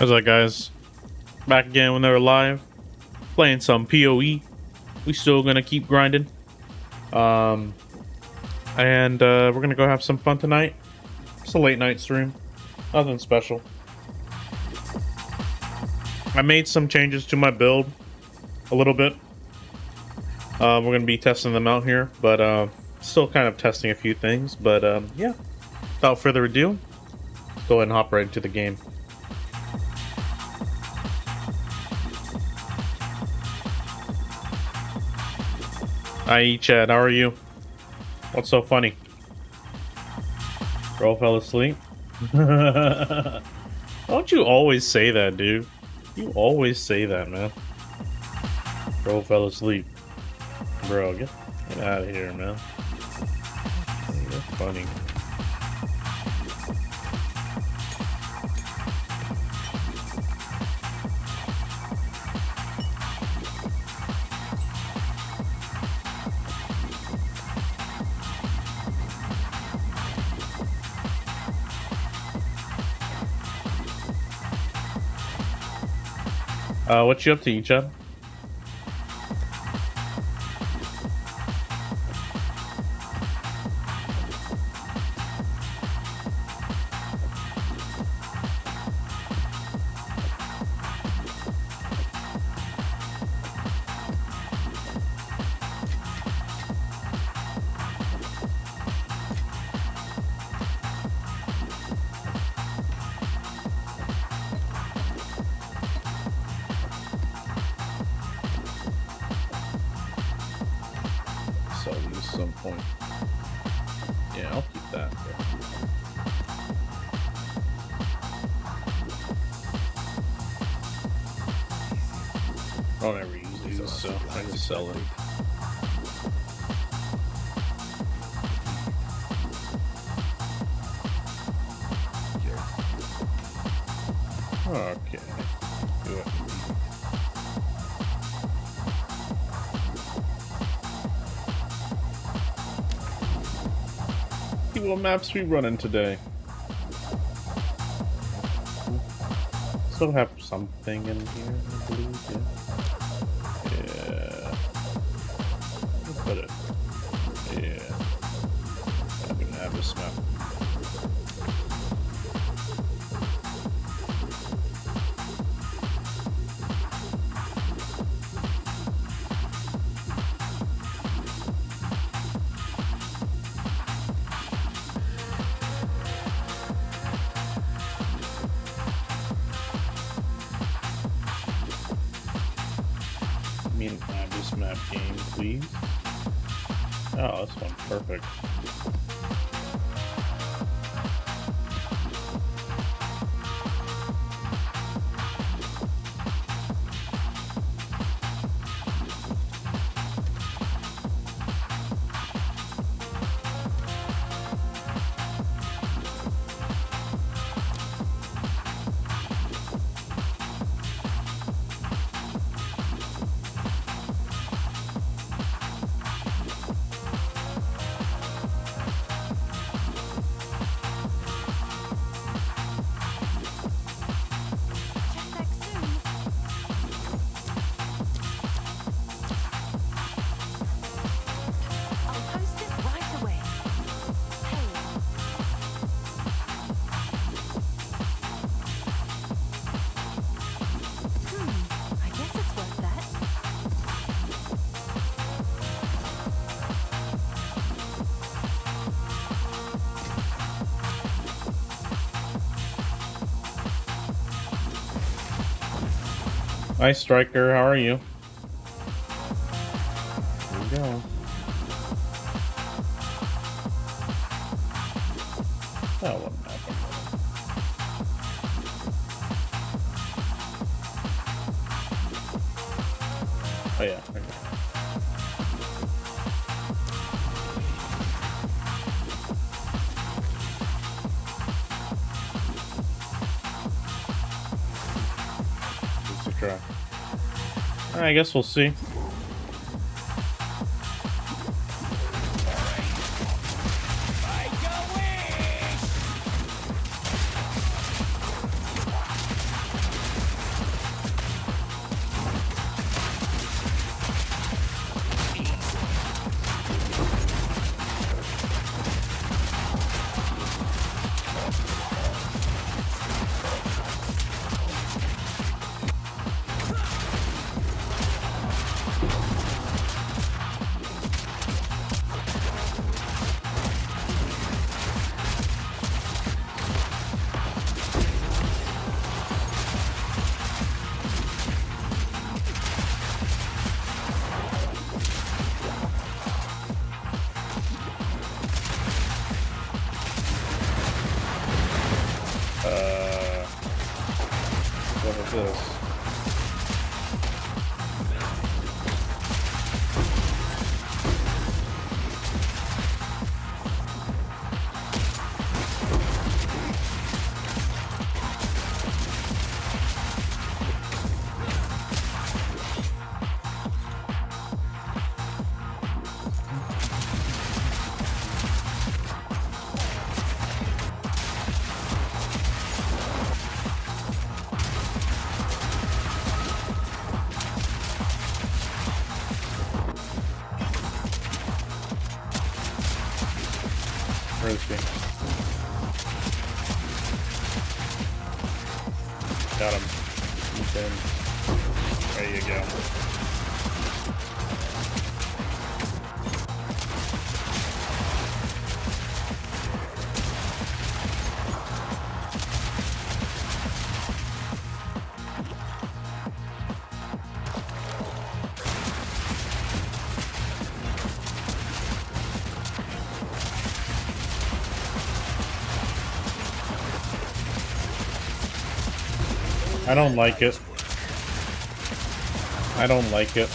How's that, guys? Back again when they were live, playing some PoE. We still gonna keep grinding. And we're gonna go have some fun tonight. It's a late night stream, nothing special. I made some changes to my build a little bit. We're gonna be testing them out here, but still kind of testing a few things. But yeah, without further ado, go ahead and hop right into the game. Hi, Chad. How are you? What's so funny? Bro fell asleep? Don't you always say that, dude? You always say that, man. Bro fell asleep. Bro, get out of here, man. You're funny. What you up to, Icha? Some point. Yeah, I'll keep that. I don't ever use these, so I just sell it. Okay. Do it. What maps we running today? Still have something in here, I believe. Yeah. Put it. Yeah. I'm gonna have this map. Map game, please. Oh, this one's perfect. Hi, Striker. How are you? There we go. Oh, what happened? Oh, yeah. There we go. Try. I guess we'll see. this? Roasting. Got him. He's in. There you go. I don't like it. I don't like it.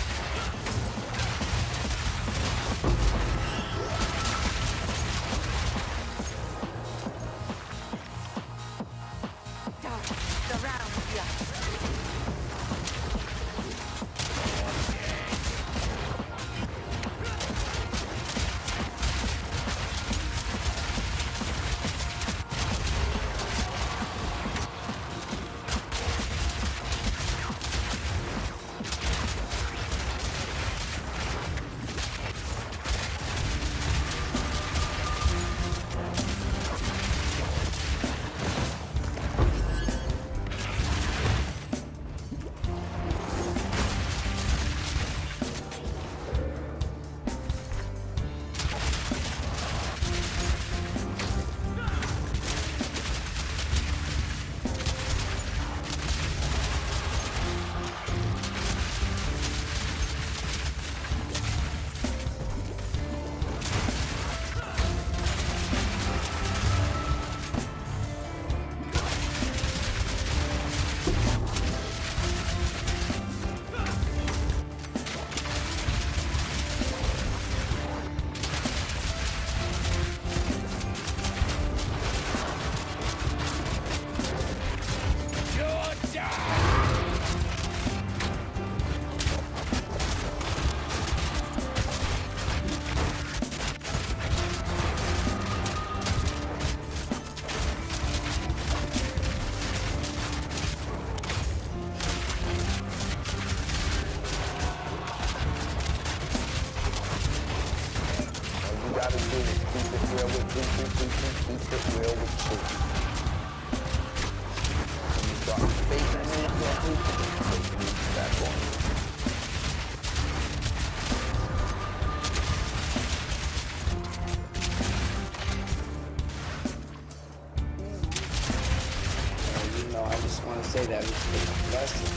Say that it's a lesson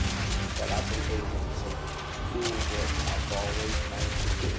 that I've been able to do what I've always managed to do.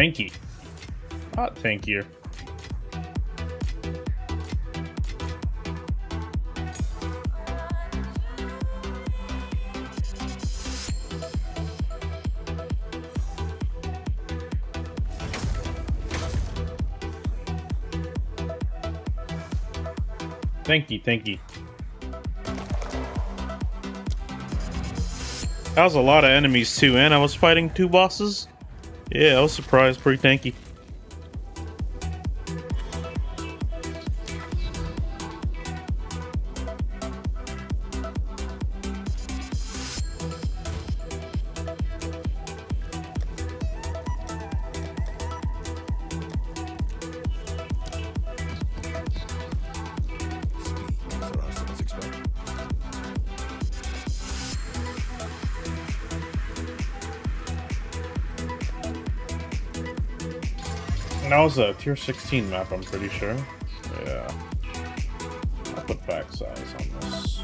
tanky. Not tankier. Thank you. That was a lot of enemies too, and I was fighting 2 bosses. Yeah, I was surprised. Pretty tanky. And that was a tier 16 map, I'm pretty sure. Yeah. I'll put back size on this.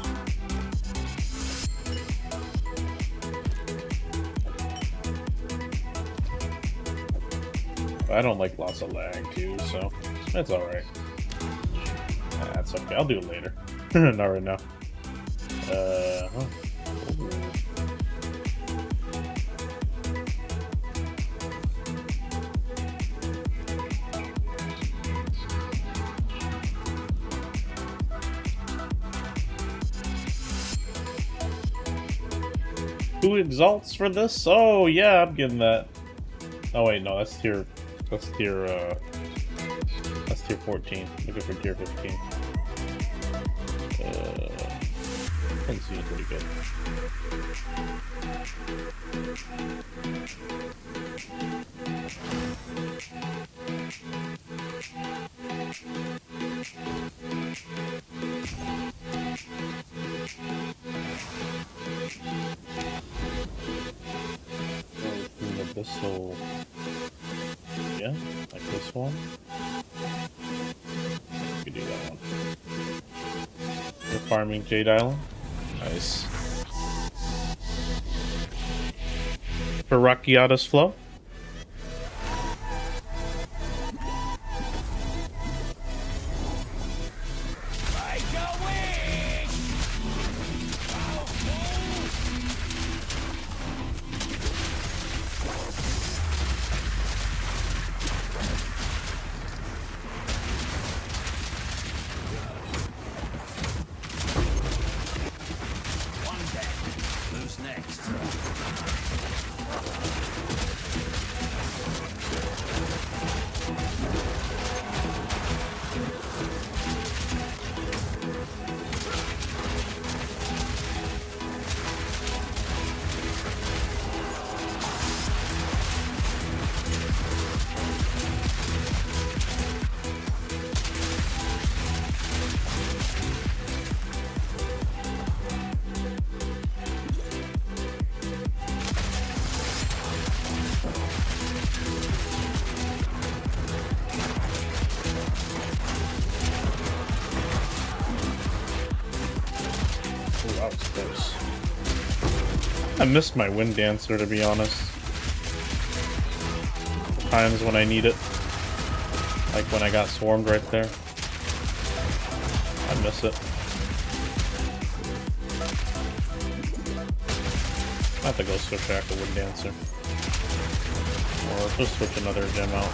I don't like lots of lag too, so that's alright. That's okay, I'll do it later. Not right now. Huh. Who exalts for this? Oh yeah, I'm getting that. Oh wait, no, that's tier 14. Looking for tier 15. Vinci is pretty good. Abyssal, yeah, like this one. We could do that one. We're farming Jade Island. Nice. For Rockiata's flow. That was close. I missed my Wind Dancer, to be honest. Times when I need it. Like when I got swarmed right there. I miss it. I have to go switch back to Wind Dancer. Or just switch another gem out.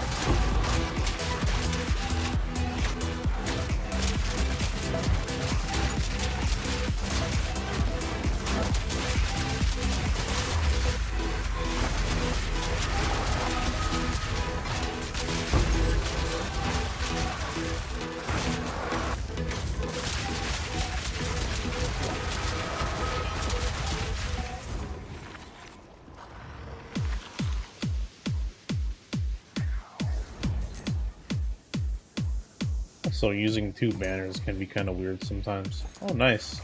So using 2 banners can be kind of weird sometimes. Oh, nice.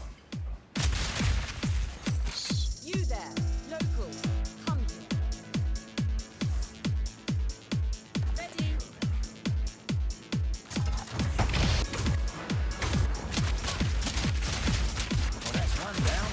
You there, local, come here. Ready? Well, that's one down.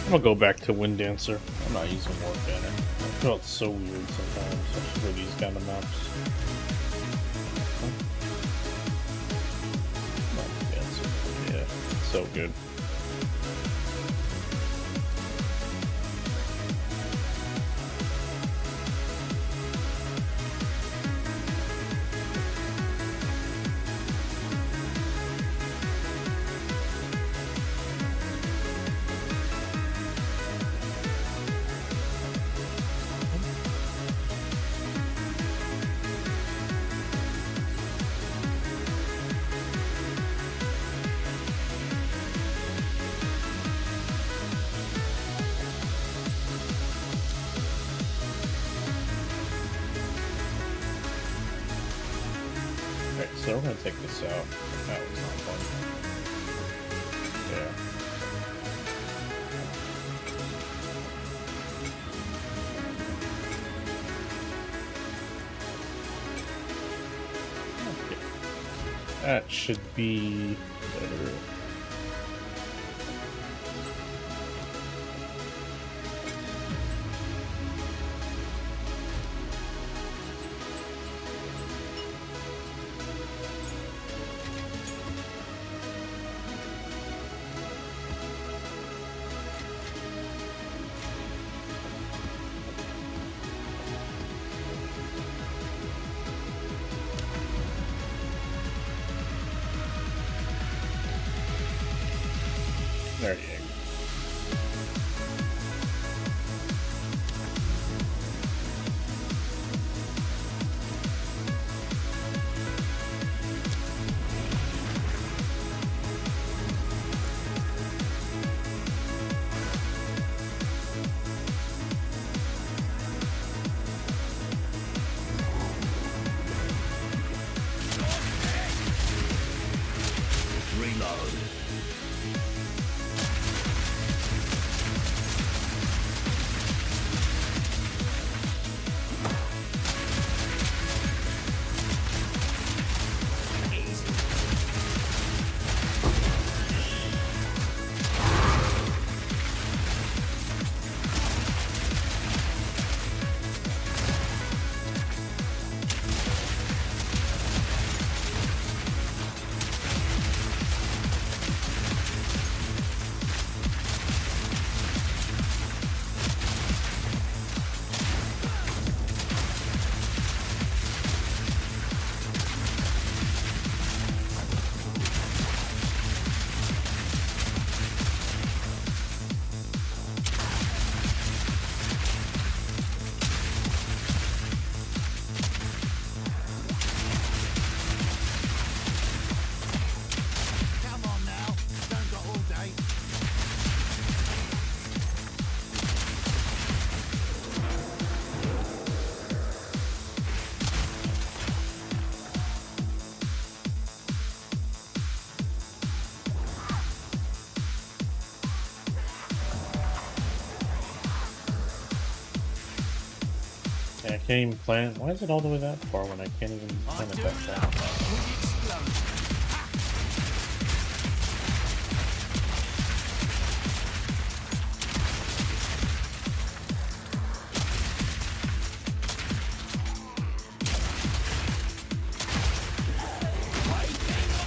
I'm gonna go back to Wind Dancer. I'm not using War Banner. I feel it's so weird sometimes, especially for these kind of maps. Wind Dancer, yeah, so good. Alright, so we're gonna take this out. That was not fun. Yeah. Okay. That should be better. There you go. Reload. Come on now, don't got all day. Yeah, I can't even plan it. Why is it all the way that far when I can't even plan it that far?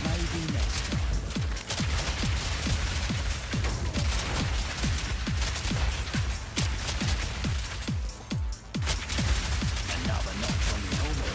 Maybe next time. Another knock from the elbow.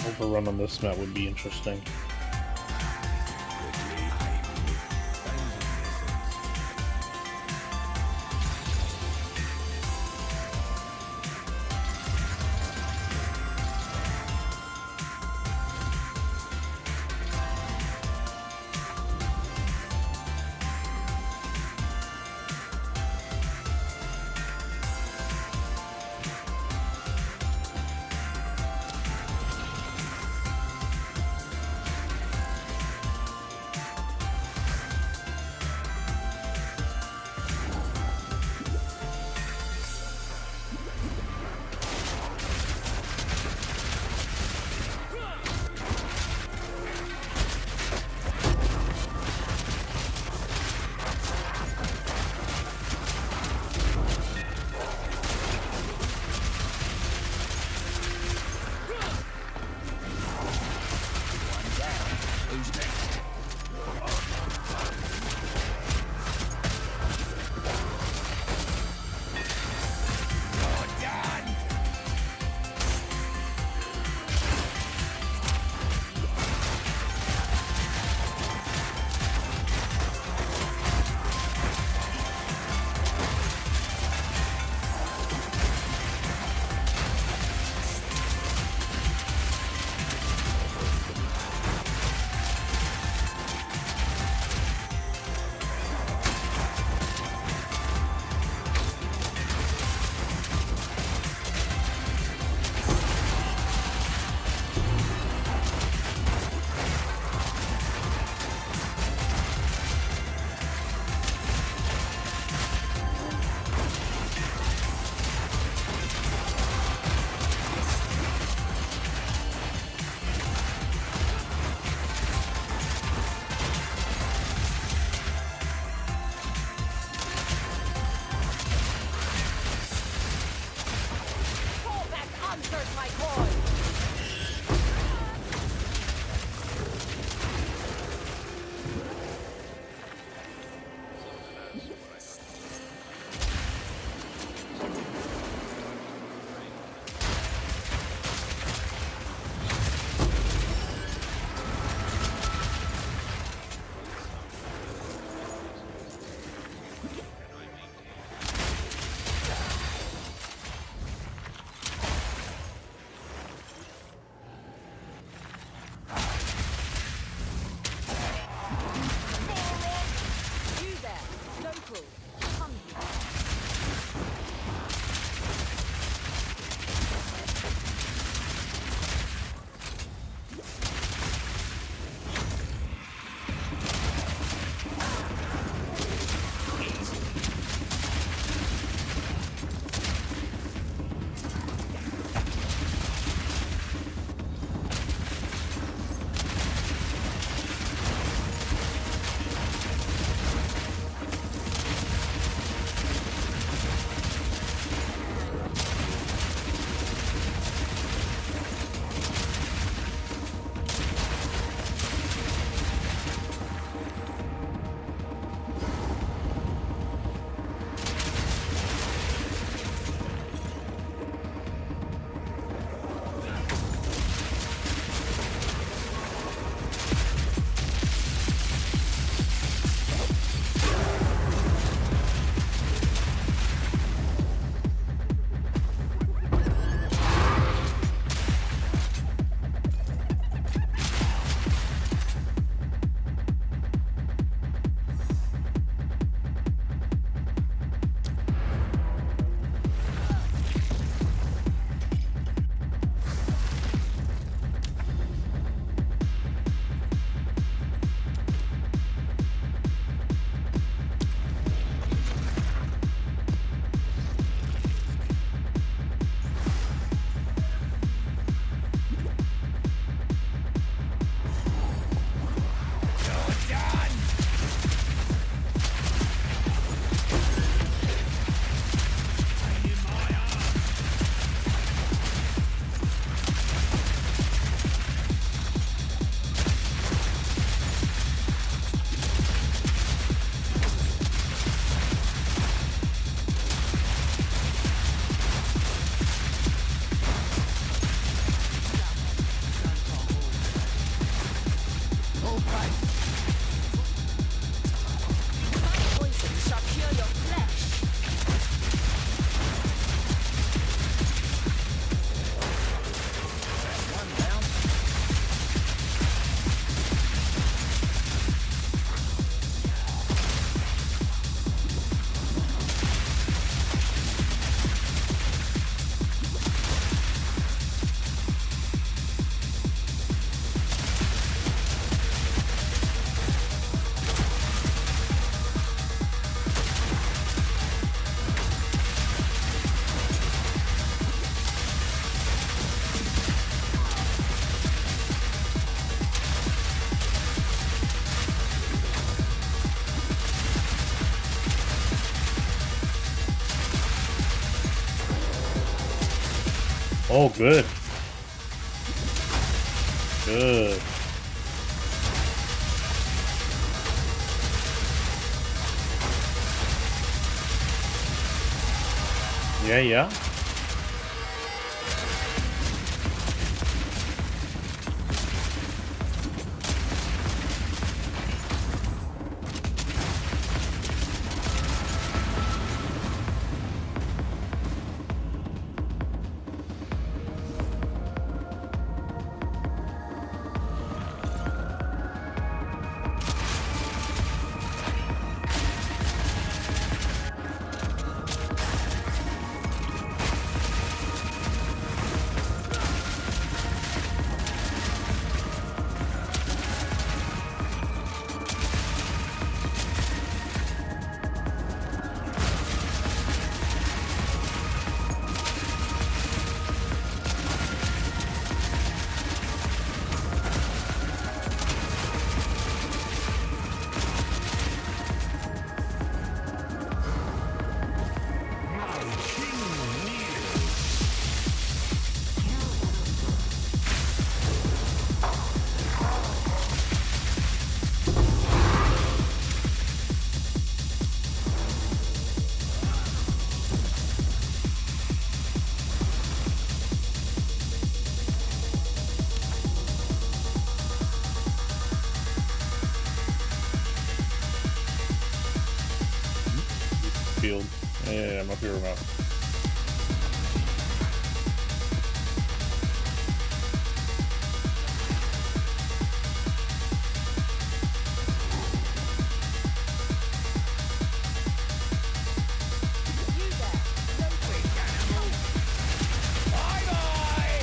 Overrun on this map would be interesting. Fall back, unsert my coin! Oh, good. Good. Yeah, yeah. Field. Yeah, I'm up here about. You there. Local. Bye-bye!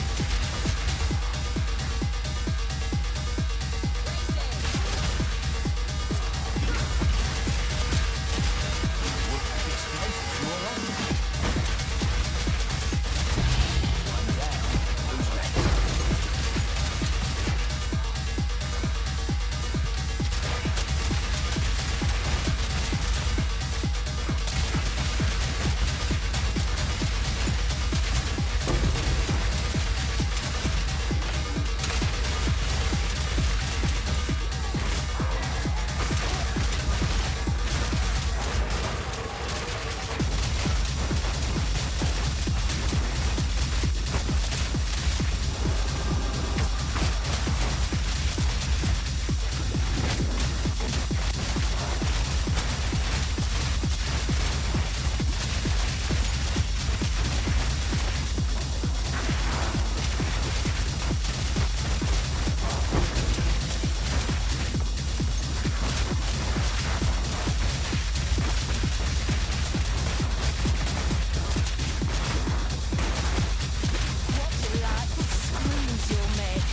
What delightful screams you'll make.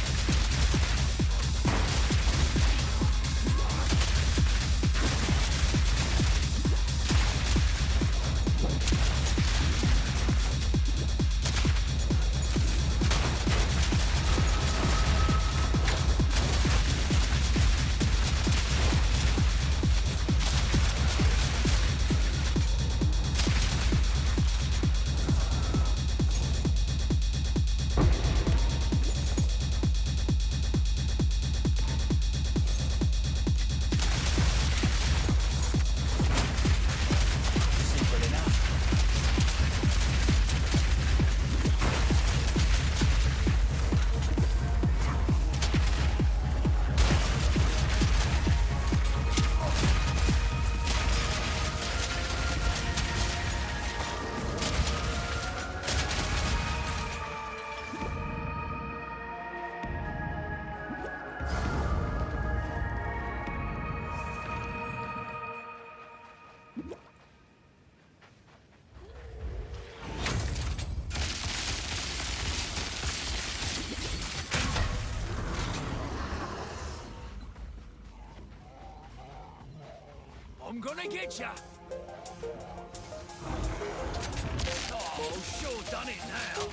Simple enough. I'm gonna get ya! Oh, sure done it now.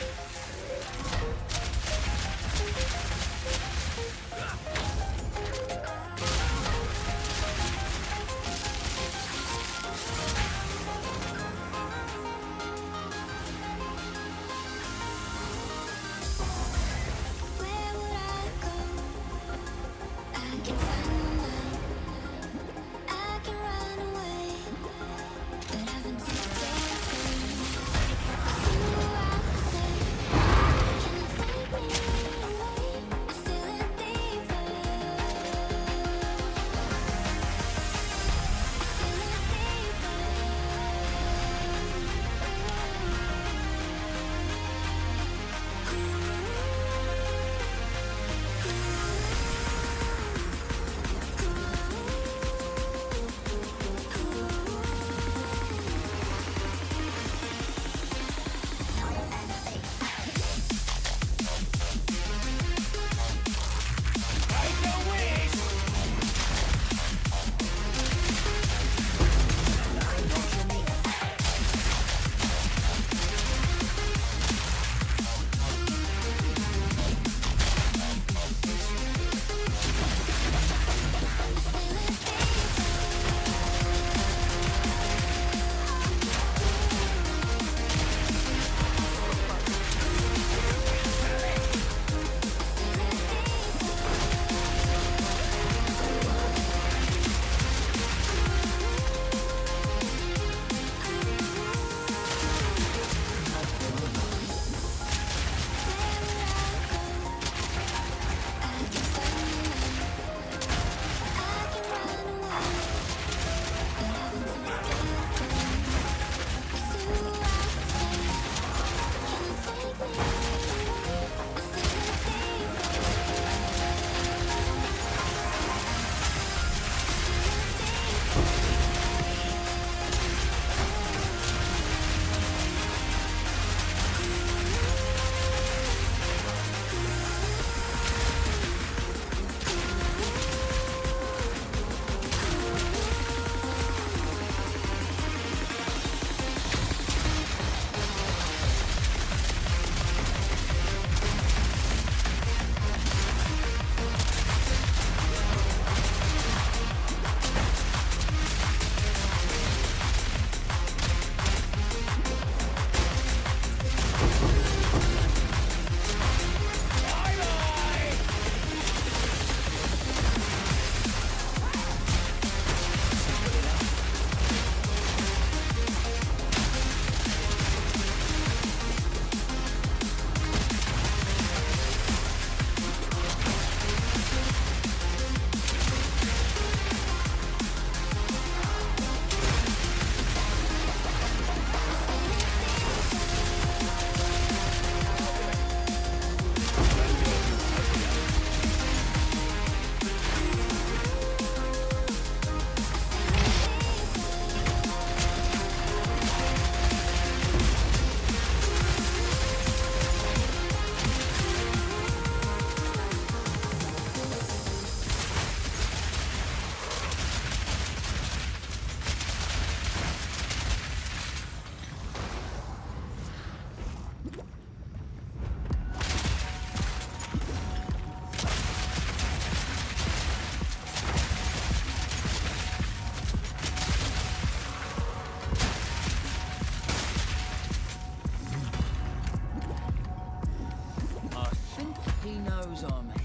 knows I'm here.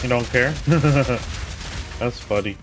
You don't care? That's funny.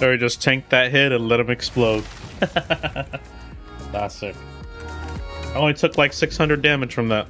Or just tank that hit and let him explode. That's sick. I only took like 600 damage from that.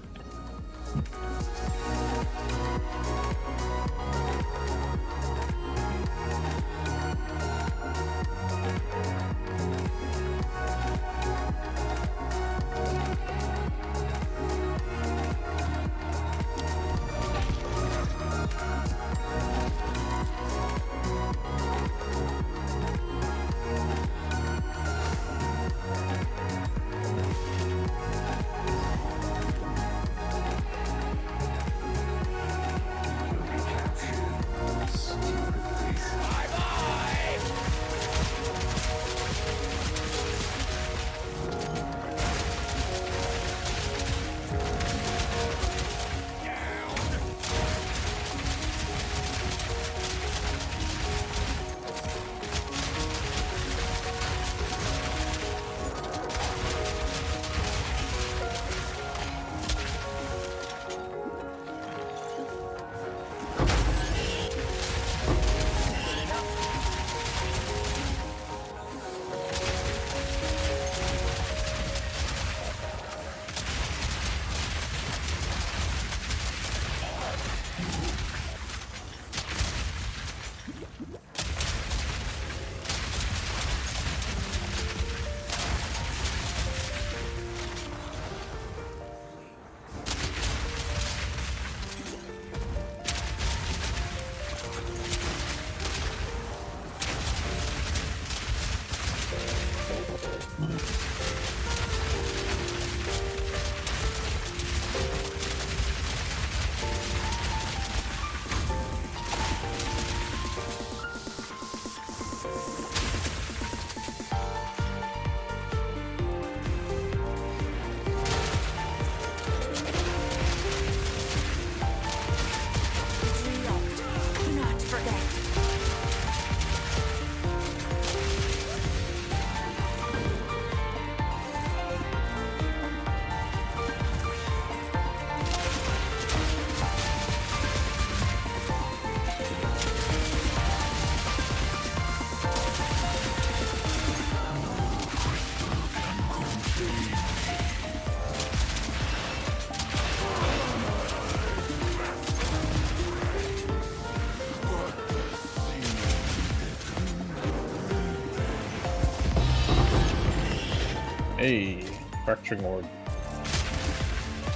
Hey, fracturing orb.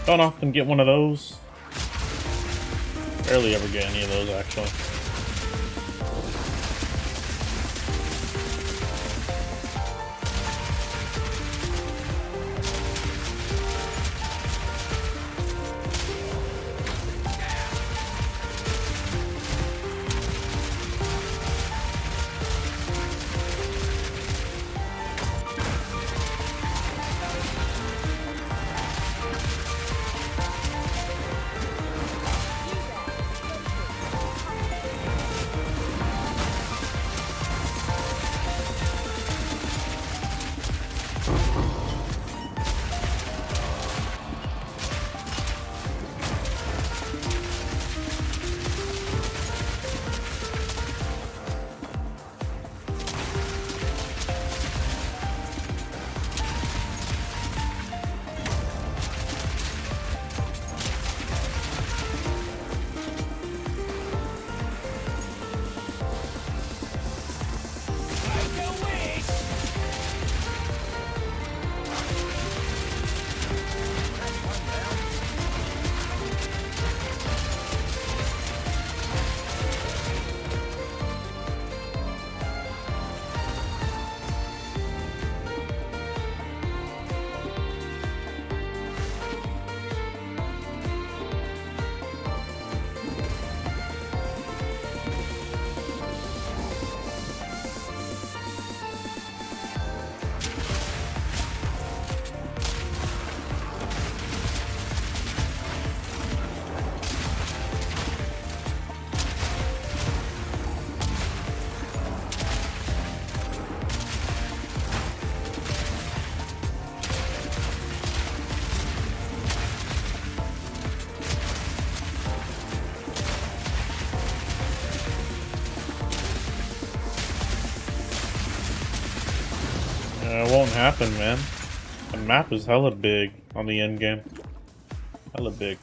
Don't often get one of those. Barely ever get any of those, actually. It won't happen, man. The map is hella big on the end game. Hella big.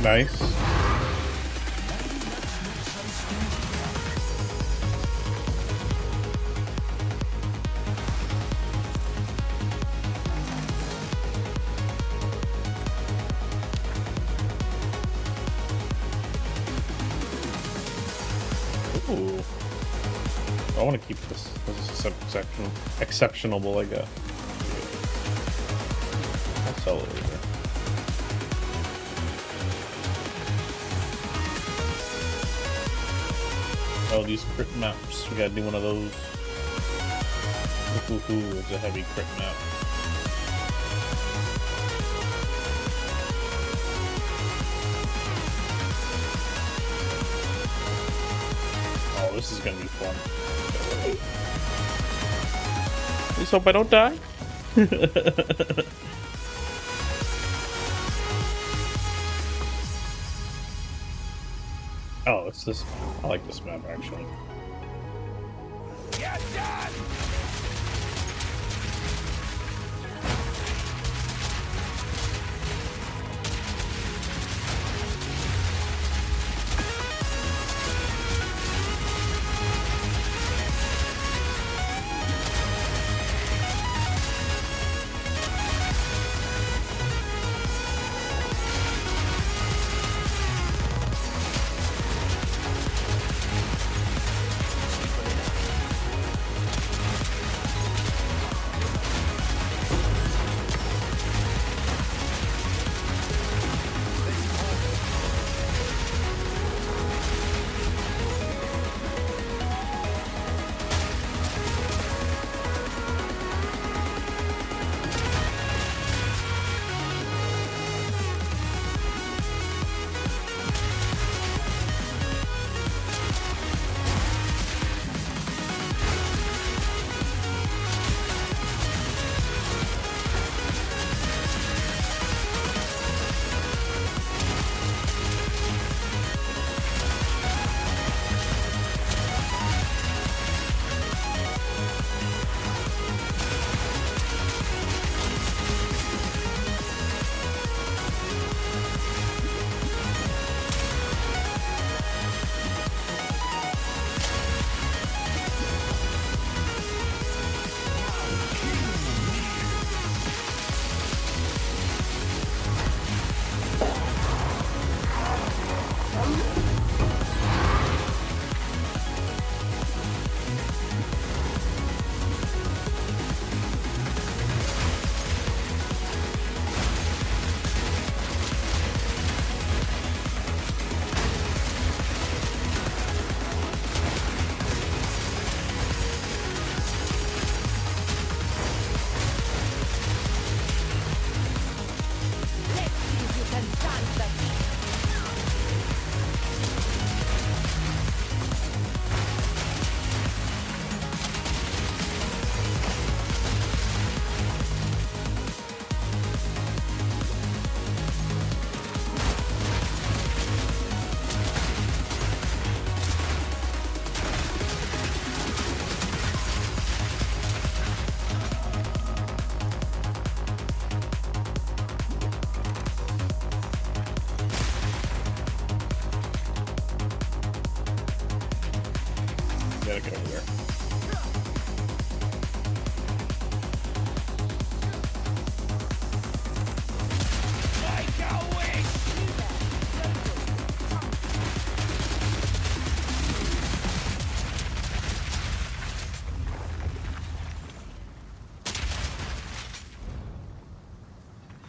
Nice. Ooh. I want to keep this. This is exceptional, I guess. I'll sell it later. Oh, these crit maps. We gotta do one of those. Ooh, it's a heavy crit map. Oh, this is gonna be fun. Please hope I don't die. Oh, it's this. I like this map actually. Get done! gotta get over there.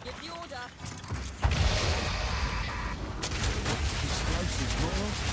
Give the order. Explosives, more.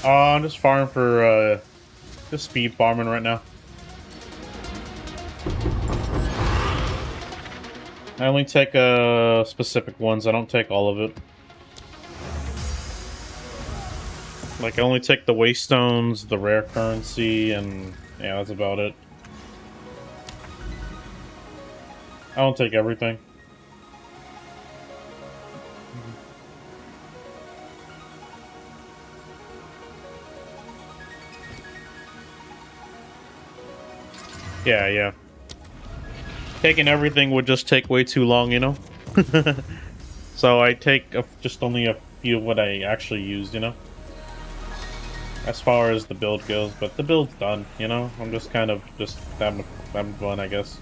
I'm just farming for just speed farming right now. I only take specific ones. I don't take all of it. Like, I only take the waste stones, the rare currency, and yeah, that's about it. I don't take everything. Yeah, yeah. Taking everything would just take way too long, you know? So I take just only a few of what I actually used, you know? As far as the build goes, but the build's done, you know? I'm just kind of just having fun, I guess.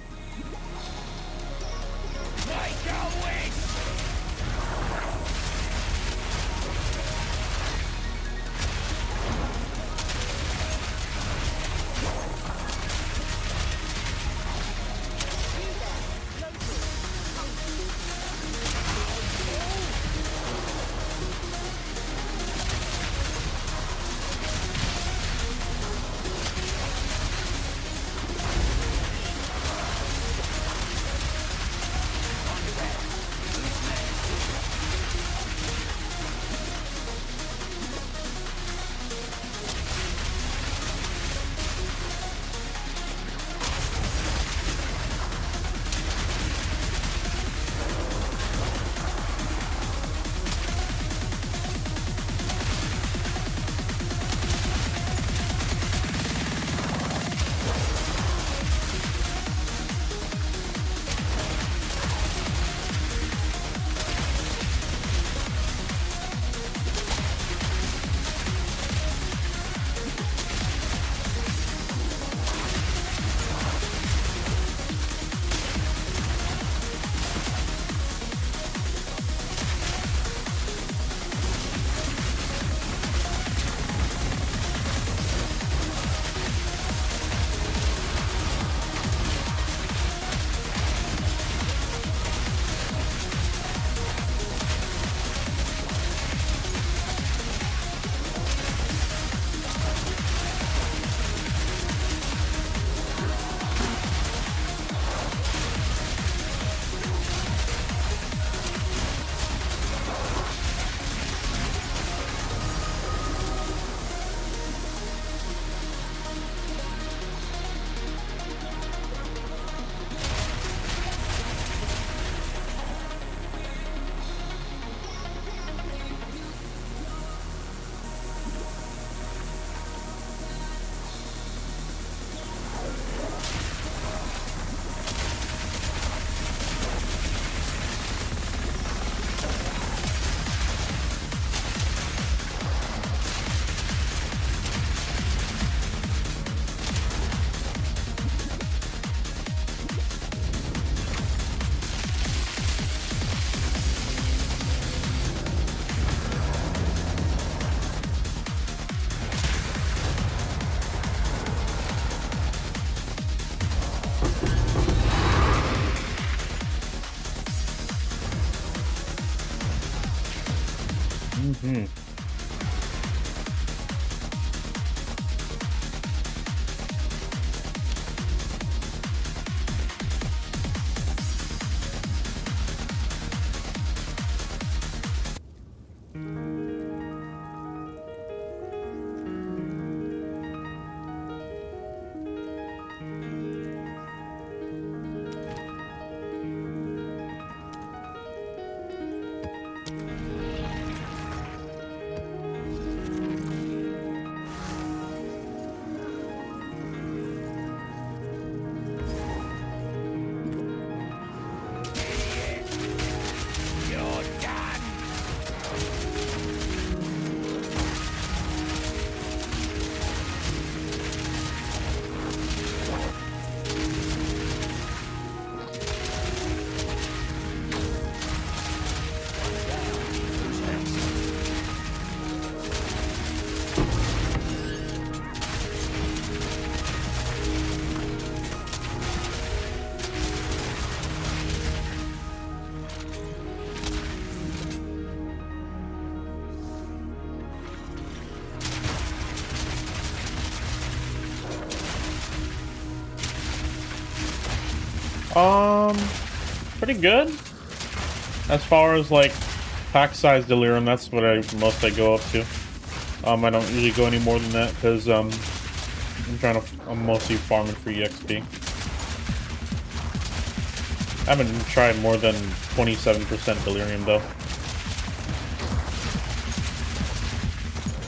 Mm-hmm. Pretty good. As far as like pack size delirium, that's what I go up to. I don't usually go any more than that because I'm mostly farming for EXP. I haven't tried more than 27% delirium though.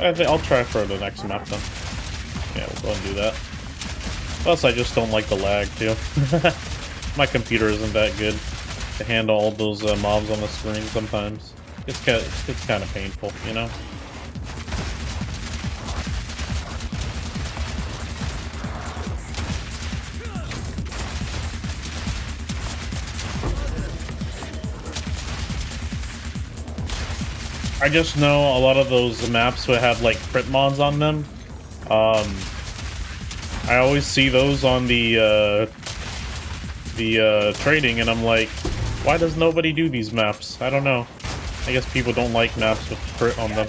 I think I'll try for the next map then. Yeah, we'll go and do that. Plus, I just don't like the lag too. My computer isn't that good to handle all those mobs on the screen sometimes. It's kind of painful, you know? I just know a lot of those maps would have like crit mods on them. I always see those on the trading, and I'm like, why does nobody do these maps? I don't know. I guess people don't like maps with crit on them.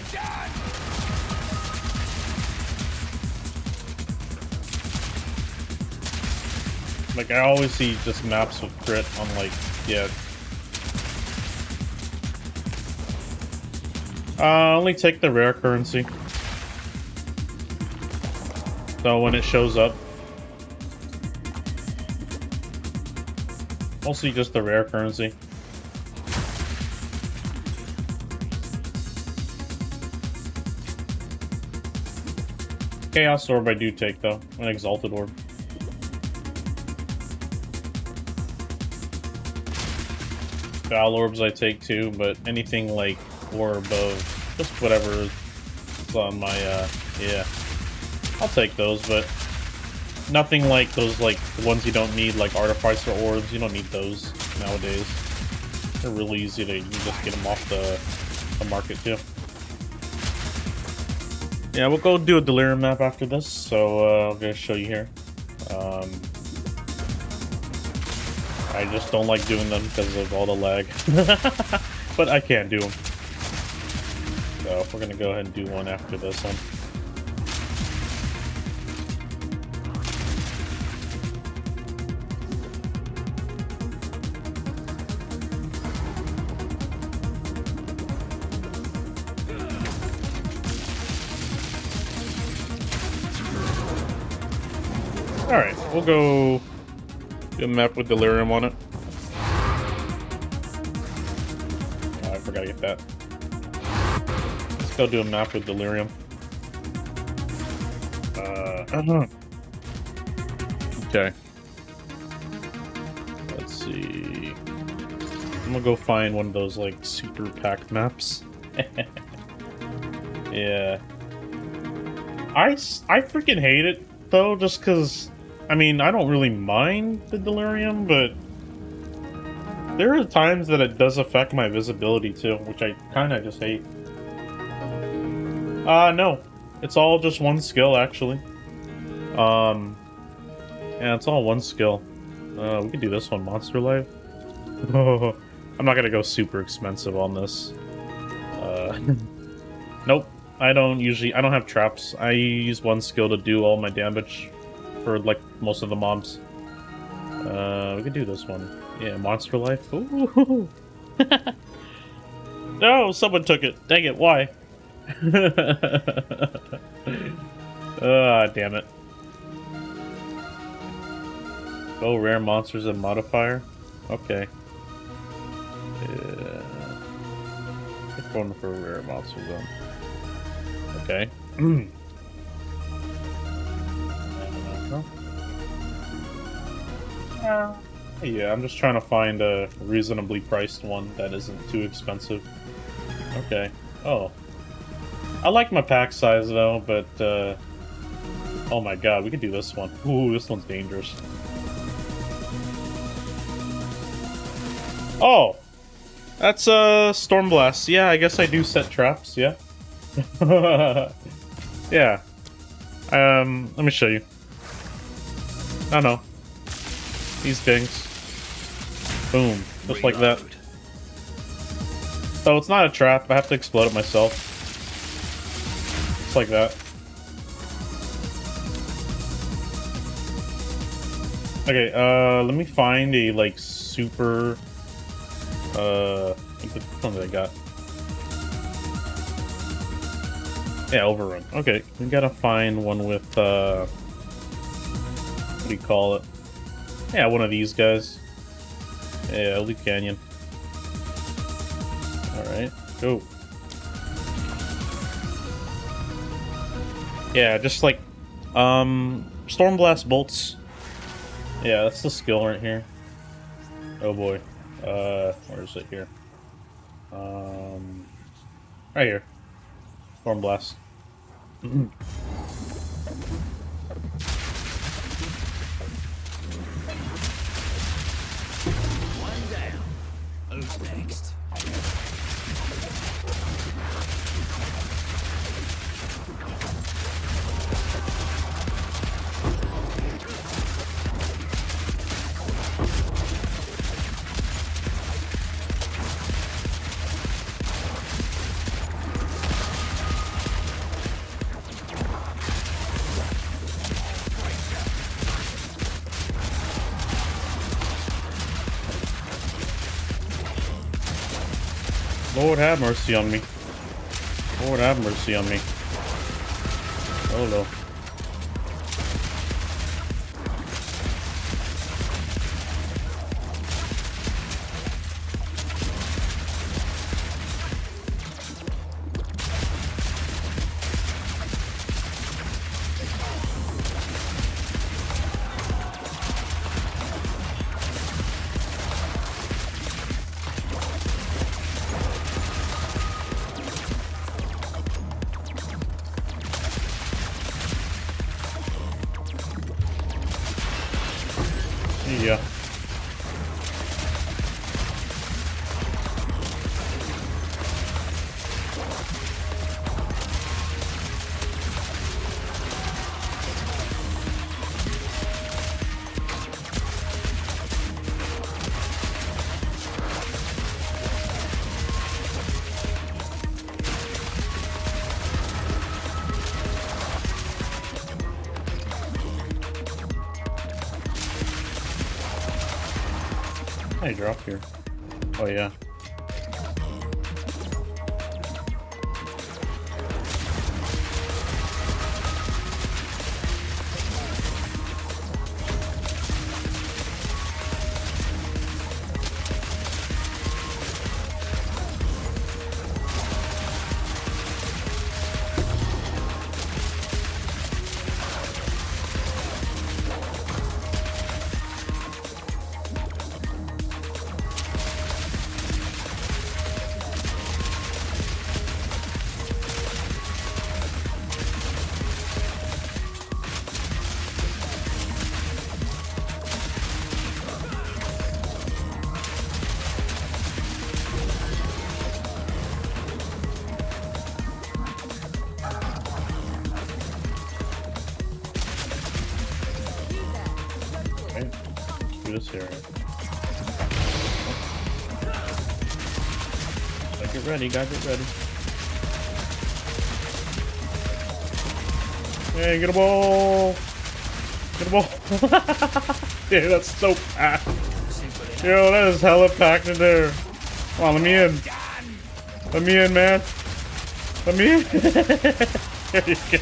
Like, I always see just maps with crit on, like, yeah. Only take the rare currency. So when it shows up. Mostly just the rare currency. Chaos Orb I do take though. An Exalted Orb. Foul Orbs I take too, but anything like Orb of just whatever is on my yeah. I'll take those, but nothing like those, like the ones you don't need, like Artificer Orbs. You don't need those nowadays. They're really easy to, you can just get them off the market too. Yeah, we'll go do a delirium map after this, so I'm gonna show you here. I just don't like doing them because of all the lag, but I can't do them. So we're gonna go ahead and do one after this one. Alright, we'll go do a map with delirium on it. Oh, I forgot to get that. Let's go do a map with delirium. Okay. Let's see. I'm gonna go find one of those like super packed maps. Yeah. I freaking hate it though, just because, I mean, I don't really mind the delirium, but there are times that it does affect my visibility too, which I kind of just hate. No. It's all just one skill, actually. Yeah, it's all one skill. We can do this one, Monster Life. I'm not gonna go super expensive on this. Nope. I don't have traps. I use one skill to do all my damage for, like, most of the mobs. We could do this one. Yeah, Monster Life. Ooh. No, someone took it. Dang it, why? Damn it. Oh, rare monsters and modifier? Okay. Yeah. I'm going for rare monsters then. Okay. Yeah, I'm just trying to find a reasonably priced one that isn't too expensive. Okay. Oh. I like my pack size though, but oh my god, we could do this one. Ooh, this one's dangerous. Oh! That's Stormblast. Yeah, I guess I do set traps, yeah. Yeah. Let me show you. I don't know. These things. Boom. Just like that. So it's not a trap, I have to explode it myself. Just like that. Okay, let me find a, like, super, which one did I got? Yeah, overrun. Okay, we gotta find one with, what do you call it? Yeah, one of these guys. Yeah, Elite Canyon. Alright, go. Yeah, just like, Stormblast bolts. Yeah, that's the skill right here. Oh boy. Where is it here? Right here. Stormblast. One down. Who's next? Lord have mercy on me. Lord have mercy on me. Oh no. Yeah. I drop here. Oh yeah. Okay. Let's do this here. Gotta get ready, gotta get ready. Hey, get a ball! Get a ball! Dude, that's so packed. Yo, that is hella packed in there. Come on, let me in. Let me in, man. Let me in. There you go.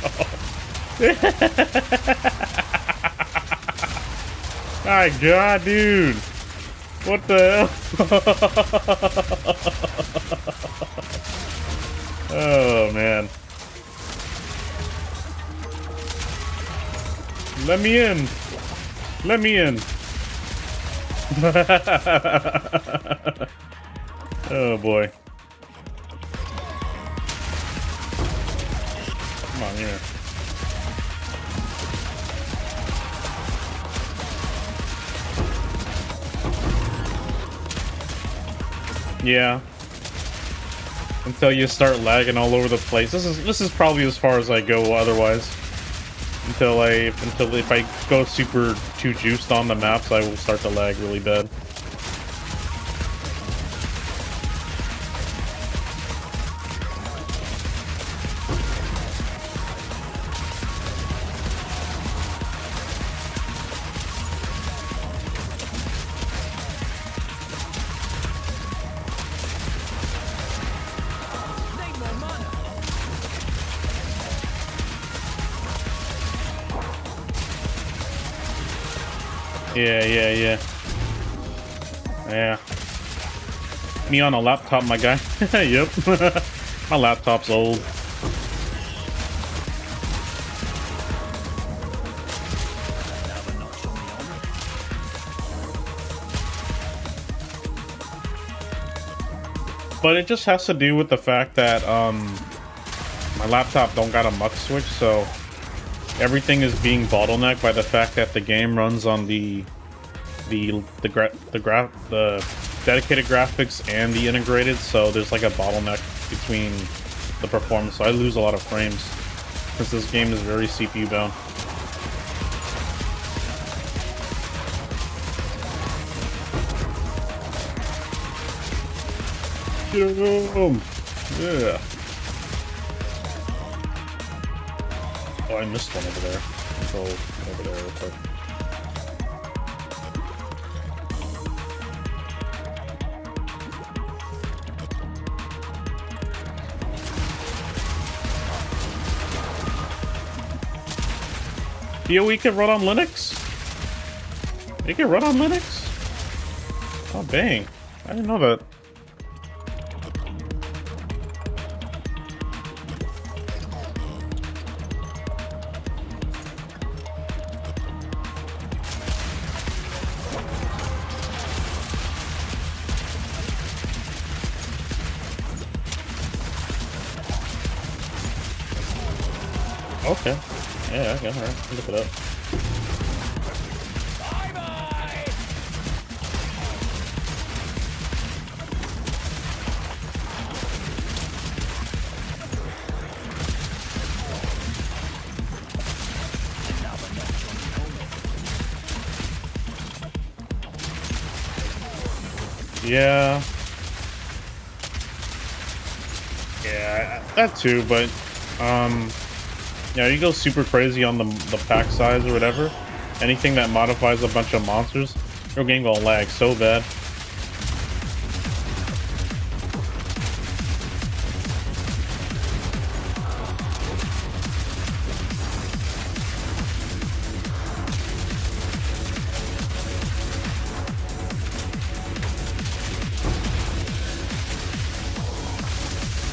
My god, dude. What the hell? Oh, man. Let me in. Let me in. Oh, boy. Come on, here. Yeah. Until you start lagging all over the place. This is probably as far as I go otherwise. Until if I go super too juiced on the maps, I will start to lag really bad. Yeah. Me on a laptop, my guy. Yep. My laptop's old. But it just has to do with the fact that my laptop don't got a mux switch, so everything is being bottlenecked by the fact that the game runs on the dedicated graphics and the integrated, so there's like a bottleneck between the performance, so I lose a lot of frames since this game is very CPU bound. Yeah. Oh, I missed one over there. Let's go over there real quick. PoE can run on Linux? It can run on Linux? Oh, dang. I didn't know that. Okay. Yeah, okay, alright. I'll look it up. Bye-bye! Yeah. Yeah, that too, but, yeah, you go super crazy on the pack size or whatever. Anything that modifies a bunch of monsters, your game gonna lag so bad.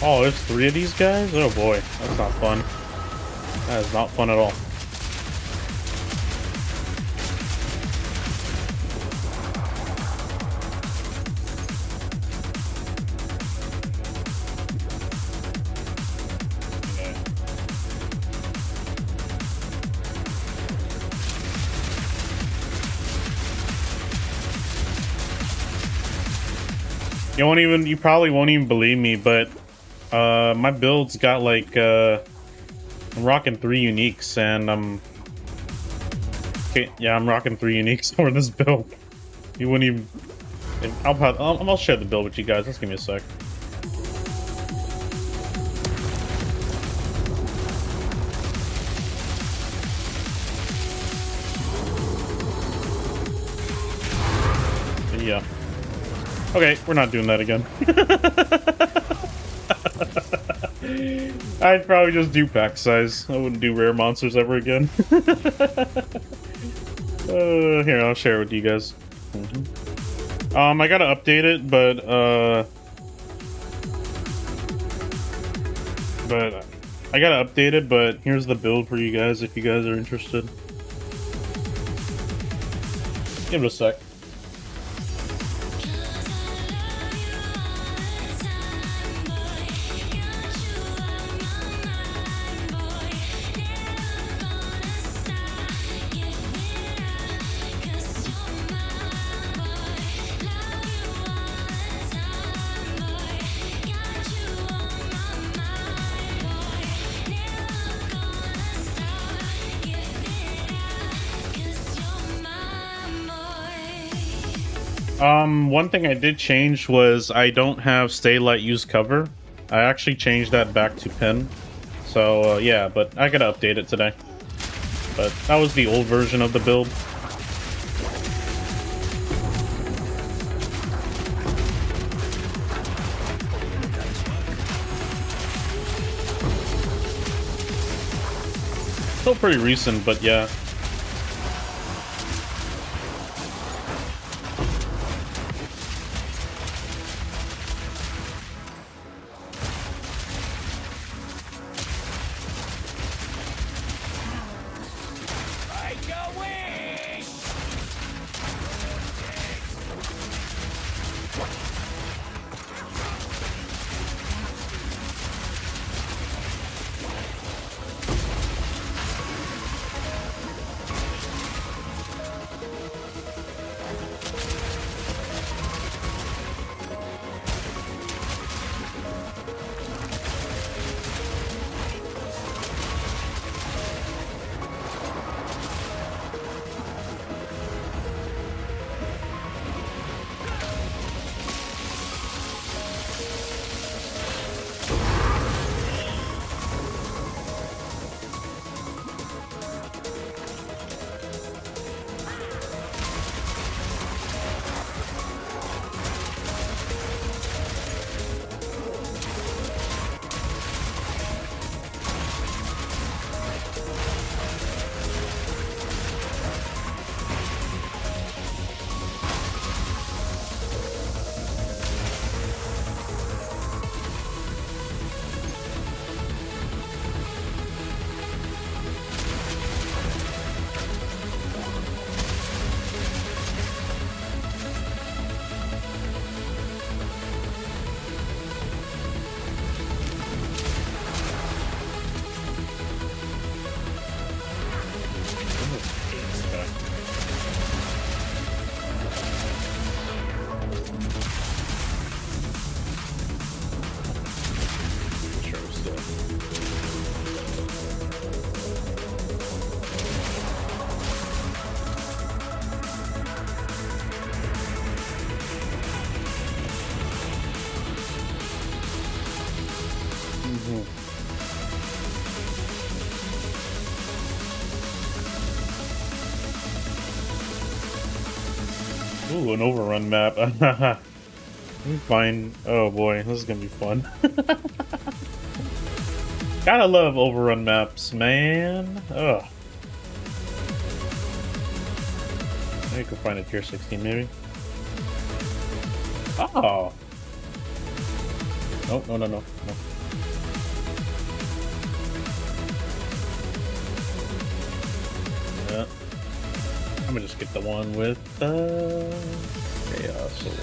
Oh, there's 3 of these guys? Oh boy, that's not fun. That is not fun at all. You probably won't even believe me, but my build's got like I'm rocking 3 uniques, and okay, yeah, I'm rocking 3 uniques for this build. You wouldn't even. I'll share the build with you guys. Just give me a sec. Yeah. Okay, we're not doing that again. I'd probably just do pack size. I wouldn't do rare monsters ever again. Here, I'll share it with you guys. I gotta update it, but I gotta update it, but here's the build for you guys if you guys are interested. Give it a sec. One thing I did change was I don't have stay light use cover. I actually changed that back to pin. So, yeah, but I gotta update it today. But that was the old version of the build. Still pretty recent, but yeah. Ooh, an overrun map. Let me find. Oh boy, this is gonna be fun. Gotta love overrun maps, man. Ugh. Maybe could find a tier 16, maybe. Oh. Nope, no. Yeah. I'm gonna just get the one with chaos sword.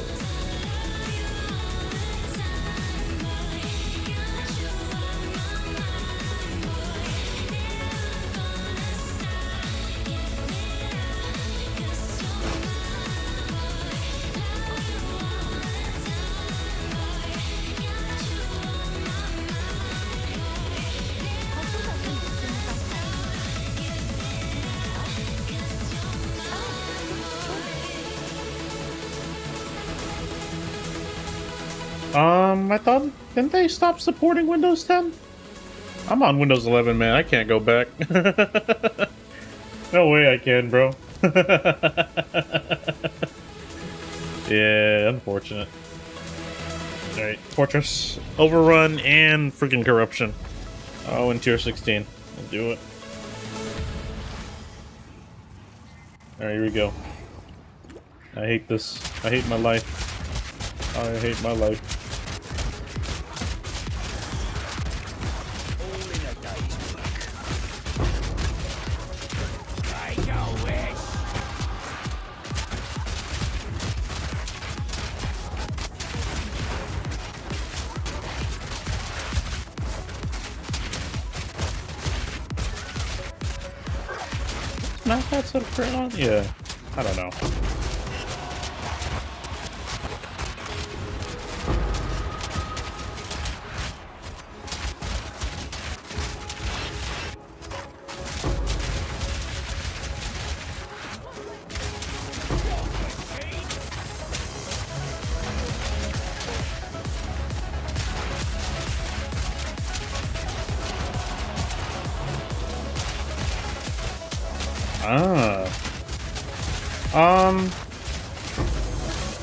I thought, didn't they stop supporting Windows 10? I'm on Windows 11, man. I can't go back. No way I can, bro. Yeah, unfortunate. Alright, Fortress, Overrun, and freaking Corruption. Oh, in tier 16. I'll do it. Alright, here we go. I hate this. I hate my life. I hate my life. Not that sort of turn on? Yeah. I don't know.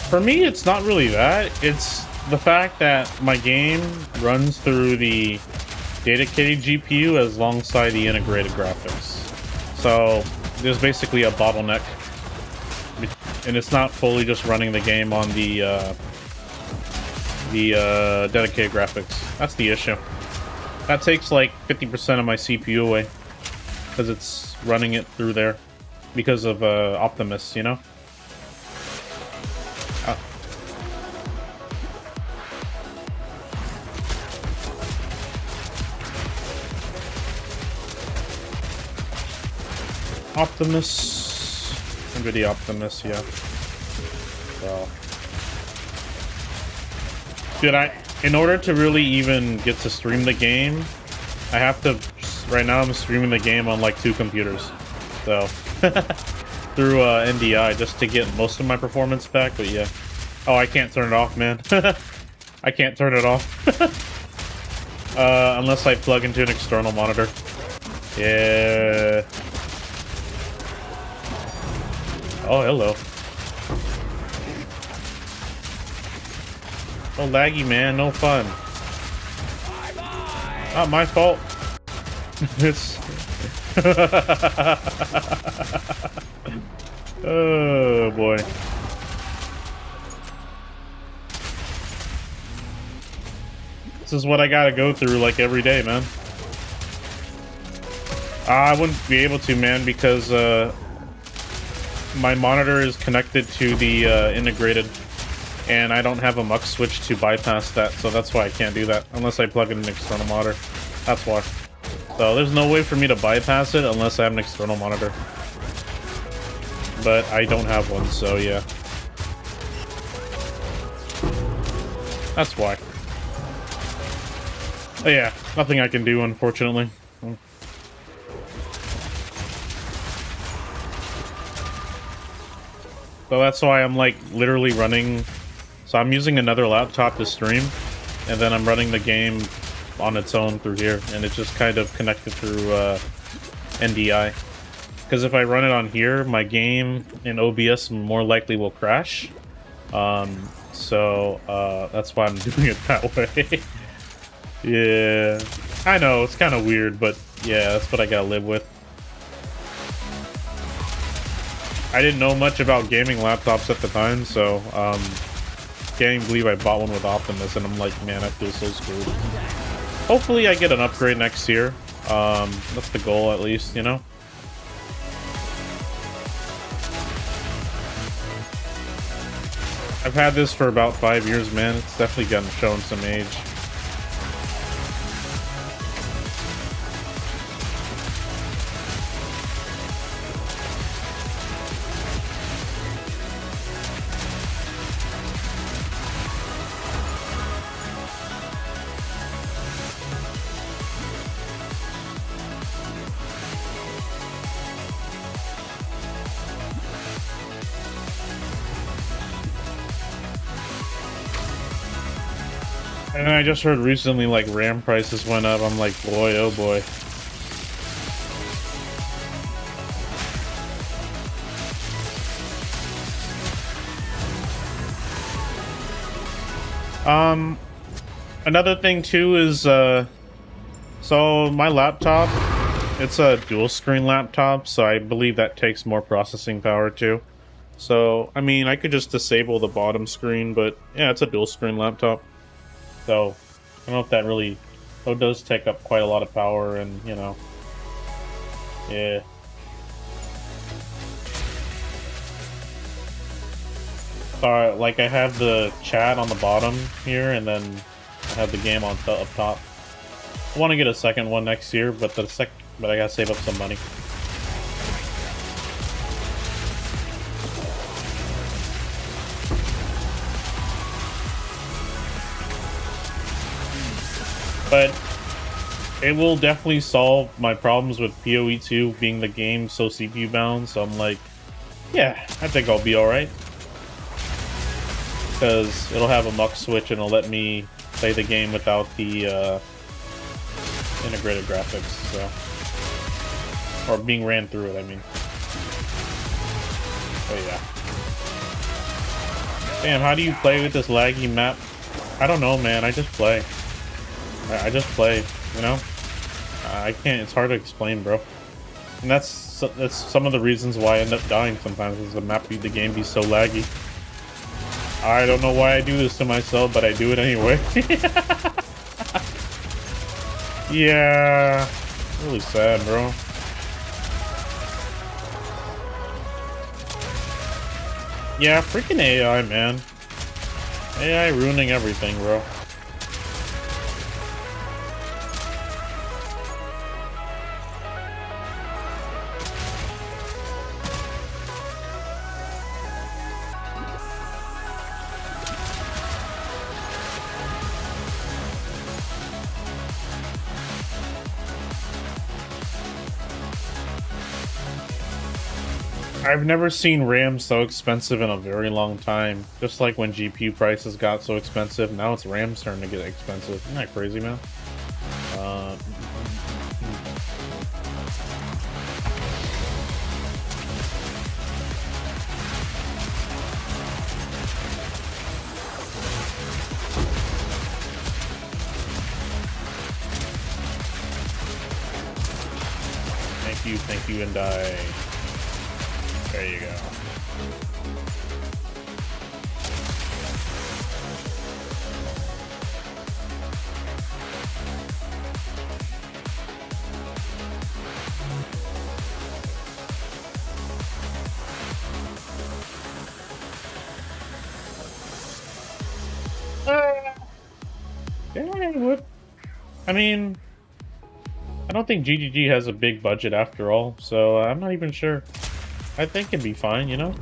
For me, it's not really that. It's the fact that my game runs through the dedicated GPU as alongside the integrated graphics. So there's basically a bottleneck, and it's not fully just running the game on the dedicated graphics. That's the issue. That takes like 50% of my CPU away because it's running it through there because of Optimus, you know. Optimus, NVIDIA Optimus, yeah. So, dude, in order to really even get to stream the game, I have to. Right now, I'm streaming the game on like 2 computers, so through NDI just to get most of my performance back. But yeah, oh, I can't turn it off, man. I can't turn it off unless I plug into an external monitor. Yeah. Oh, hello. Oh, laggy, man. No fun. Not my fault. It's... Oh, boy. This is what I gotta go through, like, every day, man. I wouldn't be able to, man, because, my monitor is connected to the integrated, and I don't have a mux switch to bypass that, so that's why I can't do that unless I plug in an external monitor. That's why. So there's no way for me to bypass it unless I have an external monitor. But I don't have one, so yeah. That's why. Oh, yeah, nothing I can do, unfortunately. So that's why I'm like literally running. So I'm using another laptop to stream, and then I'm running the game on its own through here, and it's just kind of connected through NDI. Because if I run it on here, my game in OBS more likely will crash. So that's why I'm doing it that way. Yeah, I know, it's kind of weird, but yeah, that's what I gotta live with. I didn't know much about gaming laptops at the time, so can't even believe I bought one with Optimus, and I'm like, man, I feel so screwed. Hopefully I get an upgrade next year. That's the goal, at least, you know? I've had this for about 5 years, man. It's definitely gotten shown some age. And I just heard recently, like, RAM prices went up. I'm like, boy, oh boy. Another thing too is, so my laptop, it's a dual screen laptop, so I believe that takes more processing power too. So, I mean, I could just disable the bottom screen, but yeah, it's a dual screen laptop. So, I don't know if that really... Oh, it does take up quite a lot of power, and, you know... Yeah. Like, I have the chat on the bottom here, and then I have the game on up top. I want to get a second one next year, but I gotta save up some money. But it will definitely solve my problems with PoE2 being the game so CPU bound, so I'm like, yeah, I think I'll be alright. Because it'll have a mux switch and it'll let me play the game without the integrated graphics, so... Or being ran through it, I mean. Oh yeah. Damn, how do you play with this laggy map? I don't know, man, I just play. I just play, you know? I can't, it's hard to explain, bro. And that's some of the reasons why I end up dying sometimes, is the game be so laggy. I don't know why I do this to myself, but I do it anyway. Yeah, really sad, bro. Yeah, freaking AI, man. AI ruining everything, bro. I've never seen RAM so expensive in a very long time. Just like when GPU prices got so expensive, now it's RAM's starting to get expensive. Isn't that crazy, man? Thank you, and die. There you go. Yeah, it would. I mean, I don't think GGG has a big budget after all, so I'm not even sure. I think it'd be fine, you know?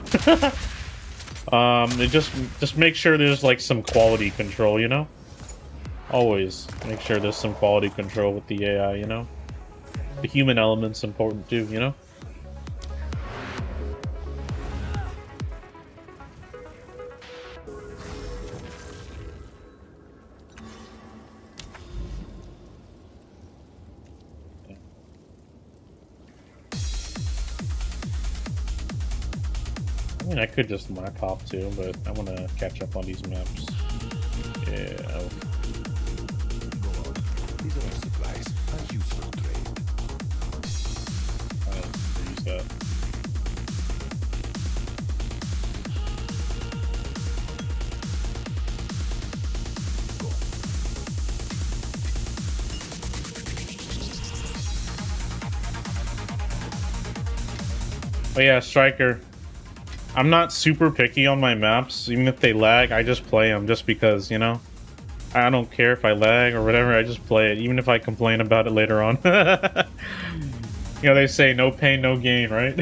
Just make sure there's like some quality control, you know? Always make sure there's some quality control with the AI, you know? The human element's important too, you know? mean, I could just map hop too, but I want to catch up on these maps. Yeah. These are our supplies. A useful trade. I don't use that. But yeah, Striker. I'm not super picky on my maps. Even if they lag, I just play them just because, you know? I don't care if I lag or whatever, I just play it, even if I complain about it later on. You know, they say no pain, no gain, right?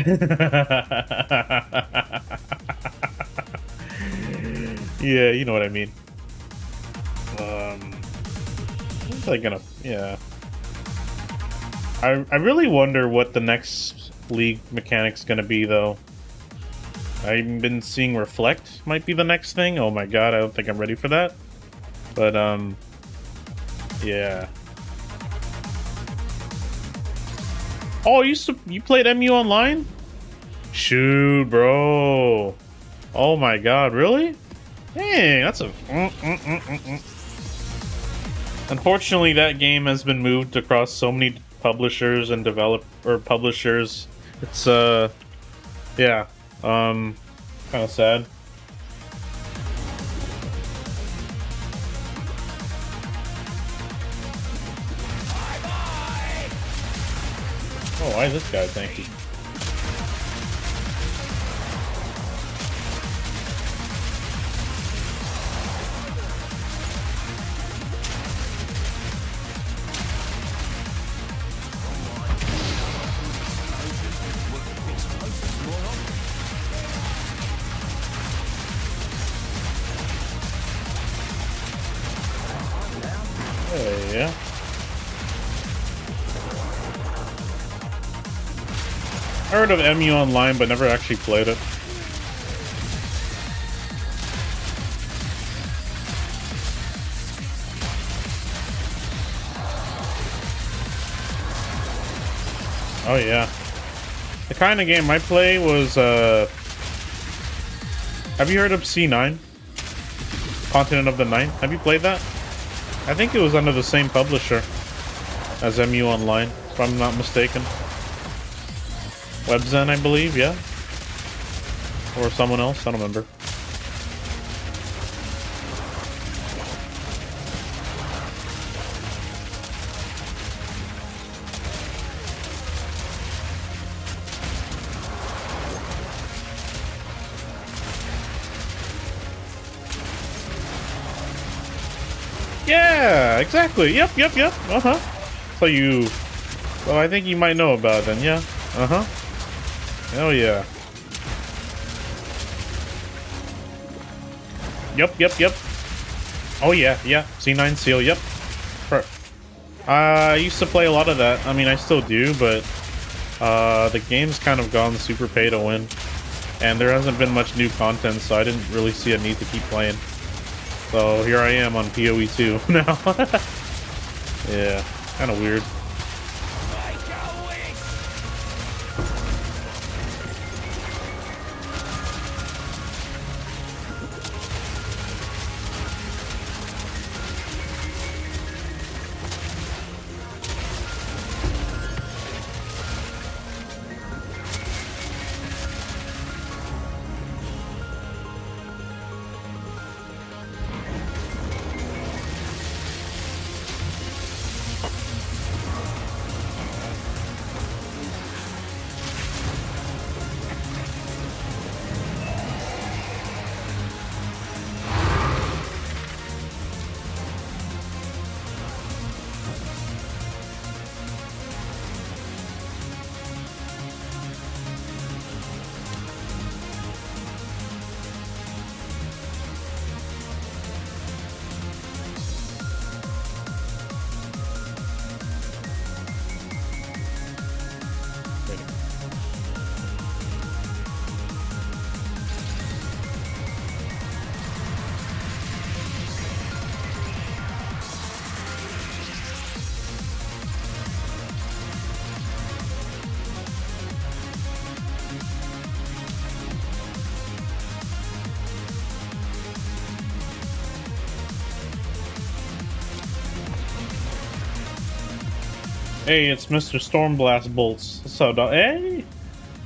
Yeah, you know what I mean. What's I gonna... Yeah. I really wonder what the next League mechanic's gonna be, though. I've been seeing Reflect might be the next thing. Oh my god, I don't think I'm ready for that. But, yeah. Oh, you played MU Online? Shoot, bro. Oh my god, really? Dang, that's a... Unfortunately, that game has been moved across so many publishers and publishers. It's, yeah. Kind of sad. Oh, why is this guy tanky? Hey, yeah. I heard of MU Online, but never actually played it. Oh yeah. The kind of game I play was, have you heard of C9? Continent of the Ninth? Have you played that? I think it was under the same publisher as MU Online, if I'm not mistaken. WebZen, I believe, yeah? Or someone else, I don't remember. Yeah, exactly. Yep. Uh-huh. So I think you might know about it then, yeah? Uh-huh. Hell yeah. Yep. Oh yeah. C9 Seal, yep. I used to play a lot of that. I mean, I still do, but the game's kind of gone super pay to win. And there hasn't been much new content, so I didn't really see a need to keep playing. So here I am on PoE2 now. Yeah, kind of weird. Hey, it's Mr. Stormblast Bolts. What's up, dog? Hey!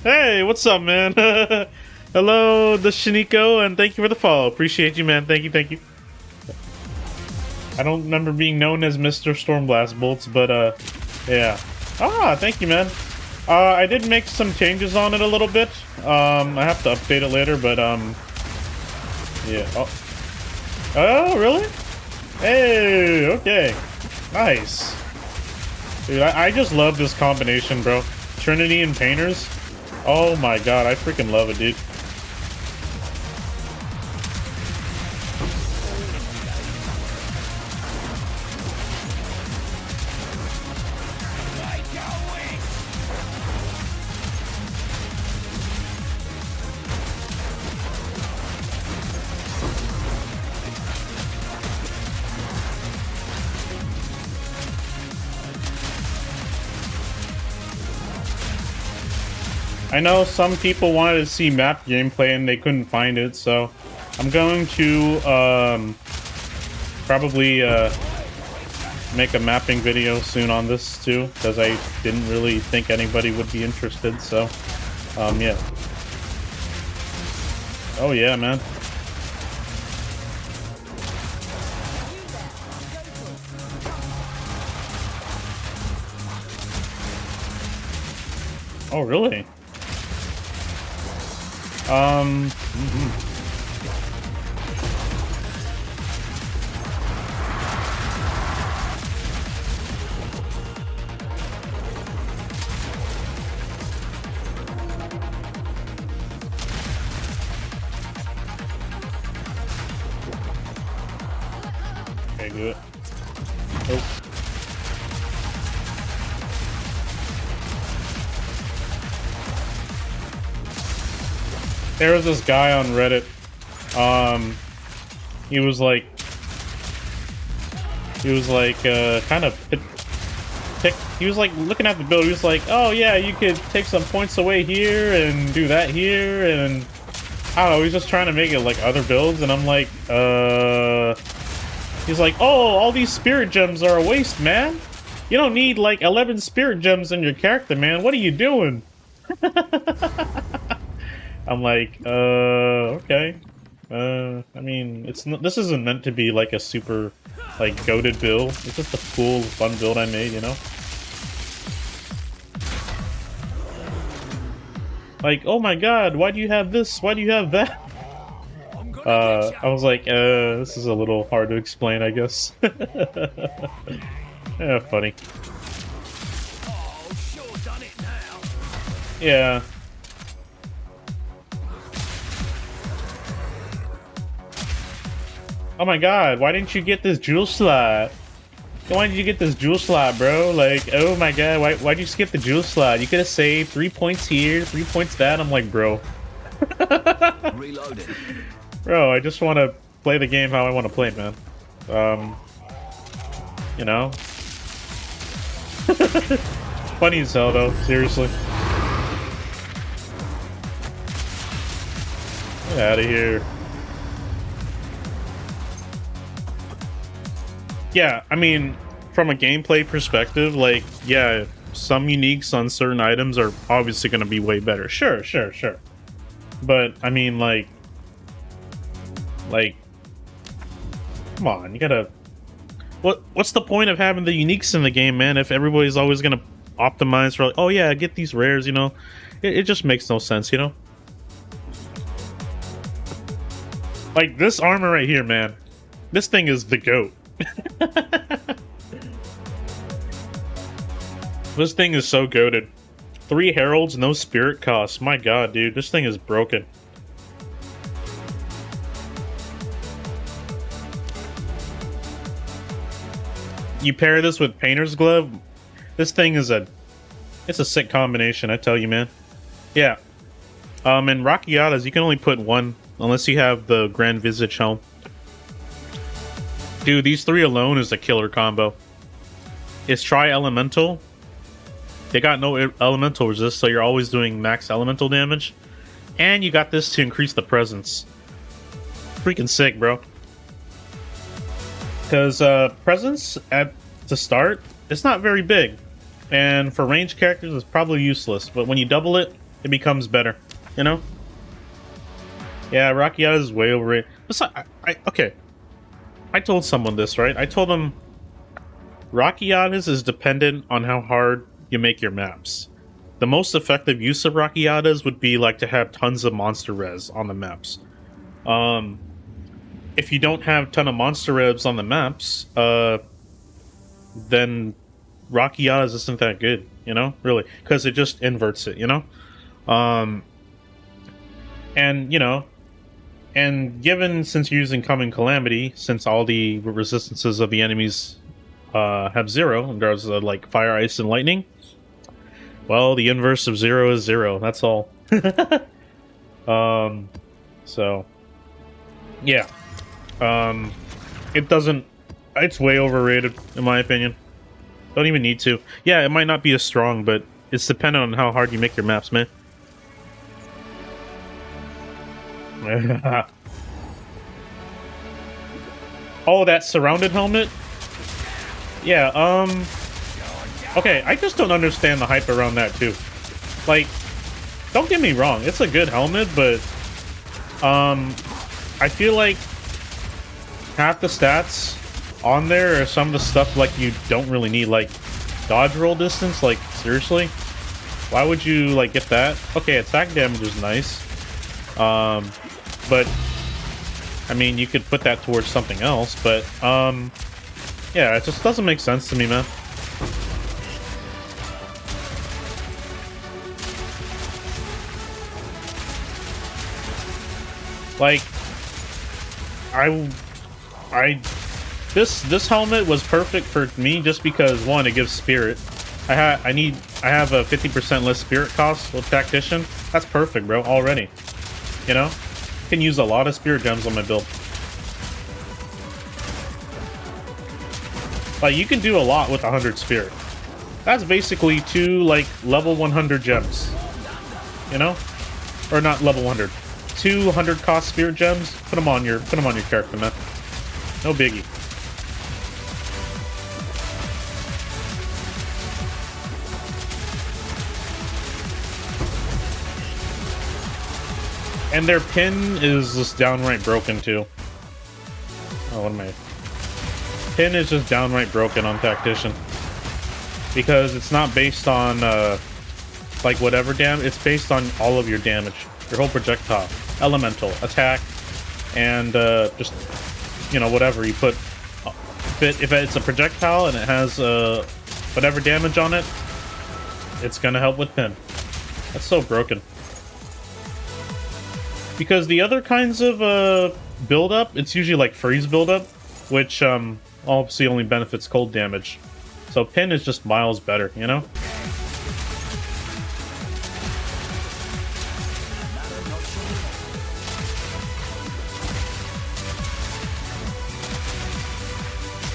Hey, what's up, man? Hello, the Shiniko, and thank you for the follow. Appreciate you, man. Thank you, thank you. I don't remember being known as Mr. Stormblast Bolts, but, yeah. Ah, thank you, man. I did make some changes on it a little bit. I have to update it later, but, yeah. Oh, really? Hey, okay. Nice. Dude, I just love this combination, bro. Trinity and Painters. Oh my god, I freaking love it, dude. I know some people wanted to see map gameplay and they couldn't find it, so I'm going to probably make a mapping video soon on this too, because I didn't really think anybody would be interested, so yeah. Oh yeah, man. Oh really? Okay, good. Oh. There was this guy on Reddit. He was like kind of he was like looking at the build. He was like, oh yeah, you could take some points away here and do that here, and I don't know, he's just trying to make it like other builds, and I'm like, he's like, oh, all these spirit gems are a waste, man. You don't need like 11 spirit gems in your character, man. What are you doing? I'm like, okay. I mean, this isn't meant to be like a super, like, goated build. It's just a cool, fun build I made, you know? Like, oh my god, why do you have this? Why do you have that? I was like, this is a little hard to explain, I guess. Yeah, funny. Yeah. Oh my god, why didn't you get this jewel slot? Why did you get this jewel slot, bro? Like, oh my god, why'd you skip the jewel slot? You could have saved 3 points here, 3 points that. I'm like, bro. Reloading. Bro, I just want to play the game how I want to play, man. You know? Funny as hell, though, seriously. Get out of here. Yeah, I mean, from a gameplay perspective, like, yeah, some uniques on certain items are obviously going to be way better. Sure. But, I mean, like, come on, you gotta... What's the point of having the uniques in the game, man, if everybody's always going to optimize for, like, oh yeah, get these rares, you know? It just makes no sense, you know? Like, this armor right here, man. This thing is the GOAT. This thing is so goated. 3 heralds, no spirit cost. My god, dude, this thing is broken. You pair this with Painter's Glove, this thing is it's a sick combination, I tell you, man. Yeah. And Rakiatas, you can only put 1, unless you have the Grand Visage Helm. Dude, these 3 alone is a killer combo. It's Tri-Elemental. They got no elemental resist, so you're always doing max elemental damage. And you got this to increase the presence. Freaking sick, bro. Because presence at the start, it's not very big. And for ranged characters, it's probably useless. But when you double it, it becomes better. You know? Yeah, Rakiata is way overrated. Besides, okay. I told someone this, right? I told them Rakiatas is dependent on how hard you make your maps. The most effective use of Rakiatas would be like to have tons of monster res on the maps. If you don't have a ton of monster res on the maps, then Rakiatas isn't that good, you know? Really. Because it just inverts it, you know? And, you know, and given, since you're using Coming Calamity, since all the resistances of the enemies have 0, and there's like fire, ice, and lightning, well, the inverse of 0 is 0. That's all. So, yeah. It doesn't... It's way overrated, in my opinion. Don't even need to. Yeah, it might not be as strong, but it's dependent on how hard you make your maps, man. Oh, that surrounded helmet? Yeah, okay, I just don't understand the hype around that, too. Like, don't get me wrong, it's a good helmet, but, I feel like half the stats on there are some of the stuff, like, you don't really need, like, dodge roll distance, like, seriously? Why would you, like, get that? Okay, attack damage is nice, but, I mean, you could put that towards something else, but, yeah, it just doesn't make sense to me, man. Like, this helmet was perfect for me just because, one, it gives spirit. I have a 50% less spirit cost with Tactician. That's perfect, bro, already. You know? Can use a lot of spirit gems on my build. Like, you can do a lot with 100 spirit. That's basically 2, like, level 100 gems. You know? Or not level 100. 200 cost spirit gems. Put them on your character, man. No biggie. And their pin is just downright broken, too. Oh, what am I... Pin is just downright broken on Tactician. Because it's not based on, like, whatever damage. It's based on all of your damage. Your whole projectile. Elemental. Attack. And, just, you know, whatever you put... If it's a projectile and it has, whatever damage on it, it's gonna help with pin. That's so broken. Because the other kinds of build-up, it's usually like freeze build-up, which obviously only benefits cold damage. So pin is just miles better, you know?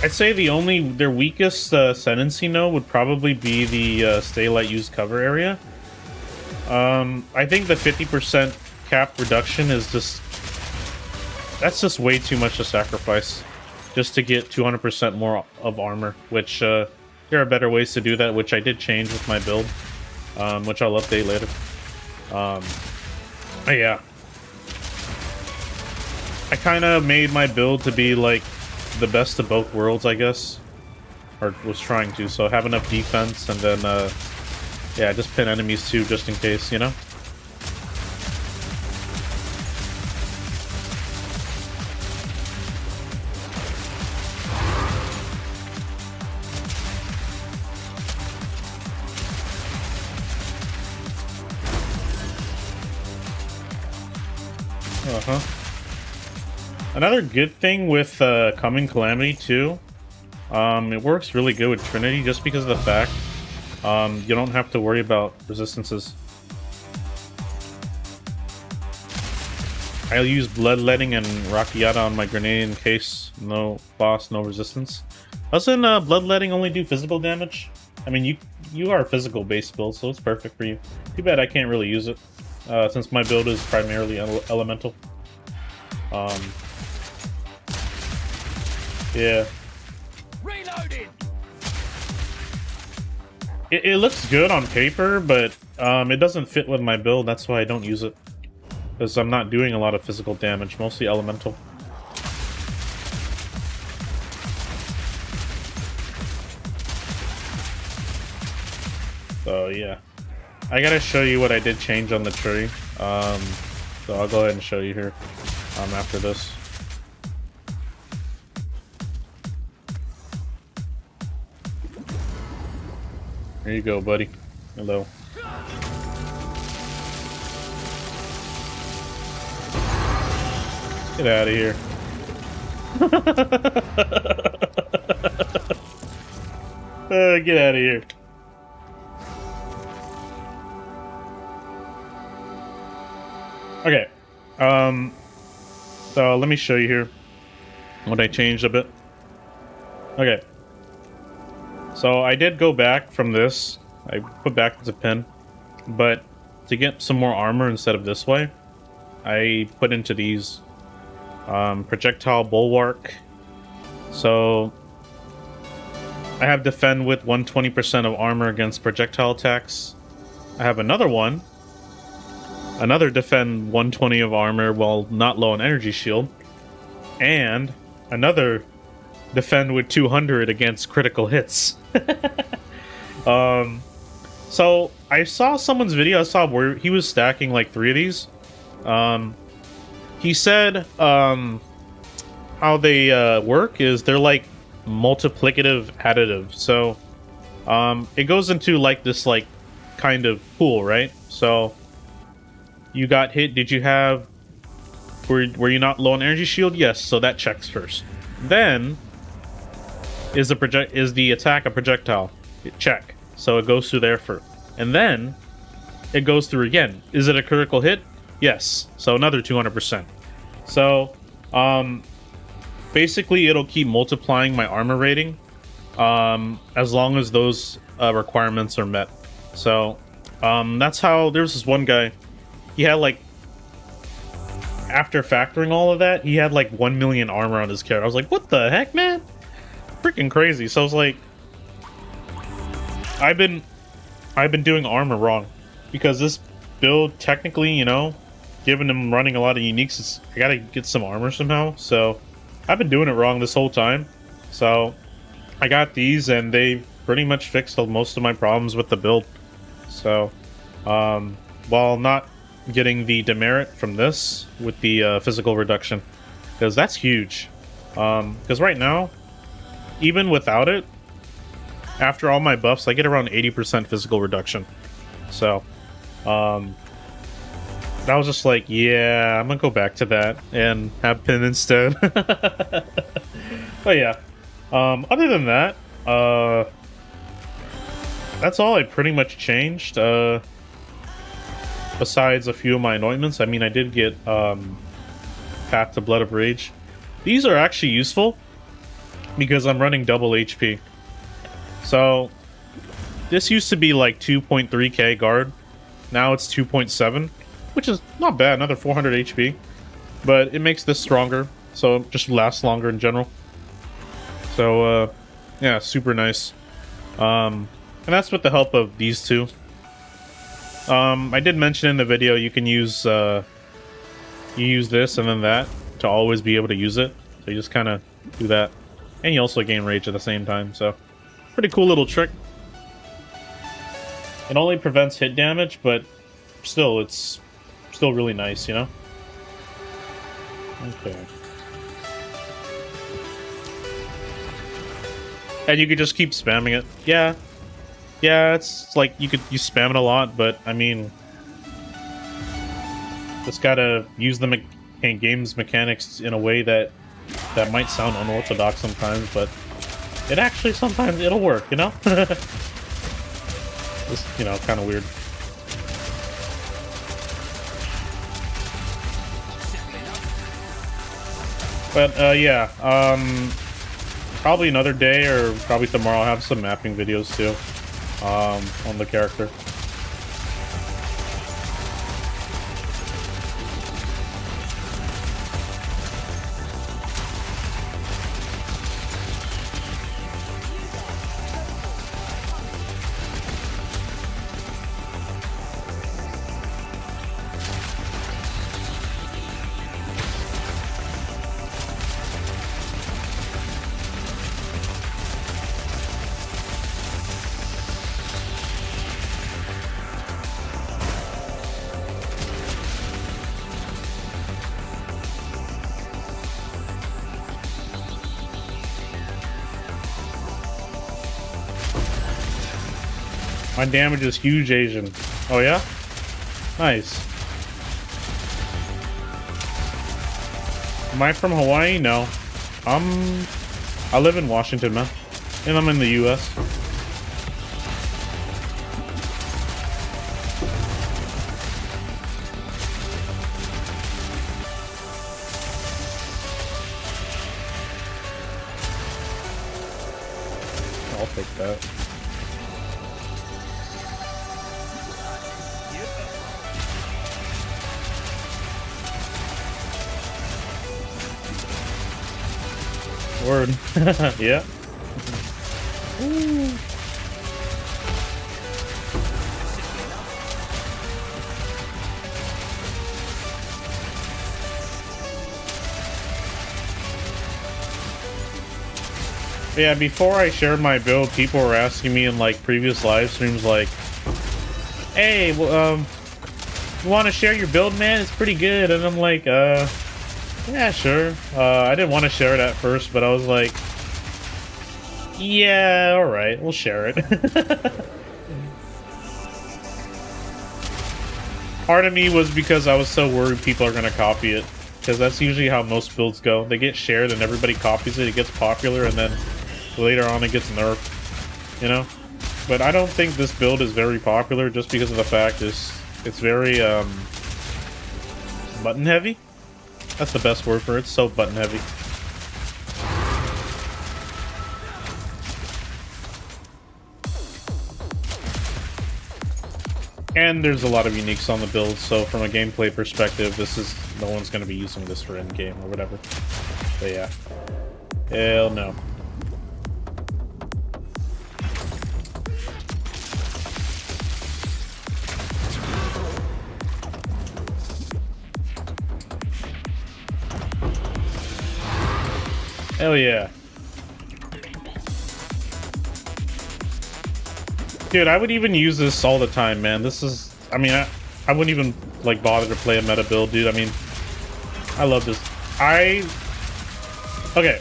I'd say their weakest sentency node would probably be the stay light use cover area. I think the 50% cap reduction is just... That's just way too much to sacrifice. Just to get 200% more of armor, which there are better ways to do that, which I did change with my build, which I'll update later. But yeah. I kind of made my build to be like the best of both worlds, I guess. Or was trying to, so have enough defense and then, yeah, just pin enemies too, just in case, you know? Another good thing with Coming Calamity too, it works really good with Trinity just because of the fact you don't have to worry about resistances. I'll use Bloodletting and Rakiata on my grenade in case no boss, no resistance. Doesn't Bloodletting only do physical damage? I mean, you are a physical base build, so it's perfect for you. Too bad I can't really use it since my build is primarily elemental. Yeah. Reloading. It looks good on paper, but it doesn't fit with my build. That's why I don't use it. Because I'm not doing a lot of physical damage, mostly elemental. So yeah, I gotta show you what I did change on the tree. So I'll go ahead and show you here after this. Here you go, buddy. Hello. Get out of here. Get out of here. Okay. So let me show you here what I changed a bit. Okay. So I did go back from this. I put back the pin, but to get some more armor instead of this way, I put into these projectile bulwark. So I have defend with 120% of armor against projectile attacks. I have another one. Another defend 120 of armor while not low on energy shield. And another defend with 200 against critical hits. So I saw someone's video. I saw where he was stacking like 3 of these. He said how they work is they're like multiplicative additive. So it goes into like this like kind of pool, right? So you got hit. Did you have were you not low on energy shield? Yes, so that checks first. Then is the attack a projectile? Check. So it goes through there first. And then it goes through again. Is it a critical hit? Yes. So another 200%. So basically it'll keep multiplying my armor rating as long as those requirements are met. So that's how there's this one guy. He had like, after factoring all of that, he had like 1 million armor on his character. I was like, what the heck, man? Freaking crazy. So I was like, I've been doing armor wrong, because this build technically, you know, given him running a lot of uniques, I gotta get some armor somehow. So I've been doing it wrong this whole time. So I got these and they pretty much fixed most of my problems with the build. So while not getting the demerit from this with the physical reduction, because that's huge. Because right now, even without it, after all my buffs, I get around 80% physical reduction. So that was just like, yeah, I'm gonna go back to that and have pin instead. But yeah, other than that, that's all I pretty much changed. Besides a few of my anointments. I mean, I did get Path to Blood of Rage. These are actually useful because I'm running double HP. So this used to be like 2.3k guard. Now it's 2.7, which is not bad, another 400 HP. But it makes this stronger, so it just lasts longer in general. So yeah, super nice. And that's with the help of these two. I did mention in the video you can use you use this and then that to always be able to use it. So you just kind of do that, and you also gain rage at the same time. So pretty cool little trick. It only prevents hit damage, but still, it's still really nice, you know. Okay. And you could just keep spamming it. Yeah. Yeah, it's like you spam it a lot, but I mean, just gotta use the game's mechanics in a way that might sound unorthodox sometimes, but it actually sometimes it'll work, you know? It's, you know, kind of weird. But yeah, probably another day or probably tomorrow I'll have some mapping videos too. On the character. My damage is huge, Asian. Oh yeah? Nice. Am I from Hawaii? No. I live in Washington, man. And I'm in the US. I'll take that. Word. Yeah. Ooh. Yeah, before I shared my build, people were asking me in like previous live streams, like, "Hey, well, you want to share your build, man? It's pretty good." And I'm like, yeah, sure. I didn't want to share it at first, but I was like, yeah, all right, we'll share it. Part of me was because I was so worried people are gonna copy it, because that's usually how most builds go. They get shared and everybody copies it. It gets popular, and then later on it gets nerfed, you know? But I don't think this build is very popular just because of the fact it's very button heavy. That's the best word for it. It's so button heavy. And there's a lot of uniques on the build, so from a gameplay perspective, no one's going to be using this for endgame or whatever. But yeah. Hell no. Hell yeah. Dude, I would even use this all the time, man. This is... I mean, I wouldn't even, like, bother to play a meta build, dude. I mean, I love this. Okay.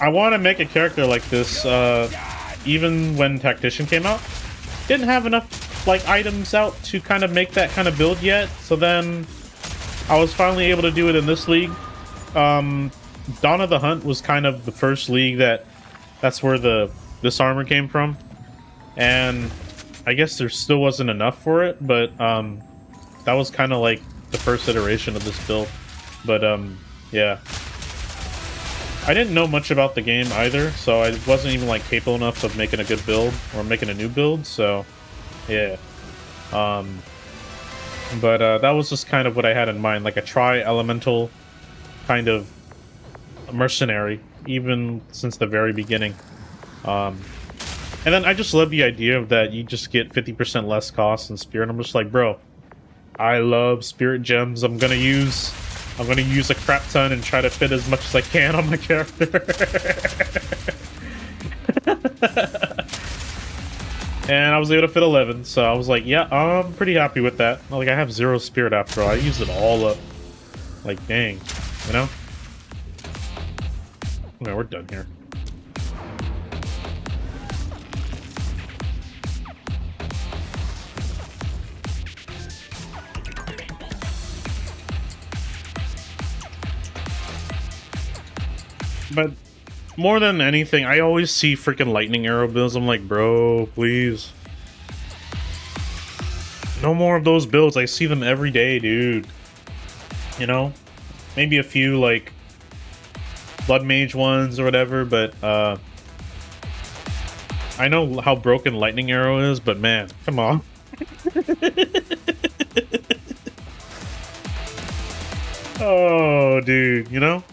I want to make a character like this, even when Tactician came out. Didn't have enough, like, items out to kind of make that kind of build yet. So then, I was finally able to do it in this league. Dawn of the Hunt was kind of the first league that's where this armor came from. And I guess there still wasn't enough for it, but that was kind of like the first iteration of this build. But yeah, I didn't know much about the game either, so I wasn't even like capable enough of making a good build or making a new build. So yeah, but that was just kind of what I had in mind, like a tri-elemental kind of mercenary, even since the very beginning. And then I just love the idea of that you just get 50% less cost in Spirit. I'm just like, bro, I love Spirit Gems. I'm gonna use a crap ton and try to fit as much as I can on my character. And I was able to fit 11, so I was like, yeah, I'm pretty happy with that. Like, I have 0 Spirit after all. I used it all up. Like, dang, you know? Okay, we're done here. But more than anything, I always see freaking lightning arrow builds. I'm like, bro, please. No more of those builds. I see them every day, dude. You know? Maybe a few, like, Blood Mage ones or whatever, but, I know how broken lightning arrow is, but man, come on. Oh, dude, you know?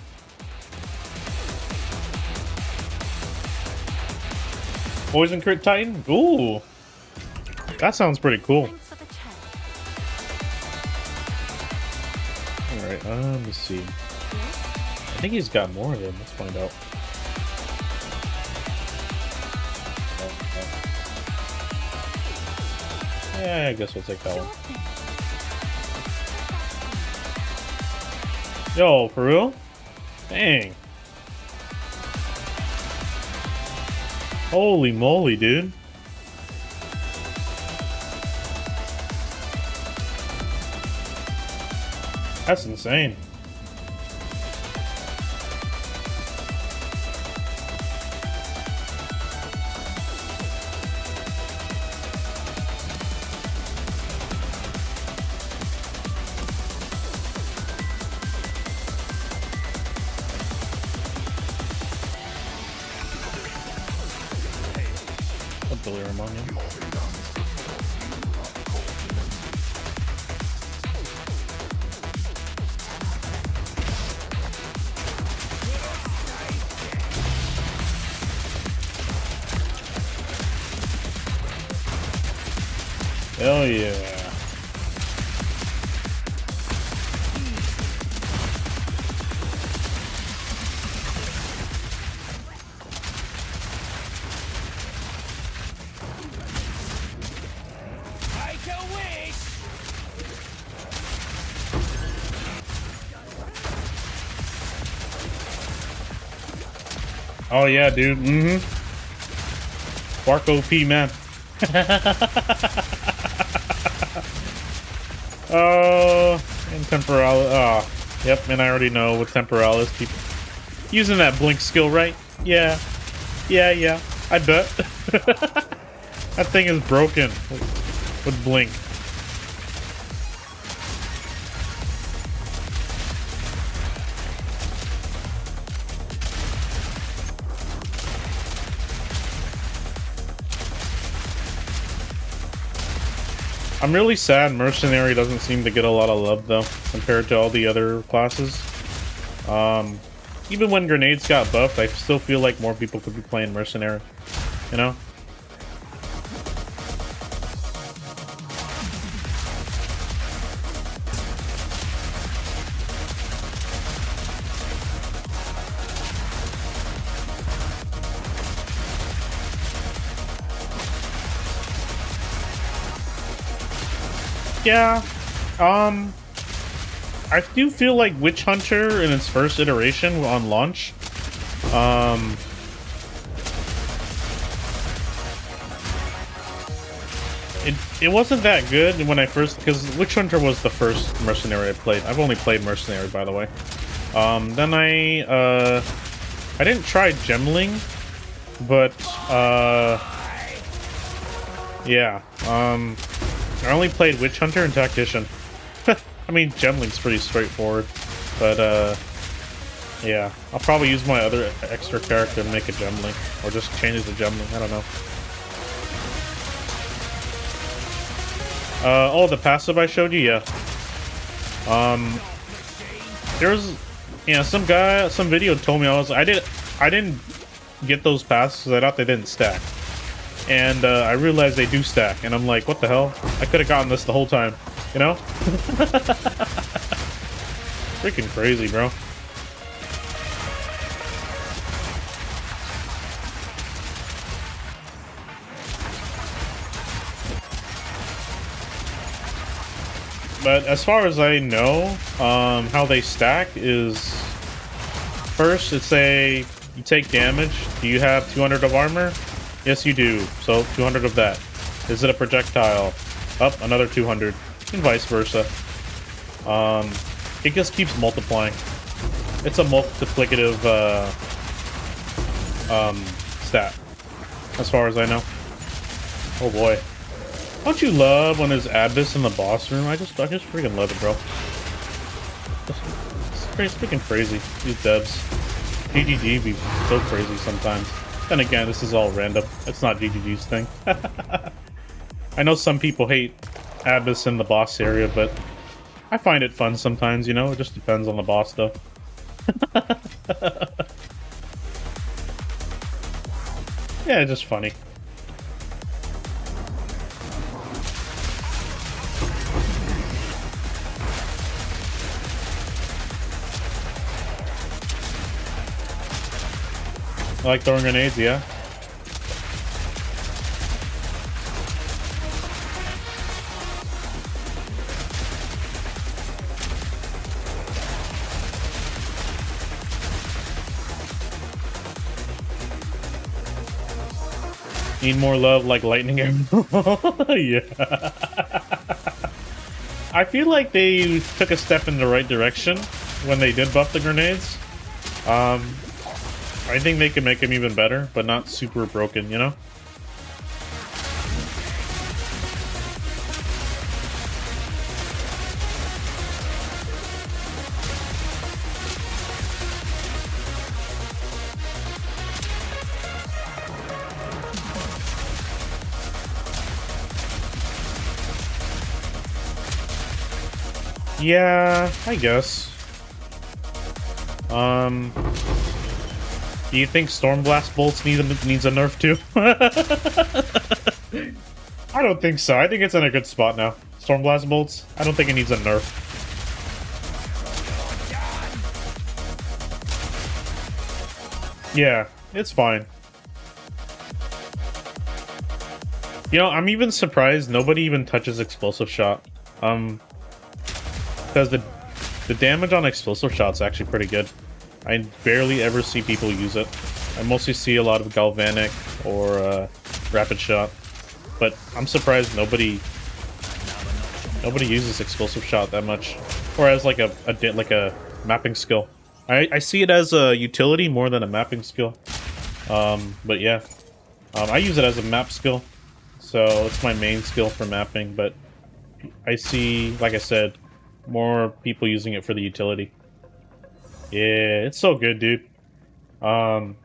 Poison Crit Titan? Ooh. That sounds pretty cool. Alright, let me see. I think he's got more of them. Let's find out. Yeah, I guess we'll take that one. Yo, for real? Dang. Holy moly, dude. That's insane. A delirium on you. Hell yeah. Make a wish. Oh yeah, dude. Mm-hmm. Spark OP, man. Oh, and temporalis. Oh, yep. And I already know what temporalis people using that blink skill, right? Yeah, yeah. I bet that thing is broken with blink. I'm really sad Mercenary doesn't seem to get a lot of love, though, compared to all the other classes. Even when Grenades got buffed, I still feel like more people could be playing Mercenary, you know? Yeah, I do feel like Witch Hunter in its first iteration on launch, it wasn't that good when I first, because Witch Hunter was the first Mercenary I played. I've only played Mercenary, by the way. Then I didn't try Gemling, but, yeah, I only played Witch Hunter and Tactician. I mean, Gemling's pretty straightforward, but, yeah. I'll probably use my other extra character to make a Gemling, or just change it to Gemling, I don't know. Oh, the passive I showed you? Yeah. There's, yeah, some video told me I didn't get those passes because I thought they didn't stack. And I realized they do stack, and I'm like, what the hell? I could have gotten this the whole time, you know? Freaking crazy, bro. But as far as I know, how they stack is first it's you take damage. Do you have 200 of armor? Yes, you do. So 200 of that. Is it a projectile? Up, another 200, and vice versa. It just keeps multiplying. It's a multiplicative stat, as far as I know. Oh boy. Don't you love when there's Abyss in the boss room? I just freaking love it, bro. It's freaking crazy. These devs. GGG be so crazy sometimes. Then again, this is all random. It's not GGG's thing. I know some people hate Abyss in the boss area, but I find it fun sometimes, you know? It just depends on the boss, though. Yeah, it's just funny. I like throwing grenades, yeah. Need more love like lightning arrow. Yeah. I feel like they took a step in the right direction when they did buff the grenades. I think they can make them even better, but not super broken, you know? Yeah, I guess. Do you think Stormblast bolts needs a nerf too? I don't think so. I think it's in a good spot now. Stormblast bolts. I don't think it needs a nerf. Yeah, it's fine. You know, I'm even surprised nobody even touches explosive shot. Because the damage on explosive shot's actually pretty good. I barely ever see people use it. I mostly see a lot of galvanic or rapid shot, but I'm surprised nobody uses explosive shot that much, or as like a mapping skill. I see it as a utility more than a mapping skill. But yeah, I use it as a map skill, so it's my main skill for mapping. But I see, like I said, more people using it for the utility. Yeah, it's so good, dude. Like,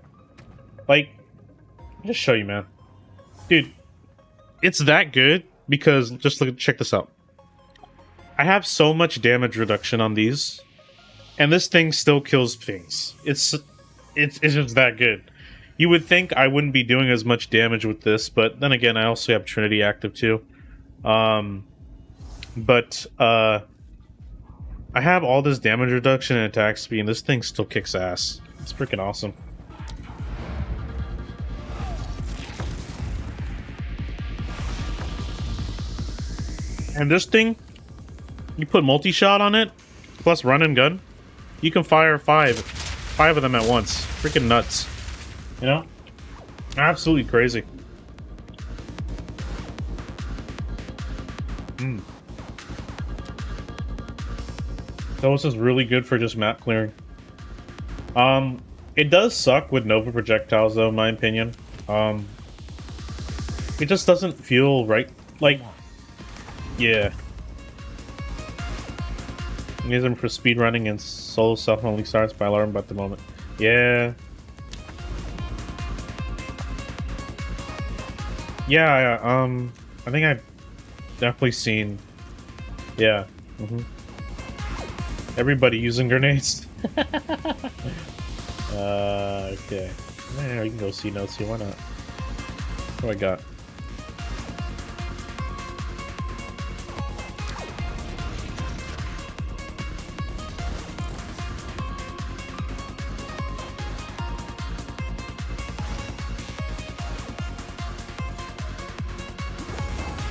I'll just show you, man. Dude, it's that good because just check this out. I have so much damage reduction on these, and this thing still kills things. It's just that good. You would think I wouldn't be doing as much damage with this, but then again, I also have Trinity active too. I have all this damage reduction and attack speed, and this thing still kicks ass. It's freaking awesome. And this thing, you put multi-shot on it, plus run and gun, you can fire five of them at once. Freaking nuts. You know? Absolutely crazy. So this is really good for just map clearing. It does suck with Nova projectiles though, in my opinion. It just doesn't feel right. Like, yeah. Use them for speedrunning and solo stuff only starts by alarm at the moment. Yeah. Yeah, I think I've definitely seen. Yeah. Everybody using grenades. Okay. Yeah, you can go see notes here. Why not? What do I got?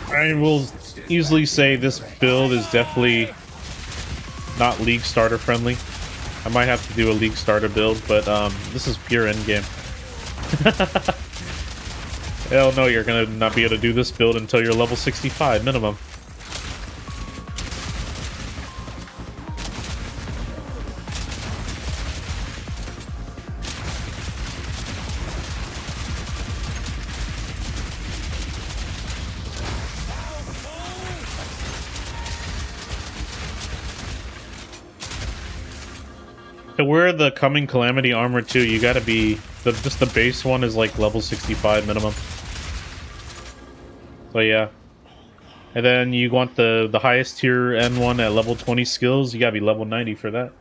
I will easily say this build is definitely not League starter friendly. I might have to do a League starter build, but this is pure endgame. Hell no, you're gonna not be able to do this build until you're level 65 minimum. To wear the Coming Calamity armor too, you gotta be just the base one is like level 65 minimum. So yeah. And then you want the highest tier N one at level 20 skills, you gotta be level 90 for that.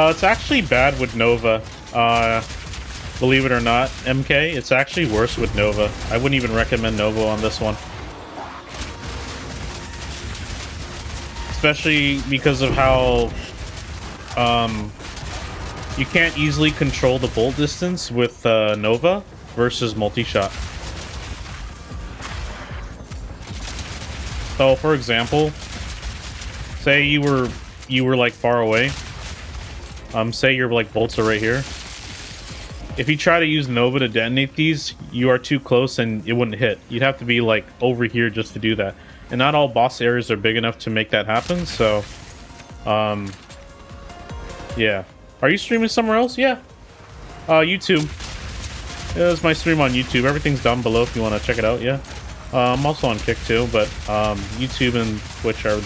It's actually bad with Nova. Believe it or not, MK, it's actually worse with Nova. I wouldn't even recommend Nova on this one. Especially because of how you can't easily control the bolt distance with Nova versus multi-shot. So, for example, say you were like far away. Say your like bolts are right here. If you try to use Nova to detonate these, you are too close and it wouldn't hit. You'd have to be like over here just to do that. And not all boss areas are big enough to make that happen, so yeah. Are you streaming somewhere else? Yeah. YouTube. Yeah, this is my stream on YouTube. Everything's down below if you want to check it out, yeah. I'm also on Kick too, but YouTube and Twitch are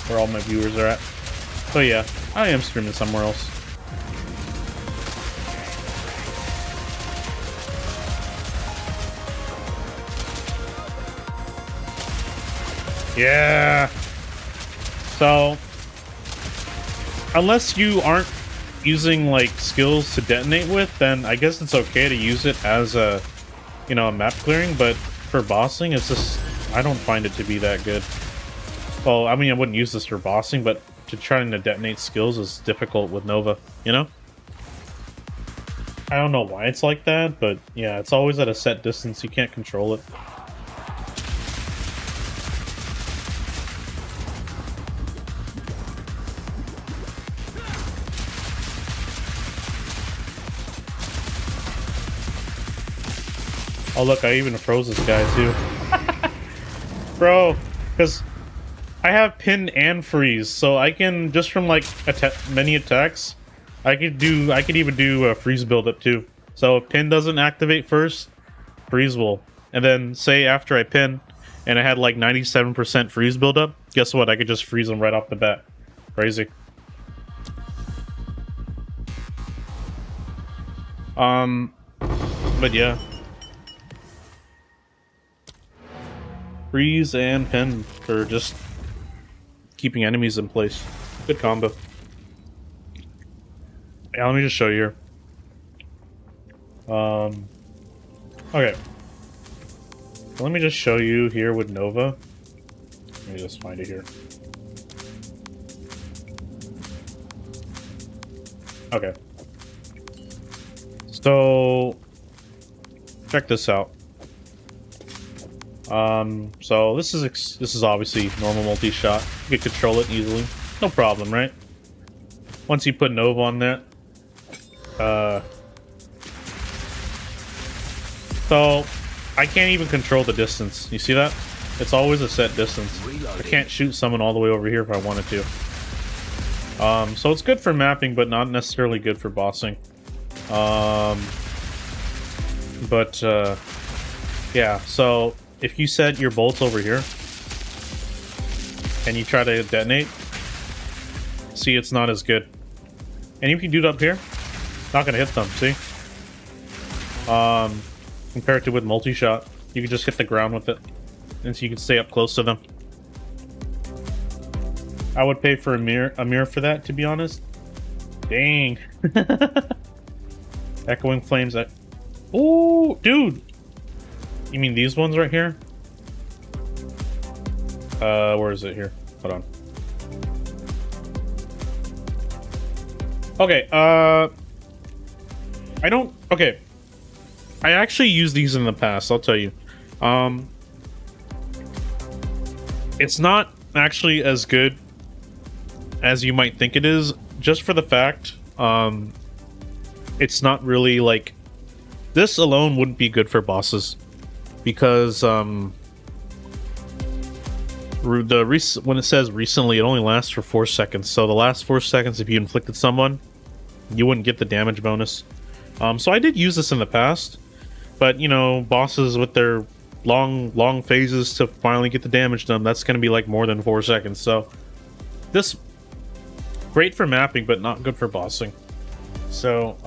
where all my viewers are at. So yeah, I am streaming somewhere else. Yeah. So, unless you aren't using like skills to detonate with, then I guess it's okay to use it as a, you know, a map clearing. But for bossing, it's just, I don't find it to be that good. Well, I mean, I wouldn't use this for bossing, but to trying to detonate skills is difficult with Nova, you know? I don't know why it's like that, but yeah, it's always at a set distance. You can't control it. Oh look, I even froze this guy too. Bro, because I have pin and freeze, so I can, just from like many attacks, I could even do a freeze build-up too. So if pin doesn't activate first, freeze will. And then say after I pin, and I had like 97% freeze build-up, guess what? I could just freeze them right off the bat. Crazy. But yeah. Freeze and pin for just keeping enemies in place. Good combo. Yeah, let me just show you here. Okay. Let me just show you here with Nova. Let me just find it here. Okay. So check this out. So this is obviously normal multi-shot. You can control it easily. No problem, right? Once you put Nova on that. So I can't even control the distance. You see that? It's always a set distance. I can't shoot someone all the way over here if I wanted to. So it's good for mapping, but not necessarily good for bossing. Yeah, so if you set your bolts over here and you try to detonate, see, it's not as good. And if you do it up here, not gonna hit them, see? Compared to with multi-shot, you can just hit the ground with it, and so you can stay up close to them. I would pay for a mirror for that, to be honest. Dang. Echoing flames that. Oh, dude. You mean these ones right here? Where is it here? Hold on. Okay, I don't... Okay. I actually used these in the past, I'll tell you. It's not actually as good as you might think it is, just for the fact, it's not really like... This alone wouldn't be good for bosses. Because, when it says recently, it only lasts for 4 seconds. So the last 4 seconds, if you inflicted someone, you wouldn't get the damage bonus. So I did use this in the past. But, you know, bosses with their long phases to finally get the damage done, that's going to be like more than 4 seconds. So this, great for mapping, but not good for bossing. So,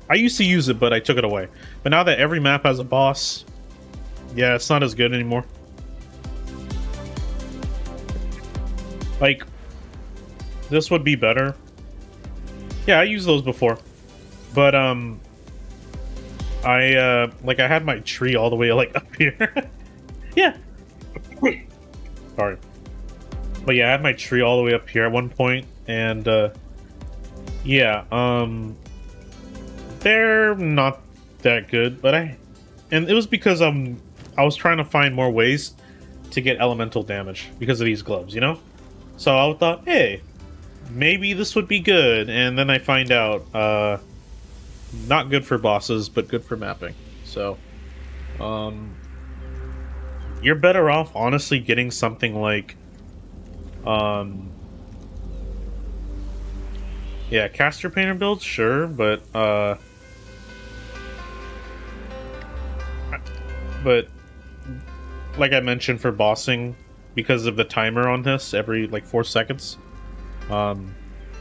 I used to use it, but I took it away. But now that every map has a boss, yeah, it's not as good anymore. Like, this would be better. Yeah, I used those before. But, I had my tree all the way, like, up here. Yeah. Sorry. But yeah, I had my tree all the way up here at one point, and, yeah, they're not that good, but and it was because I was trying to find more ways to get elemental damage because of these gloves, you know? So I thought, hey, maybe this would be good, and then I find out, not good for bosses, but good for mapping. So, you're better off, honestly, getting something like, yeah, caster painter builds, sure, but like I mentioned for bossing, because of the timer on this, every like 4 seconds, I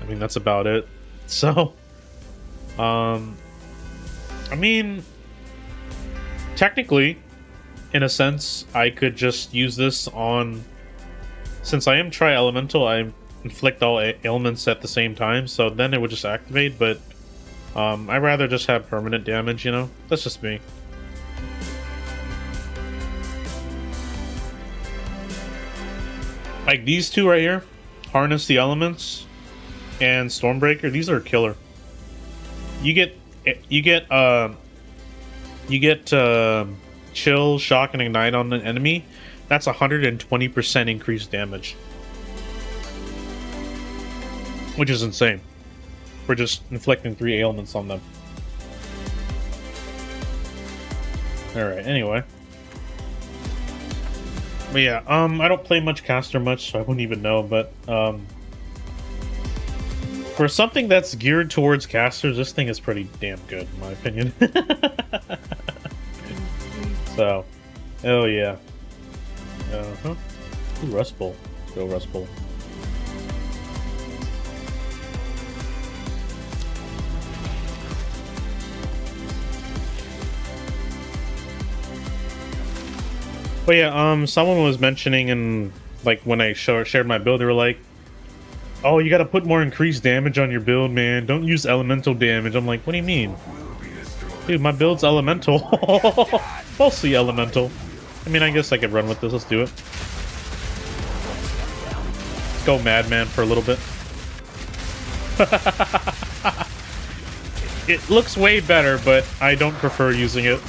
mean, that's about it. So, I mean, technically, in a sense, I could just use this on, since I am tri-elemental, I inflict all ailments at the same time, so then it would just activate, but I'd rather just have permanent damage, you know? That's just me. Like these two right here, Harness the Elements and Stormbreaker, these are killer. You get Chill, Shock, and Ignite on an enemy. That's 120% increased damage, which is insane. We're just inflicting 3 ailments on them. Alright, anyway. But yeah, I don't play much caster much, so I wouldn't even know, but for something that's geared towards casters, this thing is pretty damn good, in my opinion. So, oh yeah. Ooh, Rust Bowl. Let's go Rust Bowl. But yeah, someone was mentioning in, like, when I shared my build, they were like, oh, you gotta put more increased damage on your build, man. Don't use elemental damage. I'm like, what do you mean? Dude, my build's elemental. Mostly elemental. I mean, I guess I could run with this. Let's do it. Let's go Madman for a little bit. It looks way better, but I don't prefer using it.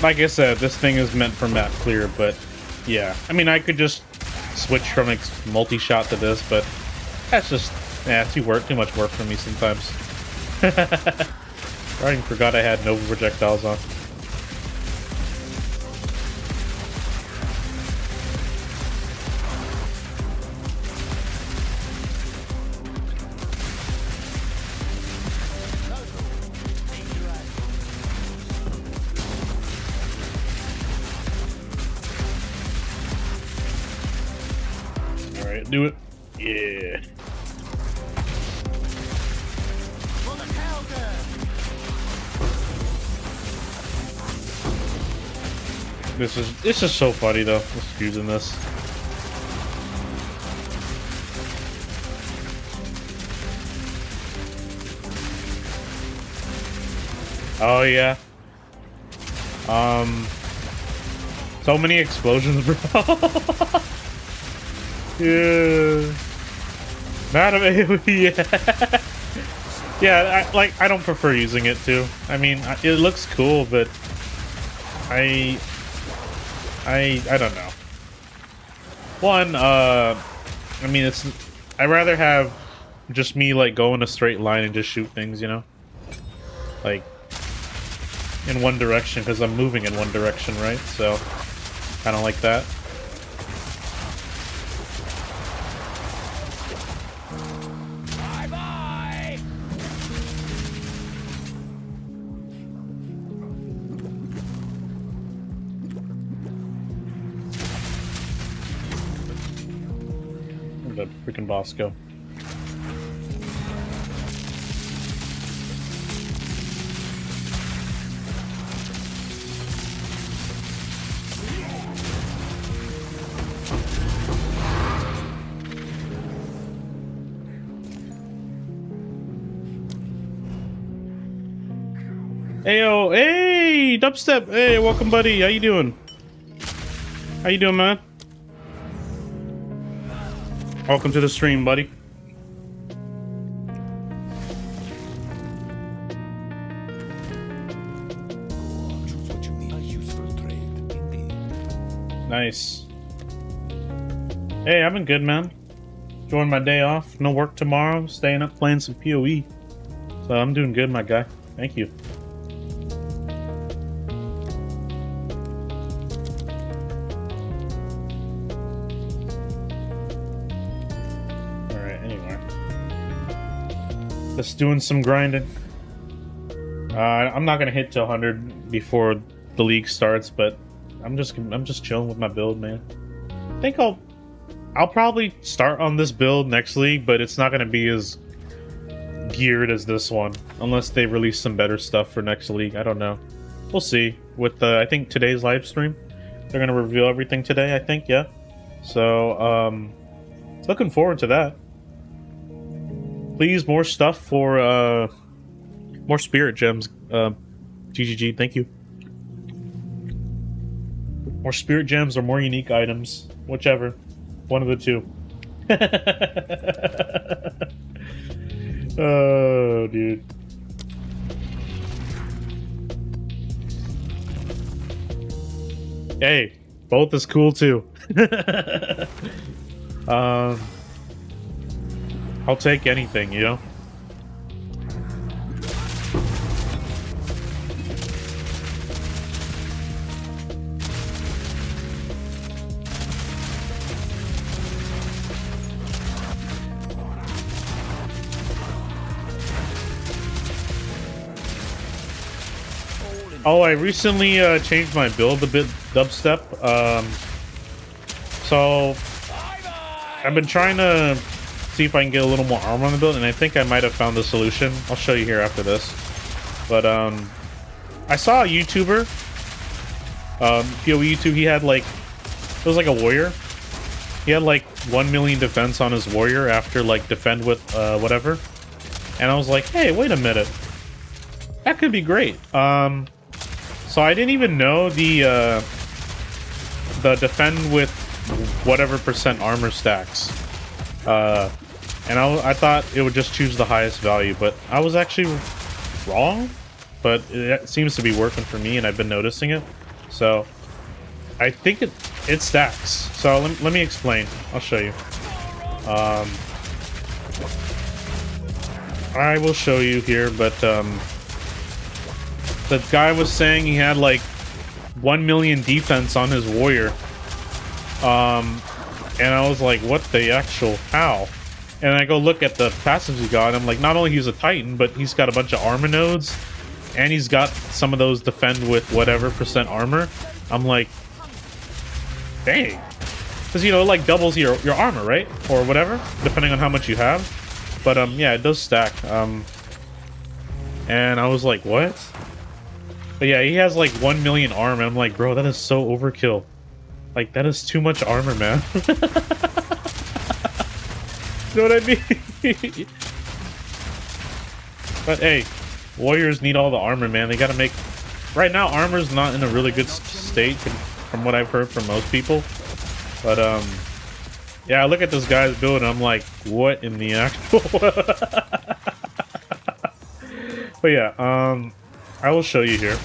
Like I said, this thing is meant for map clear, but yeah. I mean, I could just switch from multi-shot to this, but that's just, yeah, too much work for me sometimes. I even forgot I had Nova projectiles on. Do it. Yeah. This is so funny though. Just using this. Oh yeah. So many explosions, bro. Yeah. Madam AoE, yeah. Yeah, I don't prefer using it too. I mean, it looks cool, but I don't know. One, I mean, I'd rather have just me like go in a straight line and just shoot things, you know? Like in one direction, because I'm moving in one direction, right? So kind of like that. The freaking boss go. Ayo, hey, Dubstep. Hey, welcome, buddy. How you doing? How you doing, man? Welcome to the stream, buddy. What you need, a useful trade, indeed. Nice. Hey, I've been good, man. Enjoying my day off. No work tomorrow. Staying up playing some PoE. So I'm doing good, my guy. Thank you. Just doing some grinding. I'm not gonna hit to 100 before the league starts, but I'm just chilling with my build, man. I think I'll probably start on this build next league, but it's not gonna be as geared as this one unless they release some better stuff for next league. I don't know. We'll see. With I think today's live stream, they're gonna reveal everything today. I think, yeah. So looking forward to that. Please, more stuff for more spirit gems. GGG, thank you. More spirit gems or more unique items, whichever, one of the two. Oh, dude. Hey, both is cool too. I'll take anything, you know? Oh, I recently changed my build a bit, Dubstep. So I've been trying to see if I can get a little more armor on the build, and I think I might have found the solution. I'll show you here after this. But I saw a YouTuber, PoE2. He had like, it was like a warrior. He had like 1 million defense on his warrior after like defend with whatever. And I was like, hey, wait a minute, that could be great. So I didn't even know the defend with whatever percent armor stacks. And I thought it would just choose the highest value, but I was actually wrong. But it seems to be working for me, and I've been noticing it. So I think it stacks. So let me explain. I'll show you. I will show you here, but the guy was saying he had like 1 million defense on his warrior. And I was like, what the actual how? And I go look at the passives he got, and I'm like, not only he's a Titan, but he's got a bunch of armor nodes, and he's got some of those defend with whatever percent armor. I'm like, dang. Because, you know, it like doubles your armor, right? Or whatever, depending on how much you have. But, yeah, it does stack. And I was like, what? But yeah, he has like 1 million armor. I'm like, bro, that is so overkill. Like, that is too much armor, man. You know what I mean? But hey, warriors need all the armor, man. They gotta make... Right now, armor's not in a really good state from what I've heard from most people. But, yeah, I look at this guy's build and I'm like, what in the actual... But yeah, I will show you here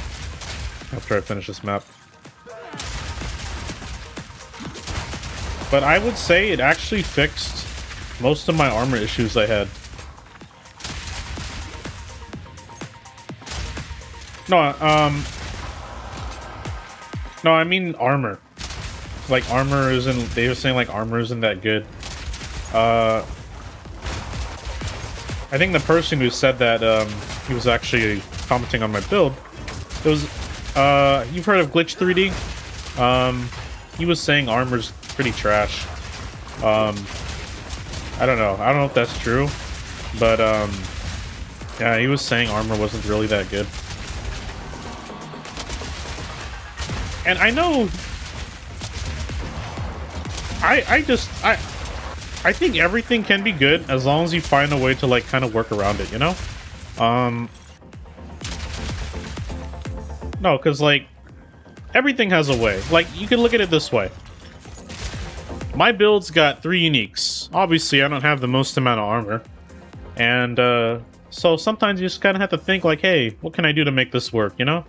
after I finish this map. But I would say it actually fixed most of my armor issues I had. No, no, I mean armor. Like armor isn't, they were saying like armor isn't that good. I think the person who said that, he was actually commenting on my build. It was, you've heard of Glitch 3D? He was saying armor's pretty trash. I don't know if that's true, but yeah, he was saying armor wasn't really that good. And I know I think everything can be good as long as you find a way to like kind of work around it, you know? No, because, like, everything has a way. Like, you can look at it this way. My build's got 3 uniques. Obviously, I don't have the most amount of armor. And, so sometimes you just kind of have to think, like, hey, what can I do to make this work, you know?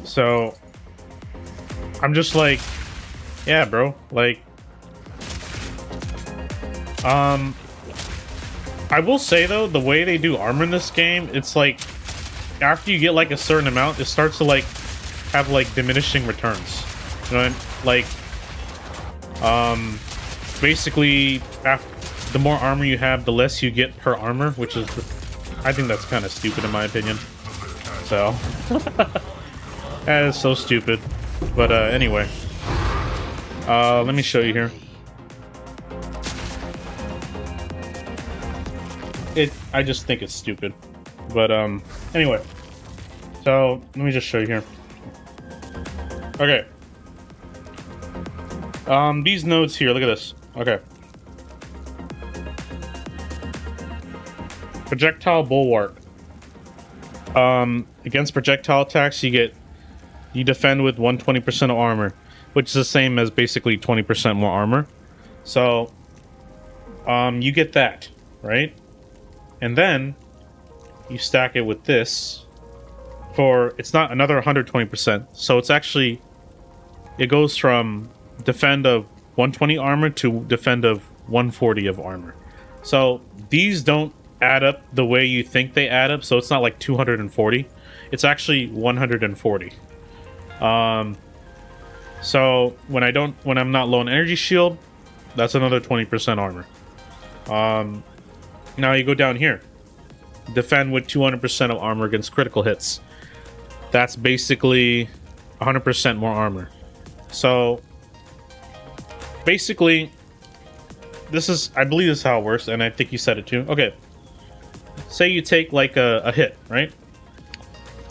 So, I'm just like, yeah, bro, like, I will say, though, the way they do armor in this game, it's like, after you get, like, a certain amount, it starts to, like, have, like, diminishing returns. You know what I mean? Like, basically, the more armor you have, the less you get per armor, which is, I think that's kind of stupid in my opinion. So, that is so stupid. But, anyway. Let me show you here. I just think it's stupid. But, anyway. So, let me just show you here. Okay. These nodes here, look at this. Okay. Projectile bulwark. Against projectile attacks, you defend with 120% of armor, which is the same as basically 20% more armor. So, you get that, right? And then you stack it with this for, it's not another 120%. So it's actually, it goes from defend of 120 armor to defend of 140 of armor. So these don't add up the way you think they add up. So it's not like 240. It's actually 140. So when I'm not low on energy shield, that's another 20% armor. Now you go down here. Defend with 200% of armor against critical hits. That's basically 100% more armor. So basically, I believe this is how it works, and I think you said it too. Okay. Say you take like a hit, right?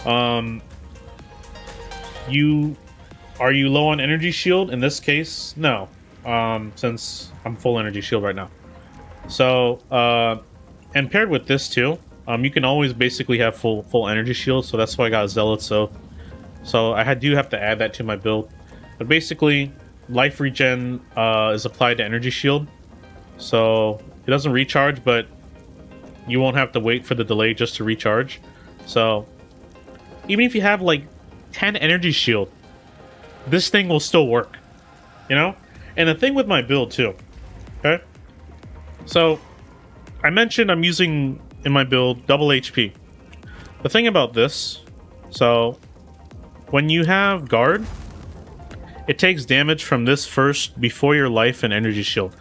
Are you low on energy shield? In this case, no. Since I'm full energy shield right now. So, and paired with this too, you can always basically have full energy shield. So that's why I got Zealot's Oath. So I do have to add that to my build. But basically, life regen is applied to energy shield. So it doesn't recharge, but you won't have to wait for the delay just to recharge. So even if you have like 10 energy shield, this thing will still work, you know? And the thing with my build too, okay? So I mentioned I'm using in my build double HP. The thing about this, so when you have guard, it takes damage from this first before your life and energy shield.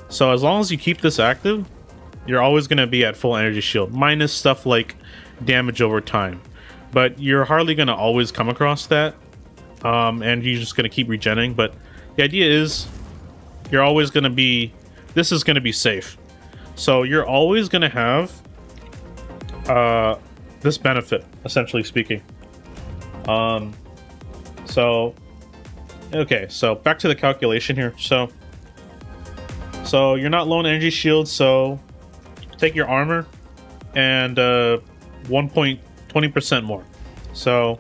So as long as you keep this active, you're always going to be at full energy shield, minus stuff like damage over time. But you're hardly going to always come across that, and you're just going to keep regenerating. But the idea is, you're always going to be, this is going to be safe. So you're always going to have this benefit, essentially speaking. So, okay, so back to the calculation here. So you're not low on energy shield, so take your armor and 1.20% more. So,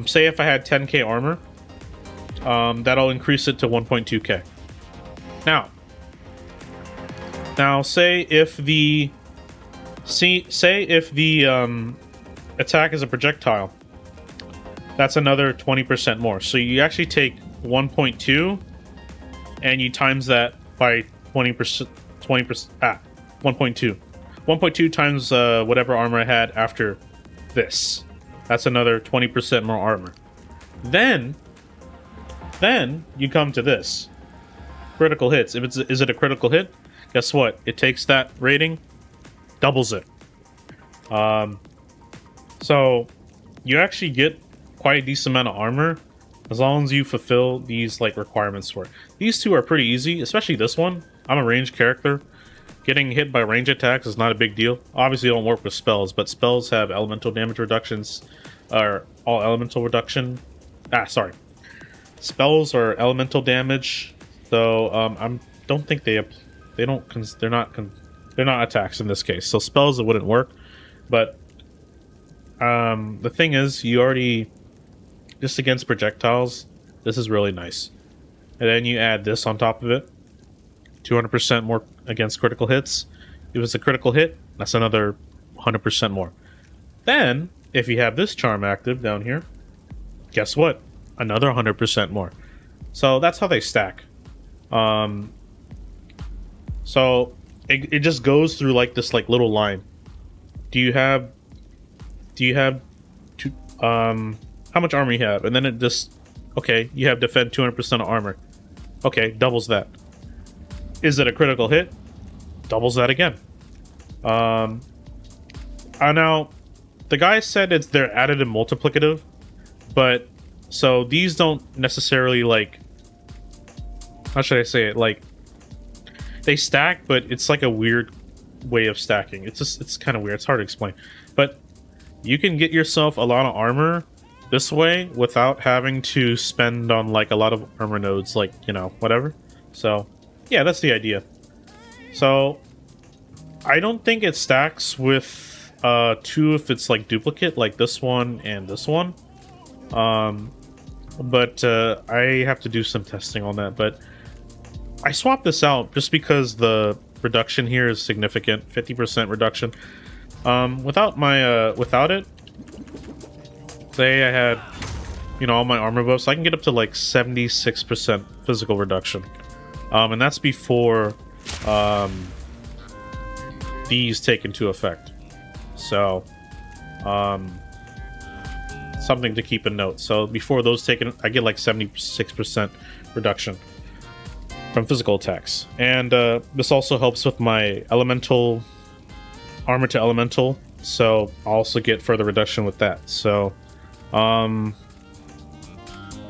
say if I had 10k armor, that'll increase it to 1.2k. Now, say if the attack is a projectile, that's another 20% more. So you actually take 1.2 and you times that by 20%, 1.2. 1.2 times whatever armor I had after this. That's another 20% more armor. Then you come to this. Critical hits. Is it a critical hit? Guess what? It takes that rating, doubles it. So you actually get quite a decent amount of armor as long as you fulfill these like requirements for it. These two are pretty easy, especially this one. I'm a ranged character. Getting hit by range attacks is not a big deal. Obviously, it don't work with spells, but spells have elemental damage reductions, or all elemental reduction. Spells are elemental damage, so don't think they're not attacks in this case. So spells, it wouldn't work, but The thing is, you already just against projectiles. This is really nice, and then you add this on top of it. 200% more against critical hits. If it's a critical hit, that's another 100% more. Then, if you have this charm active down here, guess what? Another 100% more. So that's how they stack. So it just goes through like this like little line. Do you have two, how much armor you have? And then it just, okay, you have defend 200% of armor. Okay, doubles that. Is it a critical hit? Doubles that again. Now the guy said they're additive multiplicative, but so these don't necessarily like, how should I say it, like they stack, but it's like a weird way of stacking. It's kind of weird. It's hard to explain, but you can get yourself a lot of armor this way without having to spend on like a lot of armor nodes, like, you know, whatever. So yeah, that's the idea. So I don't think it stacks with 2 if it's like duplicate, like this one and this one. But I have to do some testing on that. But I swapped this out just because the reduction here is significant, 50% reduction. Without it, say I had, you know, all my armor buffs, I can get up to like 76% physical reduction. And that's before these take into effect. So something to keep in note. So before those taken, I get like 76% reduction from physical attacks. And this also helps with my elemental armor to elemental, so I'll also get further reduction with that. So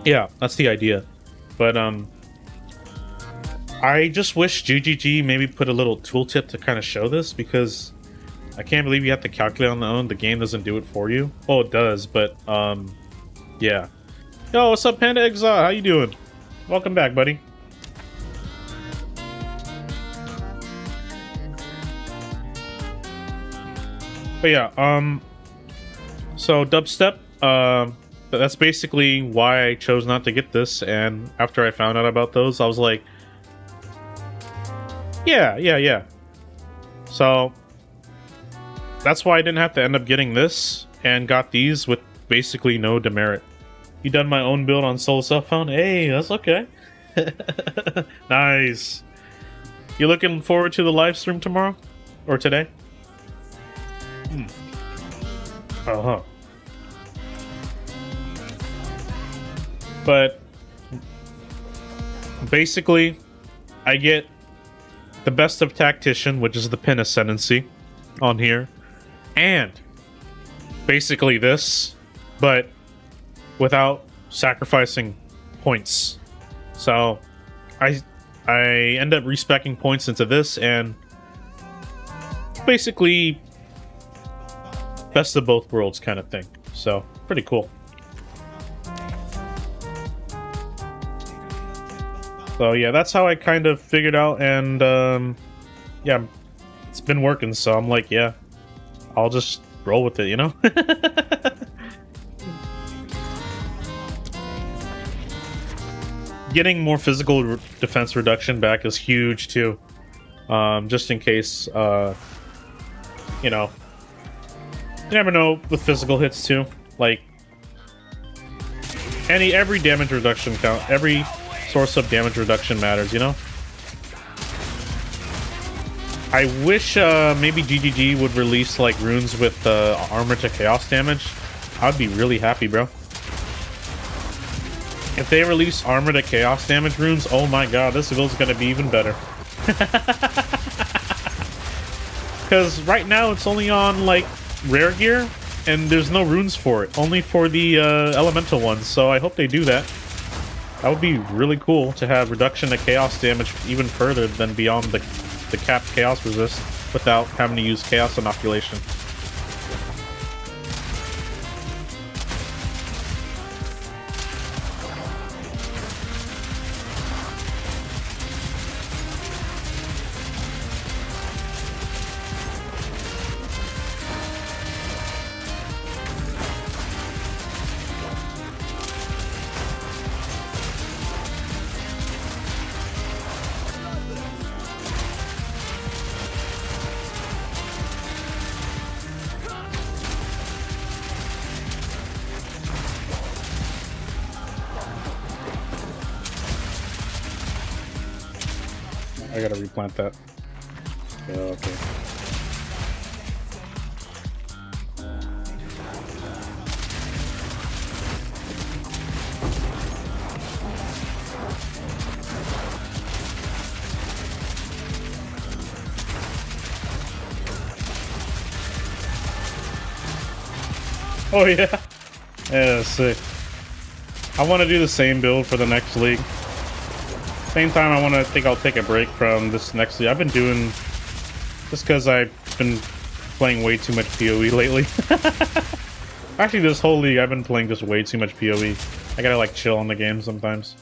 yeah, that's the idea. But I just wish GGG maybe put a little tooltip to kind of show this, because I can't believe you have to calculate on the own. The game doesn't do it for you. Oh, it does, but yeah. Yo, what's up, Panda Exile? How you doing? Welcome back, buddy. But yeah, so dubstep, that's basically why I chose not to get this. And after I found out about those, I was like, yeah. So that's why I didn't have to end up getting this and got these with basically no demerit. You done my own build on solo cell phone? Hey, that's okay. Nice. You looking forward to the live stream tomorrow or today? Uh-huh. But basically, I get the best of Tactician, which is the pin ascendancy on here, and basically this, but without sacrificing points. So I end up respecking points into this, and basically best of both worlds kind of thing. So pretty cool. So yeah, that's how I kind of figured out, and yeah, it's been working. So I'm like, yeah, I'll just roll with it, you know. Getting more physical defense reduction back is huge too, just in case, you know, you never know with physical hits too. Like every damage reduction count, every source of damage reduction matters, you know. I wish maybe GGG would release like runes with armor to chaos damage. I'd be really happy, bro. If they release armor to chaos damage runes, oh my god, this build's gonna be even better. Because right now it's only on like rare gear, and there's no runes for it, only for the elemental ones. So I hope they do that. That would be really cool to have reduction to chaos damage even further than beyond the capped chaos resist without having to use chaos inoculation. I gotta replant that. Yeah, okay. Oh yeah, yeah, sick. I want to do the same build for the next league. Same time, I think I'll take a break from this next league. I've been doing just because I've been playing way too much PoE lately. Actually, this whole league I've been playing just way too much PoE. I gotta like chill on the game sometimes.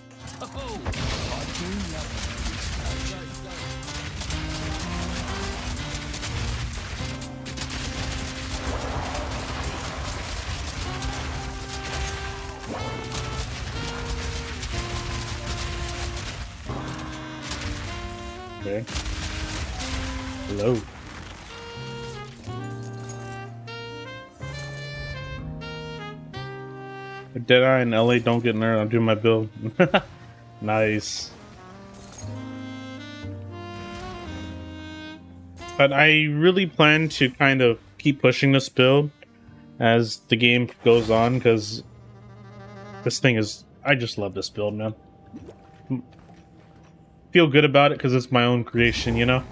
Okay. Hello. Deadeye in LA, don't get nerd. I'm doing my build. Nice. But I really plan to kind of keep pushing this build as the game goes on, because this thing is... I just love this build, man. Feel good about it because it's my own creation, you know?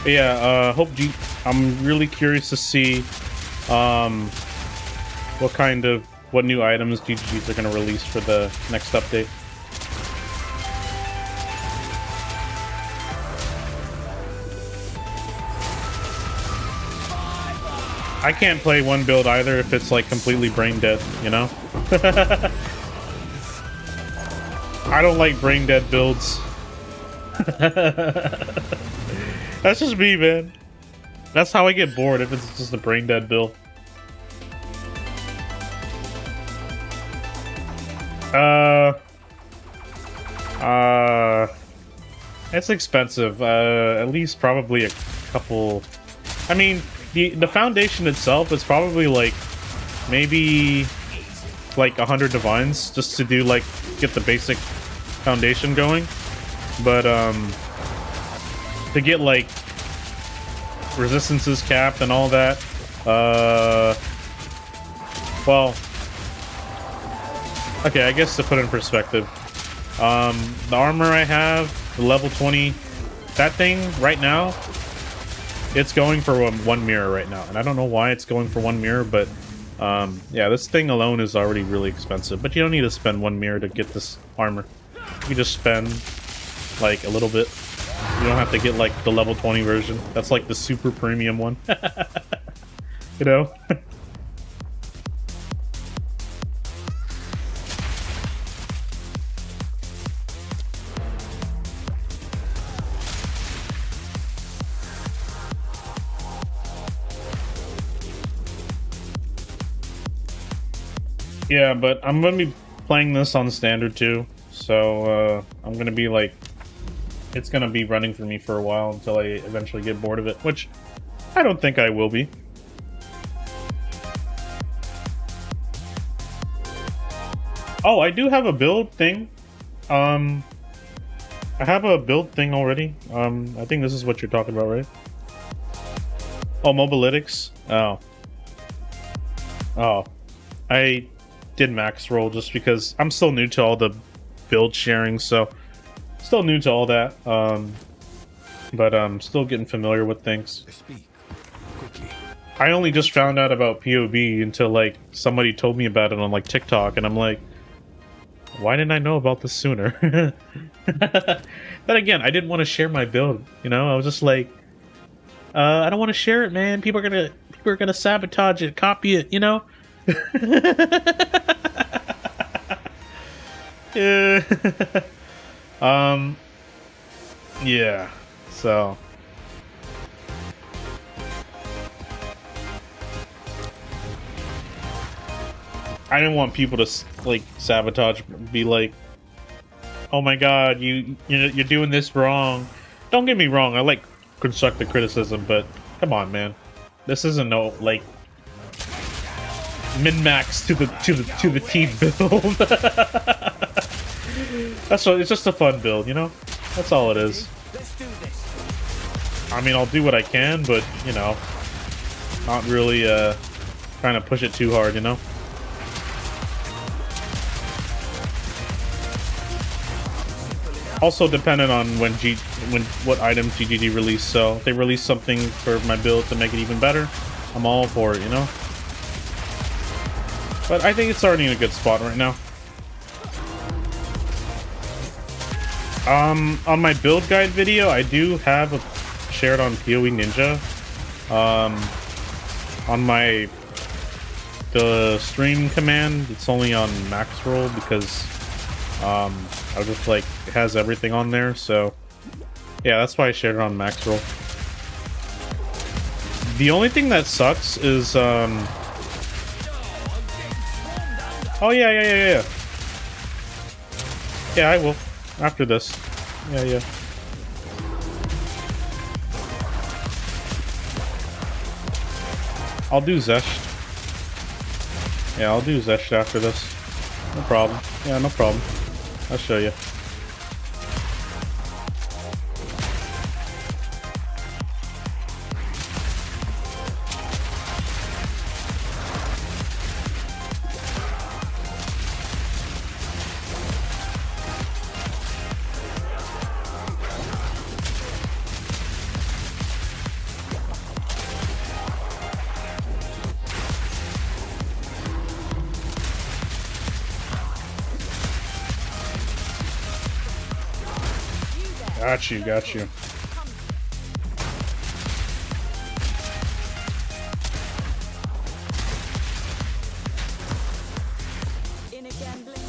But yeah, I'm really curious to see what new items GGs are going to release for the next update. I can't play one build either if it's like completely brain dead, you know? I don't like brain dead builds. That's just me, man. That's how I get bored, if it's just a brain dead build. It's expensive. At least probably a couple. I mean, the foundation itself is probably like maybe like 100 divines just to do like get the basic foundation going. But to get like resistances capped and all that, well, okay, I guess to put in perspective, the armor I have, the level 20, that thing right now, it's going for one mirror right now, and I don't know why it's going for one mirror, but yeah, this thing alone is already really expensive. But you don't need to spend one mirror to get this armor. You can just spend like a little bit. You don't have to get like the level 20 version. That's like the super premium one. You know? Yeah, but I'm gonna be playing this on standard too, so I'm gonna be like, it's gonna be running for me for a while until I eventually get bored of it, which I don't think I will be. Oh, I do have a build thing. I have a build thing already. I think this is what you're talking about, right? Oh, Mobilytics. Oh, I did max roll just because I'm still new to all the build sharing, so still new to all that. But I'm still getting familiar with things. I only just found out about POB until like somebody told me about it on like TikTok, and I'm like, why didn't I know about this sooner? But again, I didn't want to share my build, you know? I was just like, I don't want to share it, man. People are gonna sabotage it, copy it, you know? Yeah. Yeah. So. I didn't want people to like sabotage, be like, "Oh my God, you're doing this wrong." Don't get me wrong, I like constructive criticism, but come on, man, this isn't no like min-max to the teeth build. That's what, it's just a fun build, you know. That's all it is. Let's do this. I mean, I'll do what I can, but you know, not really trying to push it too hard, you know. Also dependent on what items GGG release. So if they release something for my build to make it even better, I'm all for it, you know. But I think it's already in a good spot right now. On my build guide video, I do have a shared on PoE Ninja. On the stream command, it's only on max roll because I was just like, it has everything on there, so yeah, that's why I shared it on max roll. The only thing that sucks is oh yeah. Yeah, I will. After this. Yeah. I'll do Zesh. Yeah, I'll do Zesh after this. No problem. Yeah, no problem. I'll show you. Got you. In a gambling.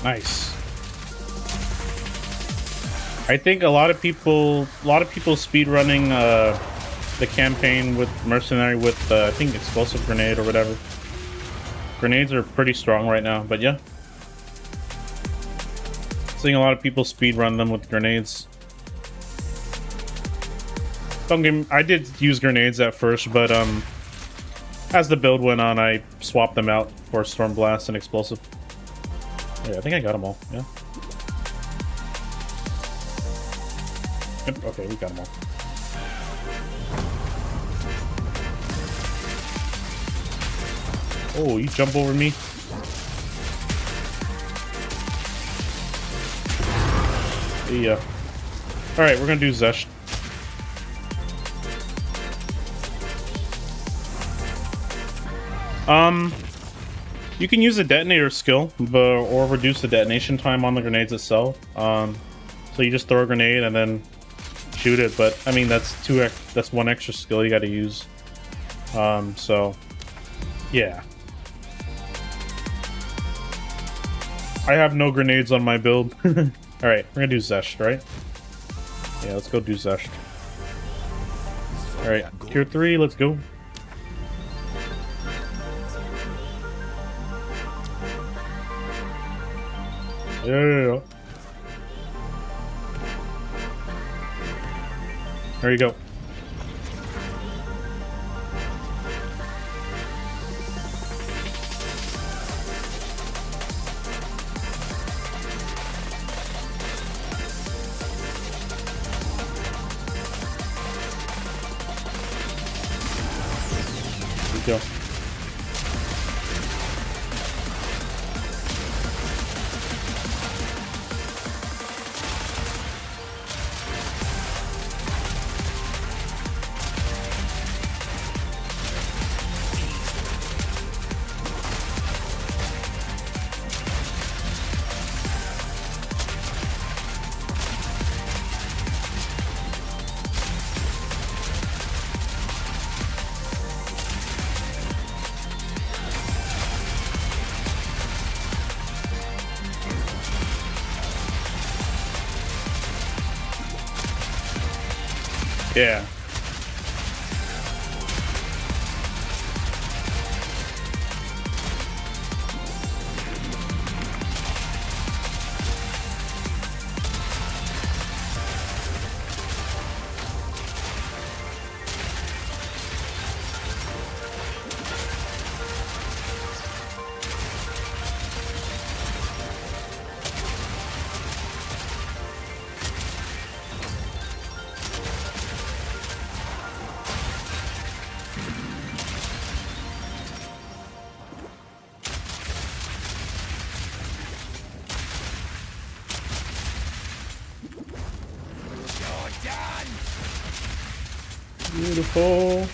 Nice. I think a lot of people speed running the campaign with mercenary with I think explosive grenade or whatever. Grenades are pretty strong right now, but yeah, seeing a lot of people speed run them with grenades. I did use grenades at first, but as the build went on, I swapped them out for Storm Blast and explosive. Yeah, I think I got them all. Yeah. Yep, okay, we got them all. Oh, you jump over me? Yeah. Alright, we're gonna do Zesh. You can use a detonator skill, or reduce the detonation time on the grenades itself. So you just throw a grenade and then shoot it. But I mean, that's one extra skill you got to use. So yeah, I have no grenades on my build. All right, we're gonna do Zesh, right? Yeah, let's go do Zesh. All right, tier 3, let's go. Yeah. There you go. Good go. Yeah. Beautiful.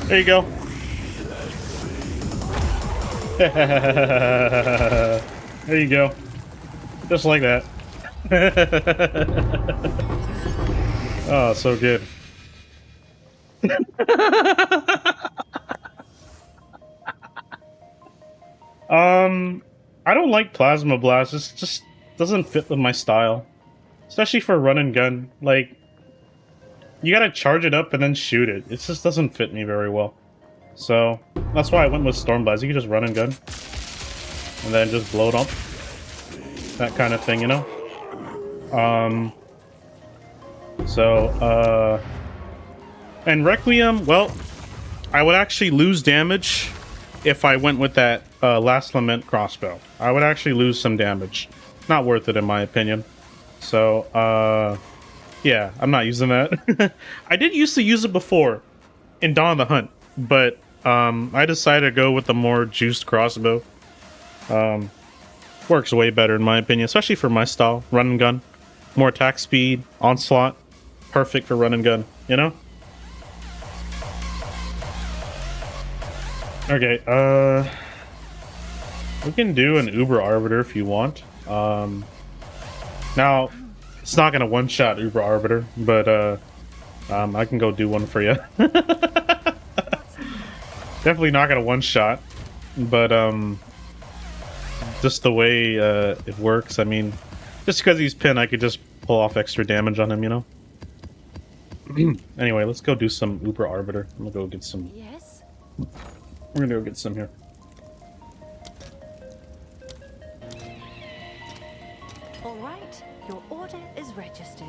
There you go. There you go. Just like that. Oh, so good. I don't like Plasma Blast. It just doesn't fit with my style. Especially for run and gun. Like, you gotta charge it up and then shoot it. It just doesn't fit me very well. So, that's why I went with Storm Blast. You can just run and gun. And then just blow it up. That kind of thing, you know? And Requiem, well, I would actually lose damage if I went with that Last Lament crossbow. I would actually lose some damage. Not worth it in my opinion. So, yeah, I'm not using that. I did used to use it before in Dawn of the Hunt, but I decided to go with the more juiced crossbow. Works way better in my opinion, especially for my style. Run and gun. More attack speed, onslaught. Perfect for run and gun, you know? Okay, we can do an Uber Arbiter if you want. Now, it's not gonna one-shot Uber Arbiter, but I can go do one for you. Definitely not gonna one-shot, but just the way it works, I mean, just because he's pinned, I could just pull off extra damage on him, you know? Anyway, let's go do some Uber Arbiter. I'm gonna go get some... Yes? We're gonna go get some here. All right, your order is registered.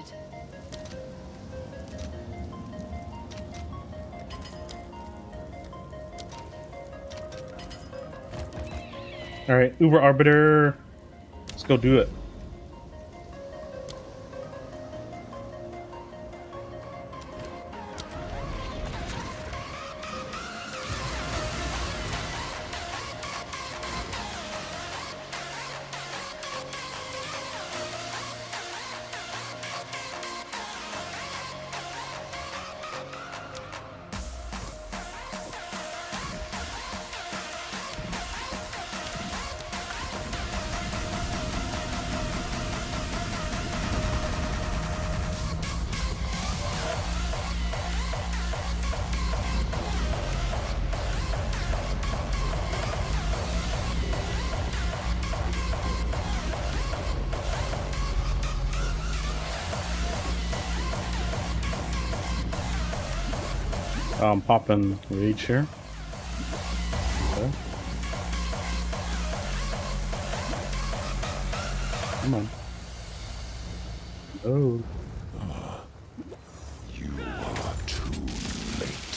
Alright, Uber Arbiter. Let's go do it. Popping rage here. Okay. Come on. Oh. You are too late.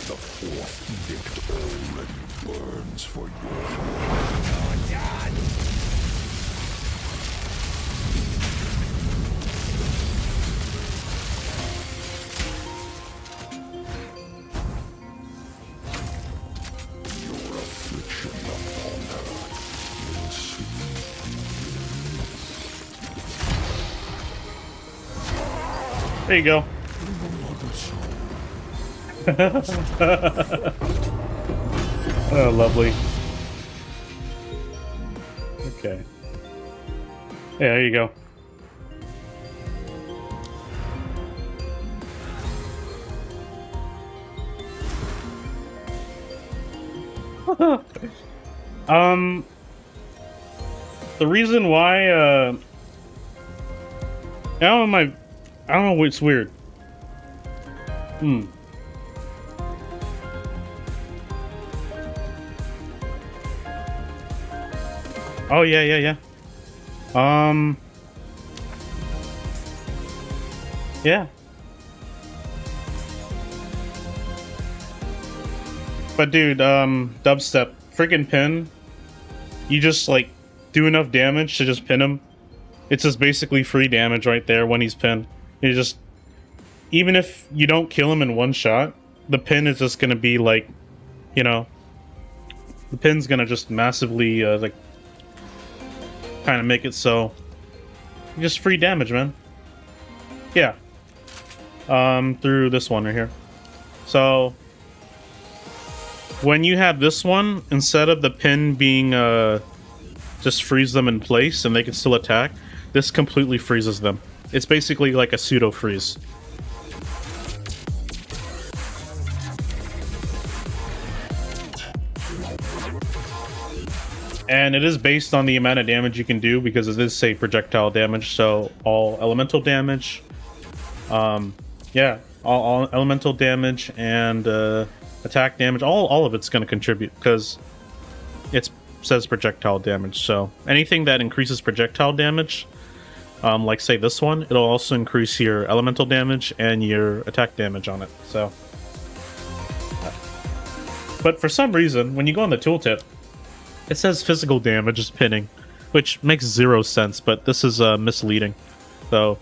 The fourth edict already burns for your dad. There you go. Oh, lovely. Okay. Yeah, there you go. The reason why, I don't know, it's weird. Oh, yeah. Yeah. But dude, dubstep, freaking pin. You just like do enough damage to just pin him. It's just basically free damage right there when he's pinned. You just, even if you don't kill him in one shot, the pin is just gonna be like, you know, the pin's gonna just massively like kind of make it so just free damage, man. Yeah. Through this one right here. So when you have this one, instead of the pin being just freeze them in place and they can still attack, this completely freezes them. It's basically like a pseudo freeze. And it is based on the amount of damage you can do, because it is, say, projectile damage. So all elemental damage, yeah, all elemental damage and attack damage, all of it's going to contribute, because it says projectile damage. So anything that increases projectile damage, like say this one, it'll also increase your elemental damage and your attack damage on it. So, but for some reason, when you go on the tooltip, it says physical damage is pinning, which makes 0 sense, but this is misleading. So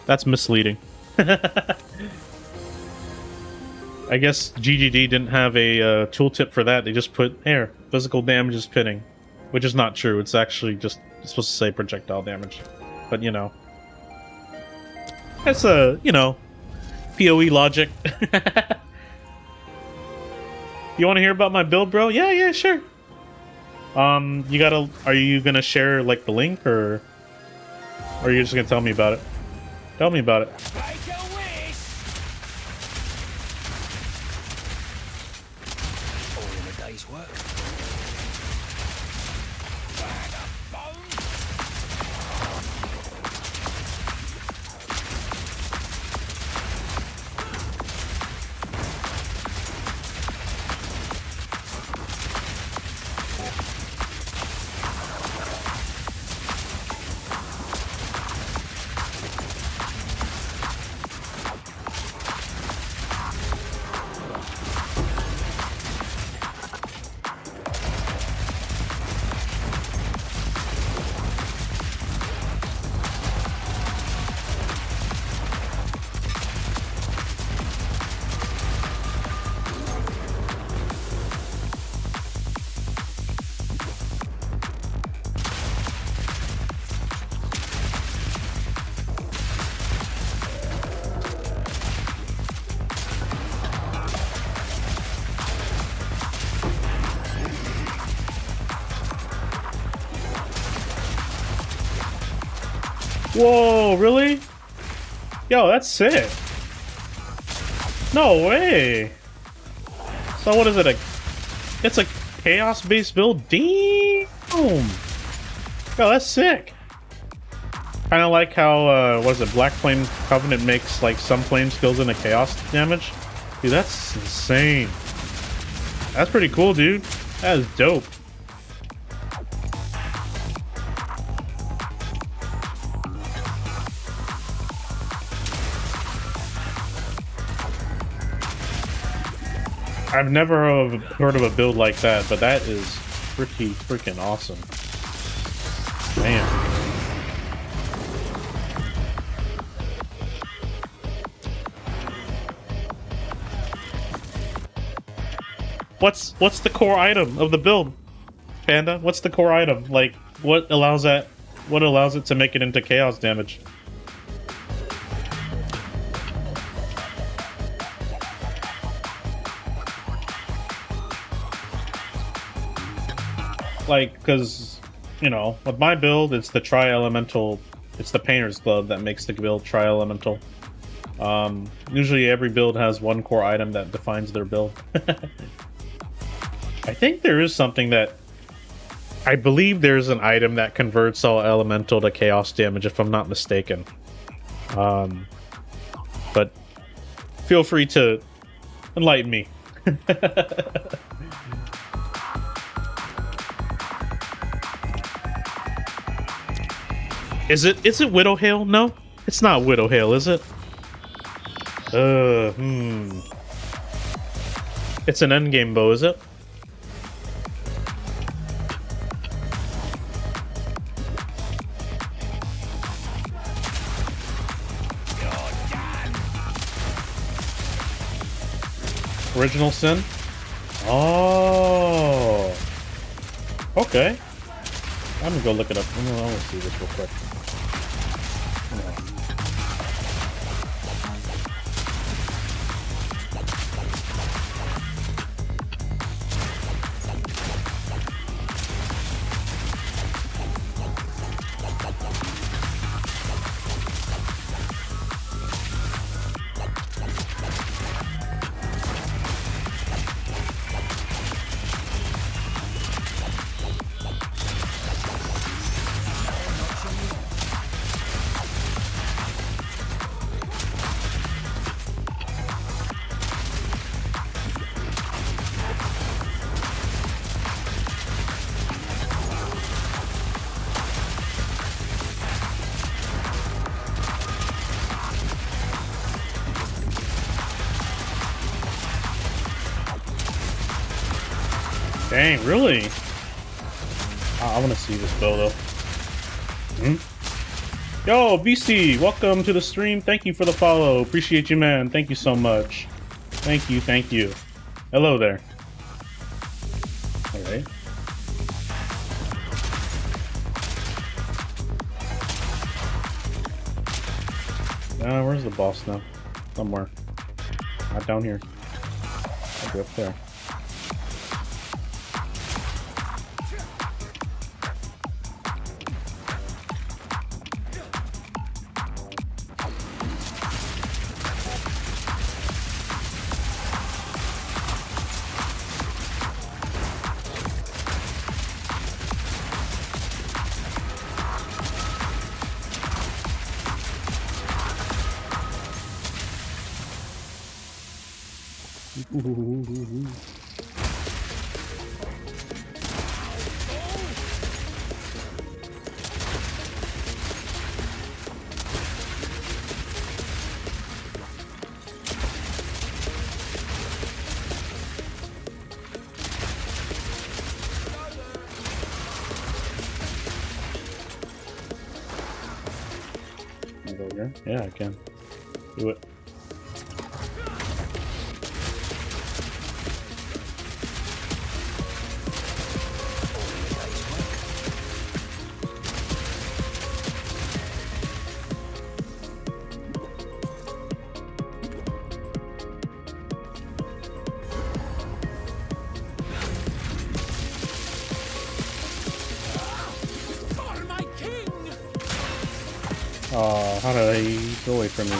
that's misleading. I guess GGD didn't have a tooltip for that. They just put, here, physical damage is pinning, which is not true. It's actually just supposed to say projectile damage. But, you know, that's a, you know, PoE logic. You want to hear about my build, bro? Yeah, sure. You gotta, are you gonna share, like, the link, or are you just gonna tell me about it? Tell me about it. Make a wish! All in a day's work. Bag of bones! Whoa, really? Yo, that's sick. No way. So what is it? It's a chaos-based build? Damn. Yo, that's sick. Kind of like how, what is it, Black Flame Covenant makes, like, some flame skills into chaos damage. Dude, that's insane. That's pretty cool, dude. That is dope. I've never heard of a build like that, but that is pretty freaking awesome. Man. What's the core item of the build, Panda? What's the core item? Like, what allows it to make it into chaos damage? like, because, you know, with my build, it's the tri-elemental, it's the painter's glove that makes the build tri-elemental. Usually every build has one core item that defines their build. I think there is something that, I believe there's an item that converts all elemental to chaos damage, if I'm not mistaken. But feel free to enlighten me. Is it Widow Hail? No, it's not Widow Hail, is it? It's an endgame bow, is it? Original Sin? Oh. Okay. I'm gonna go look it up. I want to see this real quick. Dang, really? I want to see this bow, though. Yo, BC, welcome to the stream. Thank you for the follow. Appreciate you, man. Thank you so much. Thank you, thank you. Hello there. All right. Where's the boss now? Somewhere. Not down here. I'll be up there. Yeah, I can. Do it. Oh, how did I go away from me?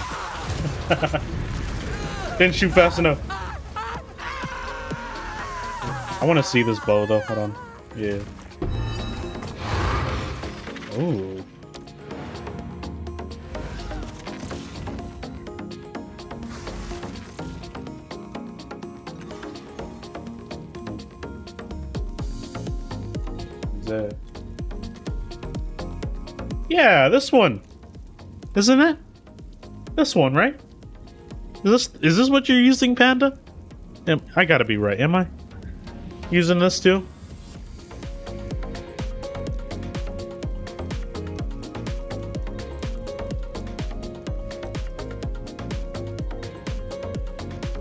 Didn't shoot fast enough. I want to see this bow though. Hold on. Yeah. Ooh. Is that? Yeah, this one. Isn't it? This one, right? Is this what you're using, Panda? I gotta be right, am I? Using this too?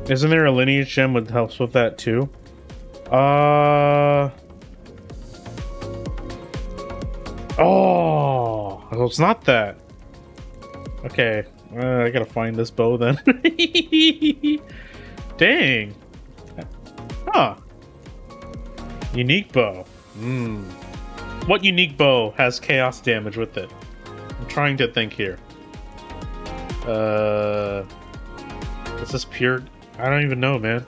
Isn't there a lineage gem that helps with that too? Oh, well, it's not that. Okay, I gotta find this bow then. Dang. Huh. Unique bow. What unique bow has chaos damage with it? I'm trying to think here. Is this pure? I don't even know, man.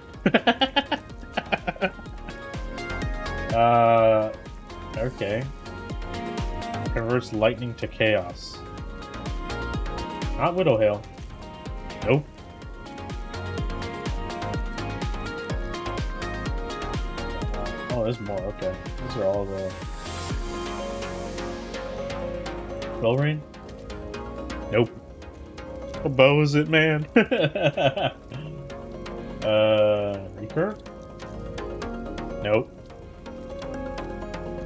Okay. Converts lightning to chaos. Not Widow Hail. Nope. Oh, there's more. Okay. These are all the... Bell Rain? Nope. What bow is it, man? Reaper? Nope.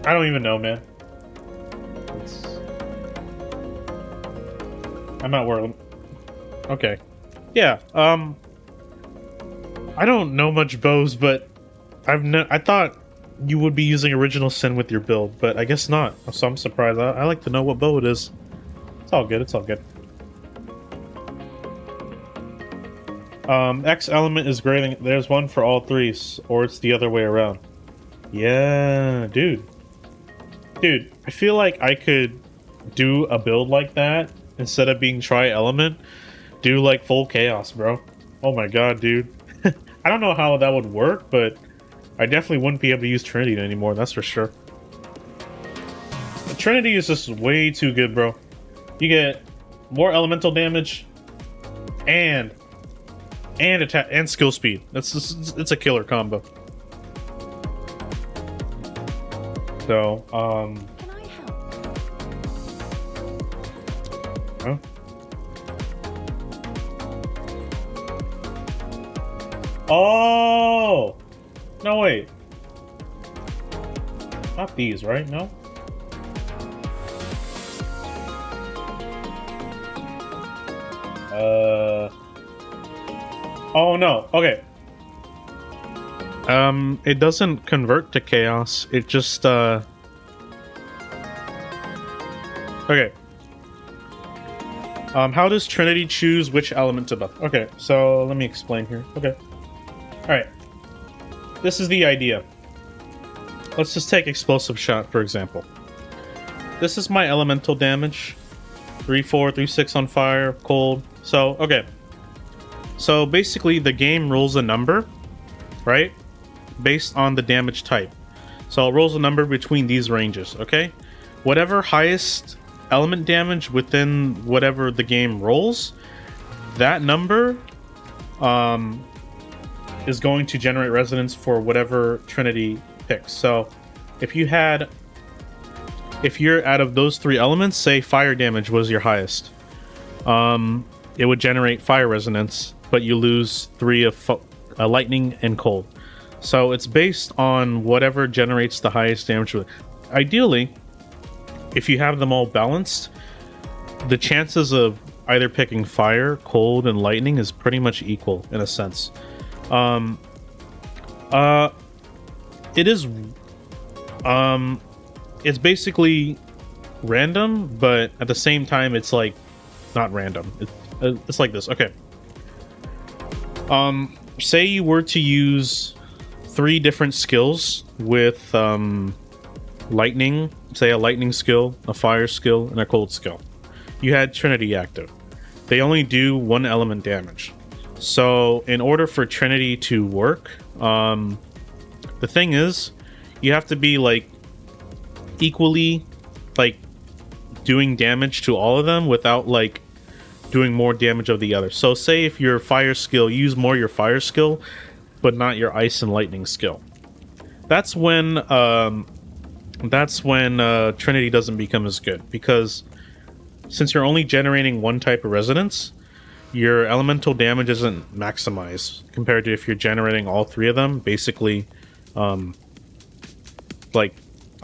I don't even know, man. I'm not worried. Okay. Yeah, I don't know much bows, but I thought you would be using original sin with your build, but I guess not. So I'm surprised. I like to know what bow it is. It's all good. It's all good. X element is greater than... There's one for all three, or it's the other way around. Yeah, dude. Dude, I feel like I could do a build like that instead of being tri-element. Do like full chaos, bro. Oh my god, dude. I don't know how that would work, but I definitely wouldn't be able to use Trinity anymore, that's for sure. The Trinity is just way too good, bro. You get more elemental damage and attack and skill speed. That's just, it's a killer combo. So, Can I help? huh? Oh! No, wait. Not these, right? No? Oh, no. Okay. It doesn't convert to chaos. It just, okay. How does Trinity choose which element to buff? Okay, so let me explain here. Okay. Alright. This is the idea. Let's just take Explosive Shot, for example. This is my elemental damage. 3-4, 3-6 on fire, cold. So, okay. So, basically, the game rolls a number, right? Based on the damage type. So, it rolls a number between these ranges, okay? Whatever highest element damage within whatever the game rolls, that number, is going to generate resonance for whatever Trinity picks. So if you're out of those three elements, say fire damage was your highest, it would generate fire resonance, but you lose 3 of lightning and cold. So it's based on whatever generates the highest damage. Ideally, if you have them all balanced, the chances of either picking fire, cold, and lightning is pretty much equal in a sense. It is, it's basically random, but at the same time, it's like not random. It's like this. Okay. Say you were to use 3 different skills with, lightning, say a lightning skill, a fire skill, and a cold skill. You had Trinity active. They only do 1 element damage. So in order for Trinity to work, the thing is, you have to be like equally like doing damage to all of them without like doing more damage of the other. So say if your fire skill, use more your fire skill, but not your ice and lightning skill. That's when Trinity doesn't become as good, because since you're only generating 1 type of resonance, your elemental damage isn't maximized compared to if you're generating all 3 of them. Basically, like,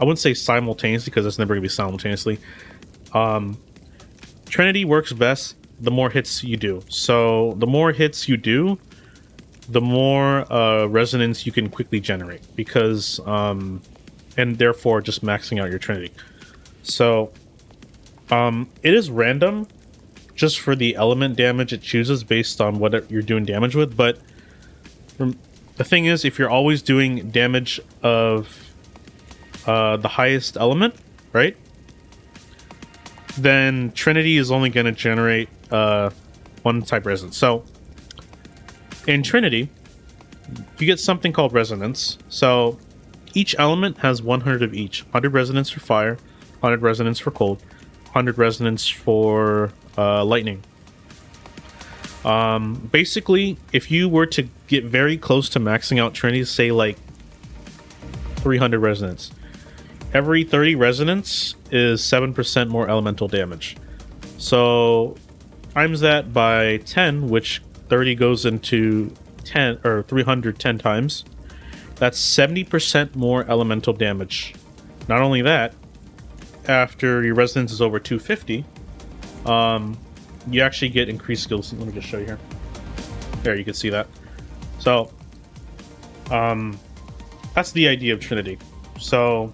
I wouldn't say simultaneously, because it's never going to be simultaneously. Trinity works best the more hits you do. So the more hits you do, the more resonance you can quickly generate, because and therefore just maxing out your Trinity. So it is random just for the element damage it chooses based on what you're doing damage with, but the thing is, if you're always doing damage of the highest element, right? Then Trinity is only going to generate one type resonance. So in Trinity, you get something called resonance. So each element has 100 of each. 100 resonance for fire, 100 resonance for cold, 100 resonance for lightning. Basically, if you were to get very close to maxing out Trinity, say like 300 resonance, every 30 resonance is 7% more elemental damage. So times that by 10, which 30 goes into 10 or 310 times, that's 70% more elemental damage. Not only that, after your resonance is over 250, you actually get increased skills. Let me just show you here. There, you can see that. So that's the idea of Trinity. So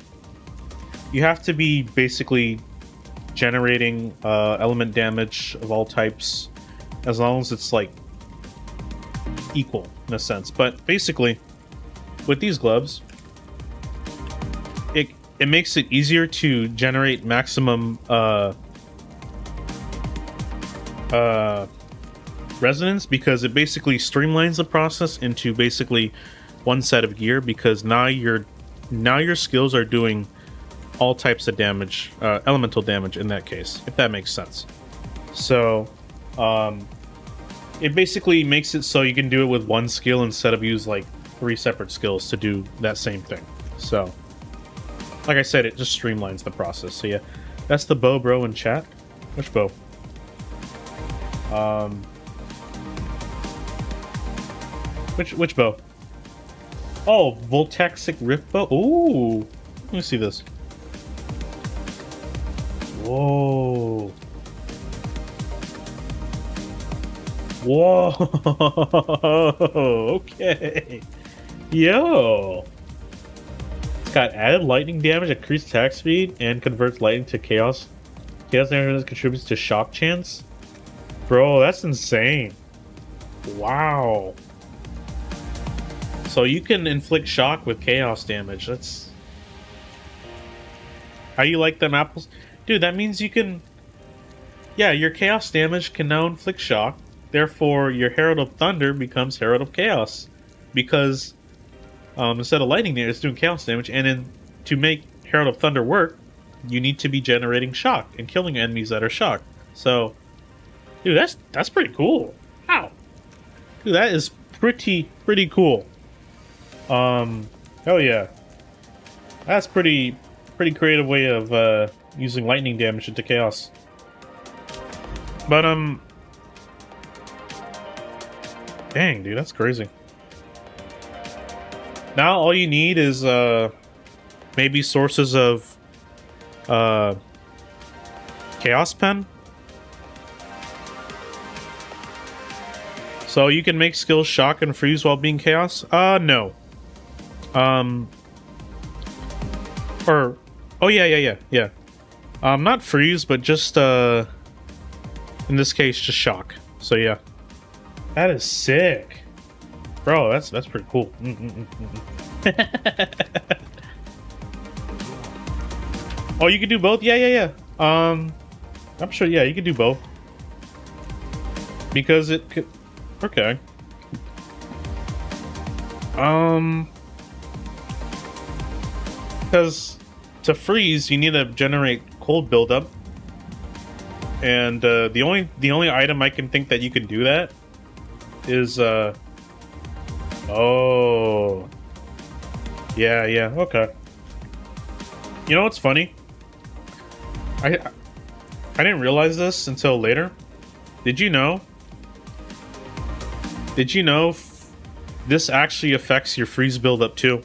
you have to be basically generating element damage of all types, as long as it's like equal in a sense. But basically, with these gloves, it makes it easier to generate maximum resonance, because it basically streamlines the process into basically one set of gear, because now your skills are doing all types of damage, elemental damage in that case, if that makes sense. So it basically makes it so you can do it with one skill instead of use like 3 separate skills to do that same thing. So like I said, it just streamlines the process. So yeah, that's the bow, bro, in chat. Which bow? Which bow? Oh, Voltaxic Rift bow. Ooh, let me see this. Whoa. Whoa. Okay. Yo. It's got added lightning damage, increased attack speed, and converts lightning to chaos. Chaos damage contributes to shock chance. Bro, that's insane. Wow. So you can inflict shock with chaos damage. That's... How you like them apples? Dude, that means you can... Yeah, your chaos damage can now inflict shock. Therefore, your Herald of Thunder becomes Herald of Chaos. Because instead of lightning damage, it's doing chaos damage. And then to make Herald of Thunder work, you need to be generating shock and killing enemies that are shocked. So, dude, that's pretty cool. Wow. Dude, that is pretty cool. Hell yeah. That's pretty creative way of using lightning damage into chaos. But dang, dude, that's crazy. Now all you need is maybe sources of Chaos Pen. So you can make skills shock and freeze while being chaos? No. Or oh yeah. Not freeze, but just in this case just shock. So yeah. That is sick. Bro, that's pretty cool. Oh, you can do both? Yeah. I'm sure, yeah, you can do both. Because it could... Okay. Because to freeze, you need to generate cold buildup. And the only item I can think that you can do that is oh yeah, okay. You know what's funny? I didn't realize this until later. Did you know this actually affects your freeze buildup too?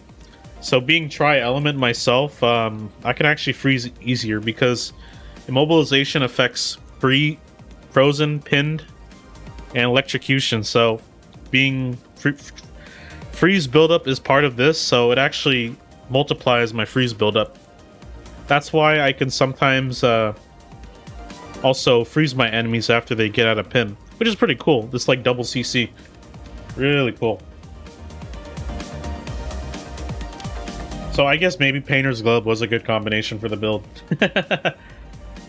So being tri-element myself, I can actually freeze easier because immobilization affects frozen, pinned, and electrocution. So being freeze buildup is part of this, so it actually multiplies my freeze buildup. That's why I can sometimes also freeze my enemies after they get out of pin, which is pretty cool. This like double CC, really cool. So I guess maybe Painter's Glove was a good combination for the build.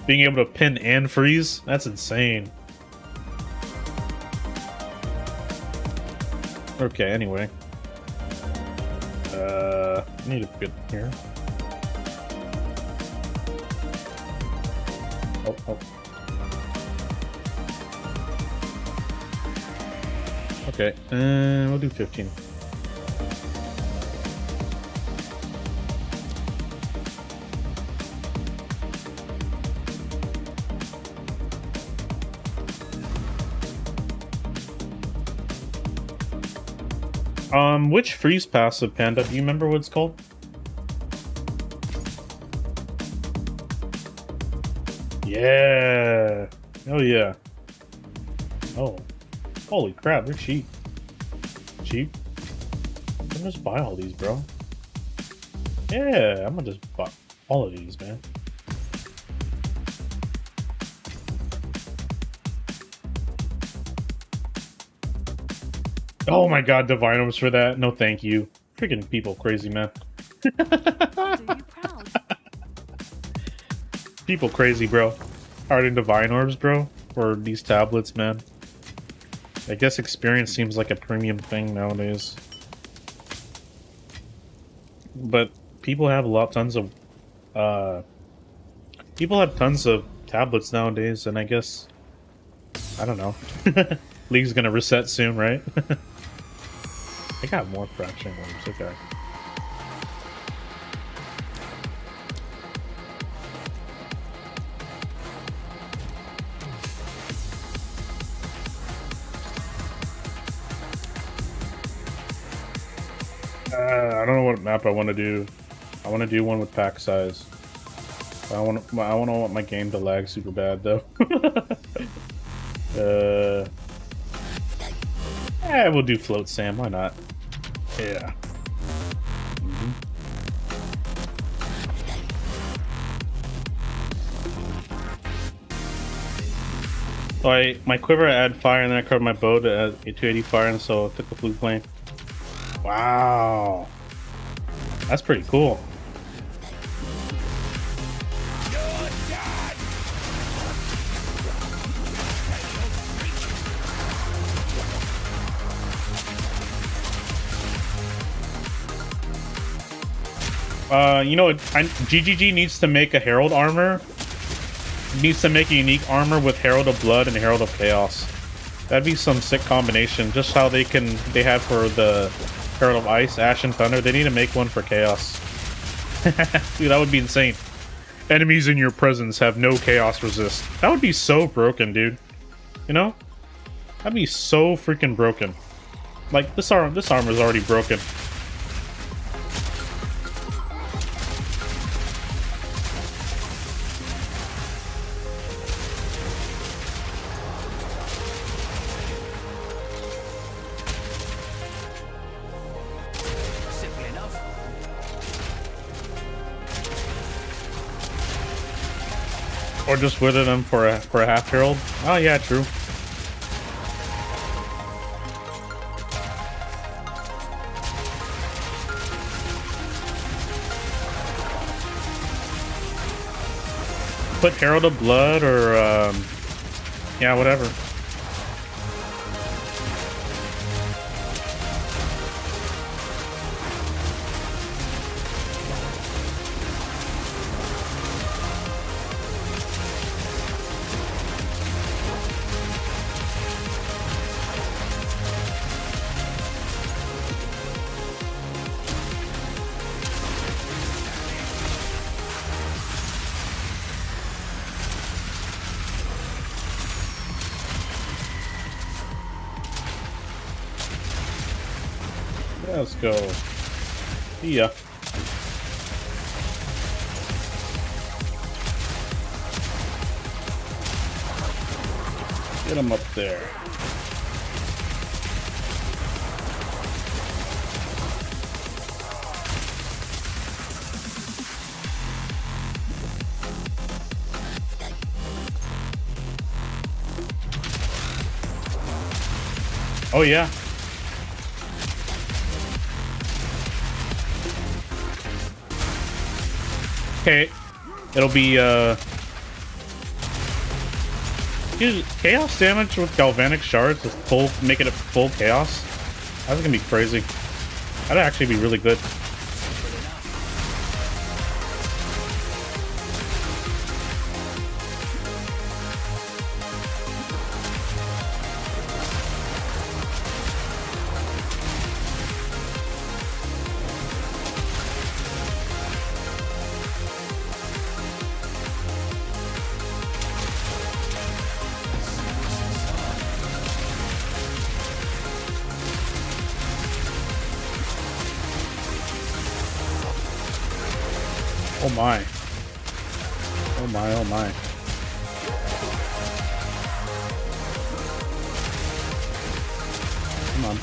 Being able to pin and freeze? That's insane. Okay, anyway. I need to get here. Oh. Okay, we'll do 15. Which freeze passive, Panda? Do you remember what it's called? Yeah. Oh yeah. Oh. Holy crap, they're cheap. Cheap? I'm gonna just buy all these, bro. Yeah, I'm gonna just buy all of these, man. Oh my god, Divine Orbs for that. No thank you. Freaking people crazy, man. I'll do you proud. People crazy, bro. Art and Divine Orbs, bro. For these tablets, man. I guess experience seems like a premium thing nowadays. But people have tons of tablets nowadays, and I guess I don't know. League's gonna reset soon, right? I got more fracturing orbs, okay. I don't know what map I want to do. I want to do one with pack size. I want my game to lag super bad though. We'll do Float Sam. Why not? Yeah. So my quiver I add fire, and then I cover my bow to add 280 fire, and so I took the flute plane. Wow, that's pretty cool. You know, GGG needs to make a Herald armor. It needs to make a unique armor with Herald of Blood and Herald of Chaos. That'd be some sick combination. Just how they have for the Herald of Ice, Ash, and Thunder. They need to make one for Chaos. Dude, that would be insane. Enemies in your presence have no Chaos resist. That would be so broken, dude. You know? That'd be so freaking broken. Like, this armor is already broken. Or just wither them for a half herald. Oh yeah, true. Put Herald of Blood or yeah, whatever. Let's go. Yeah. Get him up there. Oh yeah. okay, it'll be dude, chaos damage with galvanic shards with full, making it full chaos. That's gonna be crazy. That'd actually be really good. Oh my. Oh my, oh my. Come on.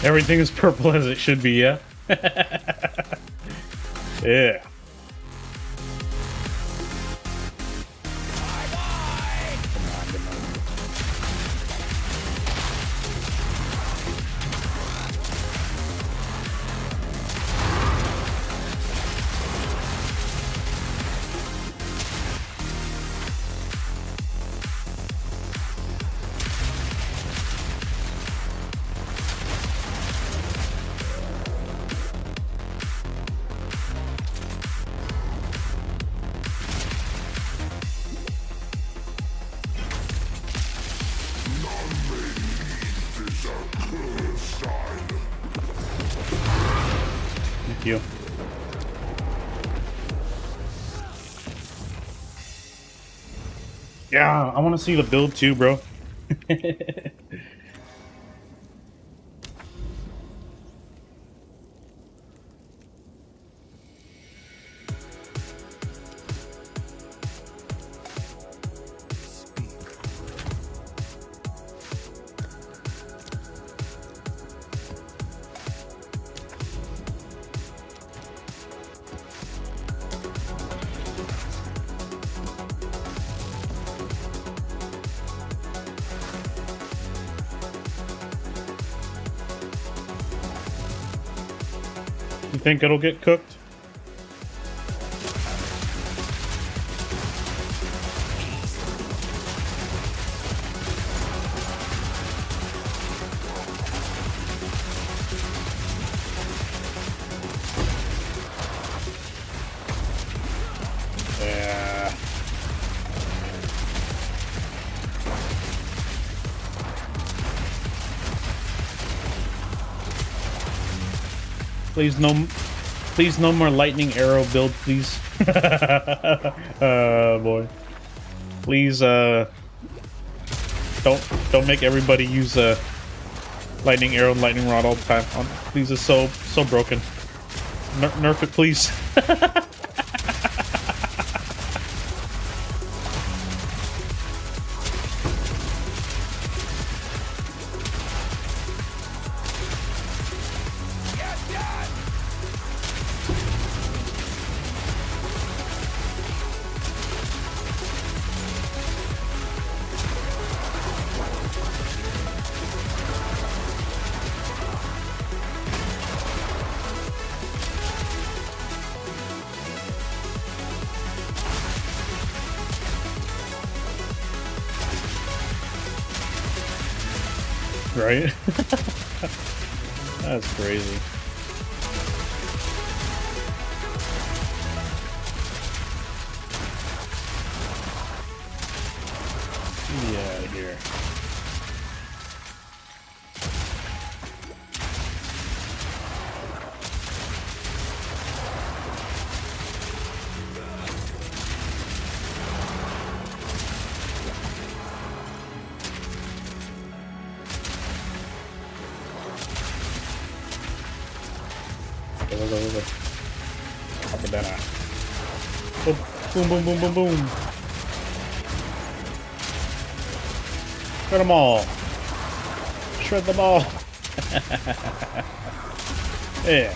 Everything is purple as it should be, yeah? Yeah. Thank you. Yeah, I want to see the build too, bro. You think it'll get cooked? Yeah. Please no more lightning arrow build, please. Boy. Please, don't make everybody use lightning arrow and lightning rod all the time. Please, it's so broken. Nerf it, please. Right? That's crazy. Get me out of here. Go. Pop it down. Boom, boom, boom, boom, boom. Got them all. shred them all. Yeah.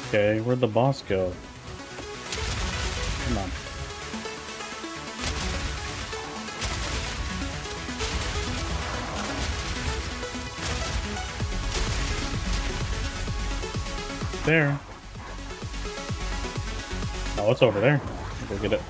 Okay, where'd the boss go? Come on. There. Oh, it's over there. Go get it.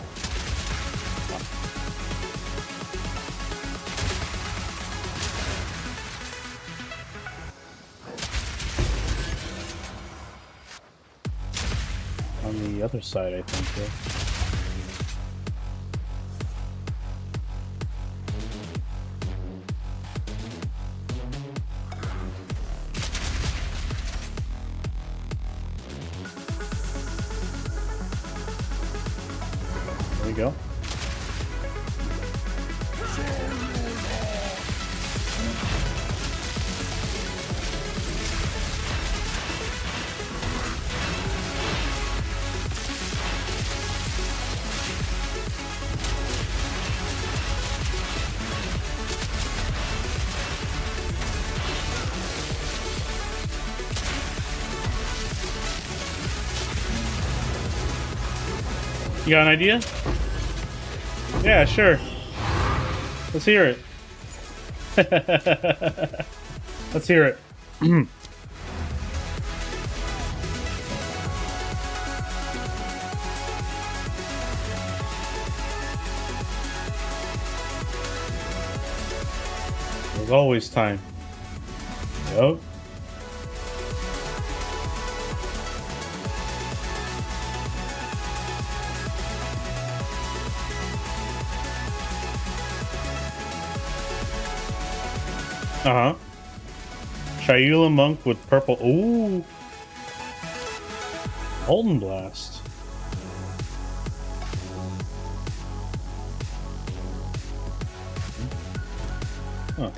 On the other side, I think. Yeah. There we go. You got an idea? Yeah, sure. Let's hear it. Let's hear it. There's always time. Yup. Uh-huh. Shayula Monk with purple. Ooh. Golden Blast. Huh.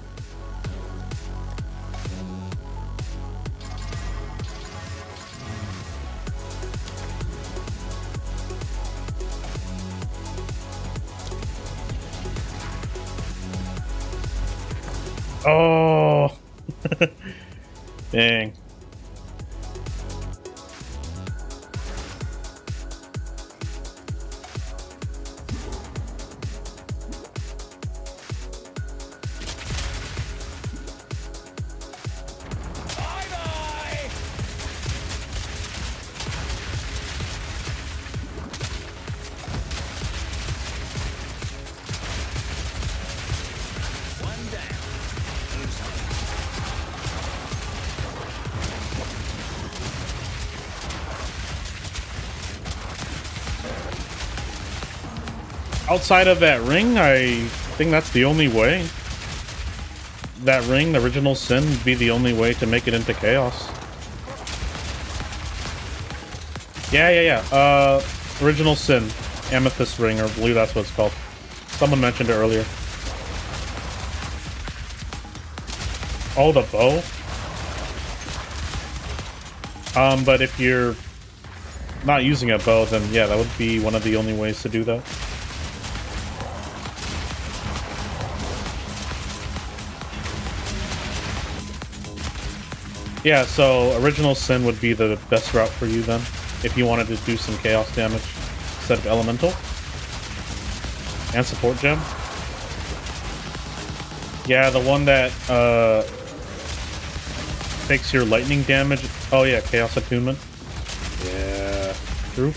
Oh. Dang. Outside of that ring, I think that's the only way. That ring, the original sin, would be the only way to make it into chaos. Yeah. Original sin, amethyst ring, or I believe that's what it's called. Someone mentioned it earlier. Oh, the bow? But if you're not using a bow, then yeah, that would be one of the only ways to do that. Yeah, so original sin would be the best route for you then, if you wanted to do some chaos damage instead of elemental. And support gem. Yeah, the one that takes your lightning damage. Oh yeah, chaos attunement. Yeah, true.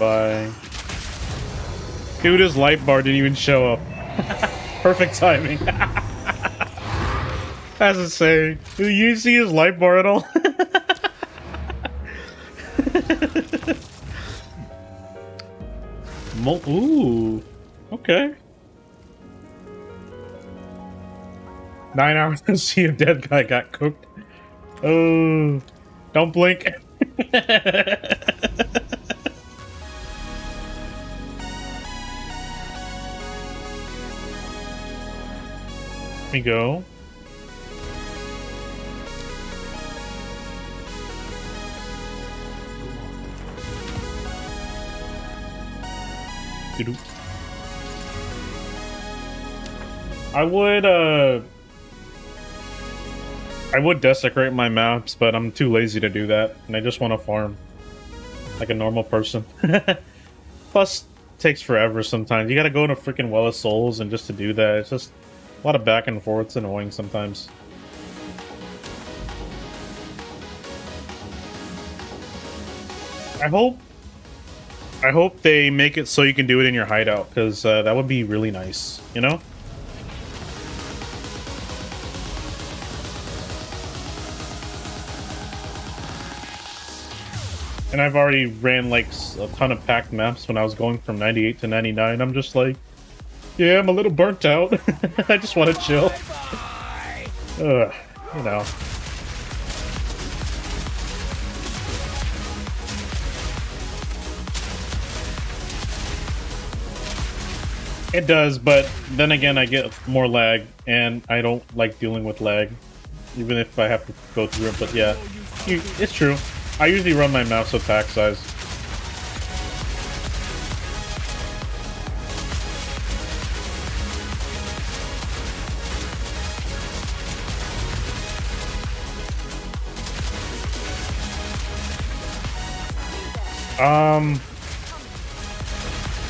Bye. Dude, his light bar didn't even show up. Perfect timing. That's insane. Do you see his light bar at all? Ooh. Okay. 9 hours to see a dead guy got cooked. Oh. Don't blink. Let me go. Doo-doo. I would desecrate my maps, but I'm too lazy to do that, and I just want to farm like a normal person. Plus, it takes forever sometimes. You gotta go in a freaking Well of Souls, and just to do that, it's just a lot of back and forth. It's annoying sometimes. I hope they make it so you can do it in your hideout, because that would be really nice, you know? And I've already ran like a ton of packed maps when I was going from 98 to 99. I'm just like, yeah, I'm a little burnt out. I just want to chill. Ugh, you know. It does, but then again, I get more lag, and I don't like dealing with lag, even if I have to go through it. But yeah, it's true. I usually run my maps with pack size.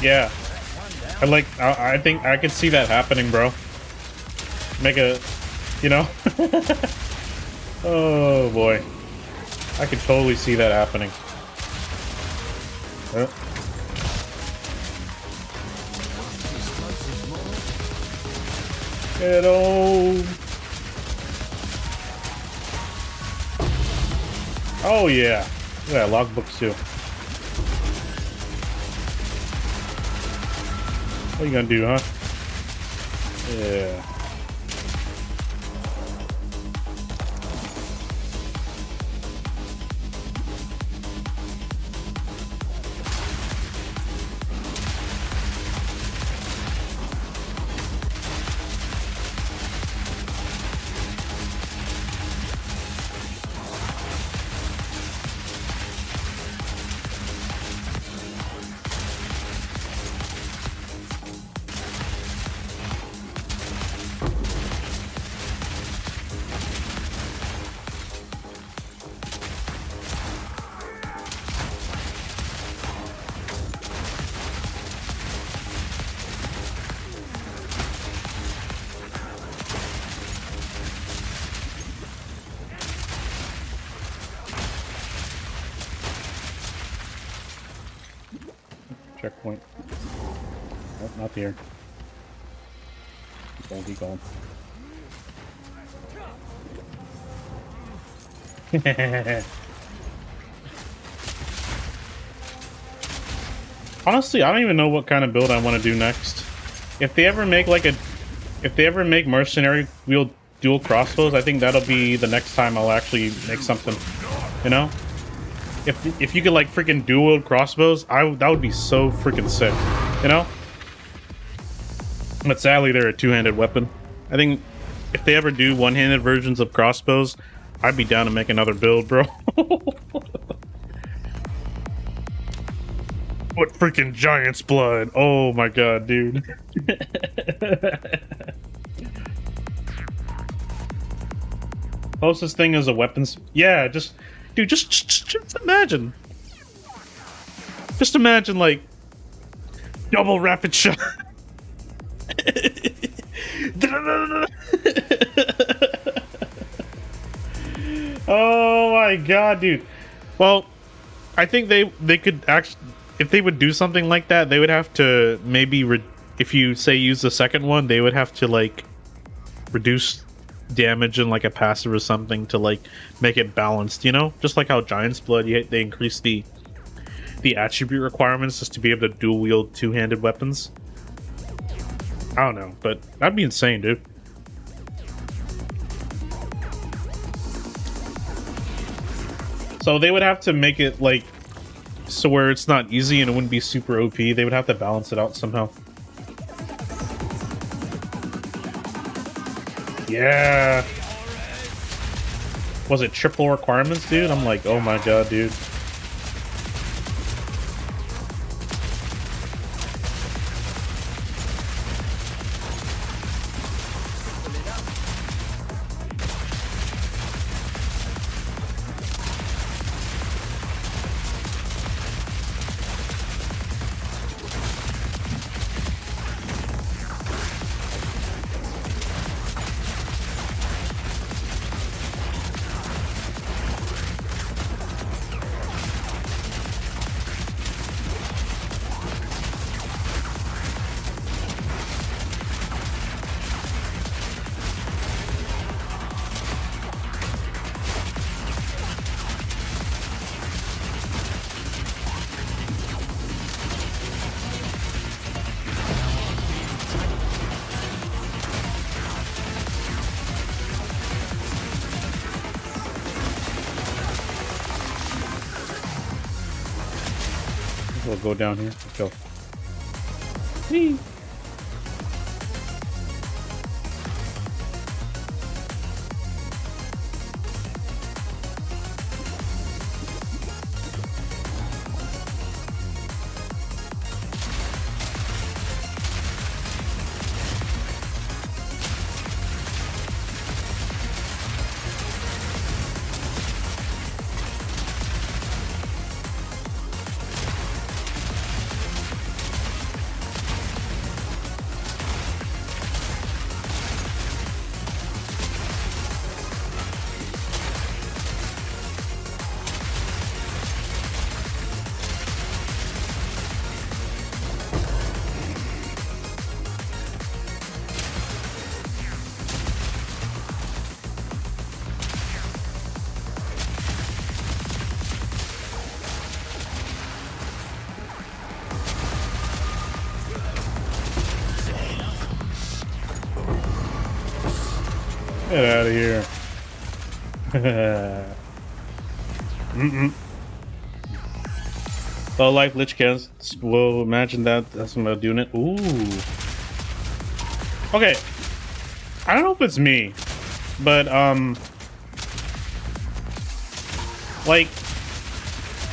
Yeah. I think I could see that happening, bro. Make a, you know? Oh boy. I could totally see that happening. Hello. Oh yeah. Yeah, logbooks too. What are you gonna do, huh? Yeah. Checkpoint. Nope, not here. Keep going, keep going. Honestly, I don't even know what kind of build I want to do next. If they ever make mercenary wield dual crossbows, I think that'll be the next time I'll actually make something. You know? If you could like freaking dual wield crossbows, that would be so freaking sick, you know? But sadly, they're a two-handed weapon. I think if they ever do one-handed versions of crossbows, I'd be down to make another build, bro. What freaking giant's blood? Oh my god, dude. Closest thing is a weapons. Yeah, just. Dude, just imagine. Just imagine, like, double rapid shot. Oh my god, dude. Well, I think they could actually. if they would do something like that, they would have to maybe if you say use the second one, they would have to like reduce damage in like a passive or something to like make it balanced, you know, just like how Giant's Blood, they increase the attribute requirements just to be able to dual wield two-handed weapons. I don't know, but that'd be insane, dude. So they would have to make it like so where it's not easy and it wouldn't be super OP. They would have to balance it out somehow. Yeah. Was it triple requirements, dude? I'm like, oh my god, dude. We'll go down here. Let's go. Whee! Get out of here. Low life Lich Cans. Whoa, imagine that. That's what I'm doing it. Ooh. Okay. I don't know if it's me, but like,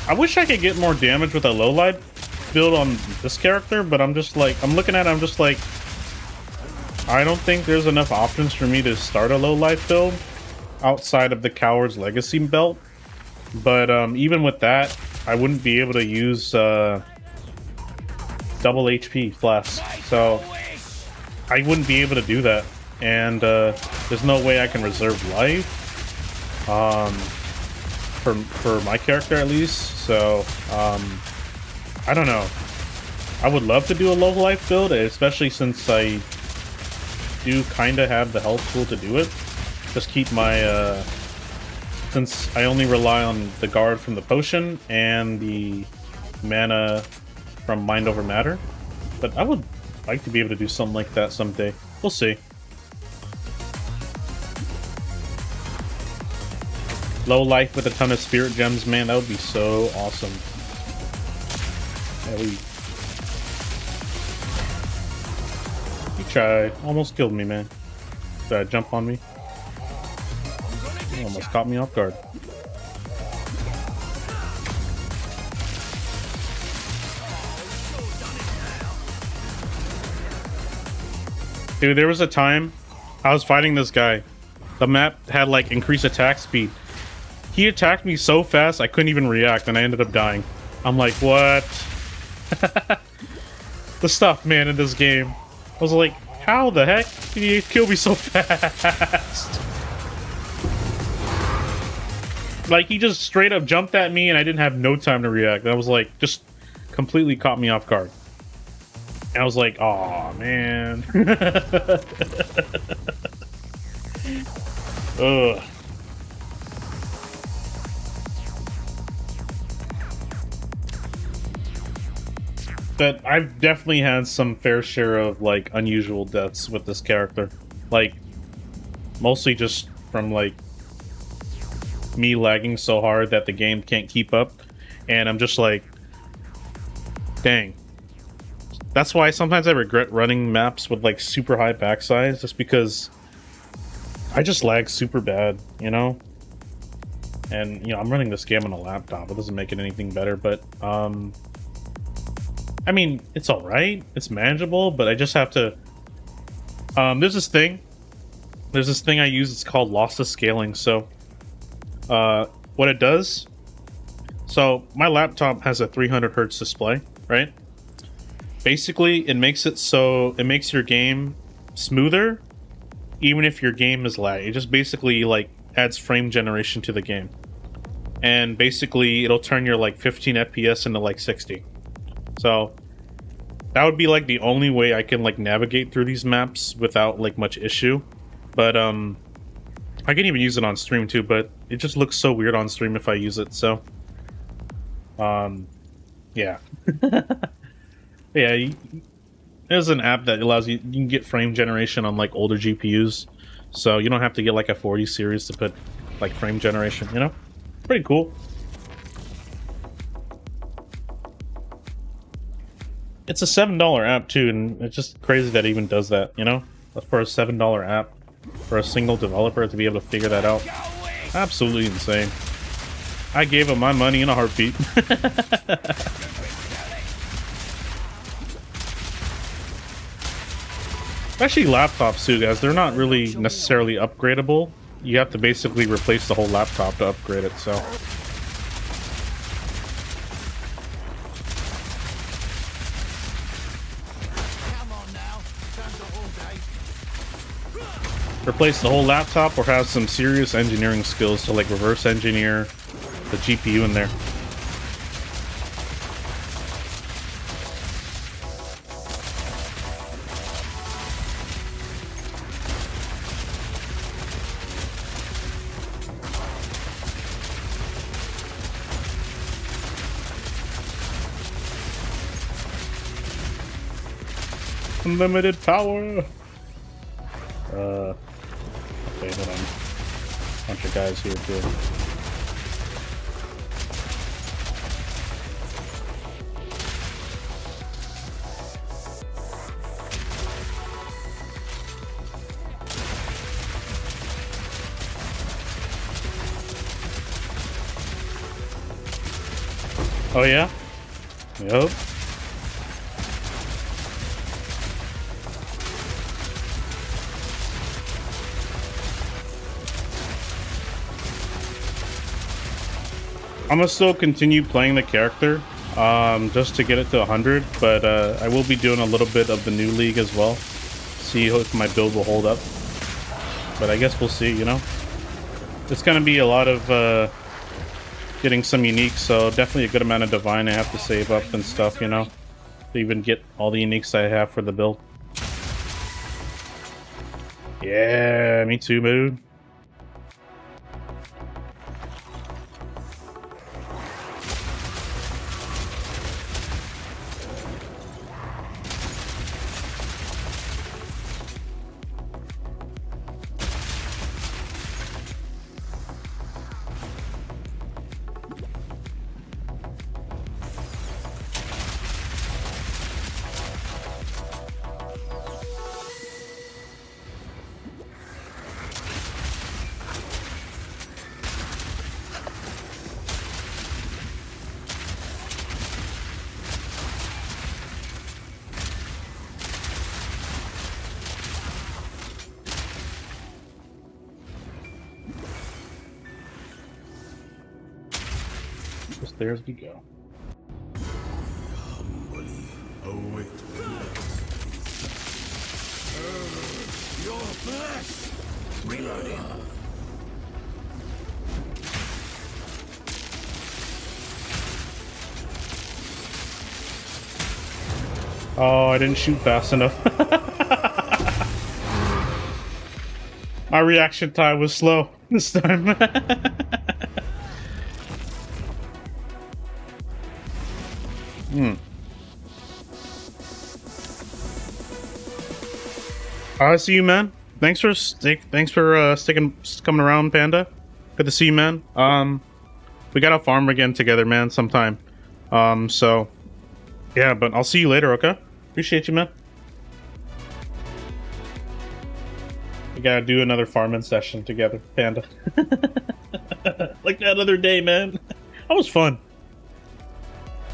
I wish I could get more damage with a low life build on this character, but I'm just like, I'm looking at it, I'm just like, I don't think there's enough options for me to start a low life build outside of the Coward's Legacy belt. But even with that, I wouldn't be able to use double HP flasks, so I wouldn't be able to do that. And there's no way I can reserve life for my character at least. So I don't know. I would love to do a low life build, especially since I do kind of have the health pool to do it. Just keep my since I only rely on the guard from the potion and the mana from Mind Over Matter. But I would like to be able to do something like that someday. We'll see. Low life with a ton of spirit gems, man, that would be so awesome. Yeah, you tried. Almost killed me, man. Did I jump on me? You almost caught me off guard. Dude, there was a time I was fighting this guy. The map had like increased attack speed. He attacked me so fast I couldn't even react and I ended up dying. I'm like, what? The stuff, man, in this game. I was like, how the heck did he kill me so fast? Like, he just straight up jumped at me and I didn't have no time to react. I was like, just completely caught me off guard. And I was like, "Oh man." Ugh. But I've definitely had some fair share of like unusual deaths with this character. Like mostly just from like me lagging so hard that the game can't keep up. And I'm just like, dang. That's why sometimes I regret running maps with like super high backsize, just because I just lag super bad, you know? And you know, I'm running this game on a laptop. It doesn't make it anything better, but I mean, it's alright. It's manageable, but I just have to... There's this thing I use, it's called lossless scaling. So, what it does... So, my laptop has a 300 hertz display, right? Basically, it makes it so... It makes your game smoother, even if your game is lag. It just basically, like, adds frame generation to the game. And basically, it'll turn your, like, 15 FPS into, like, 60. So that would be like the only way I can like navigate through these maps without like much issue. But I can even use it on stream too, but it just looks so weird on stream if I use it. So yeah. Yeah, there's an app that allows you can get frame generation on like older GPUs. So you don't have to get like a 40 series to put like frame generation, you know? Pretty cool. It's a $7 app too, and it's just crazy that it even does that, you know? For a $7 app, for a single developer to be able to figure that out. Absolutely insane. I gave him my money in a heartbeat. Especially laptops too, guys. They're not really necessarily upgradable. You have to basically replace the whole laptop to upgrade it, so... Replace the whole laptop or have some serious engineering skills to like reverse engineer the GPU in there. Unlimited power. Okay, hold on. Bunch of guys here too. Oh yeah? Yup. I'm gonna still continue playing the character, just to get it to 100, but I will be doing a little bit of the new league as well. See if my build will hold up. But I guess we'll see, you know? It's gonna be a lot of getting some uniques, so definitely a good amount of divine I have to save up and stuff, you know? To even get all the uniques I have for the build. Yeah, me too, mood. There we go. Your flesh! Reloading. Oh, I didn't shoot fast enough. My reaction time was slow this time. I see you, man. Thanks for coming around, Panda. Good to see you, man. We gotta farm again together, man, sometime. So yeah, but I'll see you later, okay? Appreciate you, man. We gotta do another farming session together, Panda. Like that other day, man. That was fun.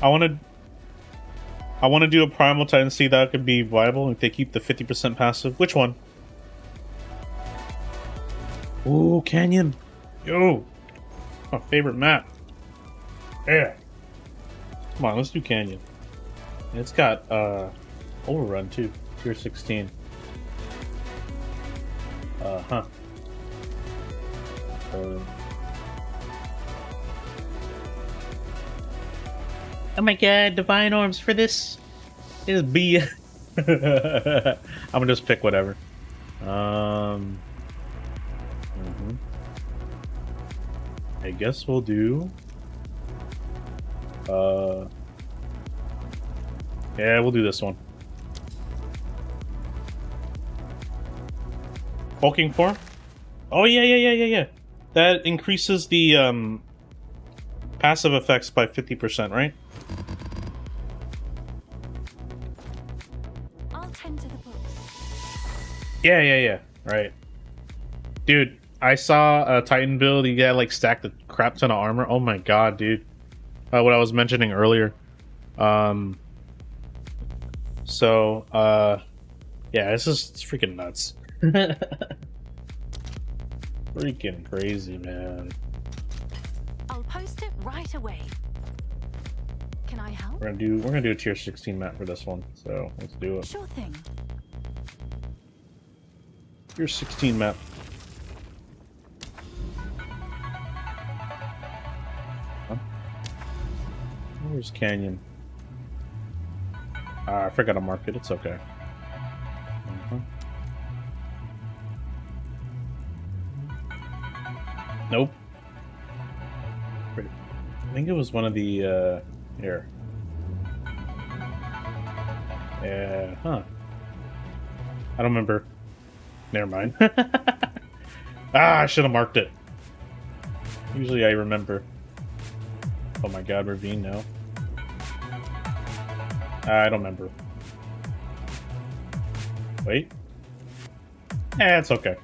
I want to do a Primal Titan, see that could be viable if they keep the 50% passive. Which one? Ooh, Canyon. Yo, my favorite map. Yeah. Come on, let's do Canyon. And it's got Overrun too, tier 16. Huh. Oh my god, Divine Orbs for this is B. I'm gonna just pick whatever. I guess we'll do yeah, we'll do this one. Bulking form? Oh yeah. That increases the passive effects by 50%, right? I'll tend to the books. Yeah. Right. Dude, I saw a Titan build, he had like stacked a crap ton of armor. Oh my god, dude. What I was mentioning earlier. Yeah, it's freaking nuts. Freaking crazy, man. I'll post it right away. Can I help? We're gonna do a tier 16 map for this one, so let's do it. Sure thing. Tier 16 map. Huh? Where's Canyon? I forgot to mark it. It's okay. Nope. Wait, I think it was one of the here. Yeah, huh. I don't remember. Never mind. I should have marked it. Usually I remember. Oh my god, Ravine now. I don't remember. Wait. It's okay.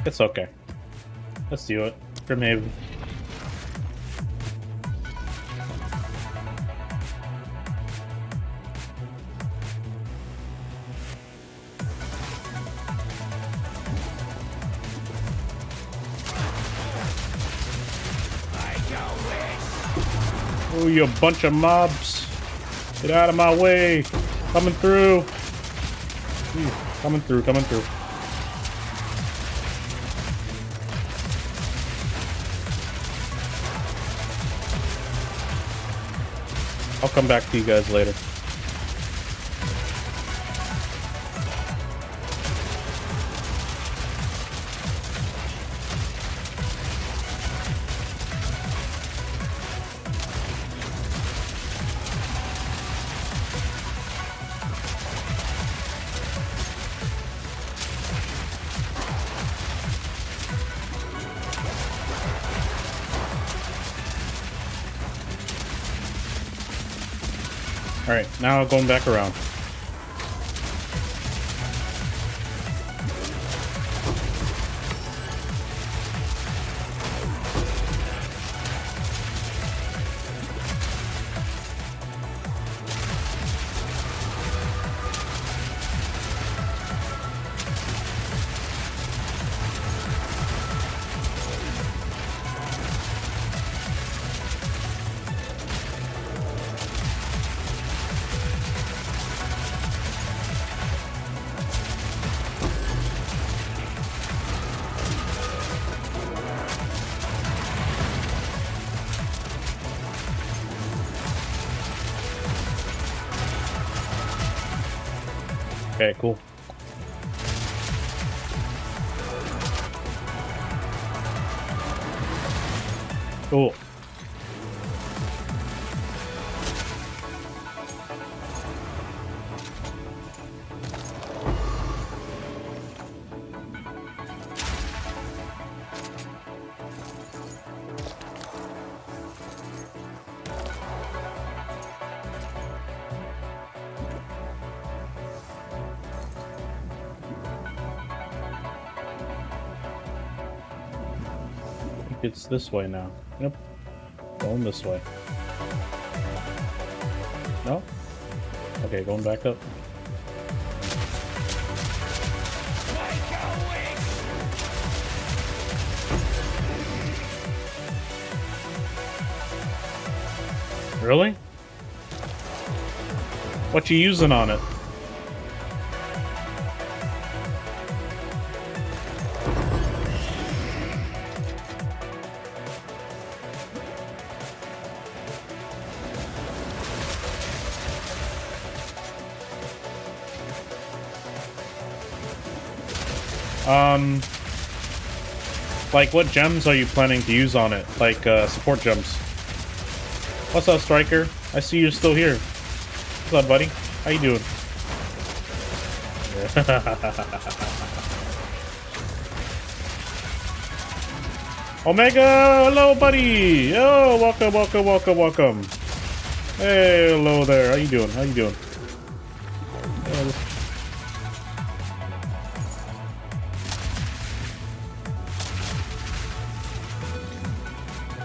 It's okay. Let's do it. Grimhaven. Oh, you bunch of mobs. Get out of my way. Coming through. Coming through. I'll come back to you guys later. Alright, now going back around. Okay, cool. Cool. It's this way now. Yep. Going this way. No? Okay, going back up. Really? What you using on it? Like, what gems are you planning to use on it? Like, support gems. What's up, Striker? I see you're still here. What's up, buddy? How you doing? Omega! Hello, buddy! Oh, welcome, welcome, welcome, welcome. Hey, hello there. How you doing? How you doing?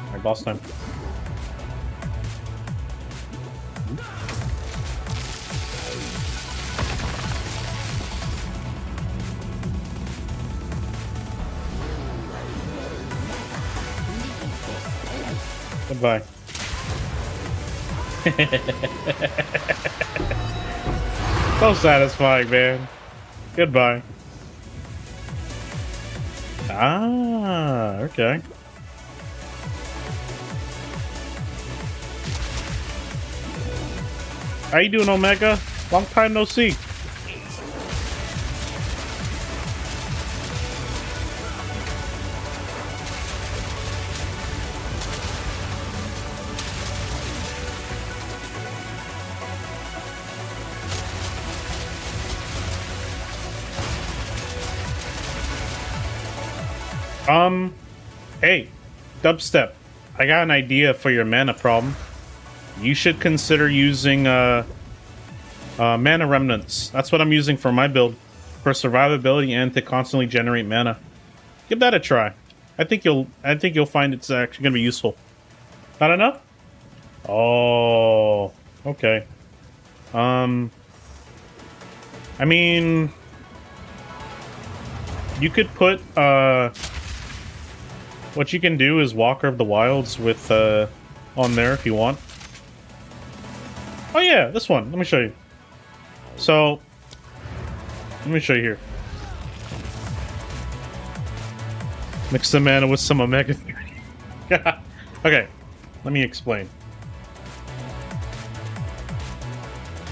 Alright, boss time. Goodbye. So satisfying, man. Goodbye. Ah, okay. How you doing, Omega? Long time no see. Hey, Dubstep, I got an idea for your mana problem. You should consider using mana remnants. That's what I'm using for my build, for survivability and to constantly generate mana. Give that a try. I think you'll find it's actually gonna be useful. Not enough? Oh, okay. I mean, you could put what you can do is Walker of the Wilds with on there if you want. Oh yeah, this one. Let me show you. So, let me show you here. Mix the mana with some Omega 30. Okay, let me explain.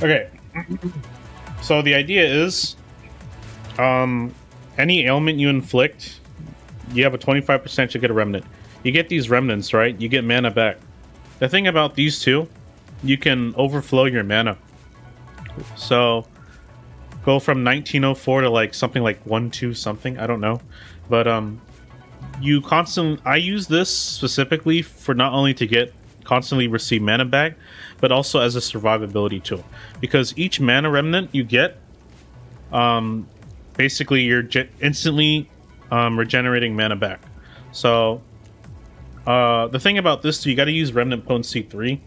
Okay, so the idea is, any ailment you inflict, you have a 25% to get a remnant. You get these remnants, right? You get mana back. The thing about these two, you can overflow your mana. So, go from 1904 to like something like 12 something. I don't know, but you constantly. I use this specifically for not only to get constantly receive mana back, but also as a survivability tool. Because each mana remnant you get, basically you're instantly regenerating mana back. So the thing about this too, you got to use remnant potency 3.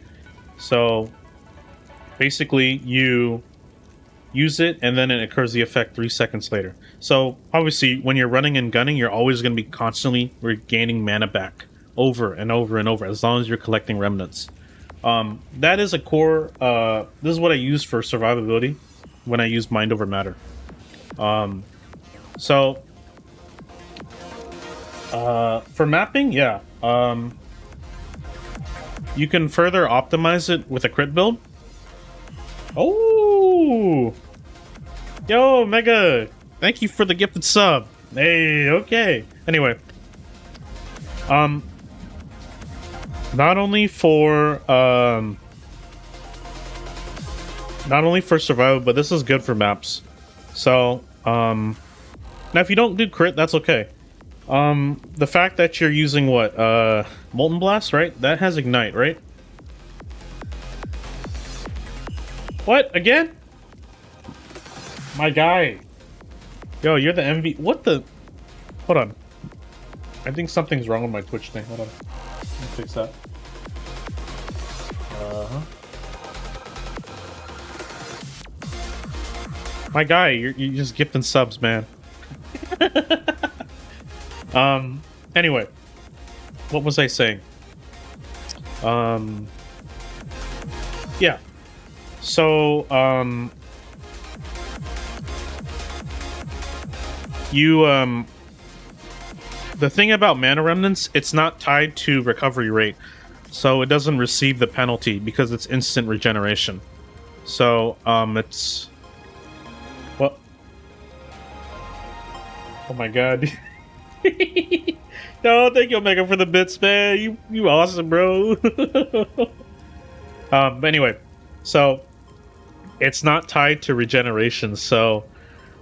So basically you use it and then it occurs the effect 3 seconds later. So obviously when you're running and gunning, you're always going to be constantly regaining mana back over and over and over, as long as you're collecting remnants. That is a core, this is what I use for survivability when I use Mind Over Matter. So for mapping, yeah, you can further optimize it with a crit build. Oh, Yo, Mega! Thank you for the gifted sub. Hey, okay. Anyway. Not only for survival, but this is good for maps. So, now if you don't do crit, that's okay. The fact that you're using what? Molten Blast, right? That has Ignite, right? What? Again? My guy. Yo, you're the MV. What the? Hold on. I think something's wrong with my Twitch thing. Hold on. Let me fix that. My guy, you're just gifting subs, man. Anyway. What was I saying? Yeah. So, the thing about mana remnants, it's not tied to recovery rate, so it doesn't receive the penalty because it's instant regeneration. So it's what? Oh my god! No, thank you, Omega, for the bits, man. You awesome, bro. But anyway, so it's not tied to regeneration, so.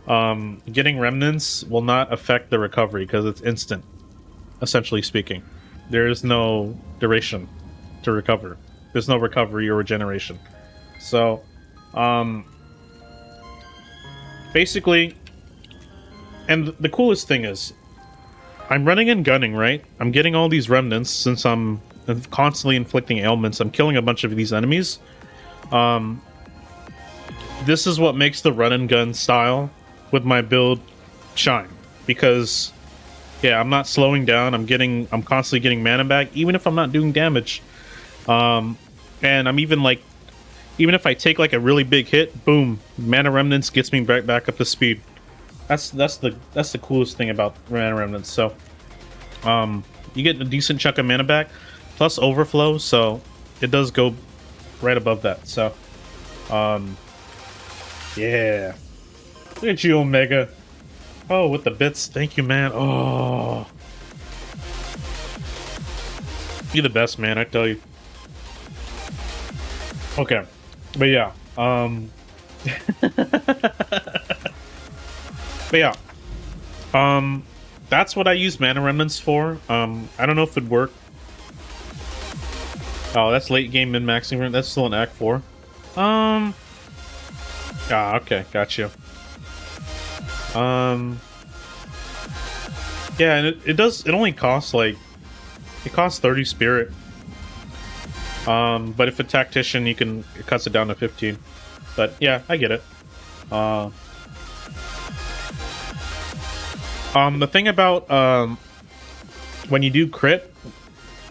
Getting remnants will not affect the recovery because it's instant, essentially speaking. There is no duration to recover. There's no recovery or regeneration. So, basically, and the coolest thing is, I'm running and gunning, right? I'm getting all these remnants since I'm constantly inflicting ailments. I'm killing a bunch of these enemies. This is what makes the run and gun style with my build shine, because yeah, I'm not slowing down. I'm constantly getting mana back, even if I'm not doing damage. And I'm even if I take like a really big hit, boom, mana remnants gets me back up to speed. That's the coolest thing about mana remnants. So you get a decent chunk of mana back plus overflow, so it does go right above that. So yeah. Look at you, Omega. Oh, with the bits. Thank you, man. Oh. You're the best, man, I tell you. Okay. But yeah. But yeah. That's what I use mana remnants for. I don't know if it'd work. Oh, that's late game min-maxing. That's still an Act 4. Ah, okay, got you. Yeah, and it only costs it costs 30 spirit. But if a tactician, it cuts it down to 15. But yeah, I get it. The thing about when you do crit,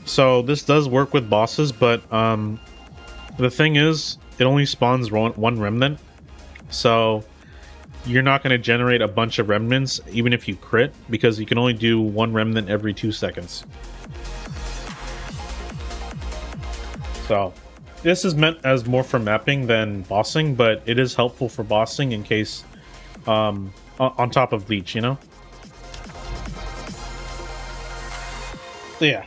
so this does work with bosses, but the thing is, it only spawns one remnant, so you're not going to generate a bunch of remnants even if you crit, because you can only do one remnant every 2 seconds. So this is meant as more for mapping than bossing, but it is helpful for bossing in case on top of Leech, you know? So yeah.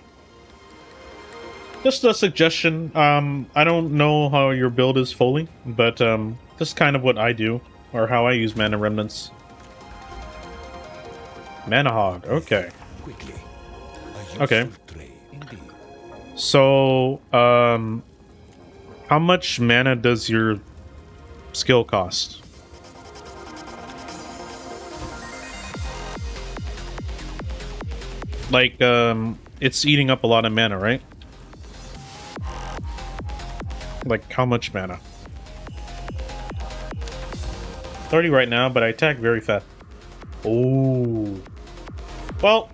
Just a suggestion. I don't know how your build is fully, but this is kind of what I do, or how I use mana remnants. Mana hog, okay. Okay. So, how much mana does your skill cost? Like, it's eating up a lot of mana, right? Like, how much mana? 30 right now, but I attack very fast. Oh. Well,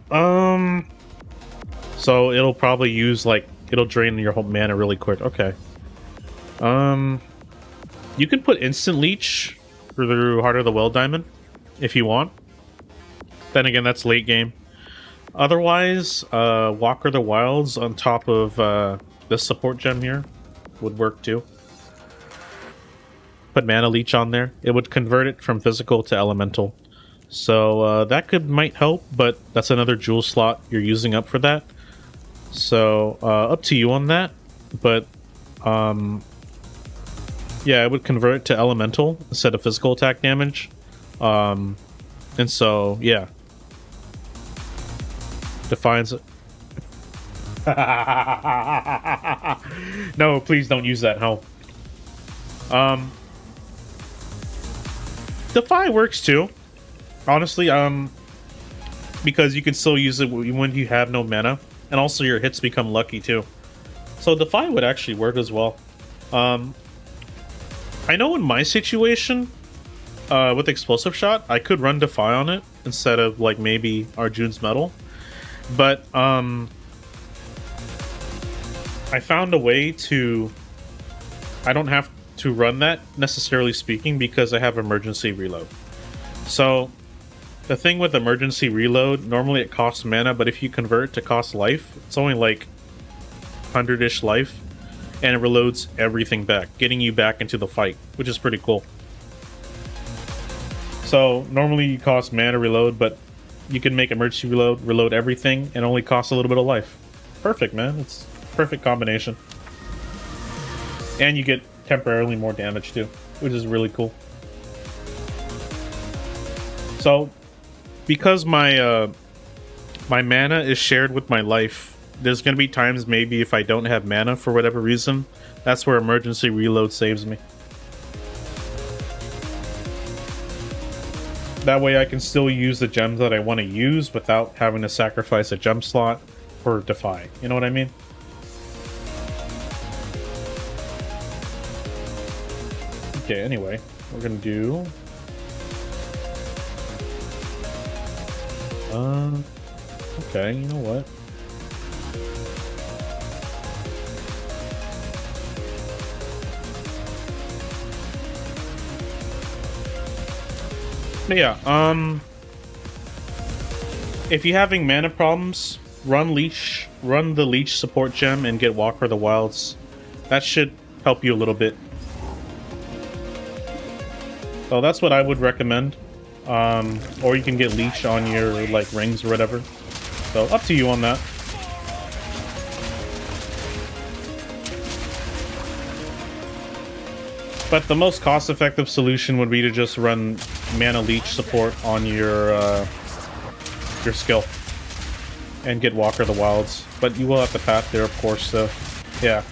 so it'll probably use, it'll drain your whole mana really quick. Okay. You can put instant leech through Heart of the Well Diamond if you want. Then again, that's late game. Otherwise, Walker the Wilds on top of this support gem here would work too. put mana leech on there, it would convert it from physical to elemental. So that might help, but that's another jewel slot you're using up for that. So up to you on that. But yeah, it would convert it to elemental instead of physical attack damage. And so yeah, defines it. No, please don't use that. No. Defy works too, honestly. Because you can still use it when you have no mana, and also your hits become lucky too. So Defy would actually work as well. I know in my situation, with Explosive Shot, I could run Defy on it instead of like maybe Arjune's Metal, but I found a way to. I don't have to run that necessarily speaking because I have emergency reload. So the thing with emergency reload, normally it costs mana, but if you convert it to cost life, it's only like 100-ish life, and it reloads everything back, getting you back into the fight, which is pretty cool. So normally you cost mana reload, but you can make emergency reload everything, and only cost a little bit of life. Perfect, man. It's perfect combination. And you get temporarily more damage too, which is really cool. So because my my mana is shared with my life, there's gonna be times maybe if I don't have mana for whatever reason, that's where emergency reload saves me. That way I can still use the gems that I want to use without having to sacrifice a gem slot for Defy. You know what I mean? Okay, anyway, we're gonna do okay, you know what? But yeah, if you're having mana problems, run the leech support gem and get Walker of the Wilds. That should help you a little bit. So that's what I would recommend. Or you can get leech on your like rings or whatever. So up to you on that. But the most cost-effective solution would be to just run mana leech support on your skill and get Walker of the Wilds. But you will have the path there, of course. So yeah.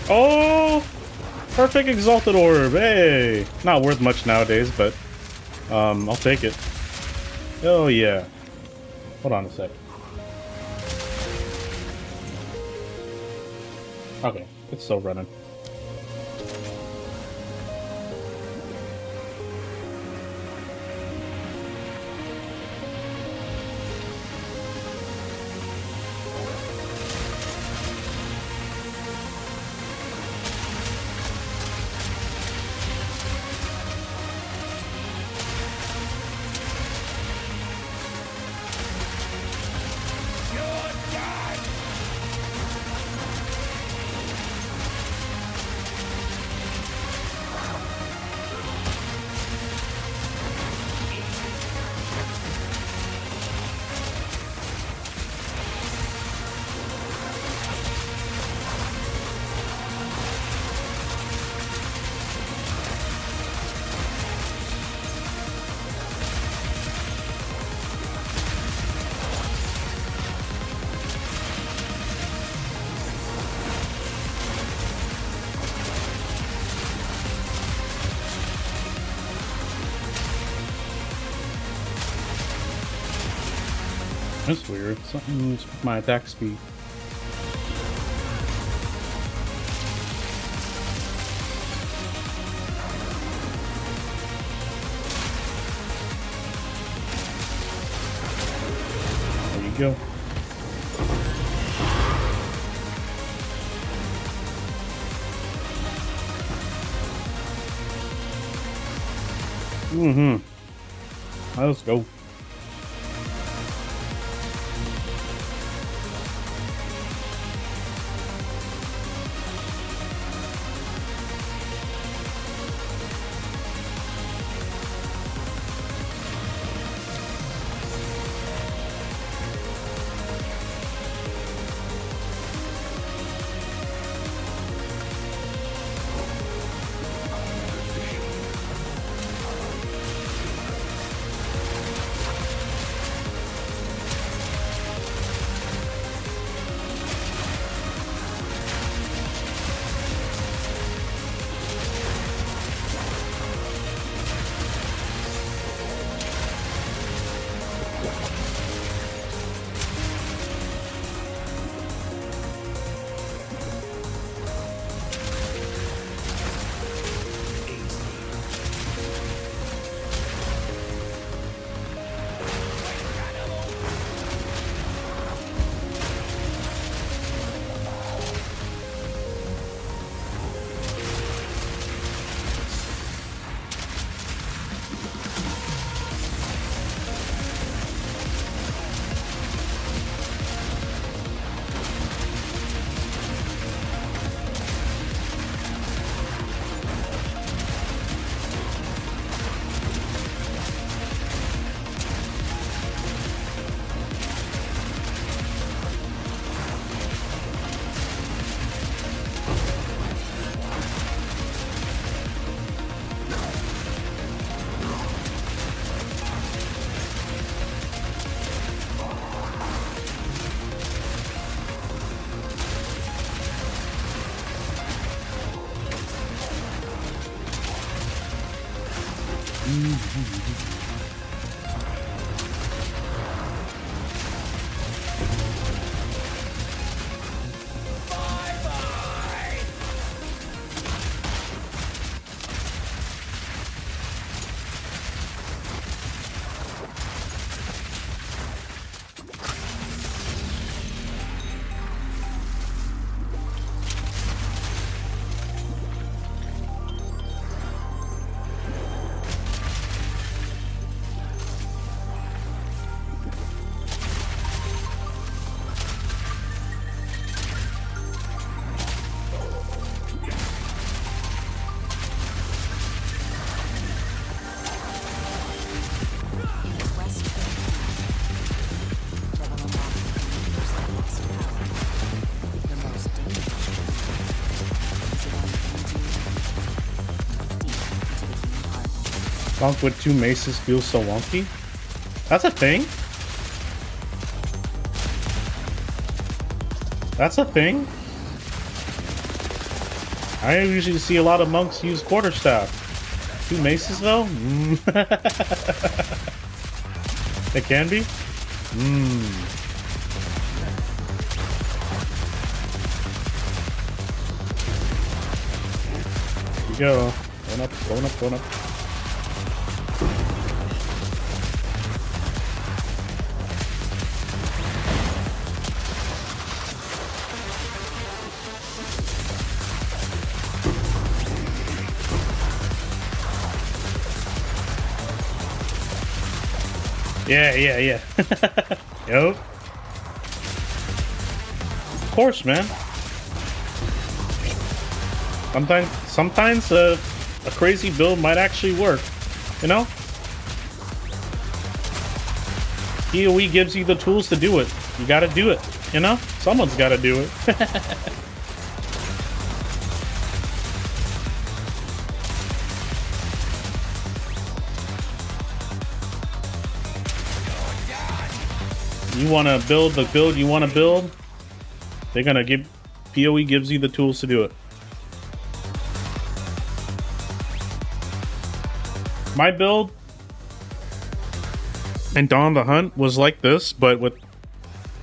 Oh, perfect Exalted Orb. Hey, not worth much nowadays, but I'll take it. Oh yeah. Hold on a sec. Okay, it's still running. That's weird. Something's with my attack speed. There you go. Let's go. Funk with 2 maces feels so wonky. That's a thing? That's a thing? I usually see a lot of monks use quarterstaff. 2 maces though? It can be? Here we go. Going up, going up, going up. Yeah. Yo. Of course, man. Sometimes a crazy build might actually work, you know? PoE gives you the tools to do it. You gotta do it, you know? Someone's gotta do it. You want to build the build you want to build, they're gonna give PoE gives you the tools to do it. My build and Dawn of the Hunt was like this, but with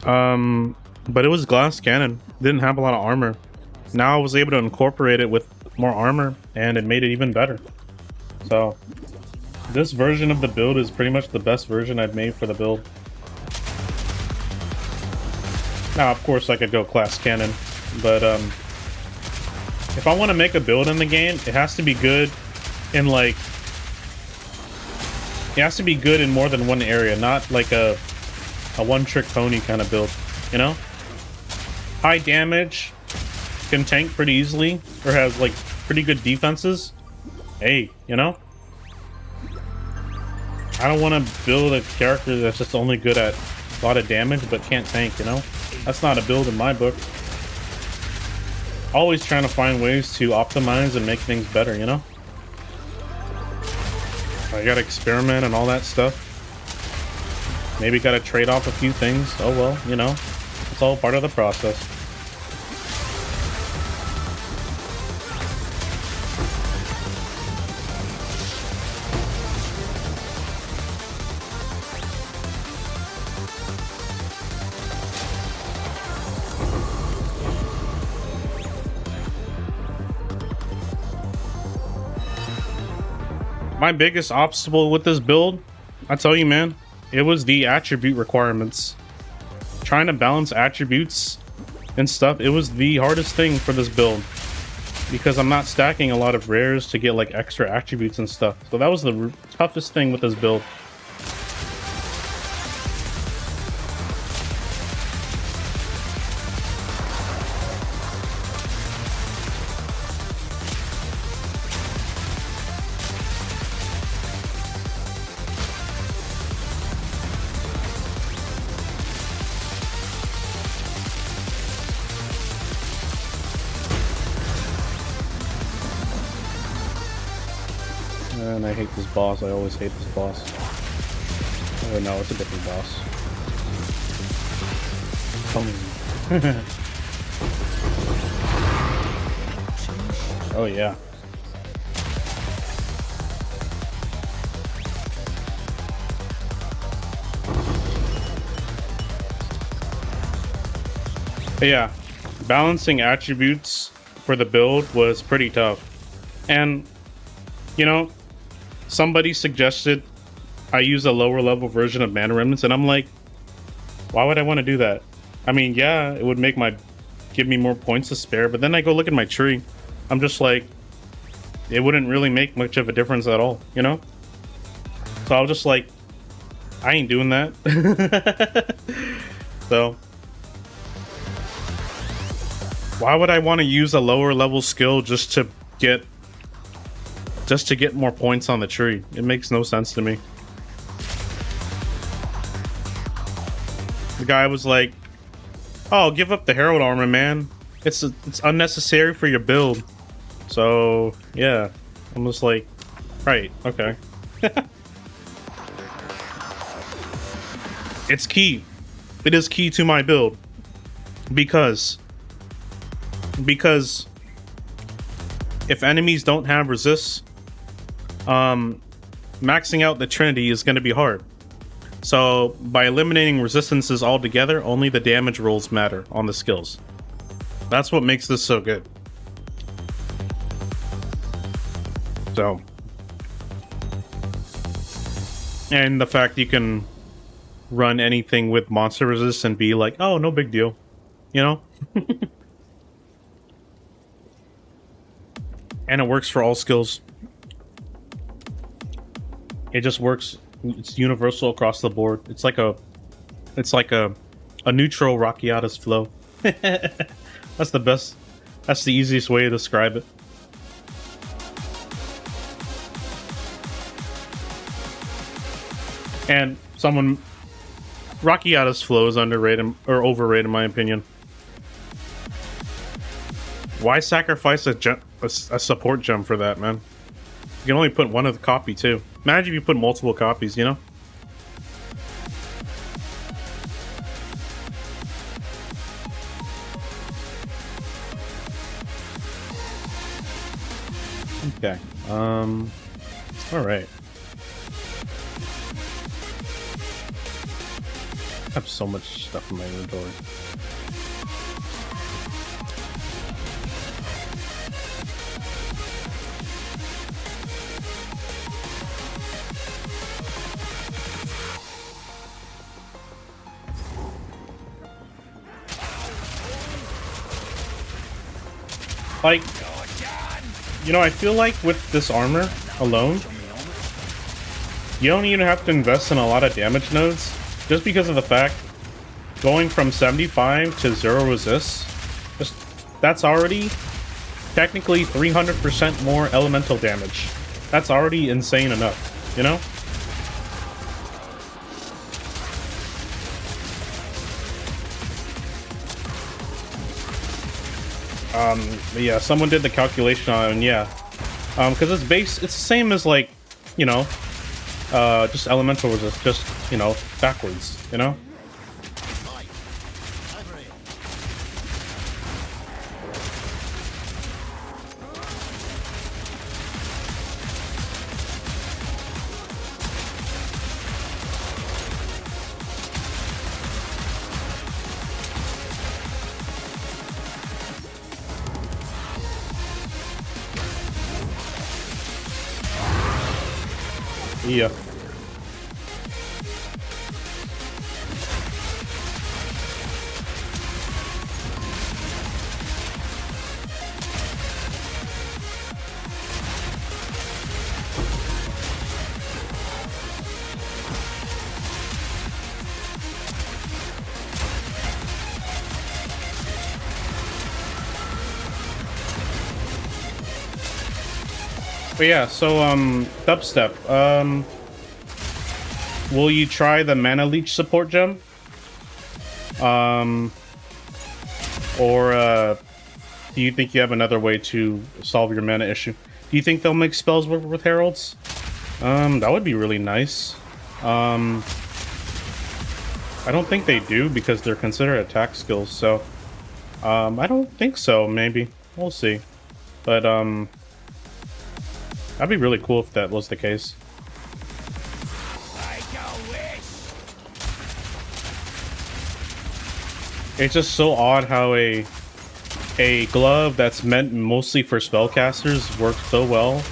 But it was glass cannon. Didn't have a lot of armor. Now I was able to incorporate it with more armor, and it made it even better. So this version of the build is pretty much the best version I've made for the build. Now, of course, I could go glass cannon, but if I want to make a build in the game, it has to be good in like, it has to be good in more than one area, not like a one-trick pony kind of build, you know? High damage, can tank pretty easily, or has like pretty good defenses. Hey, you know? I don't want to build a character that's just only good at a lot of damage but can't tank, you know? That's not a build in my book. Always trying to find ways to optimize and make things better, you know? I gotta experiment and all that stuff. Maybe gotta trade off a few things. Oh well, you know, it's all part of the process. My biggest obstacle with this build, I tell you, man, it was the attribute requirements. Trying to balance attributes and stuff, it was the hardest thing for this build. Because I'm not stacking a lot of rares to get like extra attributes and stuff. So that was the toughest thing with this build. And I hate this boss. I always hate this boss. Oh no, it's a different boss. Oh yeah. But yeah, balancing attributes for the build was pretty tough. And, you know, somebody suggested I use a lower level version of Mana Remnants, and I'm like, why would I want to do that? I mean, yeah, it would give me more points to spare, but then I go look at my tree. I'm just like, it wouldn't really make much of a difference at all, you know? So I was just like, I ain't doing that. So why would I want to use a lower level skill just to get more points on the tree? It makes no sense to me. The guy was like, oh, give up the Herald armor, man. It's unnecessary for your build. So yeah, I'm just like, right, okay. It's key. It is key to my build. Because if enemies don't have resists, maxing out the Trinity is going to be hard. So by eliminating resistances altogether, only the damage rolls matter on the skills. That's what makes this so good. So, and the fact you can run anything with monster resist and be like, oh, no big deal, you know? And it works for all skills. It just works. It's universal across the board. It's like a neutral Rockiata's flow. That's the best. That's the easiest way to describe it. And Rockiata's flow is underrated or overrated in my opinion. Why sacrifice a support gem for that, man? You can only put one of the copy too. Imagine if you put multiple copies, you know? Okay. All right. I have so much stuff in my inventory. Like, you know, I feel like with this armor alone, you don't even have to invest in a lot of damage nodes, just because of the fact going from 75 to 0 resist, just that's already technically 300% more elemental damage. That's already insane enough, you know? But yeah, someone did the calculation on, yeah. Because it's the same as, like, you know, just elemental resist, just, you know, backwards, you know? Yeah. But yeah, so dubstep. Will you try the mana leech support gem? Or do you think you have another way to solve your mana issue? Do you think they'll make spells work with heralds? That would be really nice. I don't think they do because they're considered attack skills, so I don't think so. Maybe we'll see, but that'd be really cool if that was the case. It's just so odd how a glove that's meant mostly for spellcasters works so well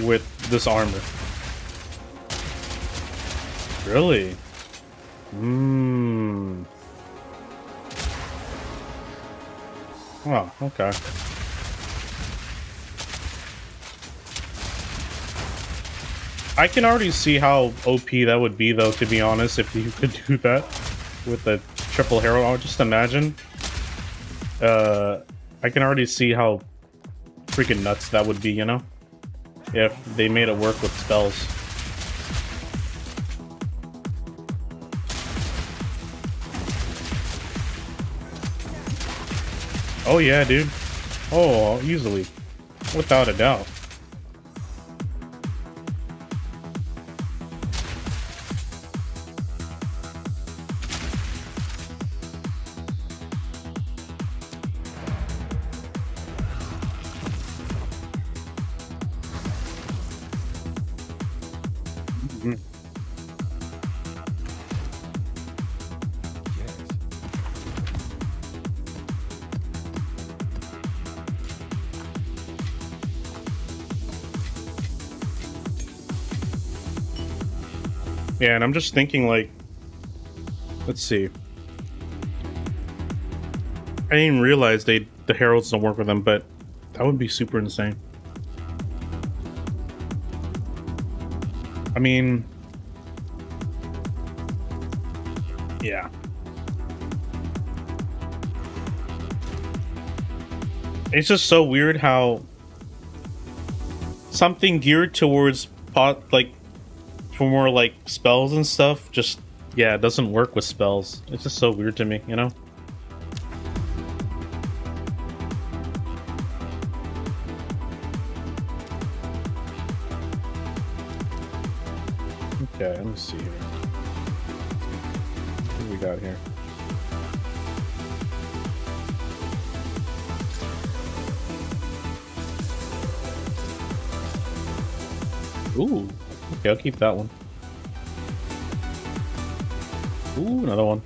with this armor. Really? Oh, okay. I can already see how OP that would be, though, to be honest, if you could do that with the triple herald. I'll just imagine. I can already see how freaking nuts that would be, you know? If they made it work with spells. Oh yeah, dude. Oh, easily. Without a doubt. Yeah, and I'm just thinking, like, let's see. I didn't even realize the heralds don't work with them, but that would be super insane. I mean, yeah. It's just so weird how something geared towards like for more like spells and stuff just, yeah, it doesn't work with spells. It's just so weird to me, you know? Okay, let me see here. What do we got here? Ooh, okay, I'll keep that one. Ooh, another one.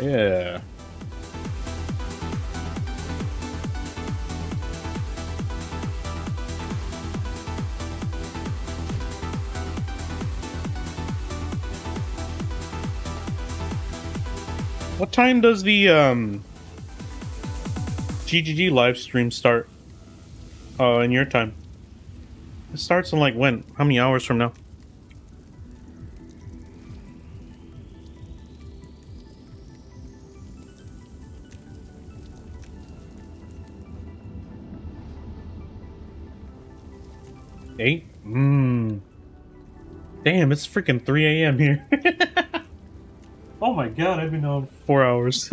Yeah. What time does the GGG live stream start? In your time? It starts in like when? How many hours from now? Eight? Damn, it's freaking 3 a.m. here. Oh my god, I've been on 4 hours.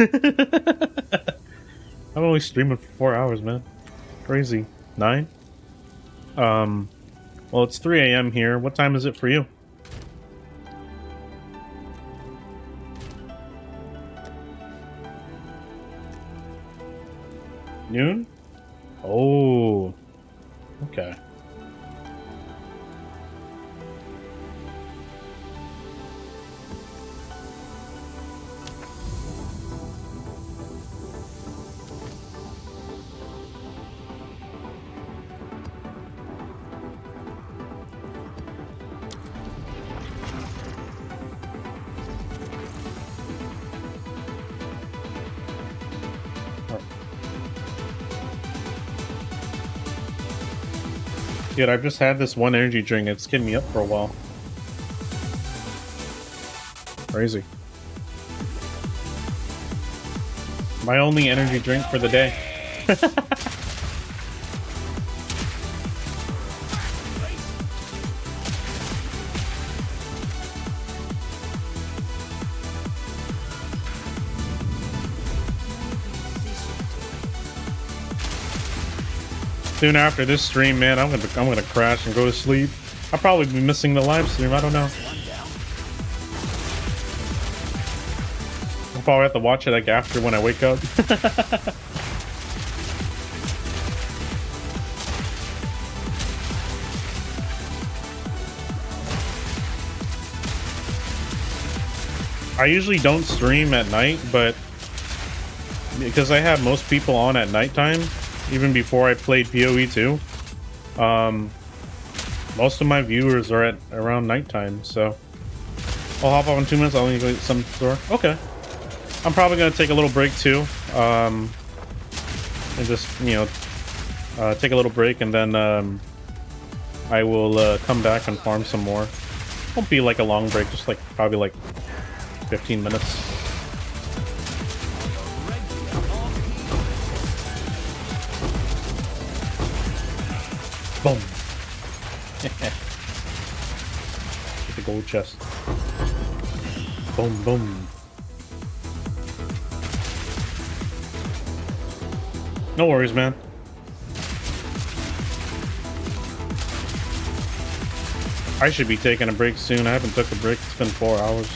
I'm only streaming for 4 hours, man. Crazy. 9? Well, it's 3 a.m. here. What time is it for you? Noon? Oh. Okay. Dude, I've just had this one energy drink. It's getting me up for a while. Crazy. My only energy drink for the day. Soon after this stream, man, I'm gonna crash and go to sleep. I'll probably be missing the live stream. I don't know. I'll probably have to watch it like after when I wake up. I usually don't stream at night, but because I have most people on at nighttime, even before I played PoE2, most of my viewers are at around nighttime, so I'll hop off in 2 minutes. I'll need to go get some store. Okay. I'm probably gonna take a little break too, and just, you know, take a little break, and then I will come back and farm some more. Won't be like a long break, just like probably like 15 minutes. Boom. Get the gold chest. Boom, boom. No worries, man. I should be taking a break soon. I haven't took a break. It's been 4 hours.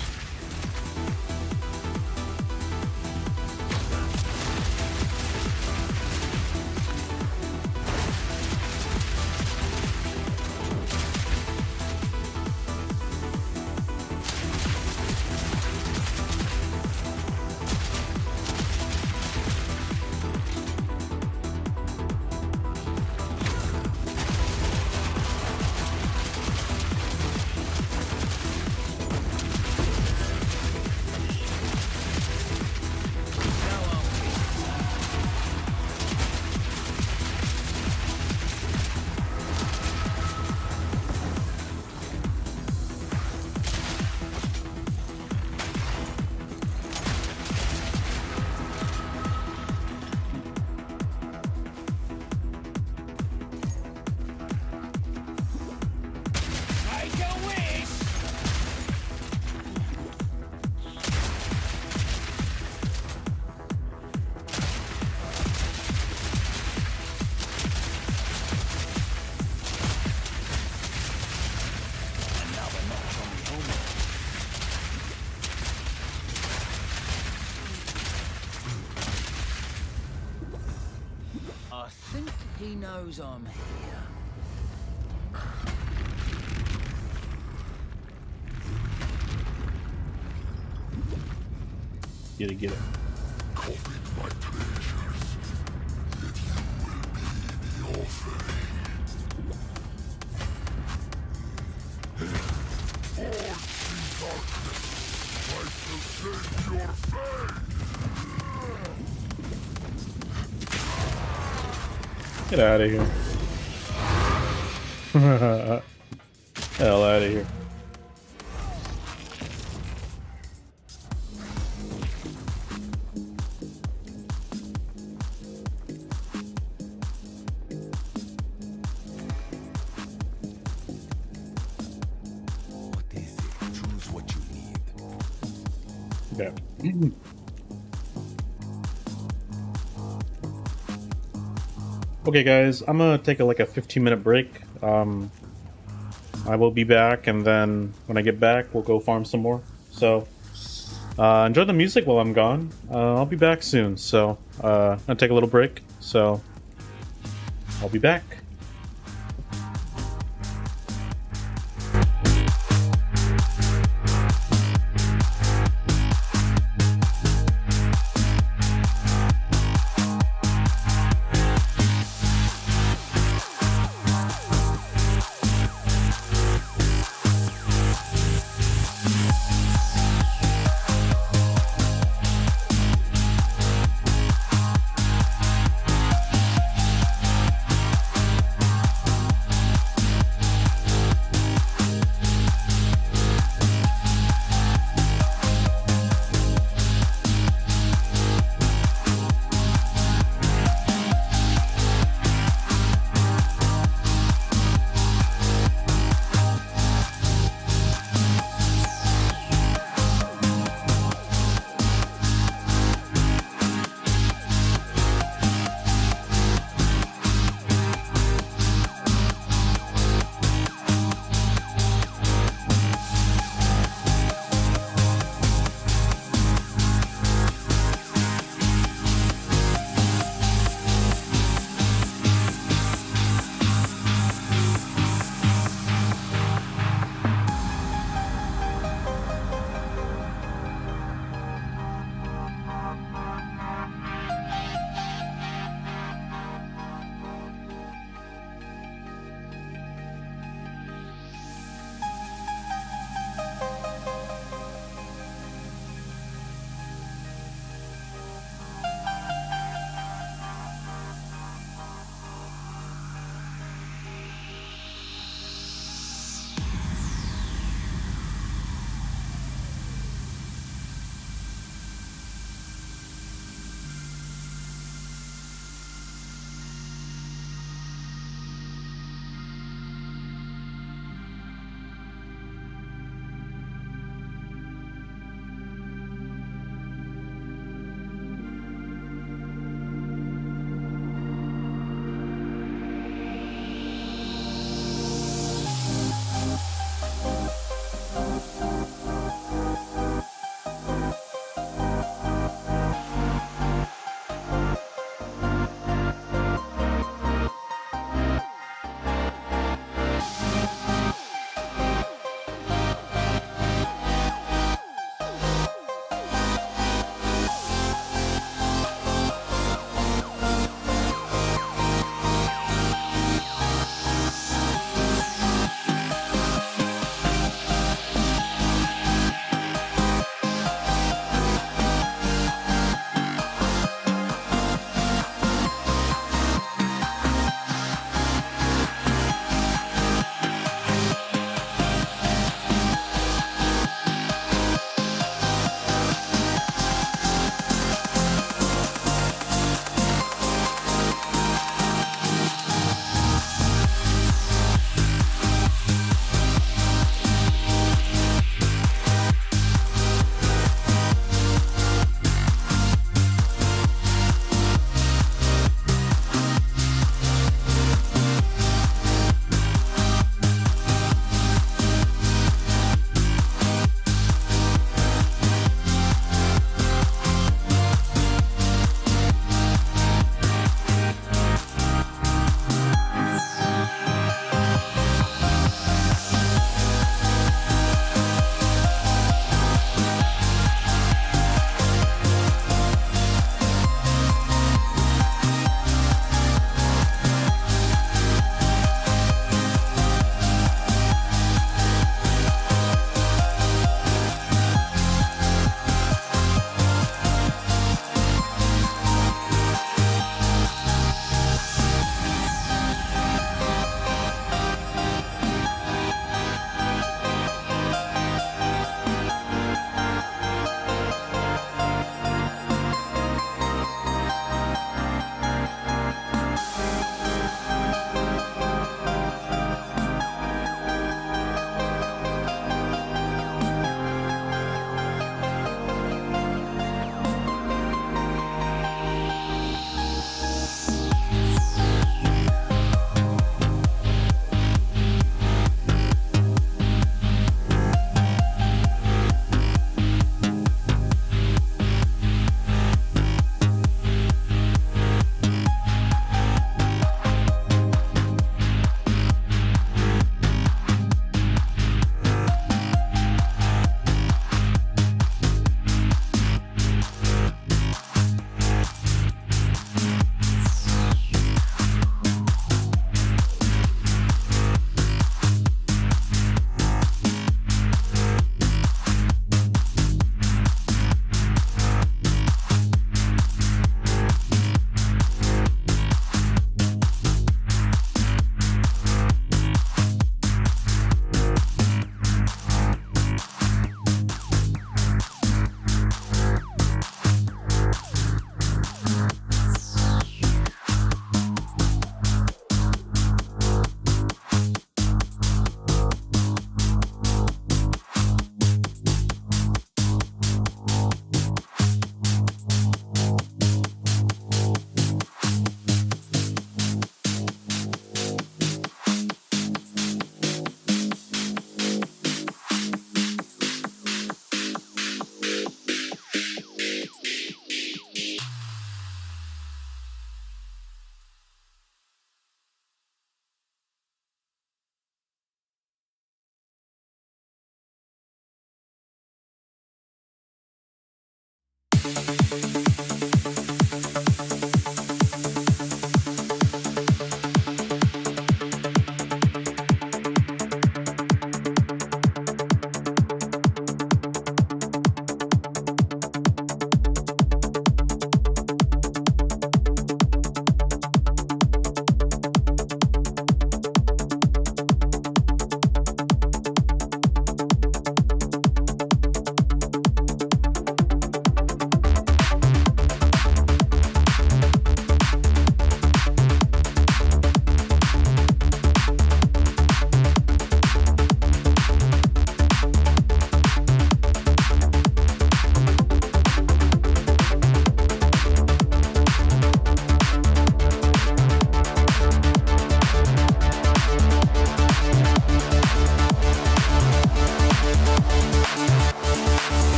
I think he knows I'm here. Get it, get it. Copy my pleasure. That you will be your fate. Get out of here. Hell out of here. What is it? Choose what you need. Okay. Okay, guys, I'm gonna take like a 15-minute break. I will be back, and then when I get back, we'll go farm some more. So, enjoy the music while I'm gone. I'll be back soon. So, I'm gonna take a little break. So, I'll be back.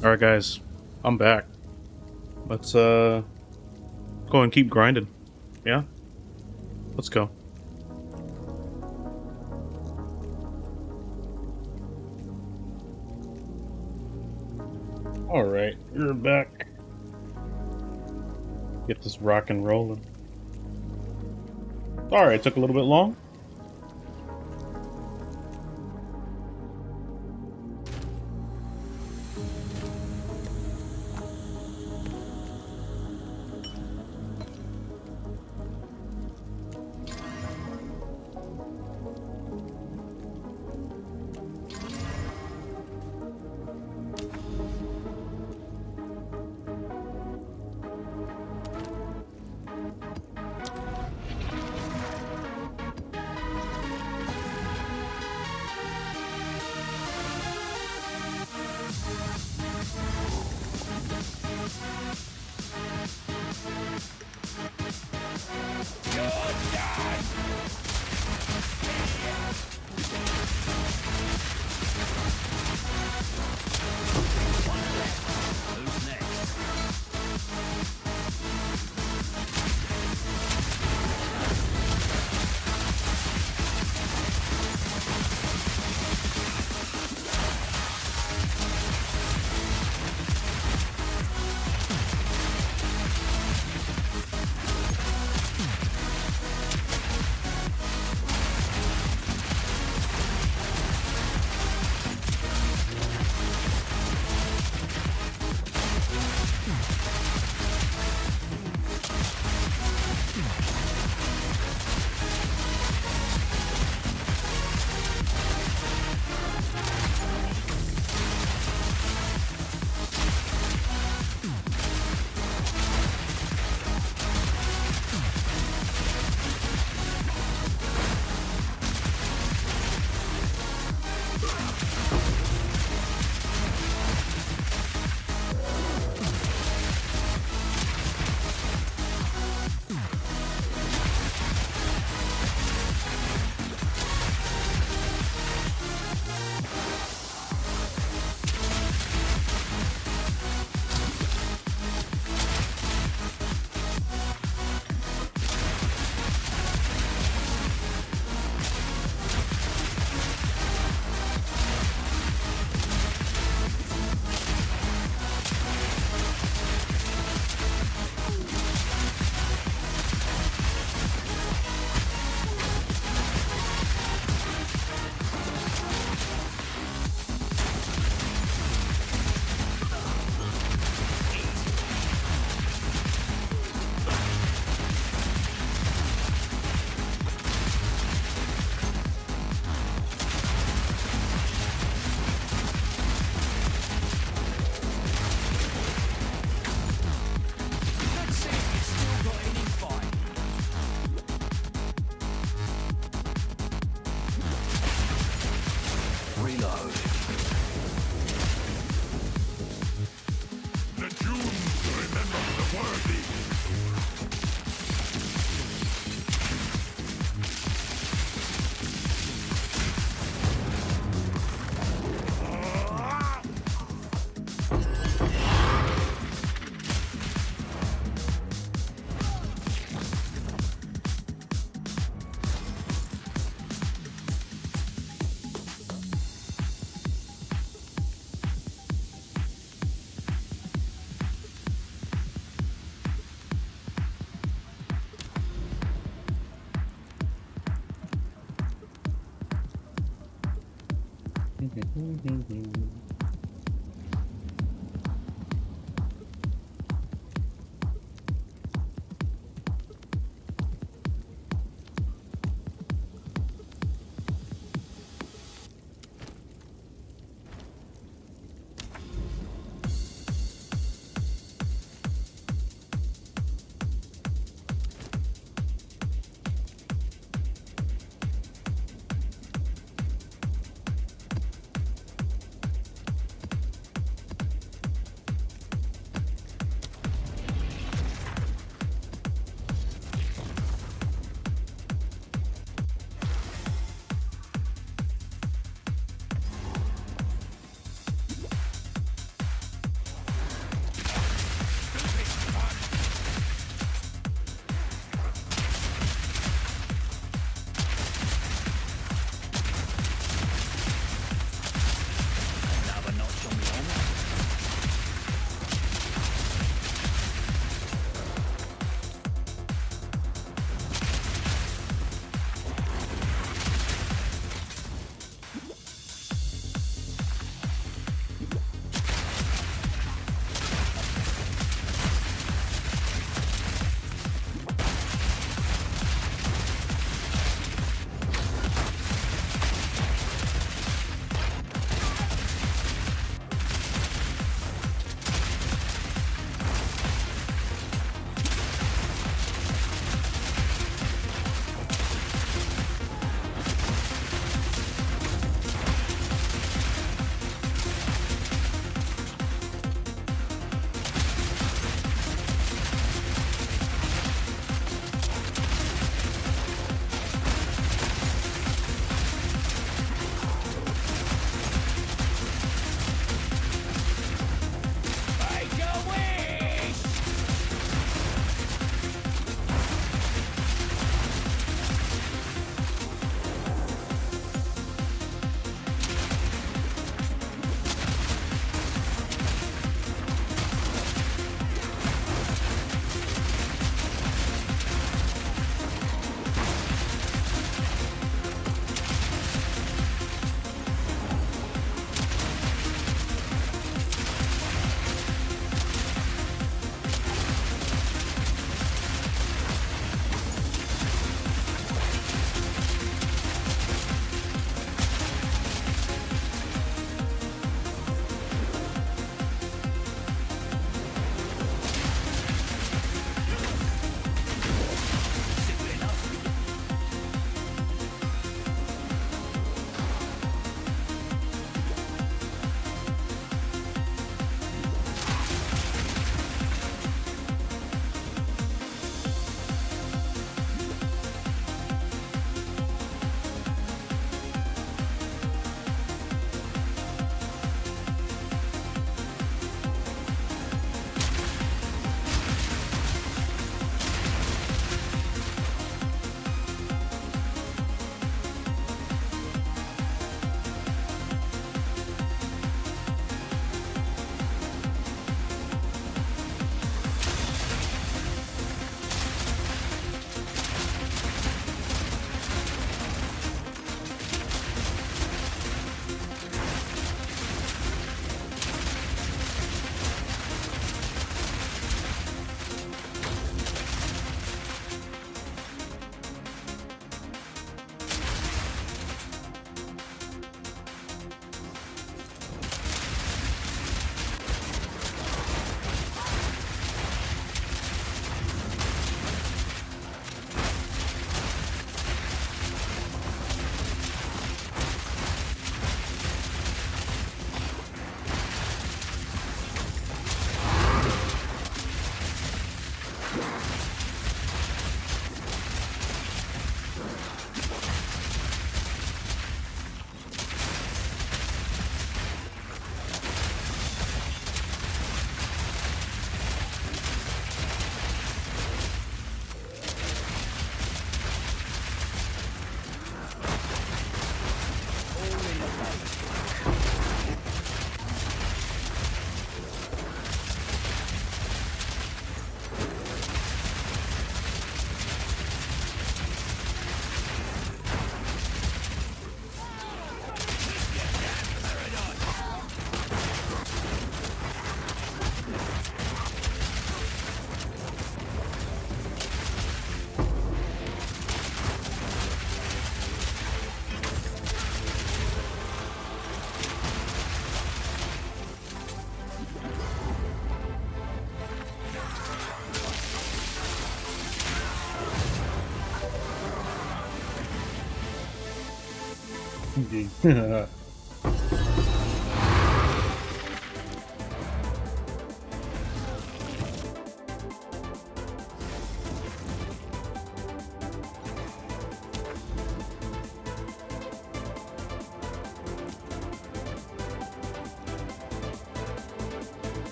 All right, guys, I'm back. Let's go and keep grinding. Yeah, let's go. All right, you're back. Get this rock and rolling. All right, took a little bit long. Who's next?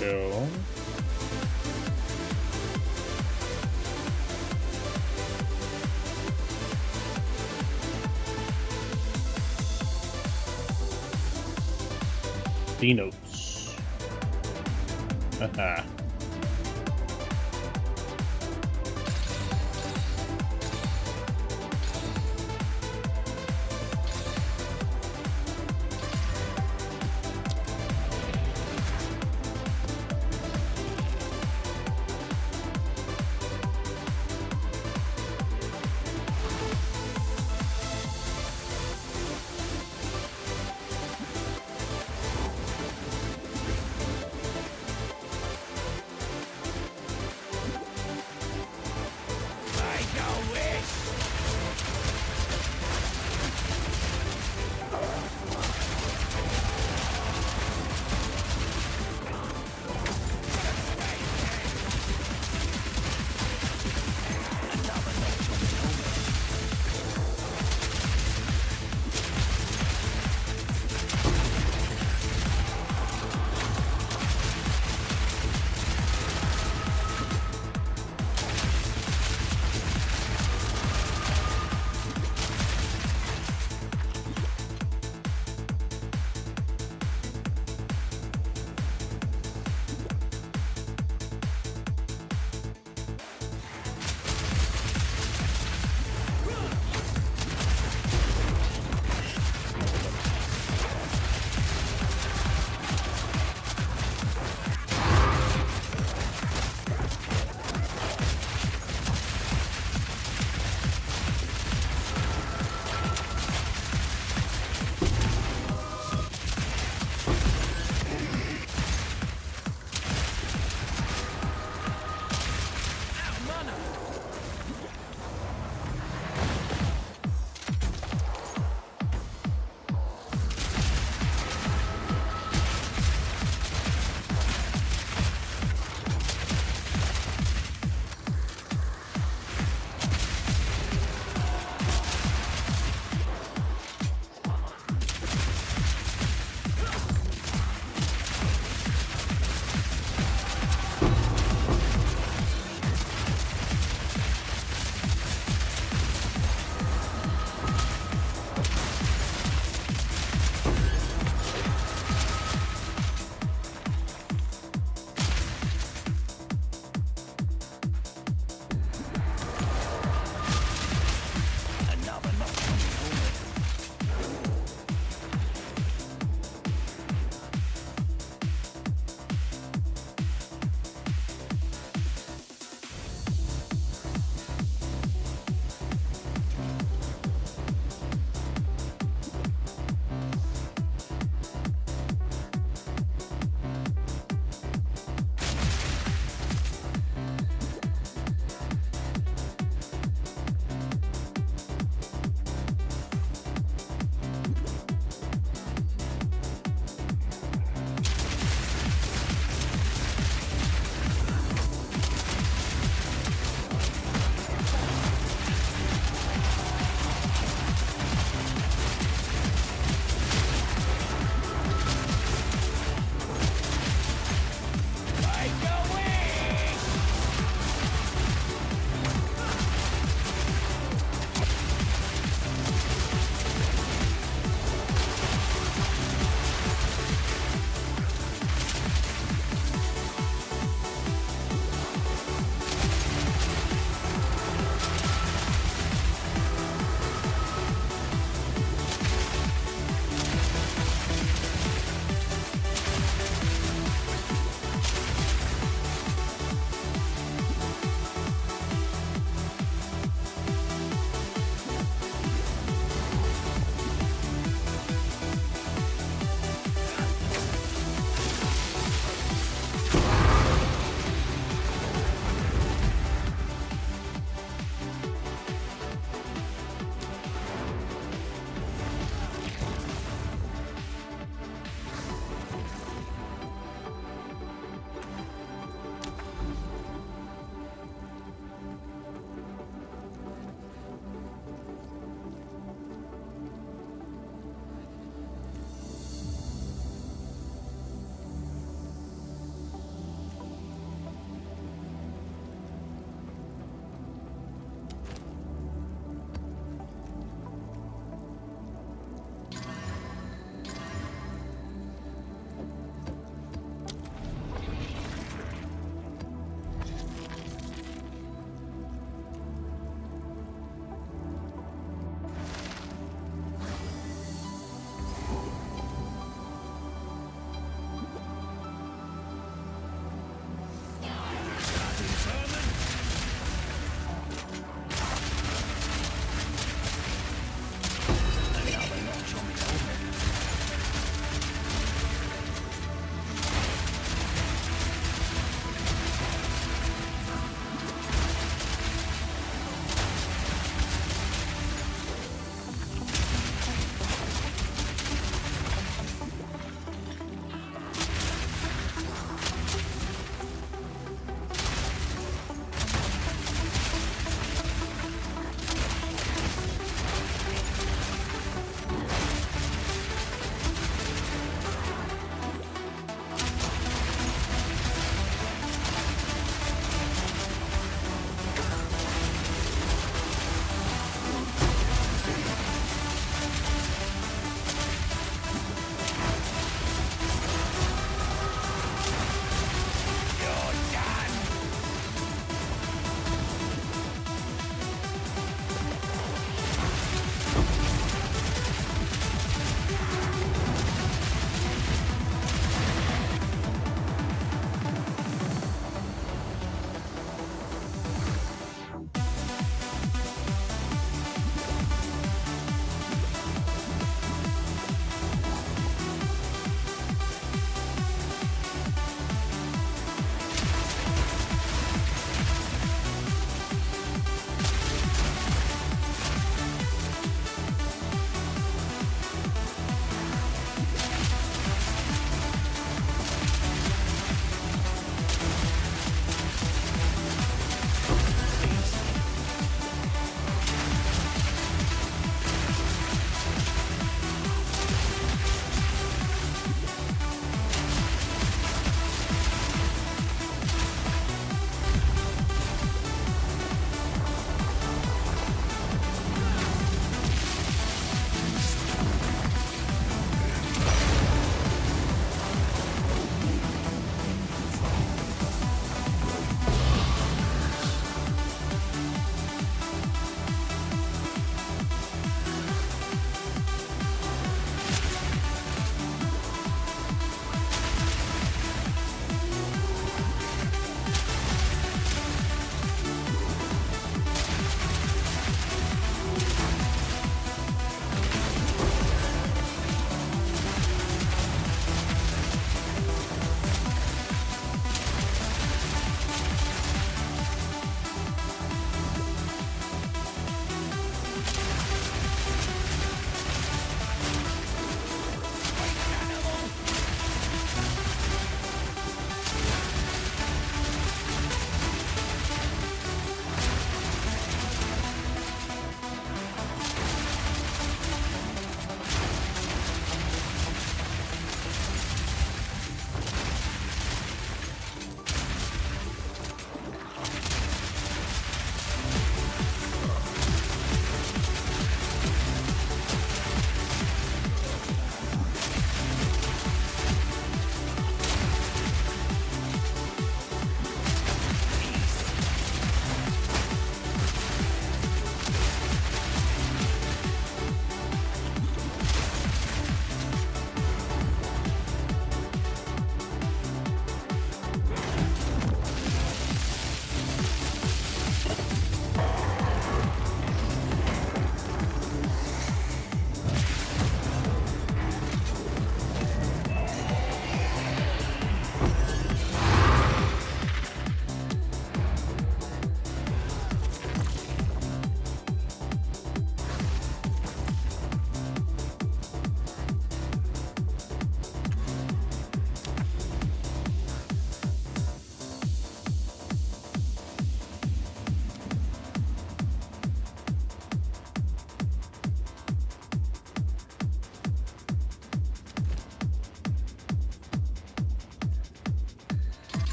Go. D notes. Haha.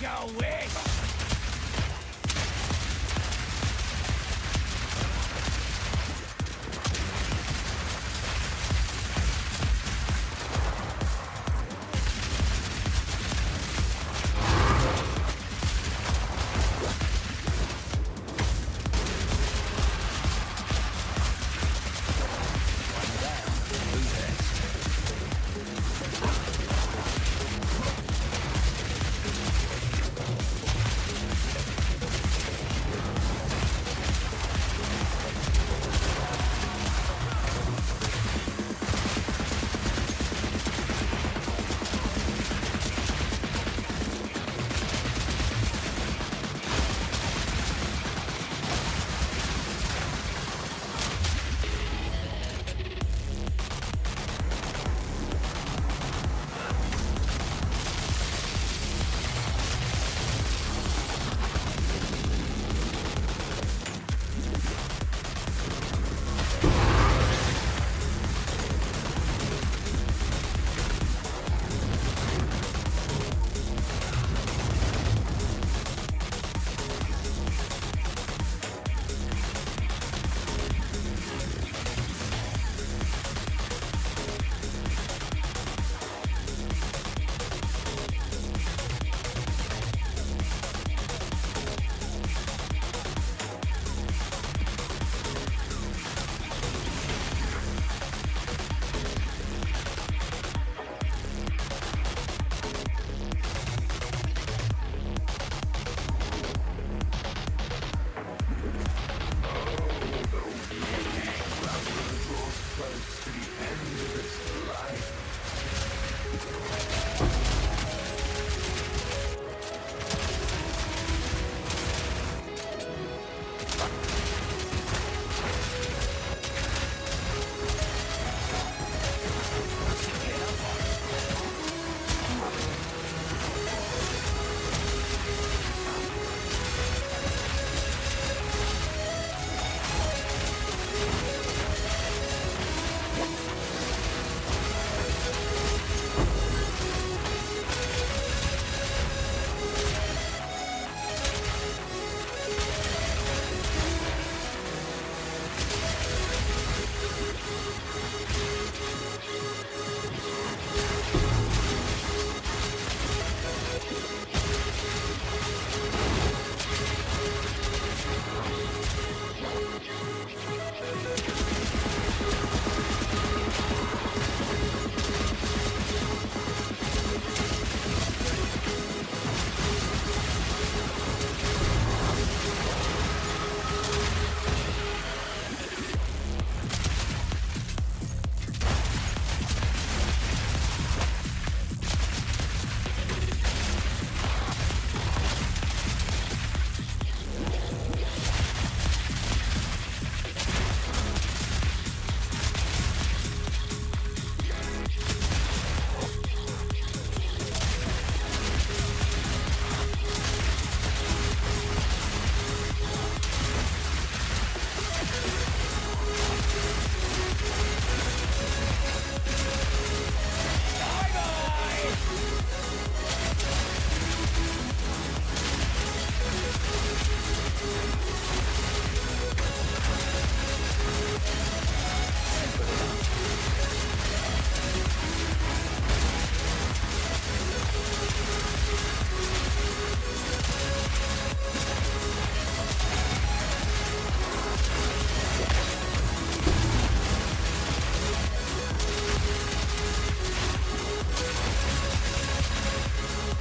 your wish.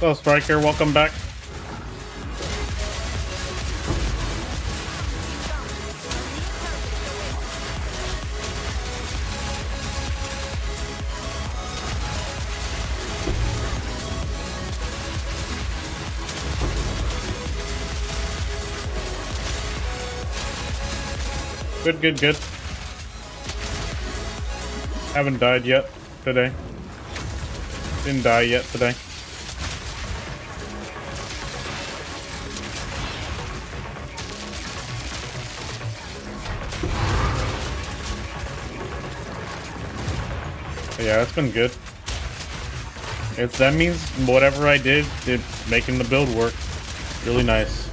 Hello, Striker. Welcome back. Good, good, good. Haven't died yet today. Didn't die yet today. But yeah, it's been good. If that means whatever I did making the build work. Really nice.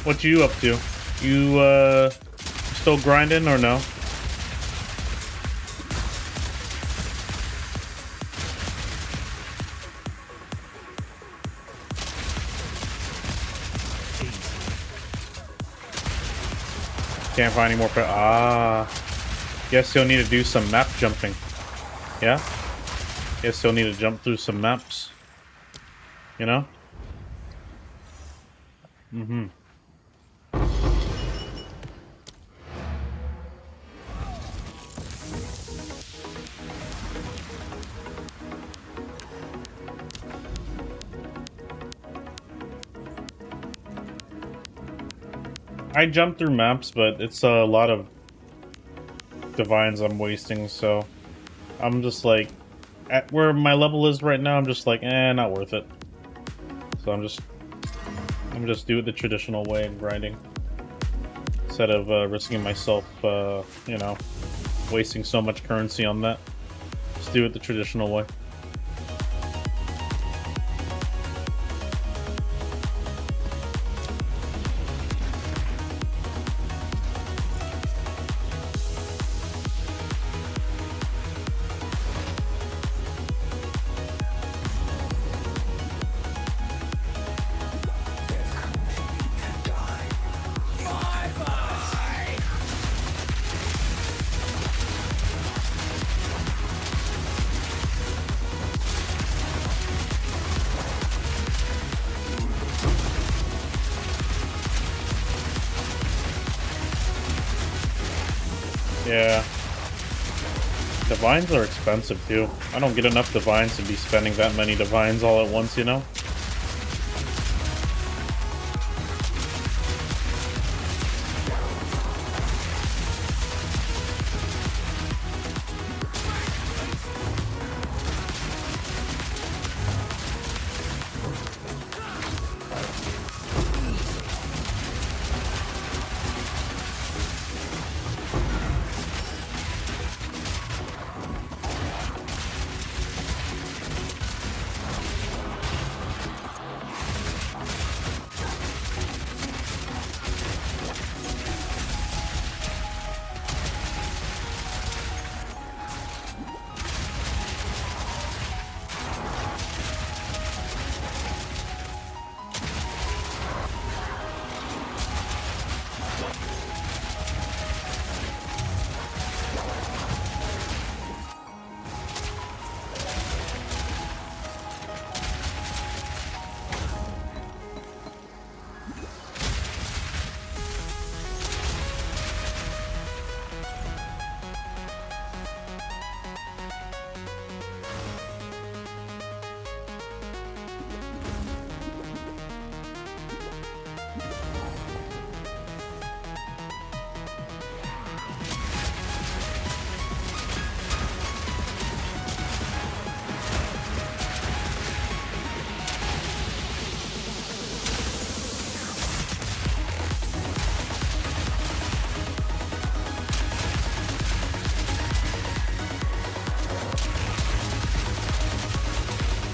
What you up to? You still grinding or no? Can't find any more. Guess you'll need to do some map jumping. Yeah. Guess you'll need to jump through some maps. You know. Mm-hmm. I jump through maps, but it's a lot of divines I'm wasting, so I'm just like, at where my level is right now, I'm just like, not worth it. So I'm just do it the traditional way and grinding. Instead of risking myself, you know, wasting so much currency on that. Just do it the traditional way. Yeah. Divines are expensive too. I don't get enough divines to be spending that many divines all at once, you know?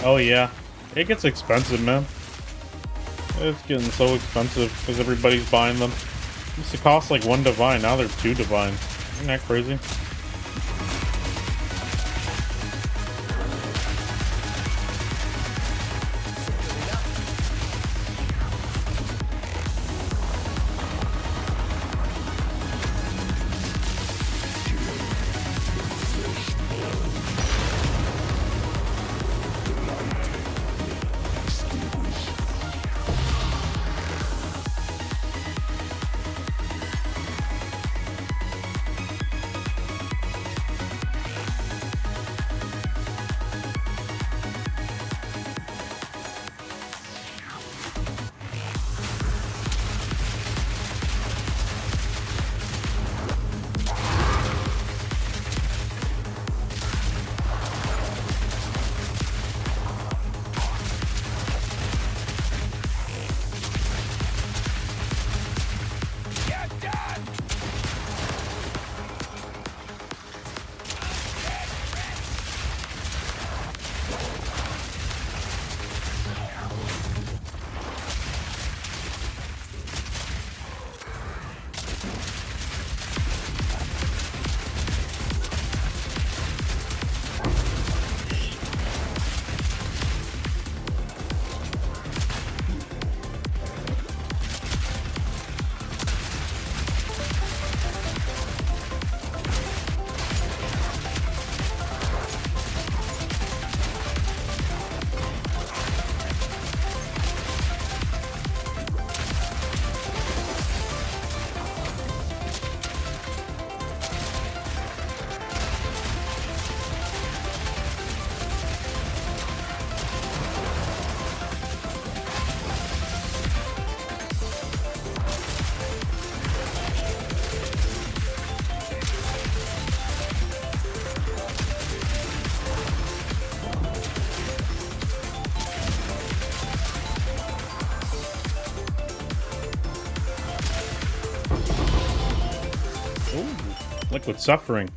Oh yeah, it gets expensive, man. It's getting so expensive because everybody's buying them. It used to cost like 1 divine, now they're 2 divine. Isn't that crazy? Liquid Suffering.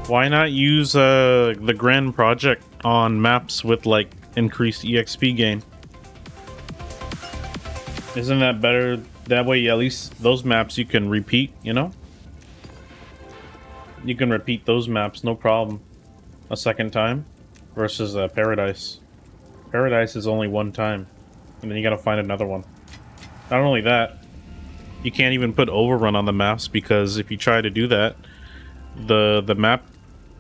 Why not use the Grand Project on maps with like increased EXP gain? Isn't that better? That way, at least those maps you can repeat, you know? You can repeat those maps, no problem. A second time versus Paradise. Paradise is only one time, and then you gotta find another one. Not only that, you can't even put overrun on the maps because if you try to do that, the map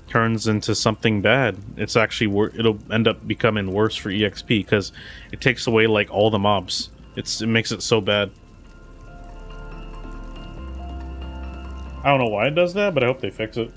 turns into something bad. It's actually it'll end up becoming worse for EXP because it takes away like all the mobs. It makes it so bad. I don't know why it does that, but I hope they fix it.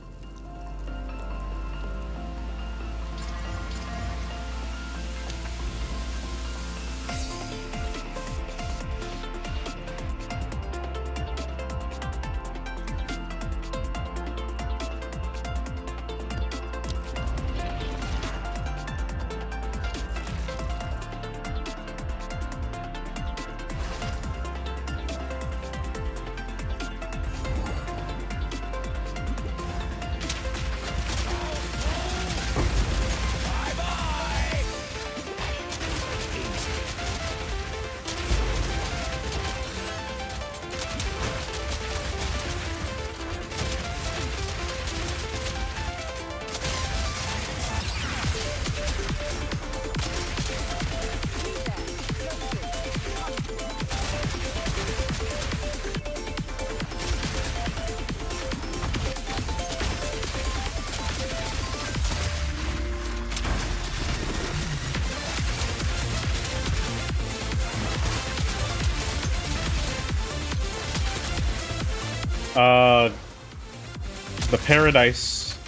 The Paradise...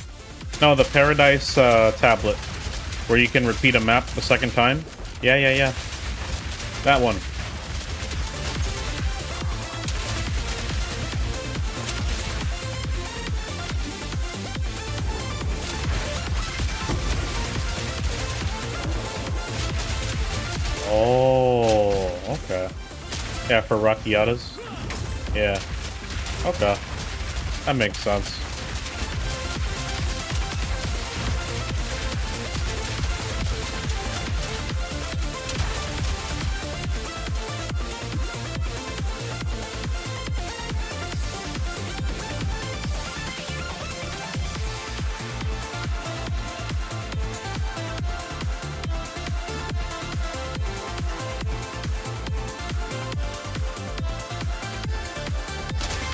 No, the Paradise tablet. Where you can repeat a map the second time. Yeah. That one. Oh, okay. Yeah, for Rockiatas. Yeah. Okay. That makes sense.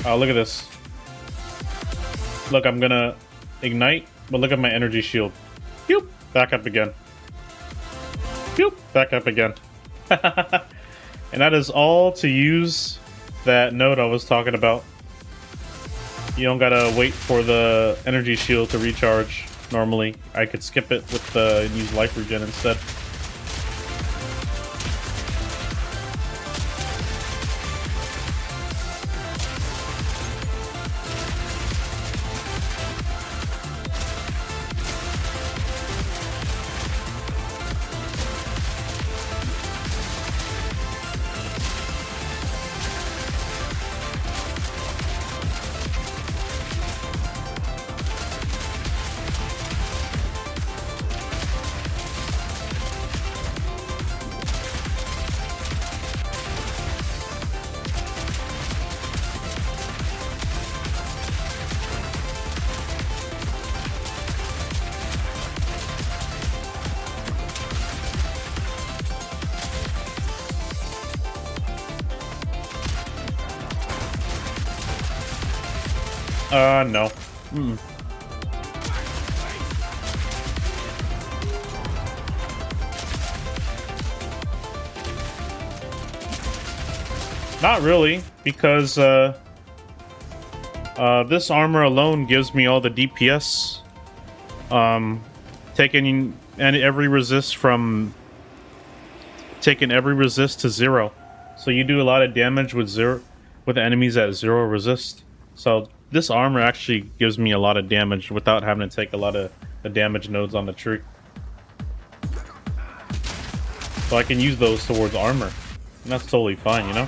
Oh, look at this. Look, I'm gonna ignite, but look at my energy shield. Yoop! Back up again. Yoop! Back up again. And that is all to use that node I was talking about. You don't gotta wait for the energy shield to recharge normally. I could skip it with use life regen instead. No. Not really, because this armor alone gives me all the DPS. Taking every resist to 0. So you do a lot of damage with enemies at 0 resist. So this armor actually gives me a lot of damage without having to take a lot of the damage nodes on the tree. So I can use those towards armor. And that's totally fine, you know?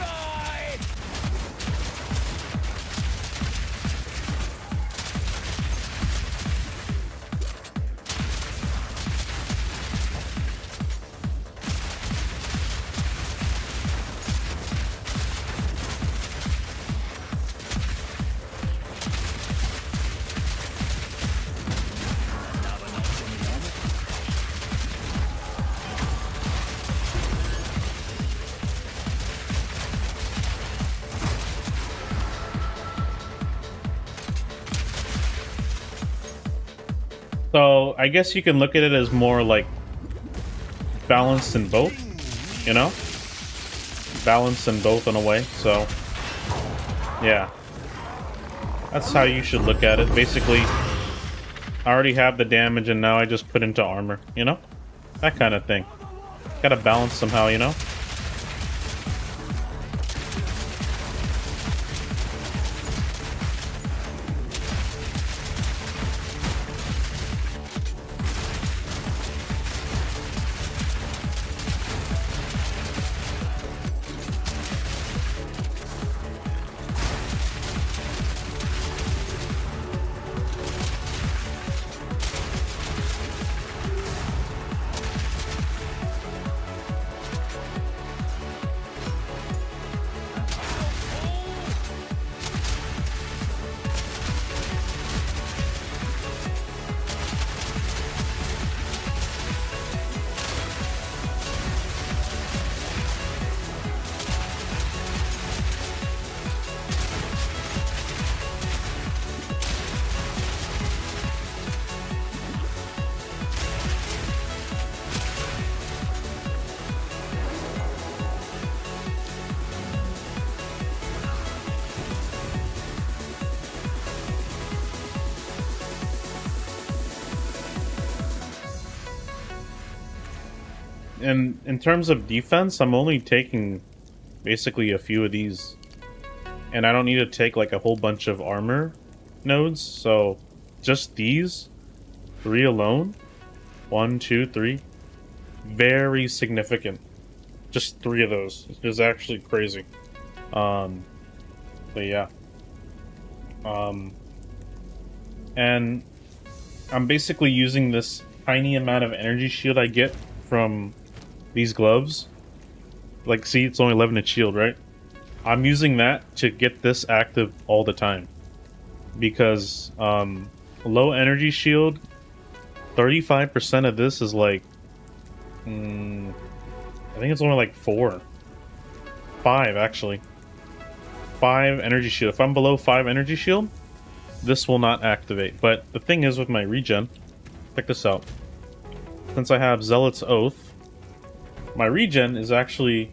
So I guess you can look at it as more like balanced in both, you know? Balanced in both in a way, so yeah. That's how you should look at it. Basically, I already have the damage and now I just put into armor, you know? That kind of thing. Gotta balance somehow, you know? And in terms of defense, I'm only taking basically a few of these. And I don't need to take like a whole bunch of armor nodes, so just these 3 alone. 1, 2, 3. Very significant. Just 3 of those is actually crazy. But yeah. And I'm basically using this tiny amount of energy shield I get from these gloves. Like, see, it's only 11 to shield, right? I'm using that to get this active all the time. Because low energy shield, 35% of this is like I think it's only like 4. 5 actually. 5 energy shield. If I'm below 5 energy shield, this will not activate. But the thing is with my regen, check this out. Since I have Zealot's Oath, my regen is actually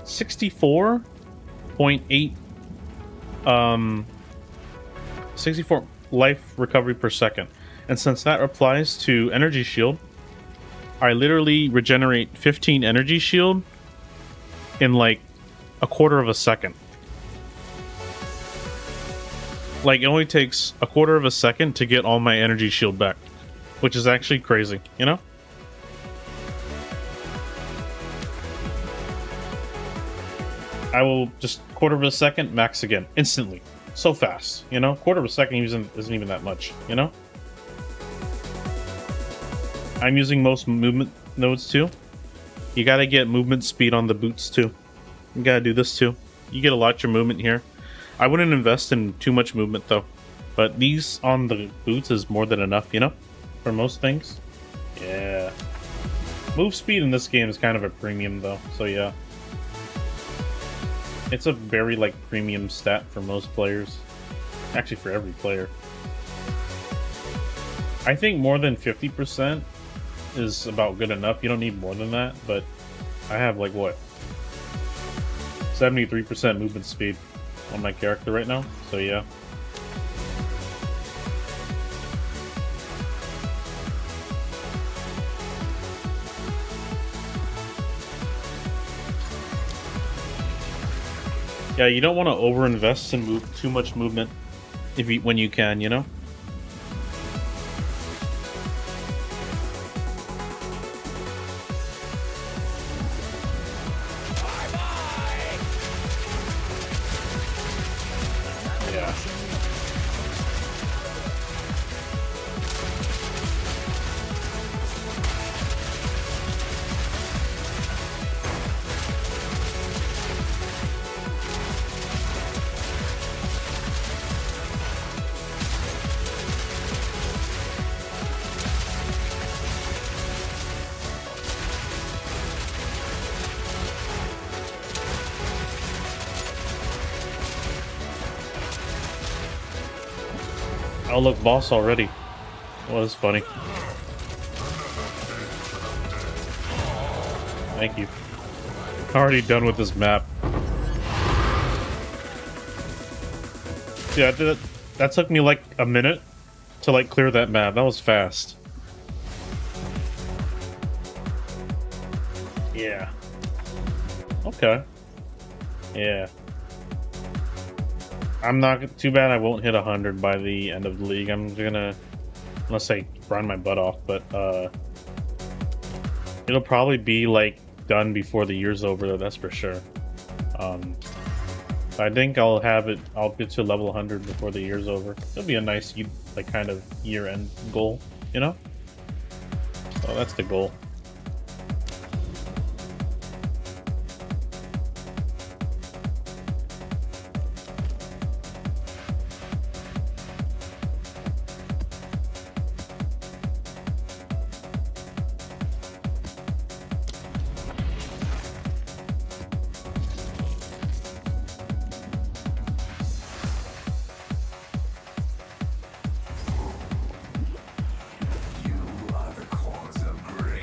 64.8 64 life recovery per second. And since that applies to energy shield, I literally regenerate 15 energy shield in like a quarter of a second. Like, it only takes a quarter of a second to get all my energy shield back, which is actually crazy, you know? I will just quarter of a second, max again, instantly. So fast, you know? Quarter of a second isn't even that much, you know? I'm using most movement nodes too. You gotta get movement speed on the boots too. You gotta do this too. You get a lot of your movement here. I wouldn't invest in too much movement though. But these on the boots is more than enough, you know? For most things. Yeah. Move speed in this game is kind of a premium though, so yeah. It's a very, like, premium stat for most players. Actually, for every player. I think more than 50% is about good enough. You don't need more than that, but I have, like, what? 73% movement speed on my character right now, so yeah. Yeah, you don't want to overinvest and move too much movement when you can, you know? Yeah. Oh look, boss already. Well, that's funny. Thank you. Already done with this map. Yeah, that took me like a minute to like clear that map. That was fast. Yeah. Okay. Yeah. I'm not too bad. I won't hit 100 by the end of the league. I'm gonna, unless I grind my butt off, but it'll probably be like done before the year's over. That's for sure. I think I'll get to level 100 before the year's over. It'll be a nice, like, kind of year-end goal, you know? So that's the goal. You are the cause of great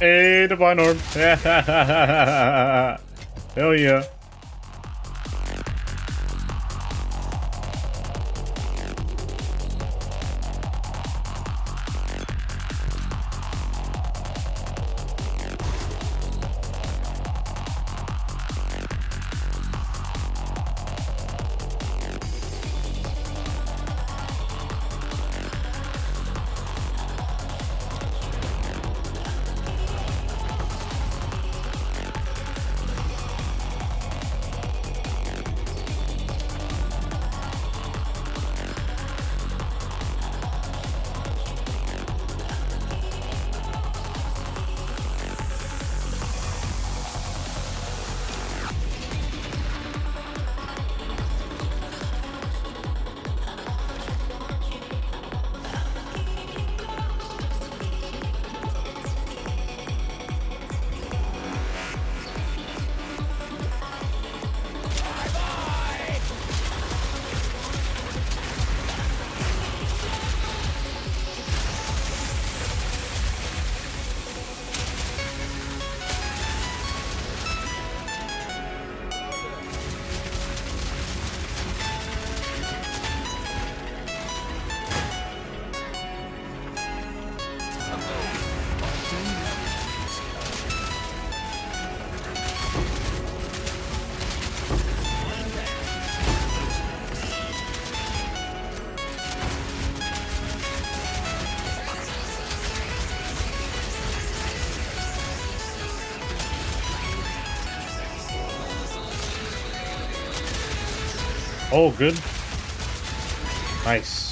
Hey, Divine Orb. Hell yeah. Oh, good. Nice.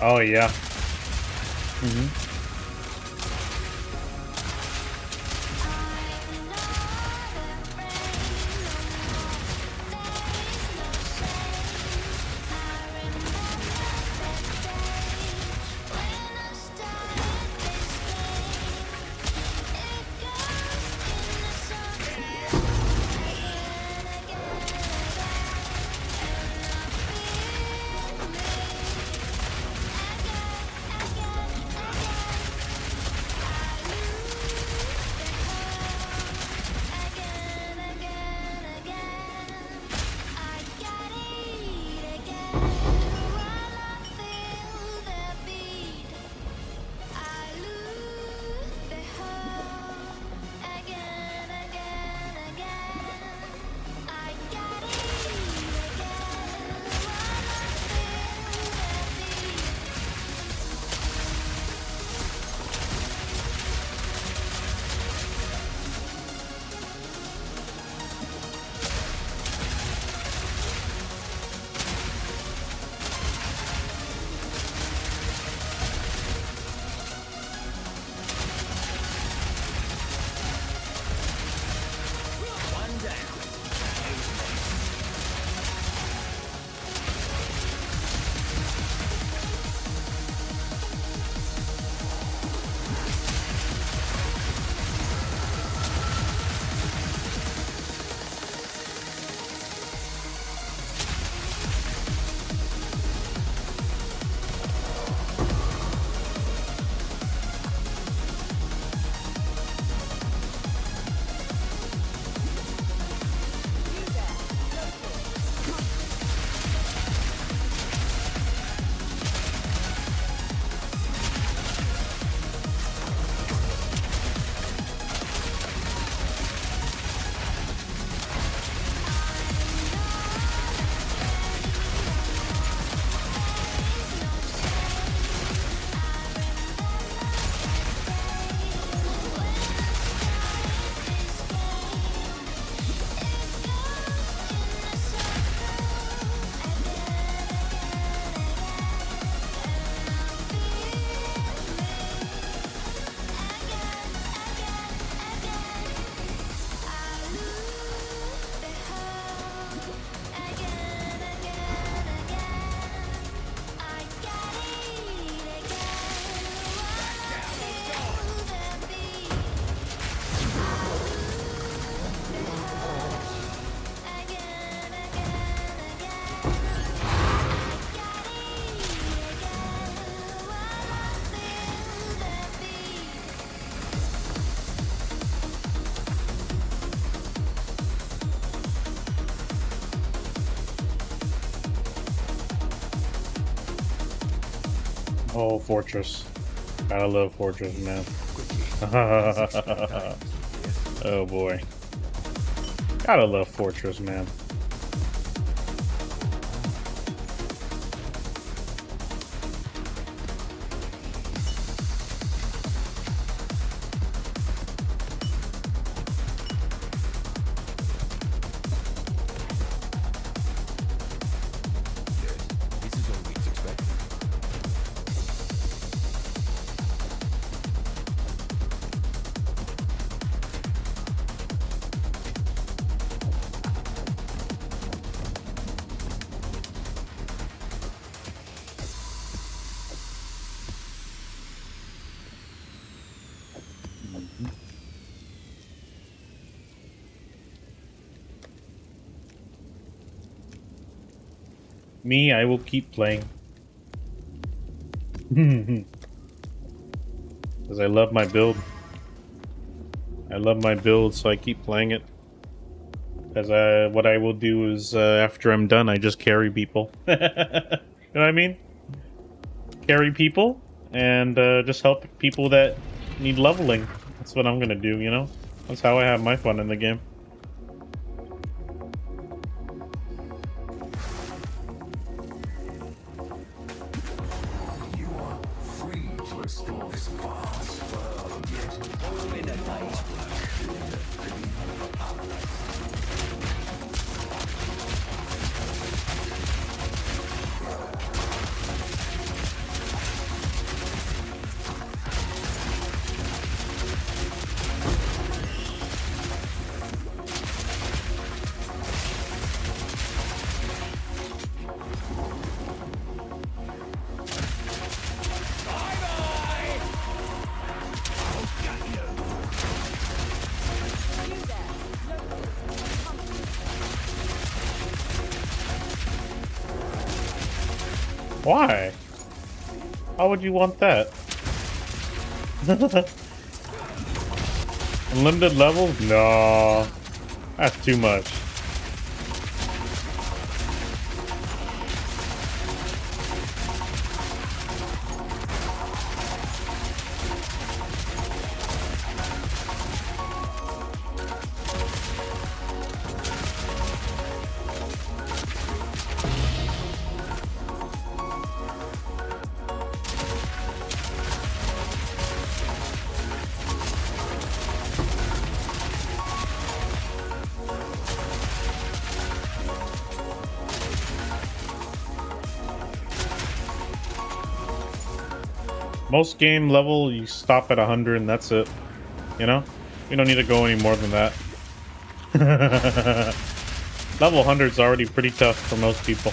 Oh yeah. Mm-hmm. Oh, Fortress. Gotta love Fortress, man. Oh boy. Gotta love Fortress, man. This is all we'd expect. Me, I will keep playing. Because I love my build. I love my build, so I keep playing it. Because what I will do is, after I'm done, I just carry people. You know what I mean? Carry people, and just help people that need leveling. That's what I'm gonna do, you know? That's how I have my fun in the game. You are free to explore this vast world, yet all in a day's work. Why? How would you want that? Unlimited levels? No. That's too much. Most game level, you stop at 100 and that's it. You know? You don't need to go any more than that. Level 100 is already pretty tough for most people.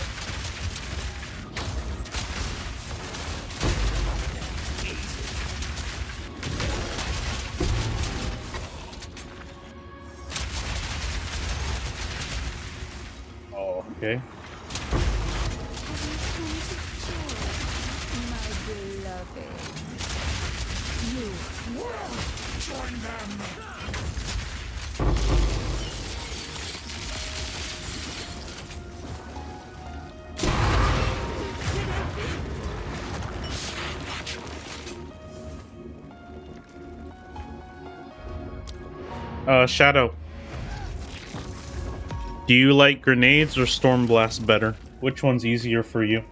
Oh, okay. Shadow. Do you like grenades or storm blast better? Which one's easier for you?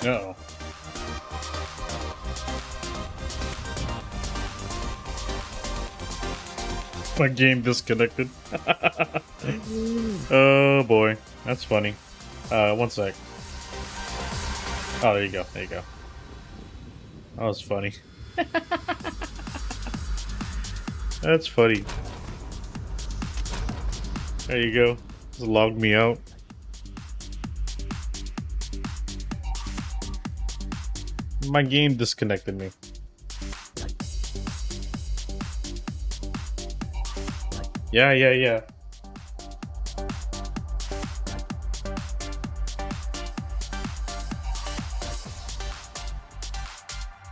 Uh-oh. My game disconnected. Oh boy, that's funny. One sec. Oh, there you go. There you go. That was funny. That's funny. There you go. Just logged me out. My game disconnected me. Yeah.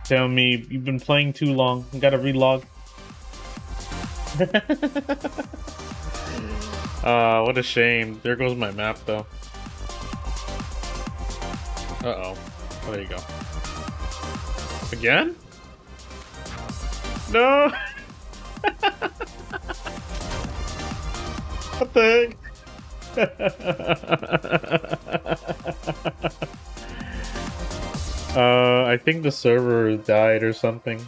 Tell me you've been playing too long. You gotta relog. What a shame. There goes my map though. Uh-oh. Oh, there you go. Again? No! What the heck? I think the server died or something.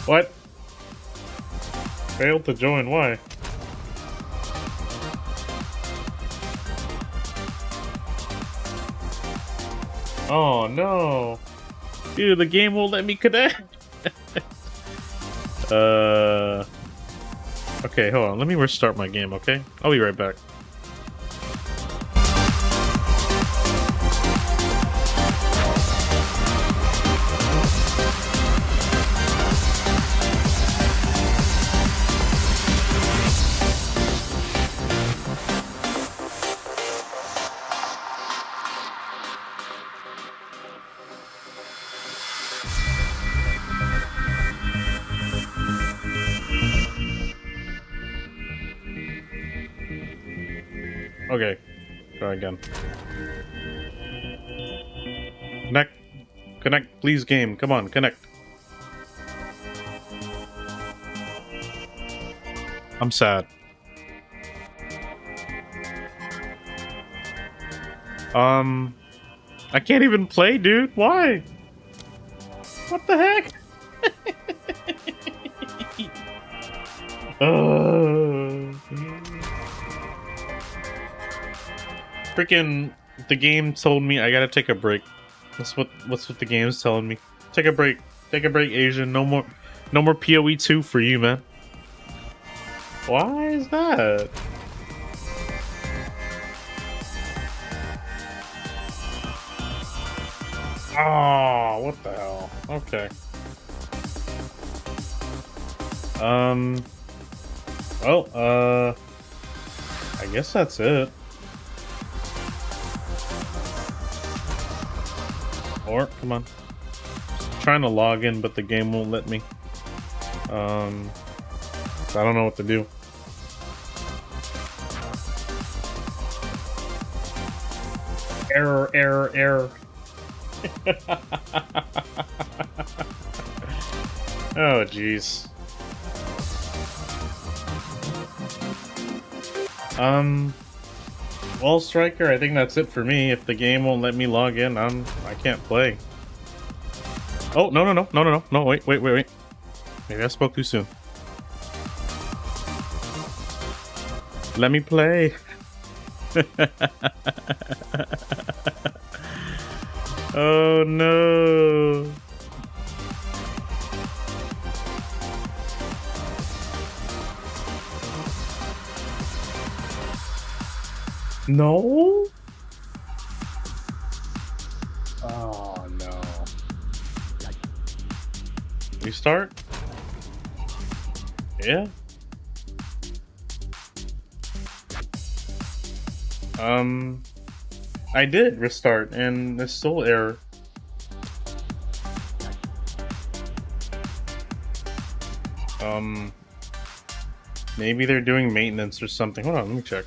What? Failed to join, why? Oh no! Dude, the game won't let me connect! Okay, hold on. Let me restart my game, okay? I'll be right back. Okay, try again. Connect, please, game. Come on, connect. I'm sad. I can't even play, dude. Why? What the heck? Freaking the game told me I gotta take a break. What's what the game's telling me. Take a break. Take a break, Asian. No more PoE2 for you, man. Why is that? Oh, what the hell? Okay. Well, I guess that's it. Or, come on. Just trying to log in, but the game won't let me. I don't know what to do. Error. Oh, jeez. Well, Striker, I think that's it for me. If the game won't let me log in, I can't play. Oh, no, wait. Maybe I spoke too soon. Let me play. Oh, no. No? Oh, no. Restart? Yeah. I did restart, and it's still error. Maybe they're doing maintenance or something. Hold on, let me check.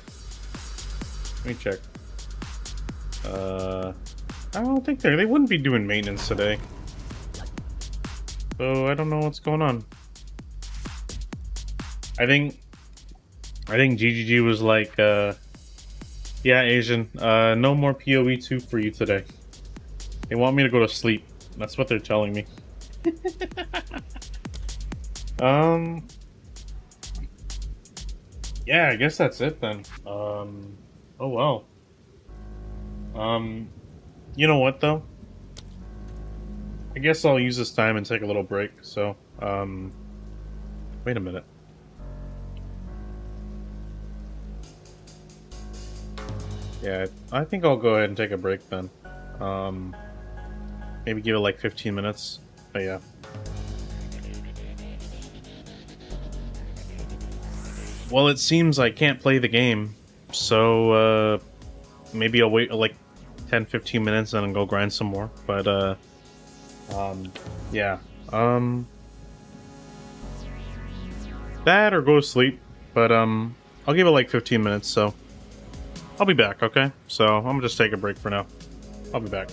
I don't think they wouldn't be doing maintenance today. So I don't know what's going on. I think GGG was like, yeah, Asian, no more PoE2 for you today. They want me to go to sleep. That's what they're telling me. Yeah, I guess that's it then. Oh well. You know what though? I guess I'll use this time and take a little break. So, wait a minute. Yeah, I think I'll go ahead and take a break then. Maybe give it like 15 minutes. But yeah. Well, it seems I can't play the game, so maybe I'll wait like 10-15 minutes and then go grind some more. But yeah. That or go to sleep. But I'll give it like 15 minutes, so I'll be back, okay? So I'm gonna just take a break for now. I'll be back.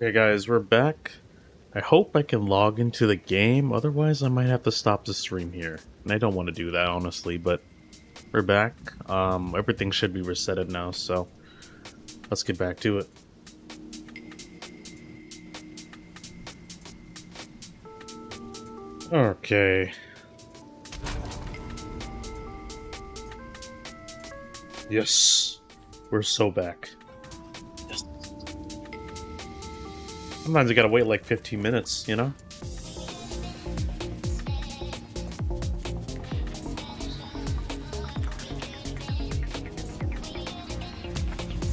Okay, guys, we're back. I hope I can log into the game, otherwise I might have to stop the stream here. And I don't want to do that, honestly, but we're back. Everything should be resetted now, so let's get back to it. Okay. Yes. We're so back. Yes. Sometimes you gotta wait like 15 minutes, you know?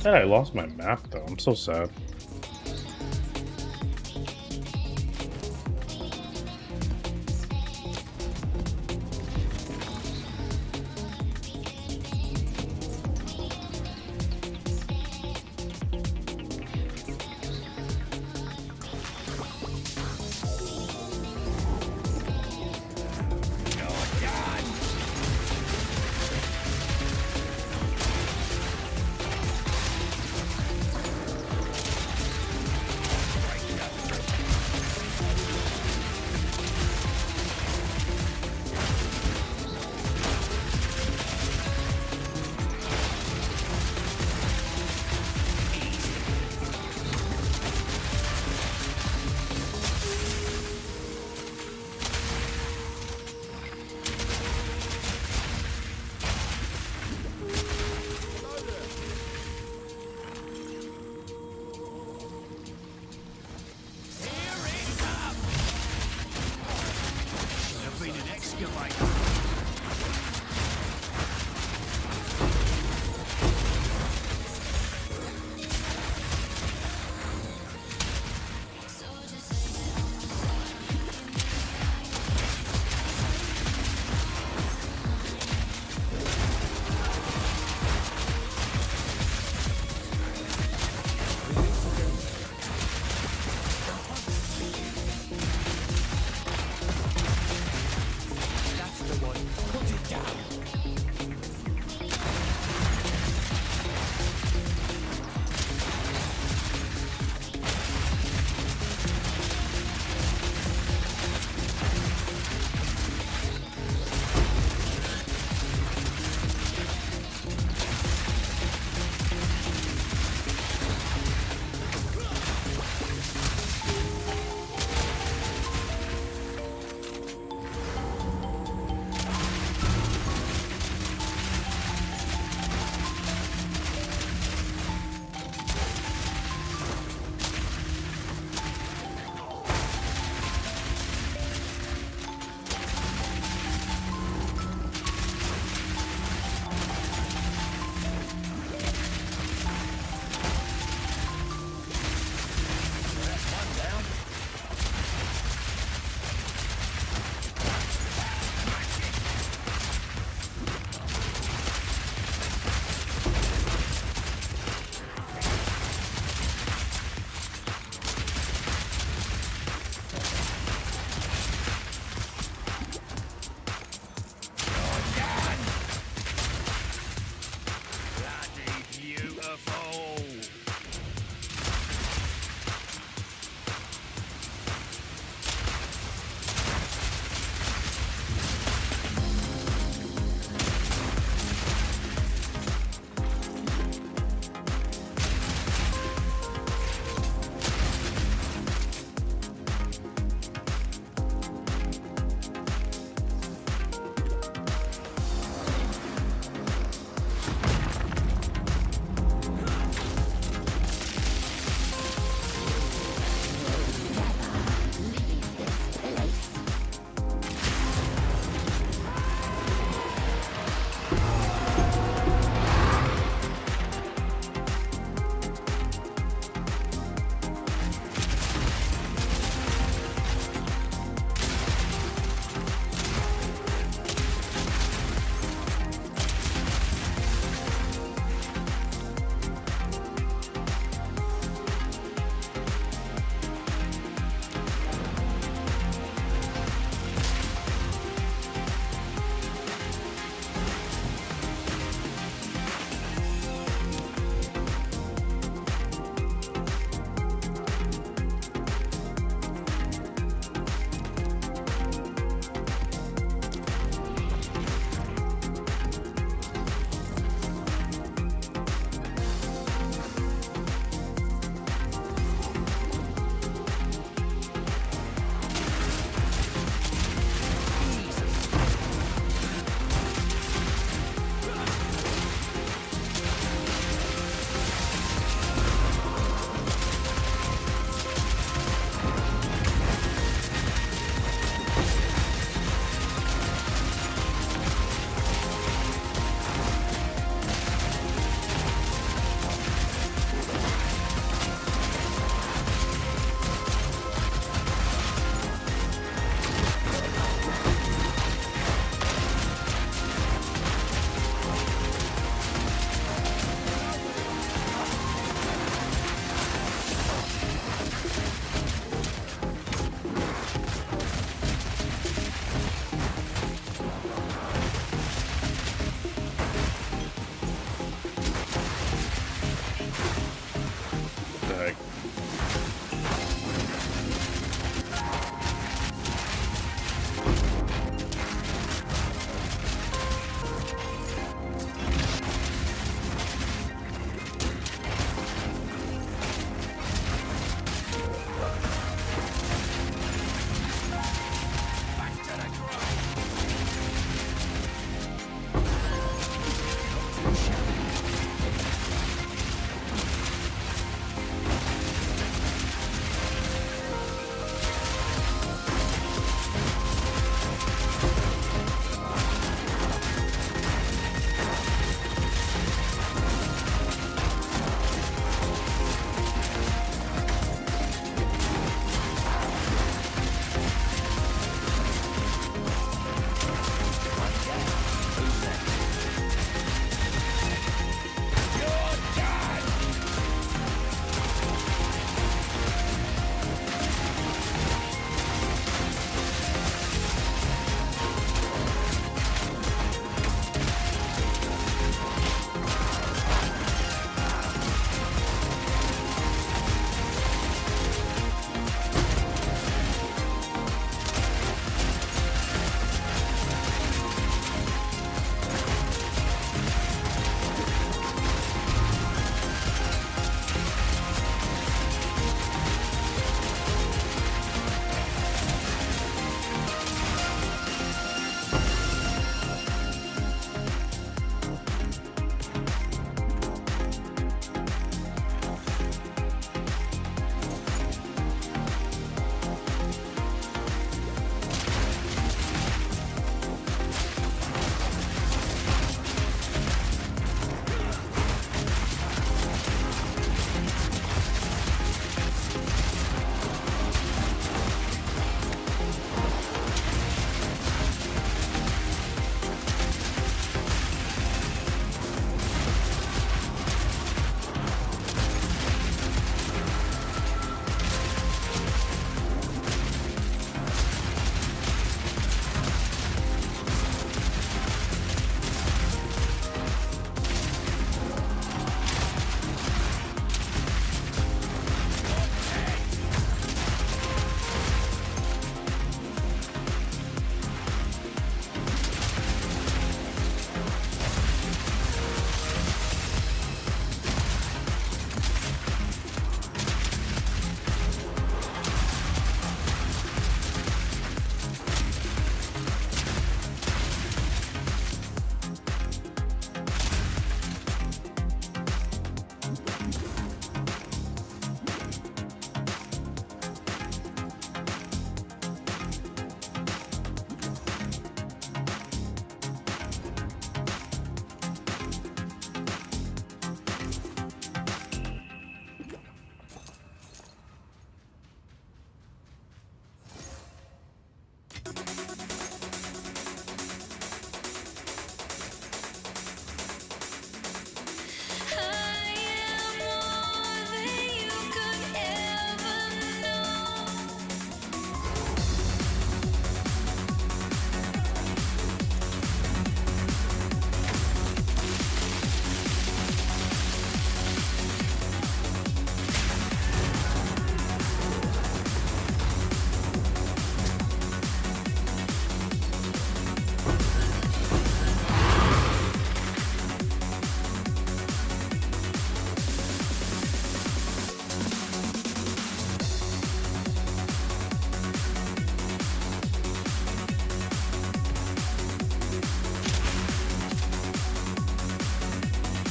I lost my map though, I'm so sad.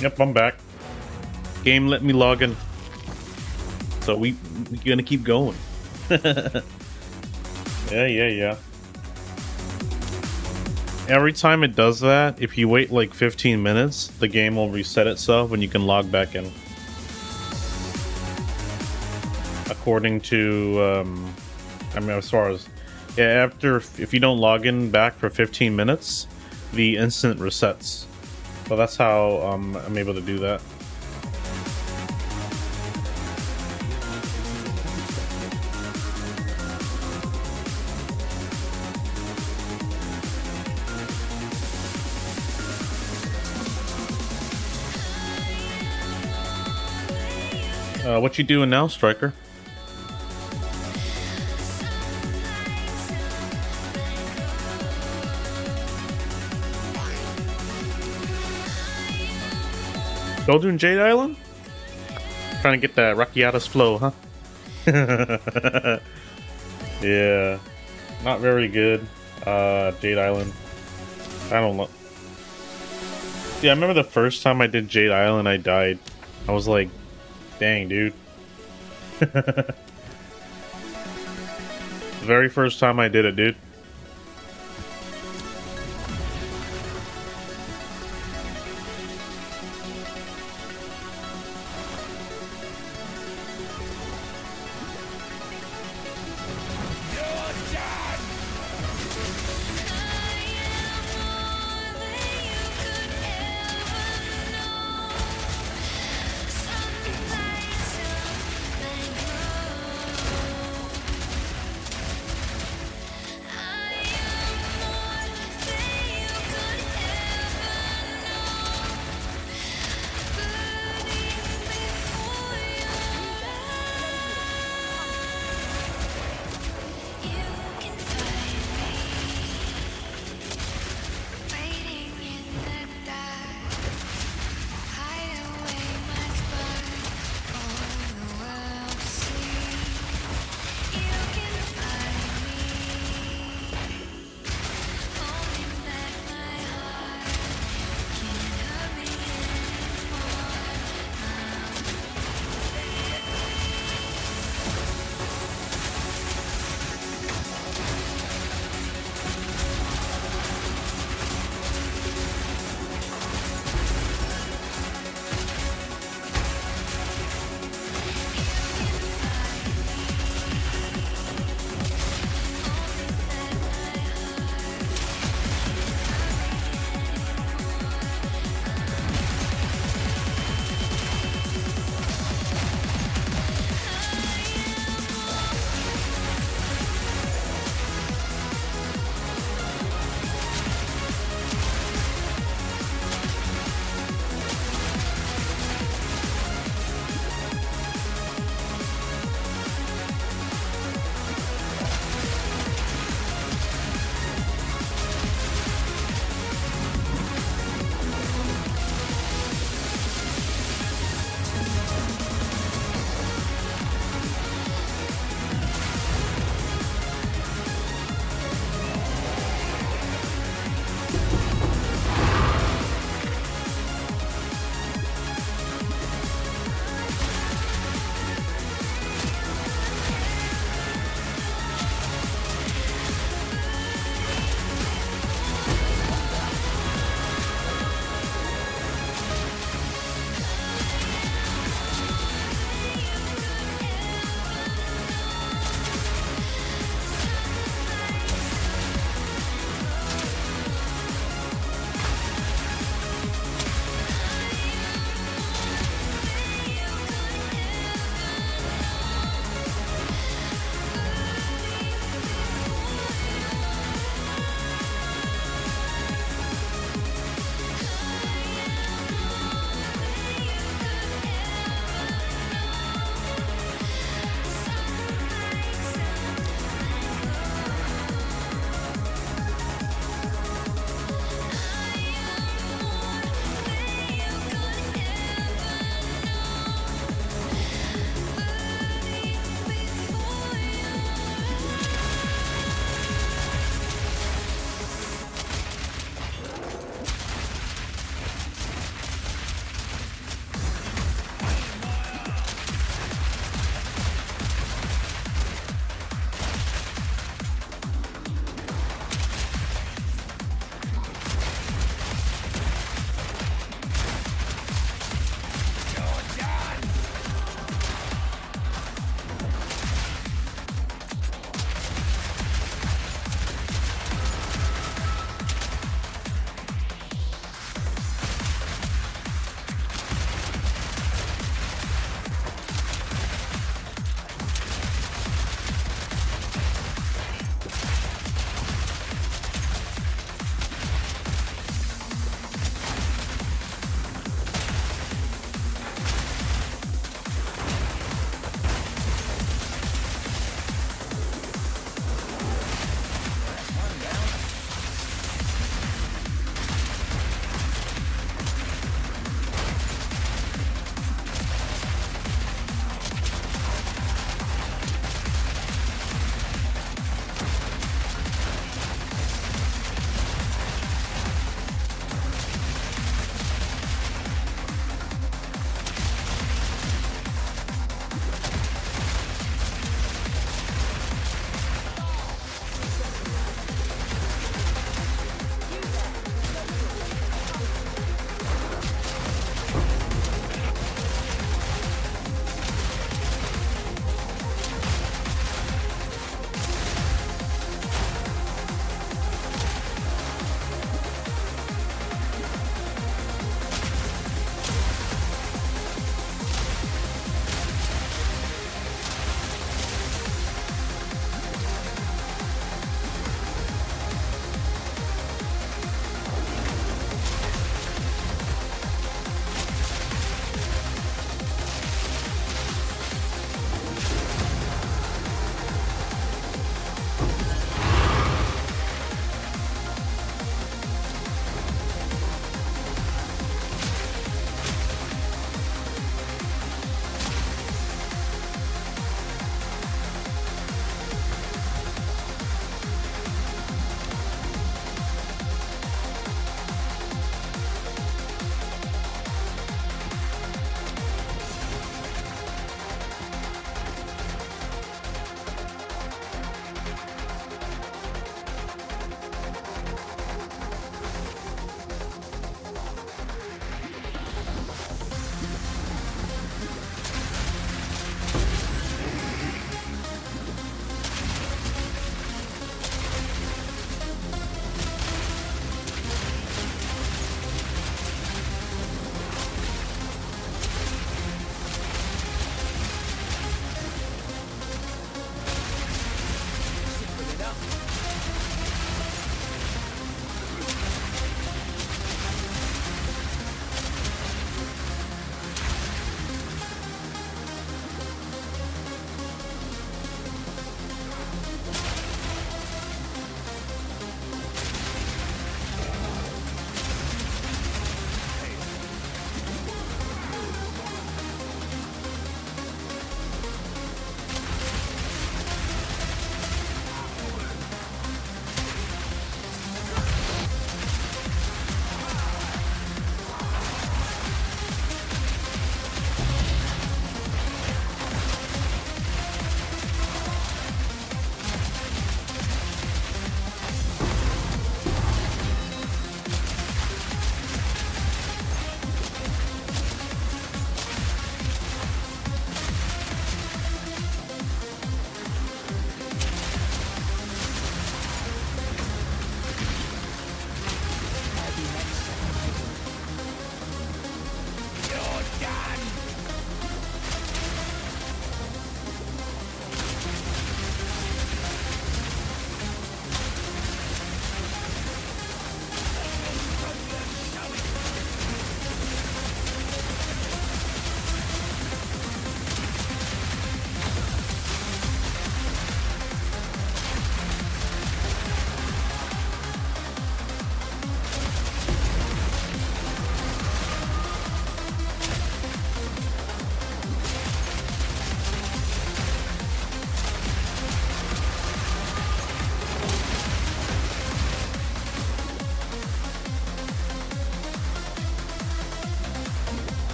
Yep, I'm back. Game let me log in. So we gonna keep going. Yeah. Every time it does that, if you wait like 15 minutes, the game will reset itself and you can log back in. According to, I mean, as far as, yeah, if you don't log in back for 15 minutes, the instant resets. So that's how I'm able to do that. What you doing now, Striker? Golden Jade Island? Trying to get that Rockiatas flow, huh? Yeah. Not very good. Jade Island. I don't know. Yeah, I remember the first time I did Jade Island, I died. I was like, dang, dude. The very first time I did it, dude.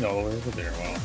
No, over there. Wow.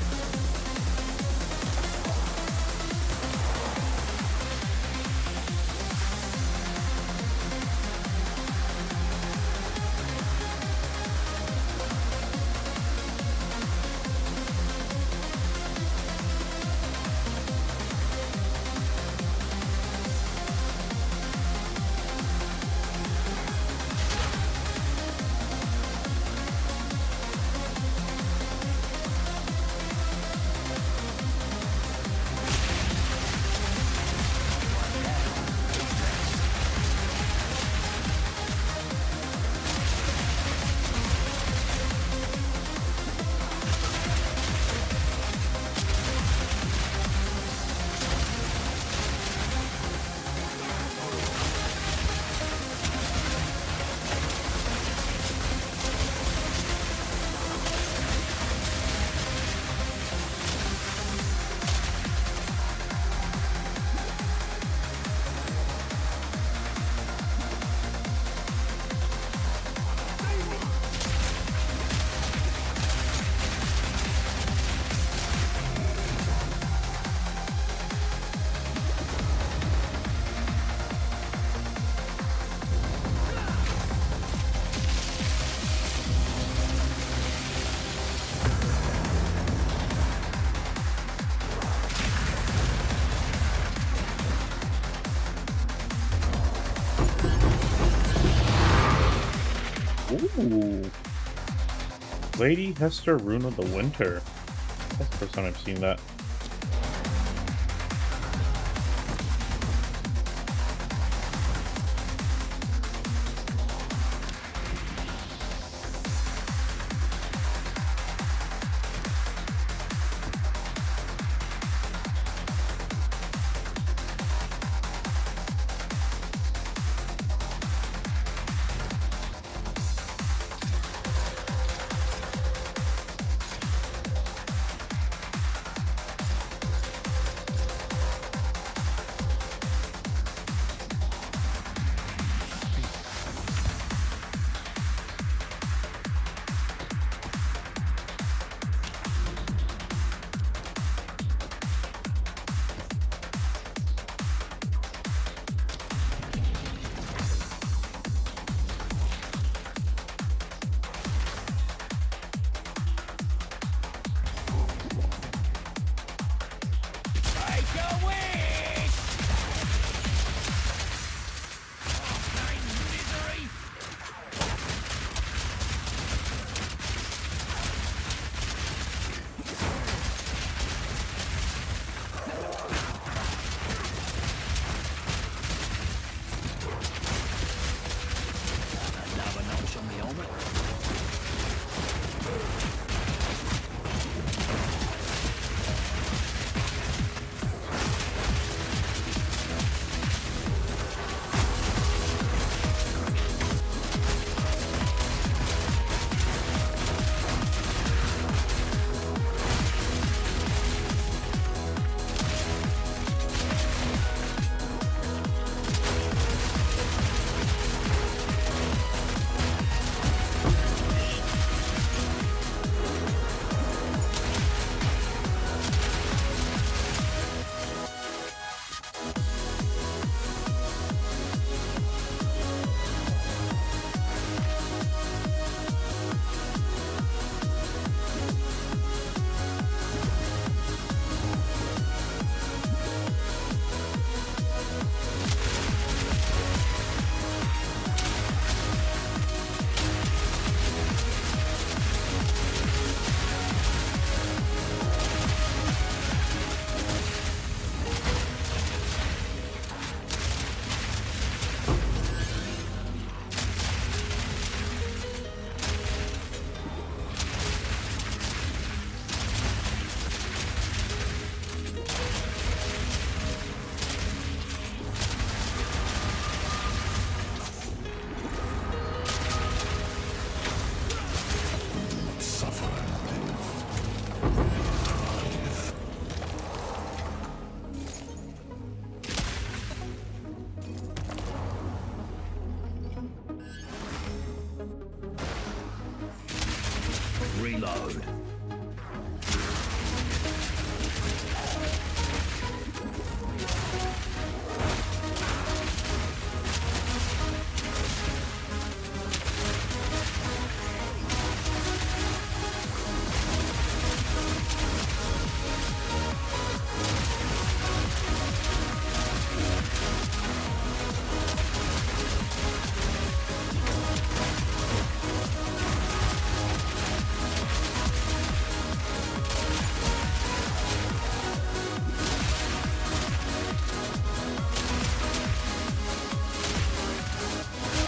Ooh. Lady Hester Rune of the Winter. That's the first time I've seen that.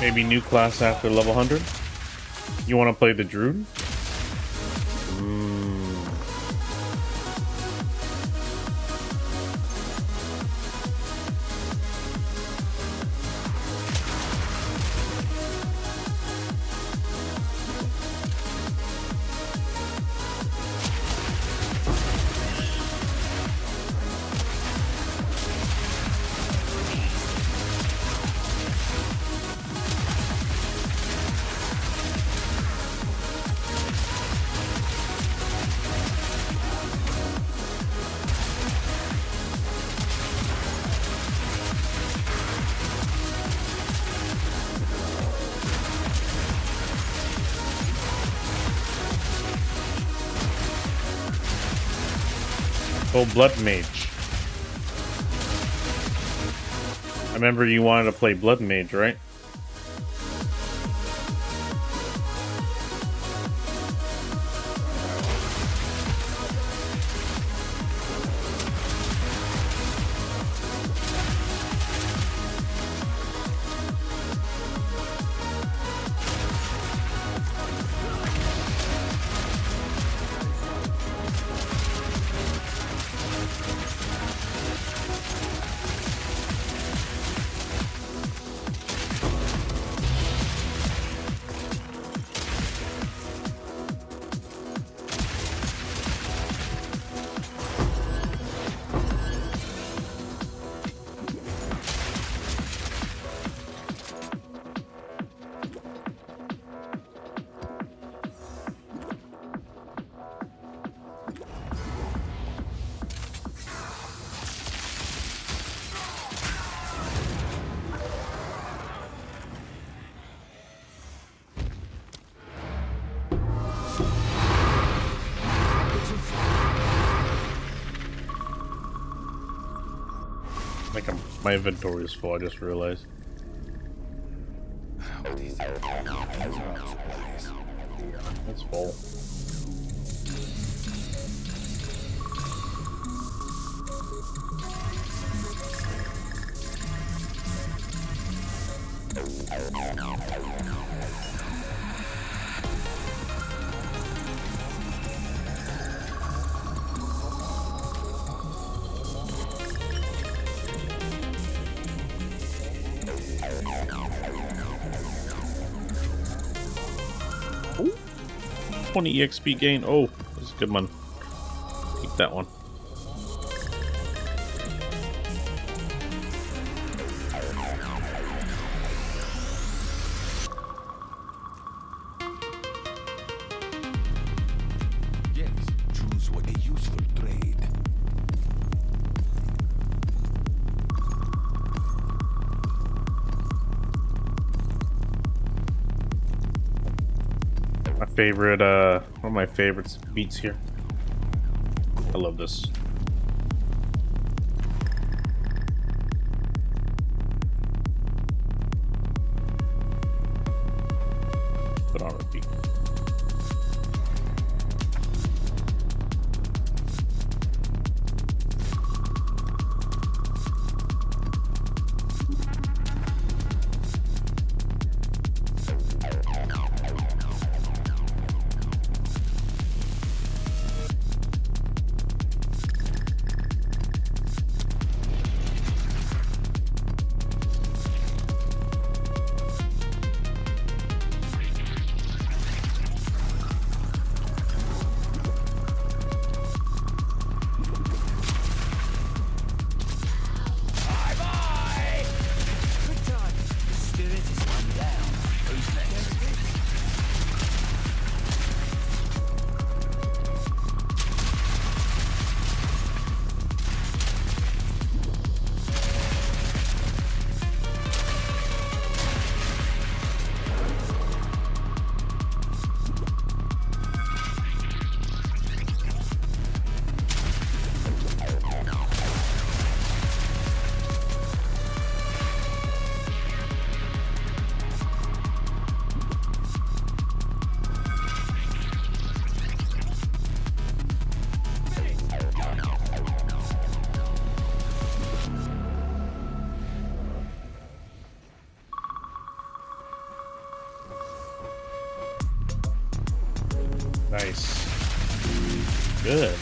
Maybe new class after level 100? You want to play the Druid? Oh, Blood Mage. I remember you wanted to play Blood Mage, right? My inventory is full, I just realized. That's full. Ooh, 20 EXP gain. Oh, that's a good one. Keep that one. Yes, choose what a useful trade. My favorite, one of my favorites beats here. I love this. Put on repeat. good.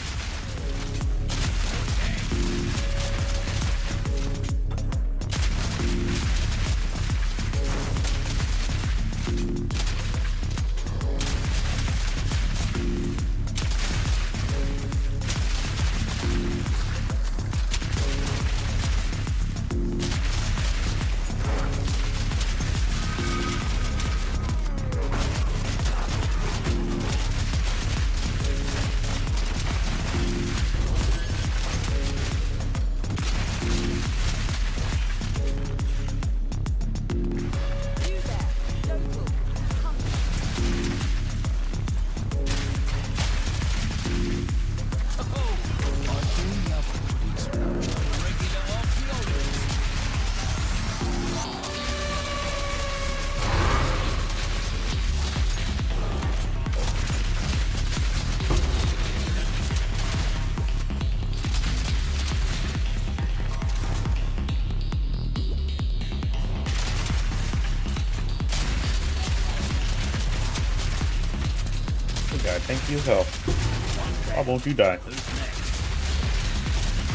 God, thank you, help. Why won't you die?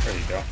There you go.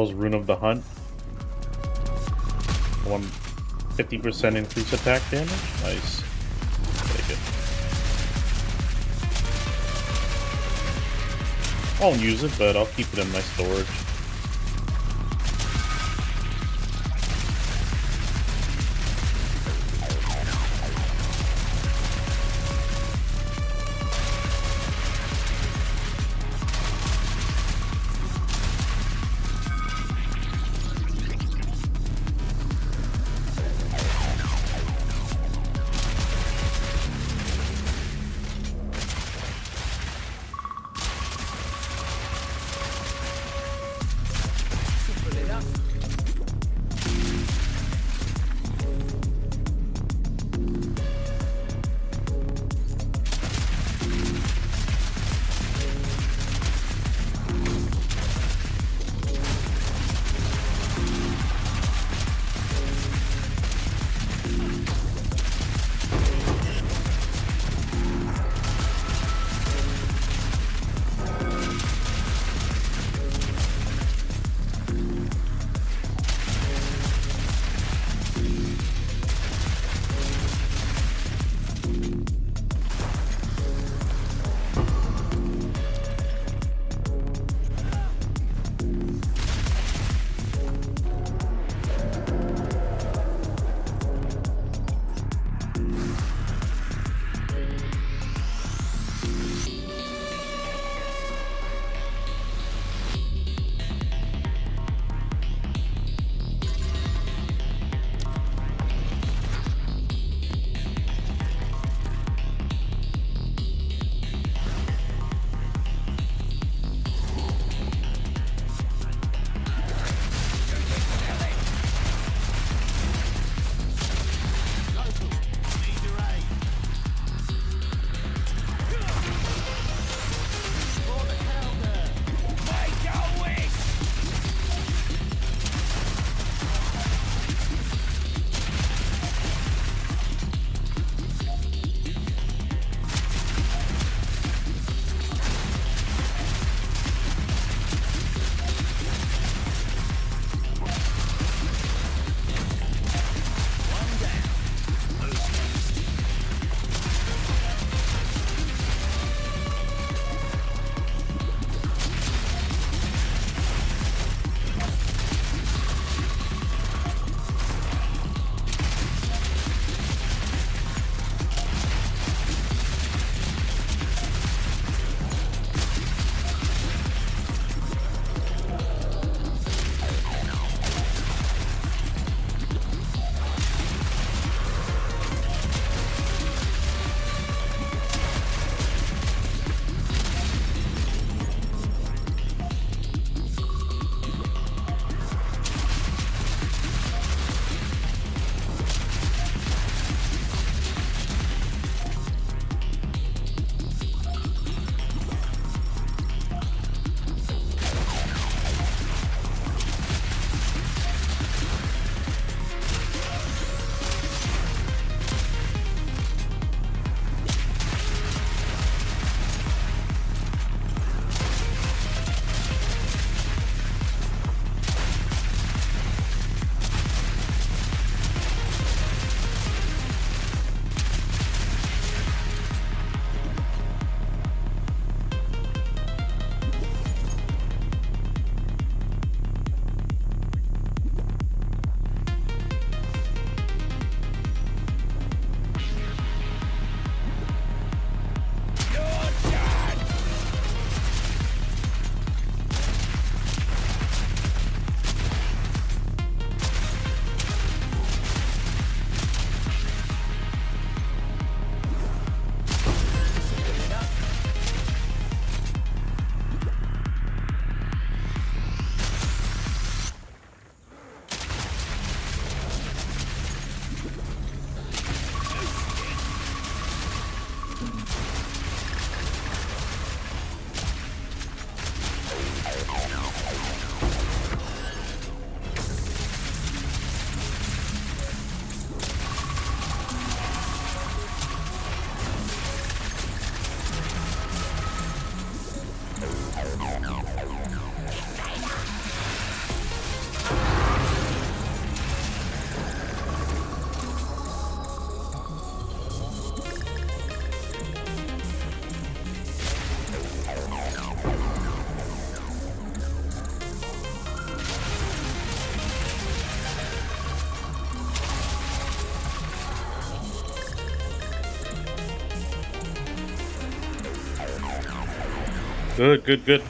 Charles Rune of the Hunt. 50% increase attack damage. Nice. Take it. I won't use it, but I'll keep it in my storage. Good, good, good.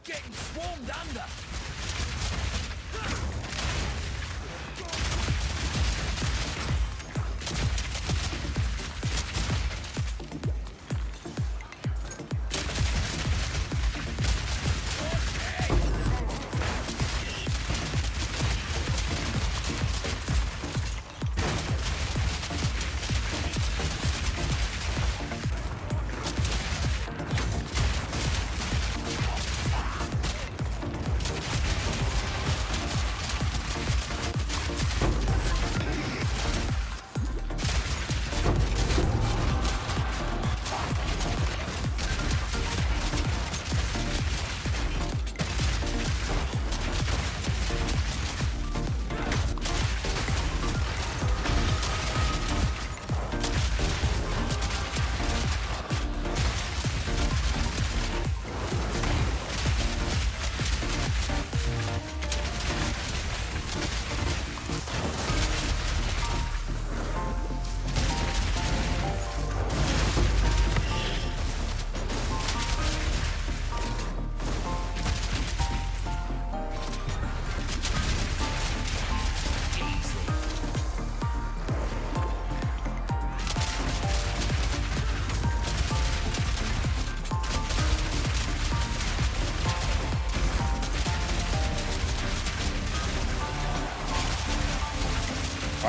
getting swarmed under.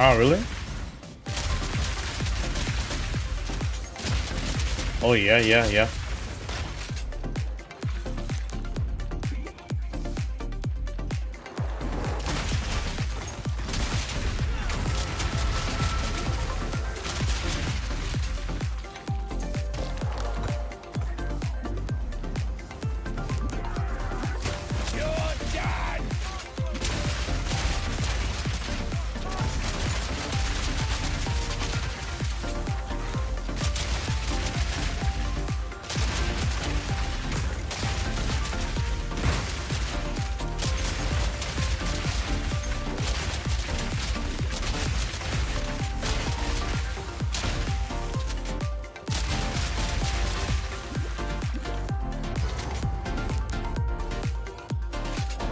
Oh, really? Oh, yeah, yeah, yeah.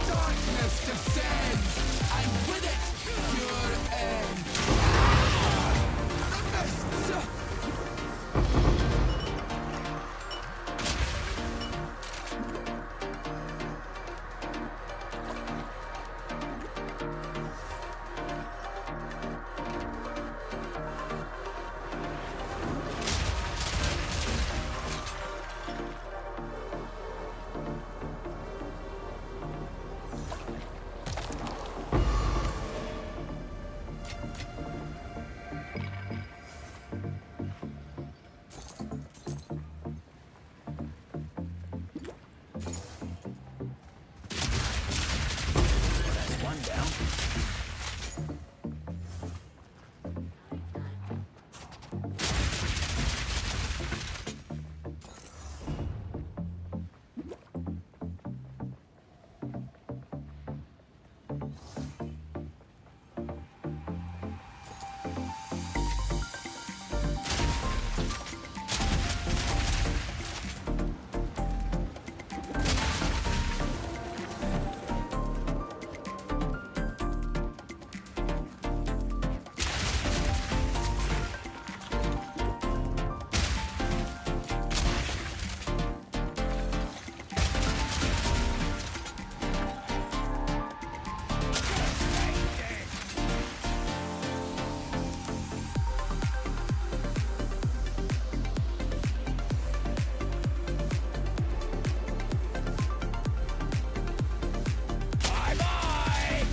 Darkness descends, and with it, your end. That's one down. Bye-bye!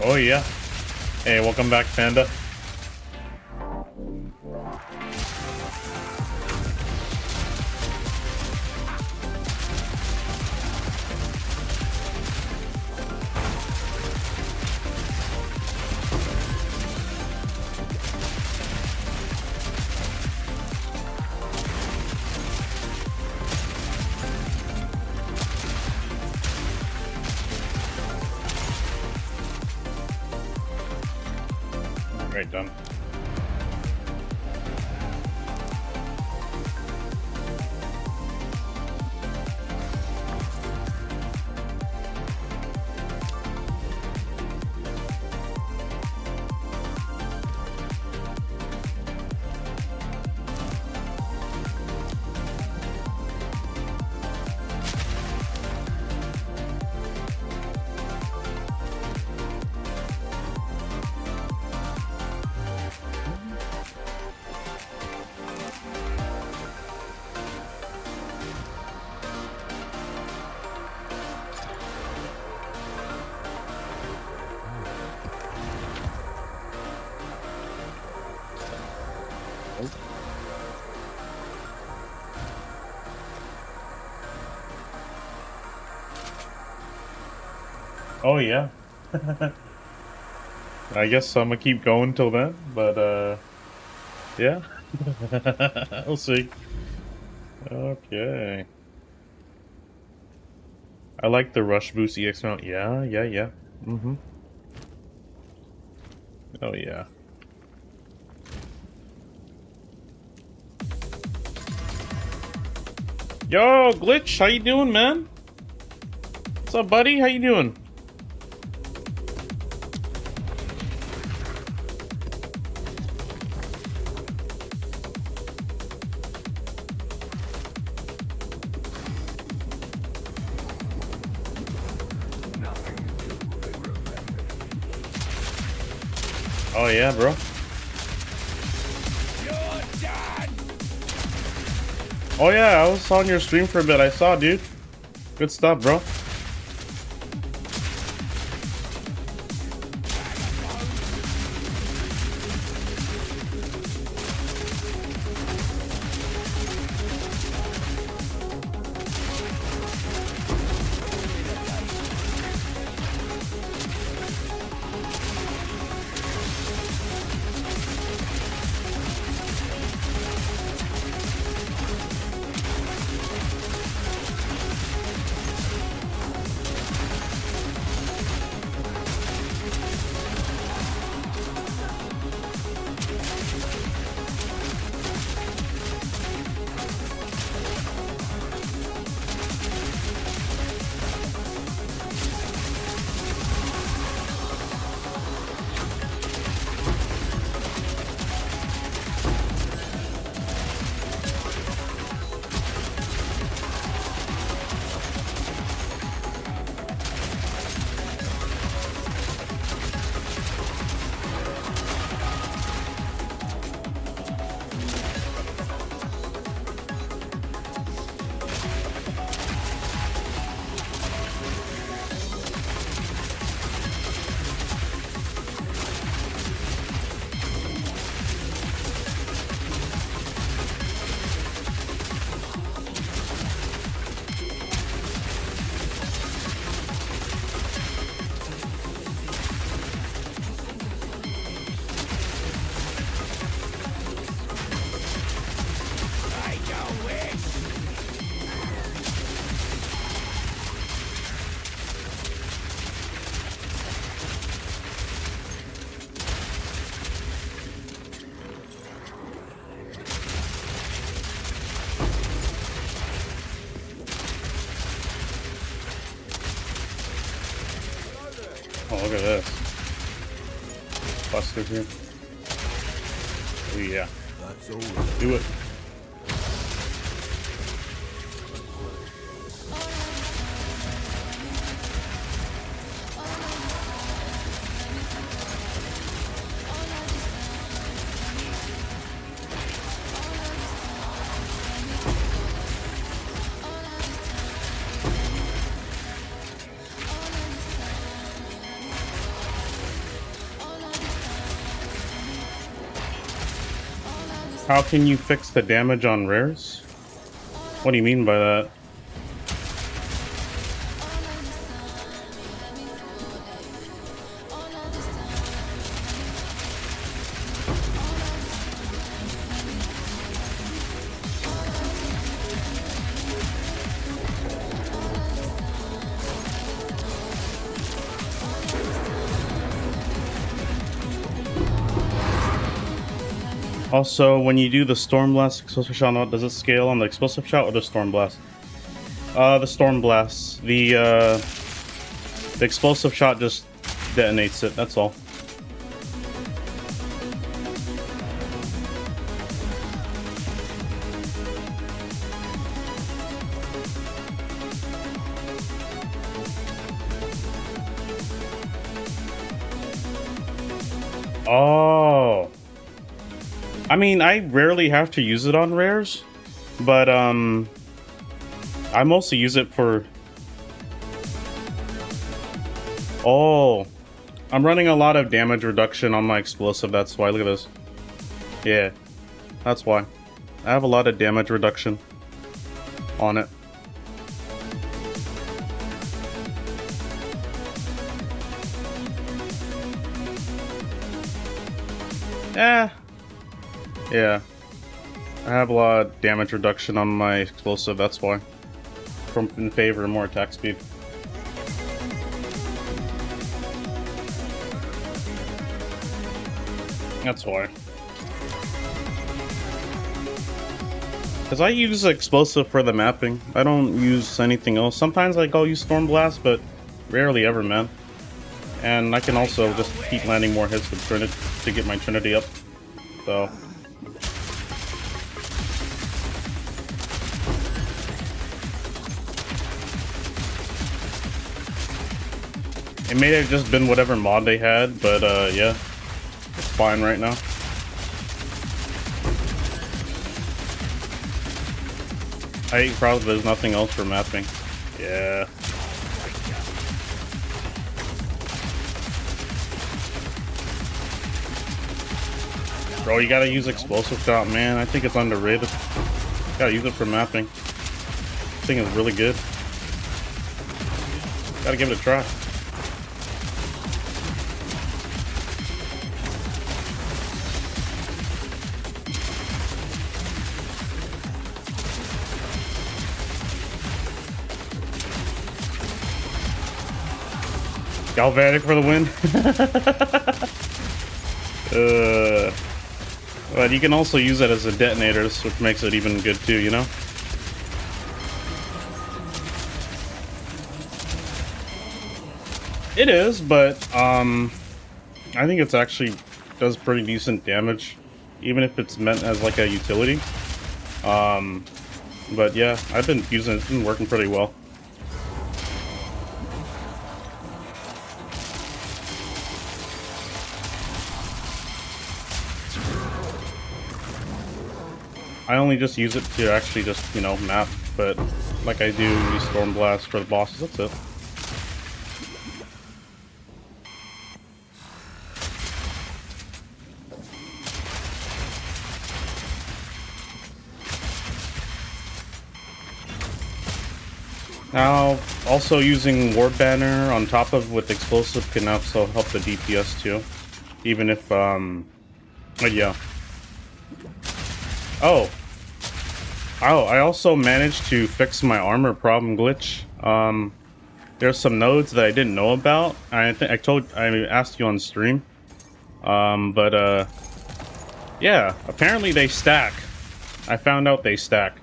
Oh, yeah. Hey, welcome back, Panda. Great, done. Oh, yeah. I guess I'm gonna keep going till then, but, yeah. We'll see. Okay. I like the Rush Boost EX mount. Yeah, yeah, yeah. Mm-hmm. Oh, yeah. Yo, Glitch, how you doing, man? What's up, buddy? How you doing? Oh yeah, bro. Oh yeah, I was on your stream for a bit. I saw, dude. Good stuff, bro. Oh, look at this. Buster here. Oh, yeah. That's all right. Do it. How can you fix the damage on rares? What do you mean by that? Also, when you do the Storm Blast explosive shot, does it scale on the explosive shot or the Storm Blast? The Storm Blast. The explosive shot just detonates it, that's all. Oh. I mean, I rarely have to use it on rares, but I mostly use it for... Oh, I'm running a lot of damage reduction on my explosive, that's why. Look at this. Yeah, that's why. I have a lot of damage reduction on it. Yeah, I have a lot of damage reduction on my explosive, that's why. In favor of more attack speed. That's why. Because I use explosive for the mapping. I don't use anything else. Sometimes like I'll use Storm Blast, but rarely ever, man. And I can also just keep landing more hits with Trinity to get my Trinity up. So... It may have just been whatever mod they had, but yeah. fine right now. I probably there's nothing else for mapping. Yeah. Bro, you gotta use explosive shot, man. I think it's underrated. Gotta use it for mapping. This thing is really good. Gotta give it a try. Galvanic for the win. But you can also use it as a detonator, which makes it even good too, you know? It is, but I think it's actually does pretty decent damage, even if it's meant as like a utility. But yeah, I've been using it, it's been working pretty well. I only just use it to actually just, you know, map, but like I do use Storm Blast for the bosses, that's it. Now, also using Ward Banner on top of with Explosive can also help the DPS too. Even if, yeah. Oh, I also managed to fix my armor problem glitch. There's some nodes that I didn't know about. I asked you on stream. Yeah, apparently they stack. I found out they stack.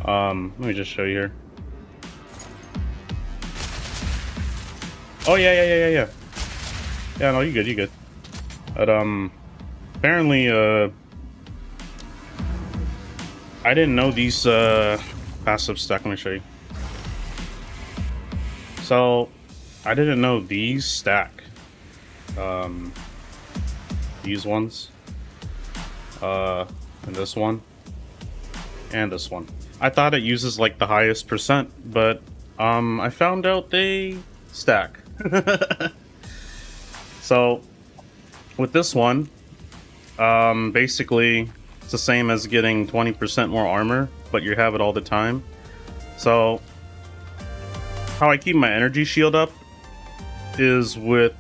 Let me just show you here. Oh yeah. Yeah, no, you good. But apparently I didn't know these passive stack. Let me show you. So I didn't know these stack. These ones. And this one. And this one. I thought it uses like the highest percent, but I found out they stack. So with this one, basically it's the same as getting 20% more armor, but you have it all the time. So how I keep my energy shield up is with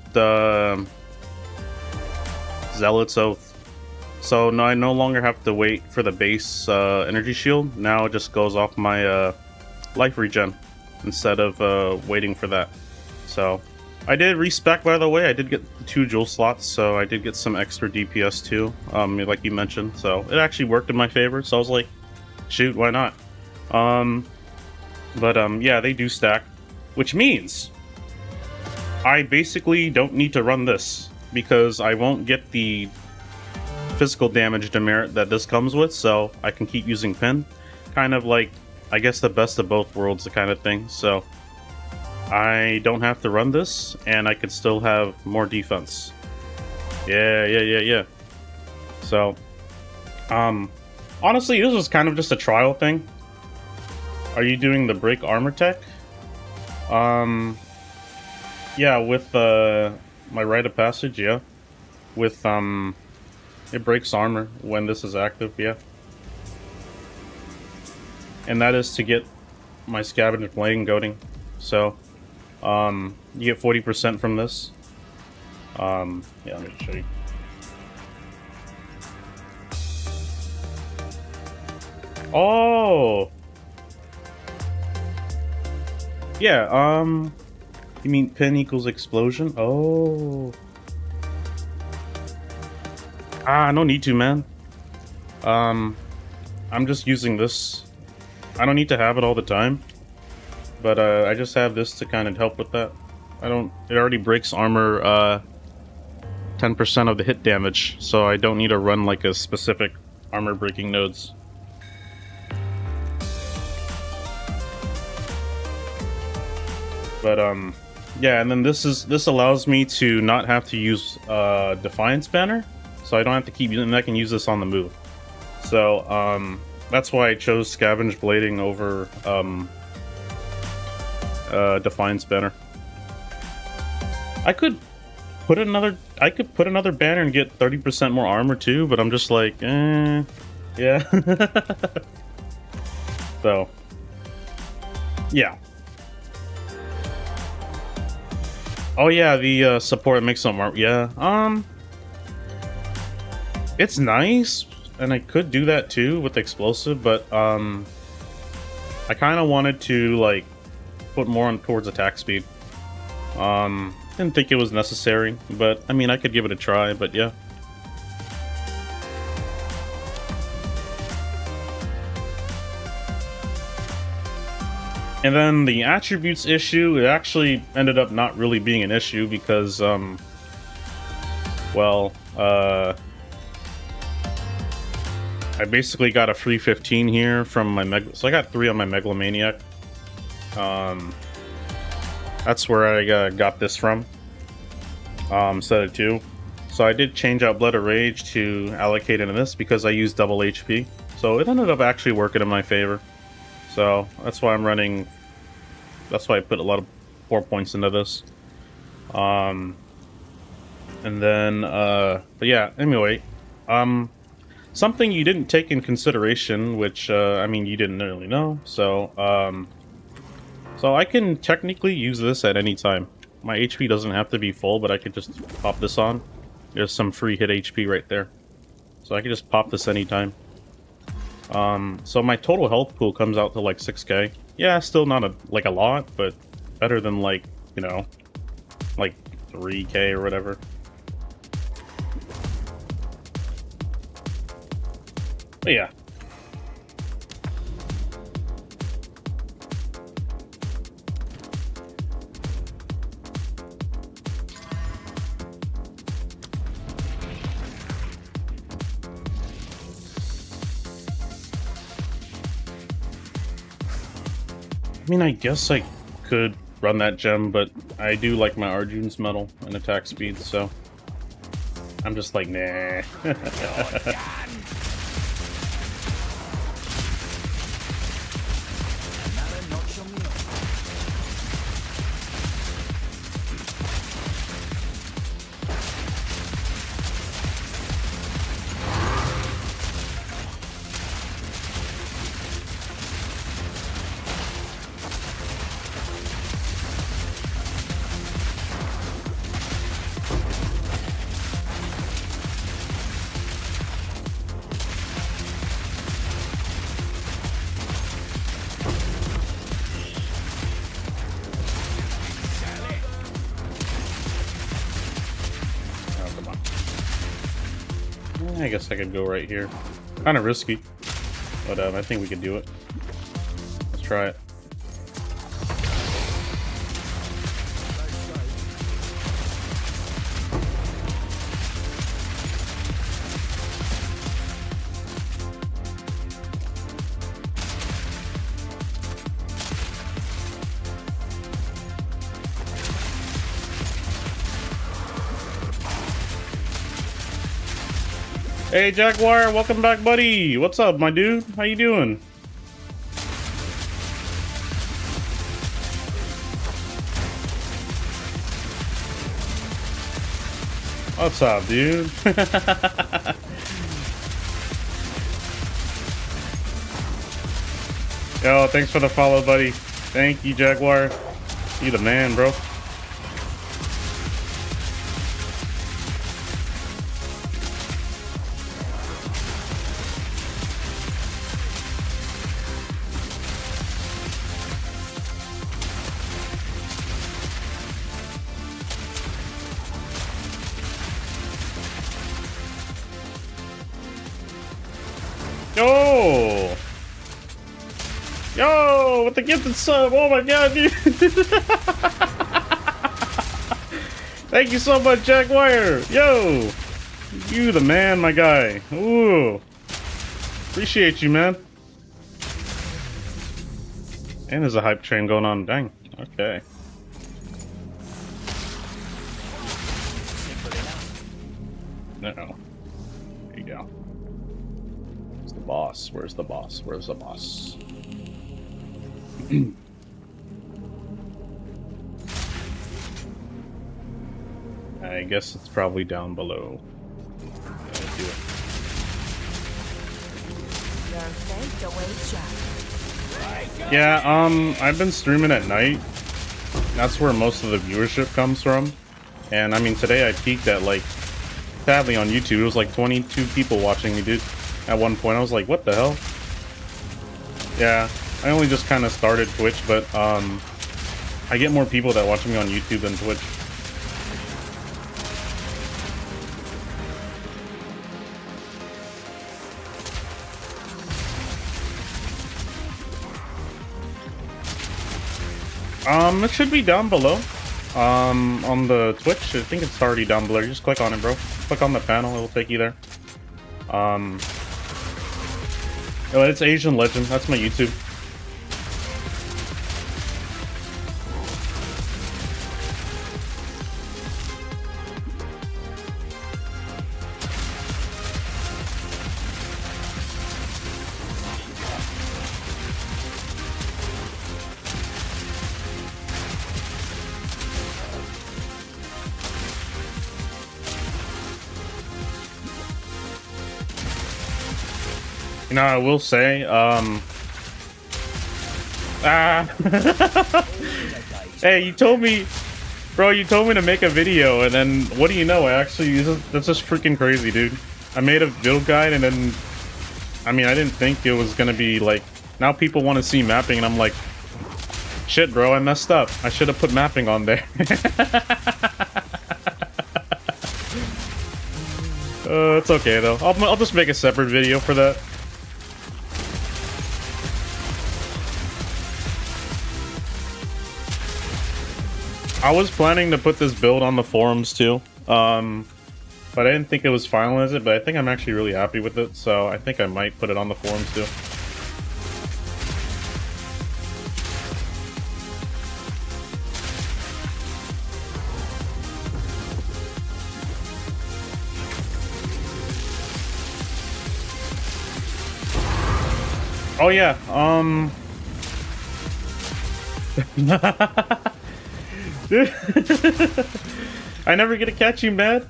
Zealot's Oath. So no, I no longer have to wait for the base energy shield. Now it just goes off my life regen instead of waiting for that. So I did respec, by the way. I did get 2 jewel slots, so I did get some extra DPS too, like you mentioned. So it actually worked in my favor. So I was like, shoot, why not? Yeah, they do stack, which means I basically don't need to run this because I won't get the physical damage demerit that this comes with. So I can keep using pin, kind of like, I guess, the best of both worlds, the kind of thing. So I don't have to run this, and I could still have more defense. Yeah. So, honestly, this was kind of just a trial thing. Are you doing the break armor tech? Yeah, with my rite of passage, yeah. With it breaks armor when this is active, yeah. And that is to get my scavenger blade goading. So you get 40% from this. Yeah, let me show you. Oh, yeah. You mean pin equals explosion? Oh. No need to, man. I'm just using this. I don't need to have it all the time. But I just have this to kind of help with that. It already breaks armor 10% of the hit damage, so I don't need to run like a specific armor breaking nodes. But Yeah, and then this allows me to not have to use Defiance banner, so I don't have to keep using. I can use this on the move. So that's why I chose Scavenge Blading over Defiance banner. I could put another banner and get 30% more armor too, but I'm just like, yeah. So, yeah. Oh yeah, the support makes some armor. Yeah. It's nice, and I could do that too with explosive, but I kind of wanted to like put more on towards attack speed. Didn't think it was necessary, but I mean I could give it a try, but yeah. And then the attributes issue, it actually ended up not really being an issue because well, I basically got a free 15 here from my so I got 3 on my Megalomaniac. That's where I got this from. Instead of 2. So I did change out Blood of Rage to allocate into this because I used double HP. So it ended up actually working in my favor. So that's why I'm running. That's why I put a lot of 4 points into this. And then, but yeah. Anyway, something you didn't take in consideration, which I mean you didn't really know. So, so I can technically use this at any time. My HP doesn't have to be full, but I could just pop this on. There's some free hit HP right there, so I can just pop this anytime. So my total health pool comes out to like 6k. Yeah, still not a lot, but better than like, you know, like 3k or whatever. But yeah. I mean, I guess I could run that gem, but I do like my Arjune's Medal and attack speed, so I'm just like, nah. I guess I could go right here. Kind of risky, but I think we could do it. Let's try it. Hey Jaguar, welcome back, buddy. What's up, my dude? How you doing? What's up, dude? Yo, thanks for the follow, buddy. Thank you, Jaguar. You the man, bro. Yo! Yo! With the gifted sub! Oh my god, dude! Thank you so much, Jaguar! Yo! You the man, my guy. Ooh! Appreciate you, man. And there's a hype train going on. Dang. Okay. No. There you go. Where's the boss? Where's the boss? Where's the boss? I guess it's probably down below. Do it. Yeah, I've been streaming at night. That's where most of the viewership comes from. And I mean, today I peaked at like, sadly on YouTube, it was like 22 people watching me, dude. At one point, I was like, what the hell? Yeah, I only just kind of started Twitch, but I get more people that watch me on YouTube than Twitch. It should be down below. On the Twitch, I think it's already down below. You just click on it, bro. Click on the panel, it'll take you there. Oh, it's Asian Legend. That's my YouTube. You know, I will say, hey, you told me, bro, you told me to make a video, and then, what do you know, that's just freaking crazy, dude. I made a build guide, and then, I mean, I didn't think it was gonna be, like, now people want to see mapping, and I'm like, shit, bro, I messed up. I should have put mapping on there. It's okay, though. I'll just make a separate video for that. I was planning to put this build on the forums too, but I didn't think it was finalized, but I think I'm actually really happy with it, so I think I might put it on the forums too. Oh yeah, I never get to catch you, man.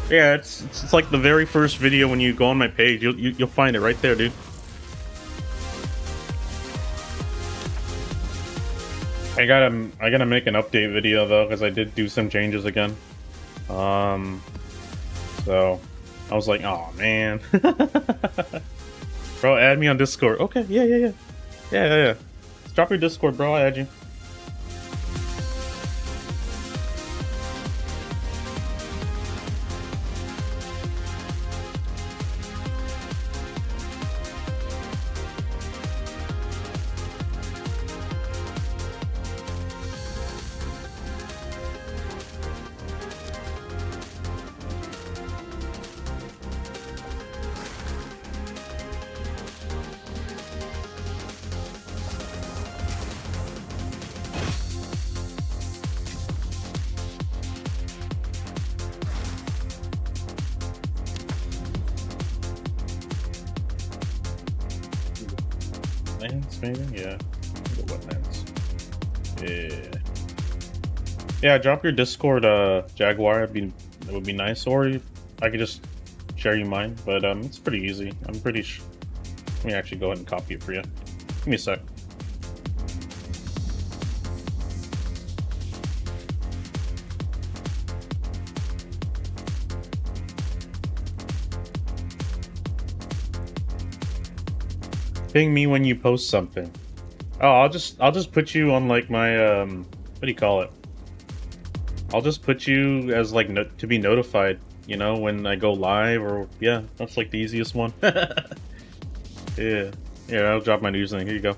Yeah, it's like the very first video when you go on my page. You'll find it right there, dude. I gotta make an update video though, because I did do some changes again. So I was like, oh man. Bro, add me on Discord. Okay, yeah. Just drop your Discord, bro. I'll add you. Wetlands, maybe? Yeah. The wetlands. Yeah. Yeah, drop your Discord, Jaguar. It would be nice. Or I could just share you mine. But it's pretty easy. I'm pretty sure. Let me actually go ahead and copy it for you. Give me a sec. Ping me when you post something. Oh, I'll just put you on like my what do you call it? I'll just put you as like to be notified, you know, when I go live, or yeah, that's like the easiest one. Yeah, I'll drop my username. Here you go.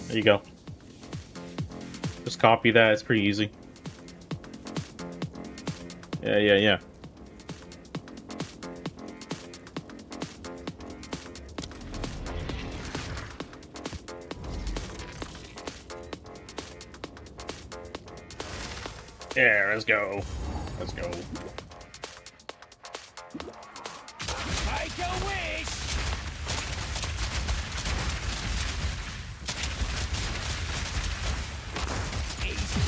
There you go. Just copy that. It's pretty easy. Yeah. Yeah, let's go. Let's go. Make a wish! Easy.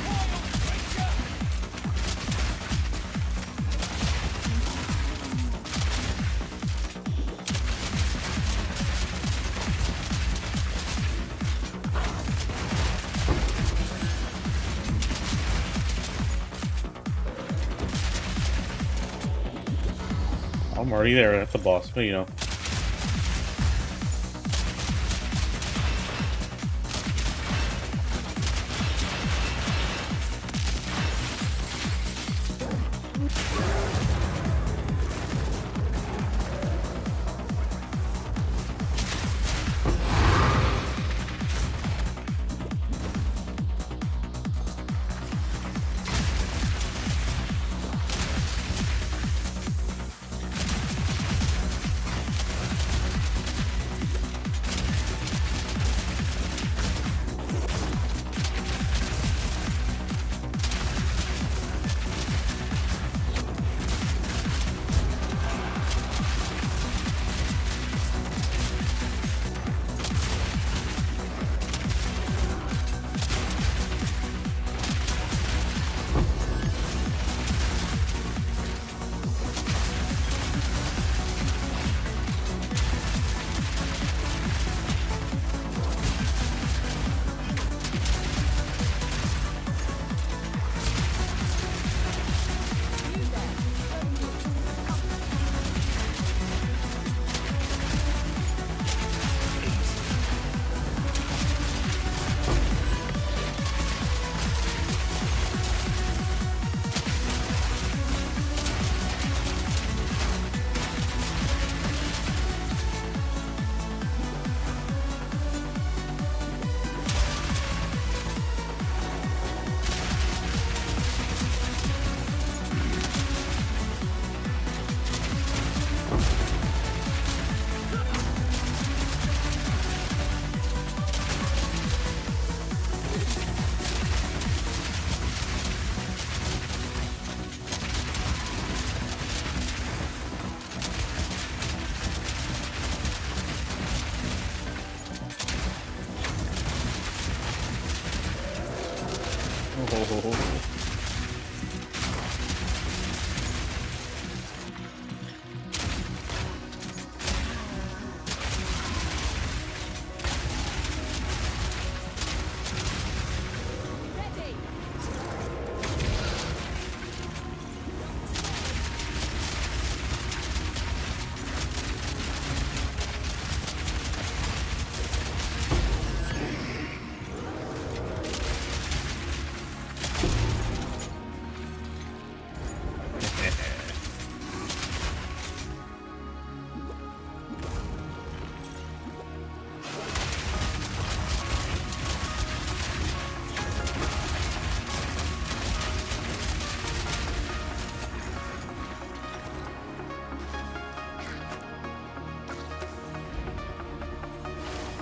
Wild creature! I'm already there at the boss, but you know.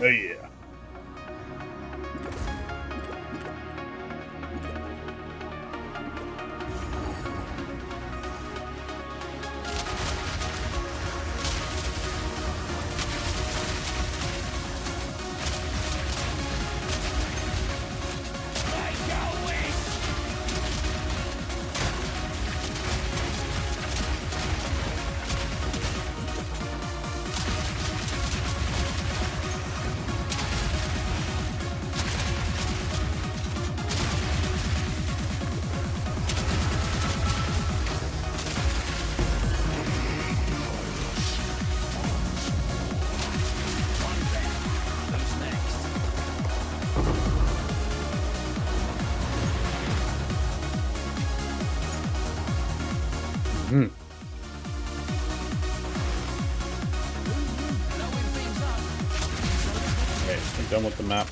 Oh yeah. Make a wish! Who's next? Hmm. Blowing things up. Okay, I'm done with the map.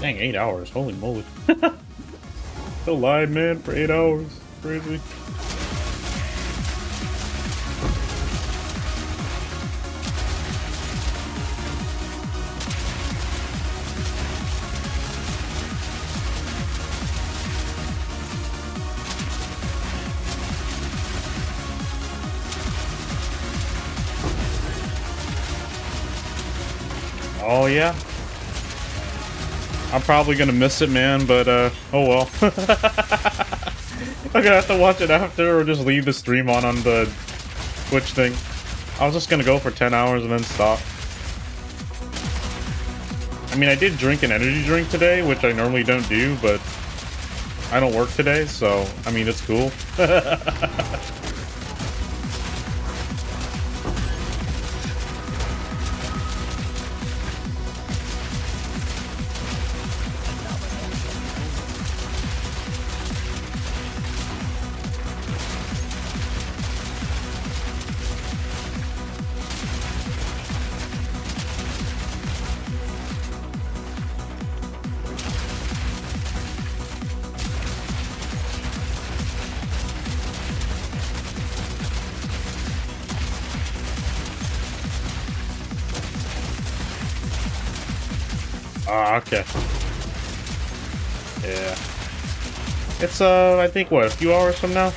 Dang, 8 hours. Holy moly. Still live, man, for 8 hours. Crazy. Oh, yeah. I'm probably gonna miss it, man, but, oh well. I'm gonna have to watch it after or just leave the stream on the Twitch thing. I was just gonna go for 10 hours and then stop. I mean, I did drink an energy drink today, which I normally don't do, but I don't work today, so, I mean, it's cool. Ah, okay. Yeah. It's, I think, what, a few hours from now?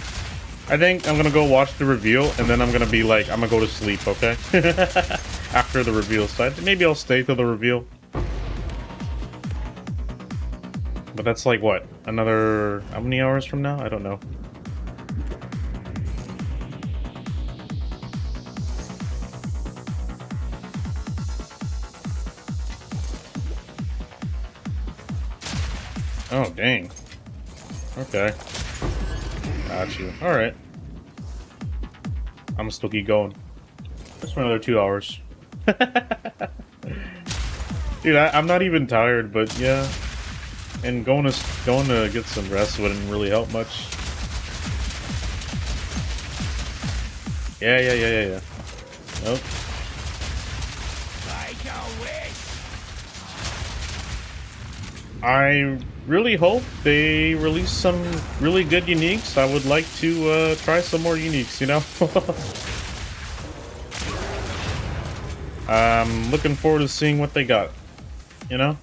I think I'm gonna go watch the reveal, and then I'm gonna be like, I'm gonna go to sleep, okay? After the reveal, so maybe I'll stay till the reveal. But that's like, what, another, how many hours from now? I don't know. Oh, dang. Okay. Got you. Alright. I'm gonna still keep going. Just for another 2 hours. Dude, I'm not even tired, but yeah. And going to get some rest wouldn't really help much. Yeah. Nope. I really hope they release some really good uniques. I would like to try some more uniques, you know? I'm looking forward to seeing what they got, you know?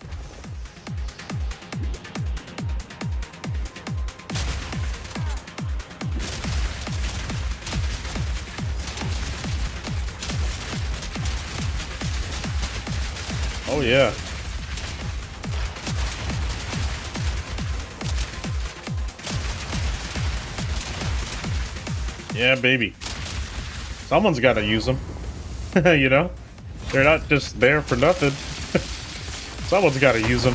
Oh yeah. Yeah, baby. Someone's got to use them. You know? They're not just there for nothing. Someone's got to use them.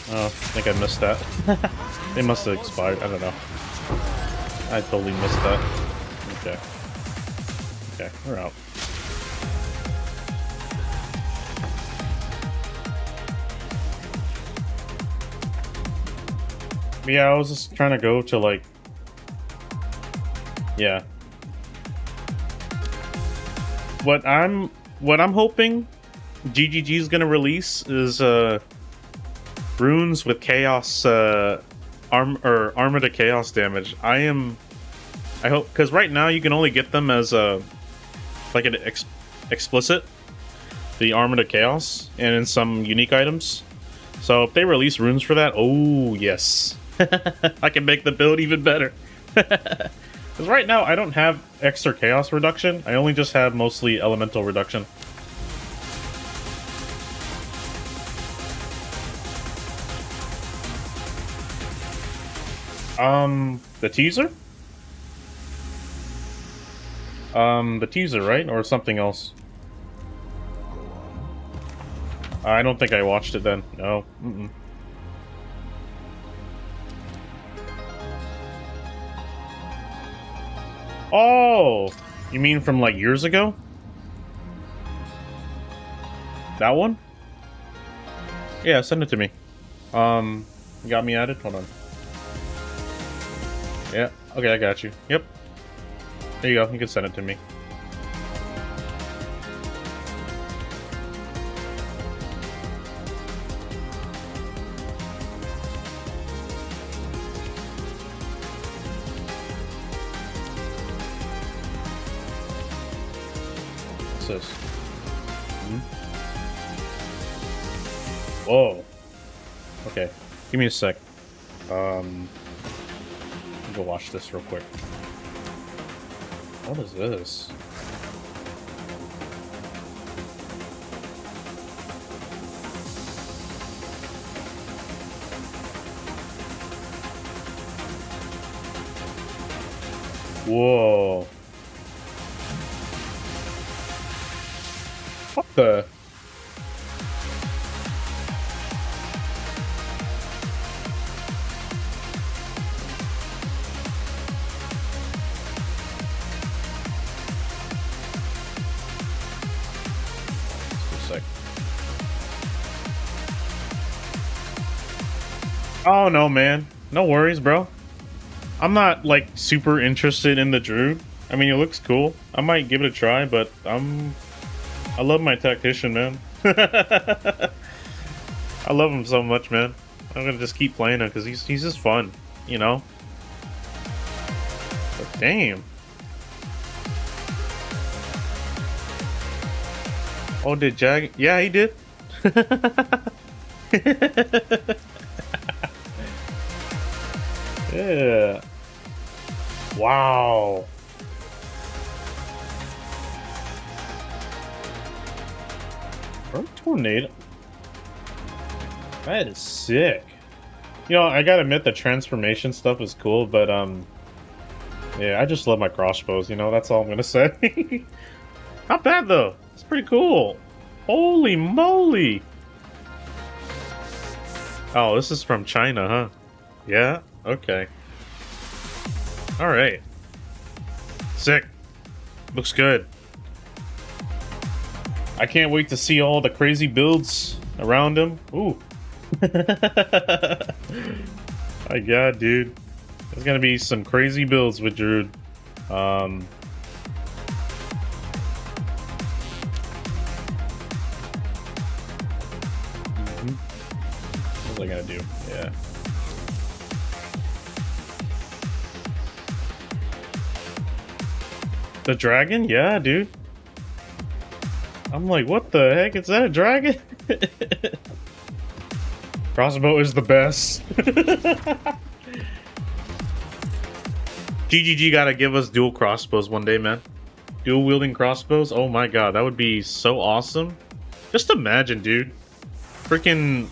Oh, I think I missed that. They must have expired. I don't know. I totally missed that. Okay. Okay, we're out. Yeah, I was just trying to go to like... Yeah. What I'm hoping GGG is gonna release is runes with chaos armor to chaos damage. I hope, because right now you can only get them as like an explicit, the armor to chaos, and in some unique items. So if they release runes for that, oh yes. I can make the build even better. Because right now I don't have extra chaos reduction. I only just have mostly elemental reduction. The teaser? The teaser, right? Or something else? I don't think I watched it then. No. Mm-mm. Oh! You mean from like years ago? That one? Yeah, send it to me. You got me added? Hold on. Yeah. Okay, I got you. Yep. There you go. You can send it to me. What's this? Whoa. Okay. Give me a sec. Let me go watch this real quick. What is this? Whoa. What the? Oh no, man. No worries, bro. I'm not like super interested in the Druid. I mean, it looks cool. I might give it a try, but I love my Tactician, man. I love him so much, man. I'm gonna just keep playing him because he's just fun, you know. But damn. Oh, did Jag? Yeah, he did. Yeah. Wow. Tornado. That is sick. You know, I gotta admit the transformation stuff is cool, but yeah, I just love my crossbows, you know, that's all I'm gonna say. Not bad though. It's pretty cool. Holy moly. Oh, this is from China, huh? Yeah? Okay. Alright. Sick. Looks good. I can't wait to see all the crazy builds around him. Ooh. My god, dude. There's gonna be some crazy builds with Druid. Mhm. What was I gonna do? Yeah. The dragon? Yeah, dude. I'm like, what the heck? Is that a dragon? Crossbow is the best. GGG gotta give us dual crossbows one day, man. Dual wielding crossbows? Oh my god, that would be so awesome. Just imagine, dude. Freaking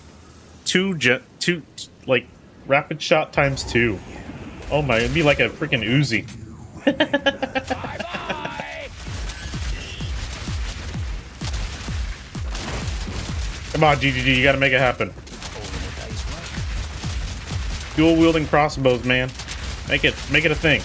two like rapid shot times 2. Oh my, it'd be like a freaking Uzi. Come on, GGG, you gotta make it happen. Dual wielding crossbows, man. Make it a thing.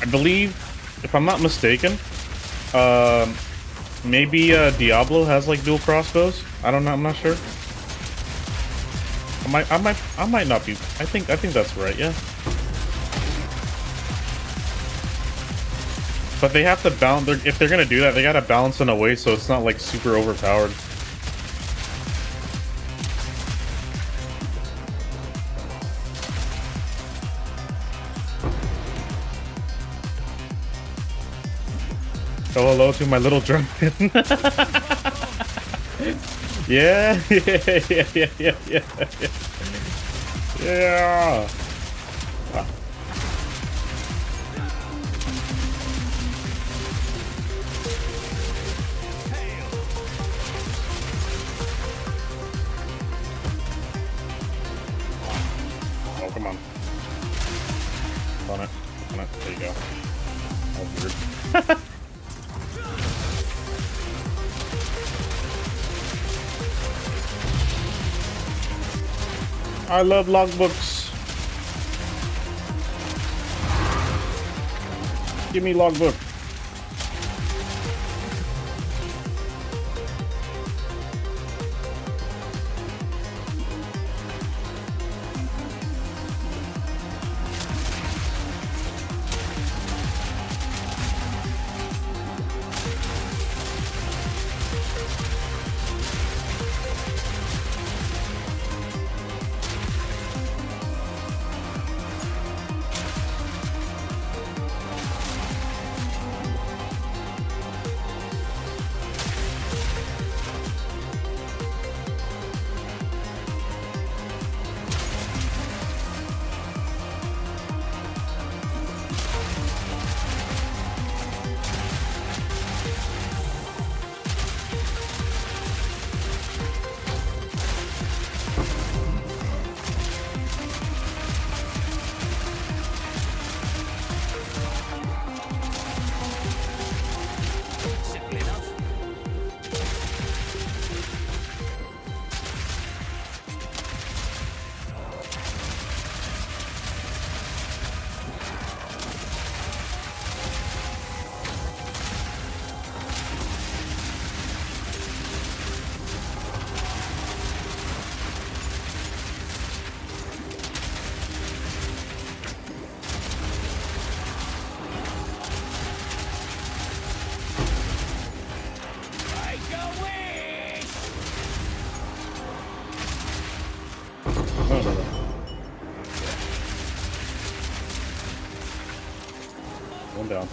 I believe, if I'm not mistaken, maybe Diablo has like dual crossbows. I don't know. I'm not sure. I might not be. I think that's right. Yeah. But they have to balance. If they're gonna do that, they gotta balance in a way so it's not like super overpowered. Oh, hello to my little dragon. Yeah, yeah. Oh, come on. On it. There you go. That was weird. I love logbooks. Give me logbook. No, no, no. One down.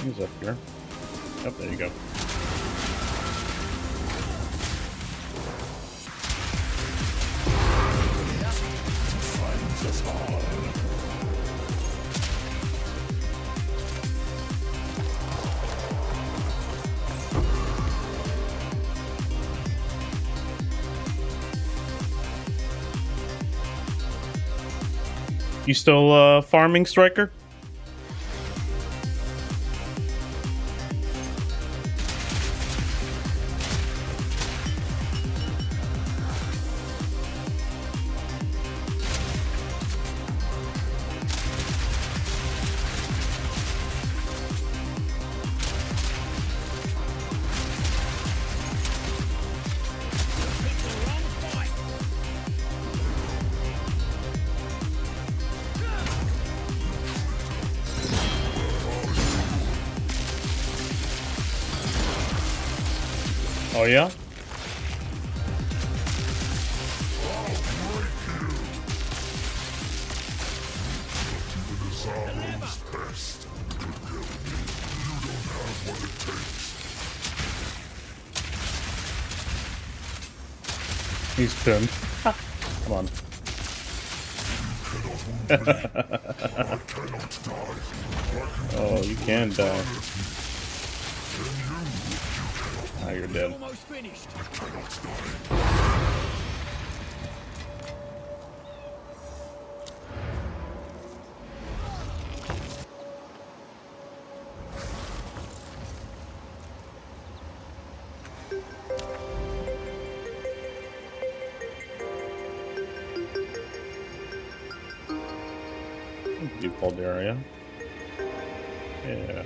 He's up here. Oh, there you go. You still farming, Striker? Oh yeah? He's pinned. Come on. Oh, you can die. Ah, you're dead. Almost finished. Default area. Yeah.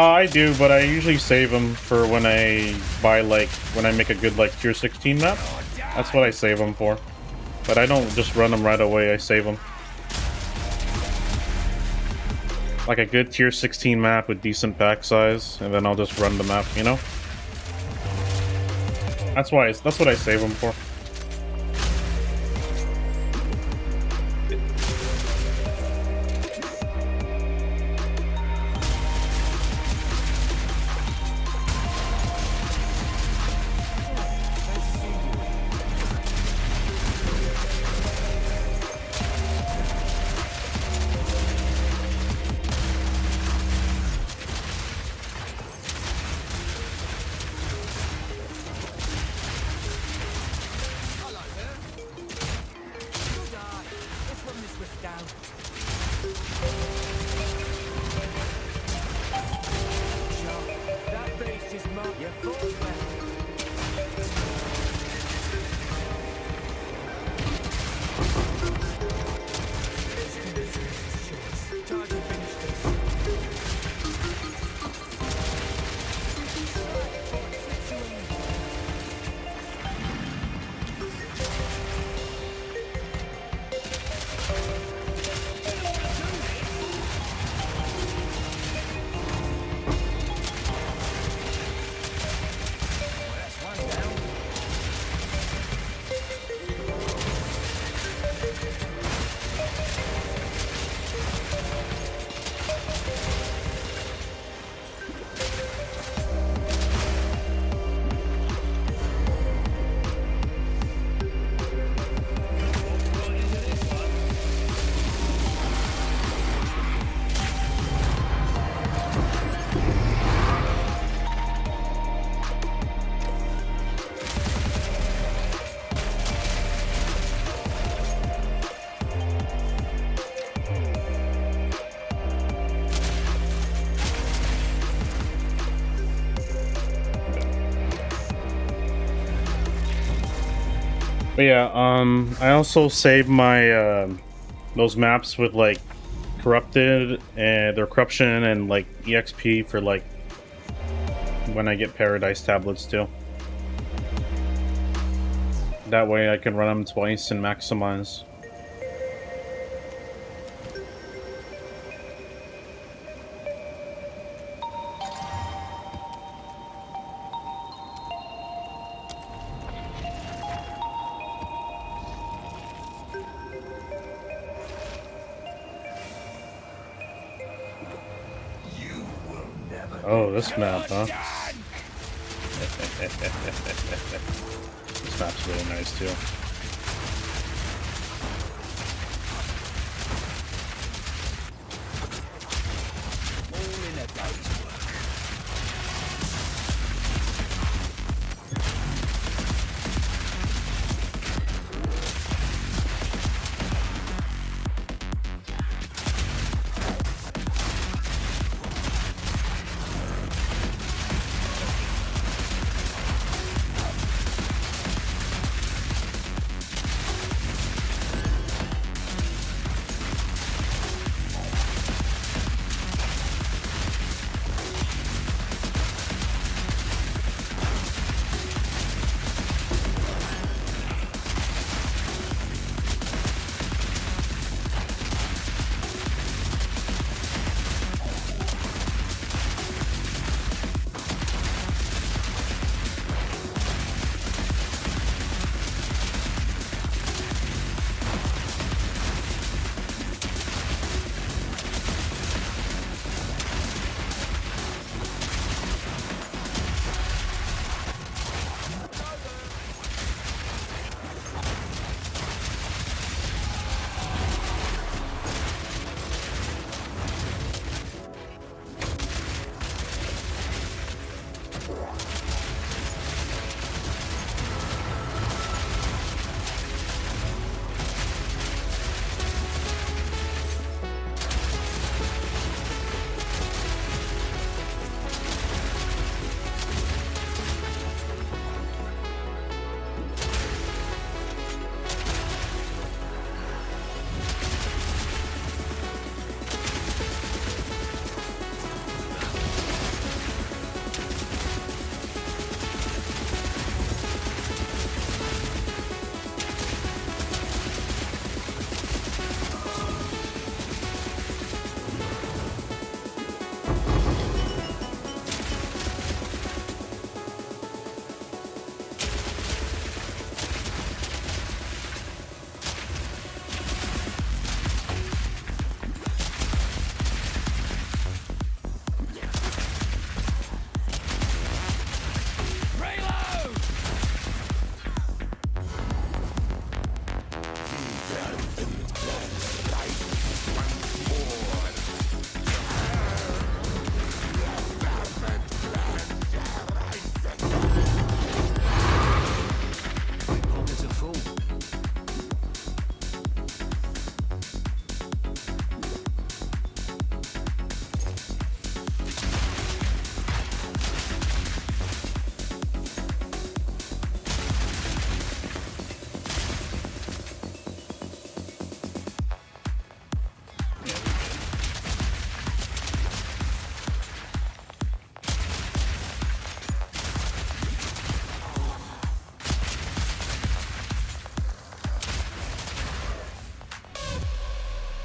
I do, but I usually save them for when I buy, like, when I make a good, like, tier 16 map. That's what I save them for. But I don't just run them right away, I save them. Like a good tier 16 map with decent pack size, and then I'll just run the map, you know? That's what I save them for. But yeah, I also save my those maps with like corrupted and their corruption and like EXP for like when I get Paradise tablets too. That way I can run them twice and maximize. Oh, this map, huh? This map's really nice too.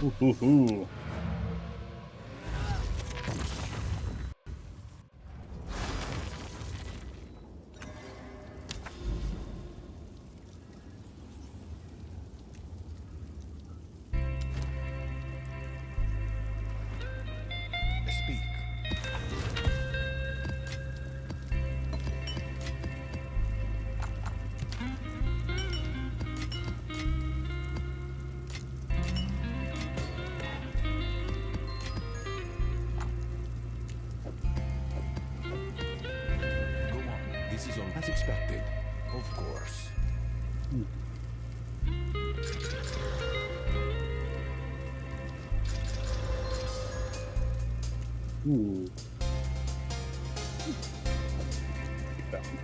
Ooh, ooh, ooh. Speak. Go on. This is all as expected. Of course. Ooh. Keep that one.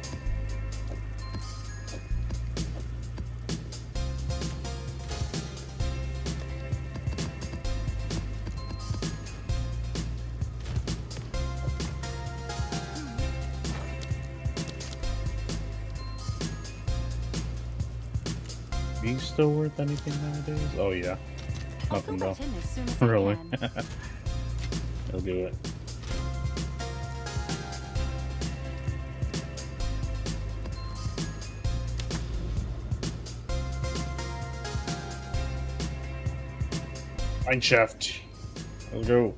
Be still worth anything nowadays? Oh yeah. I'll Nothing fill though. that in as soon as I Really? can. He'll do it. Mineshaft. Let's go.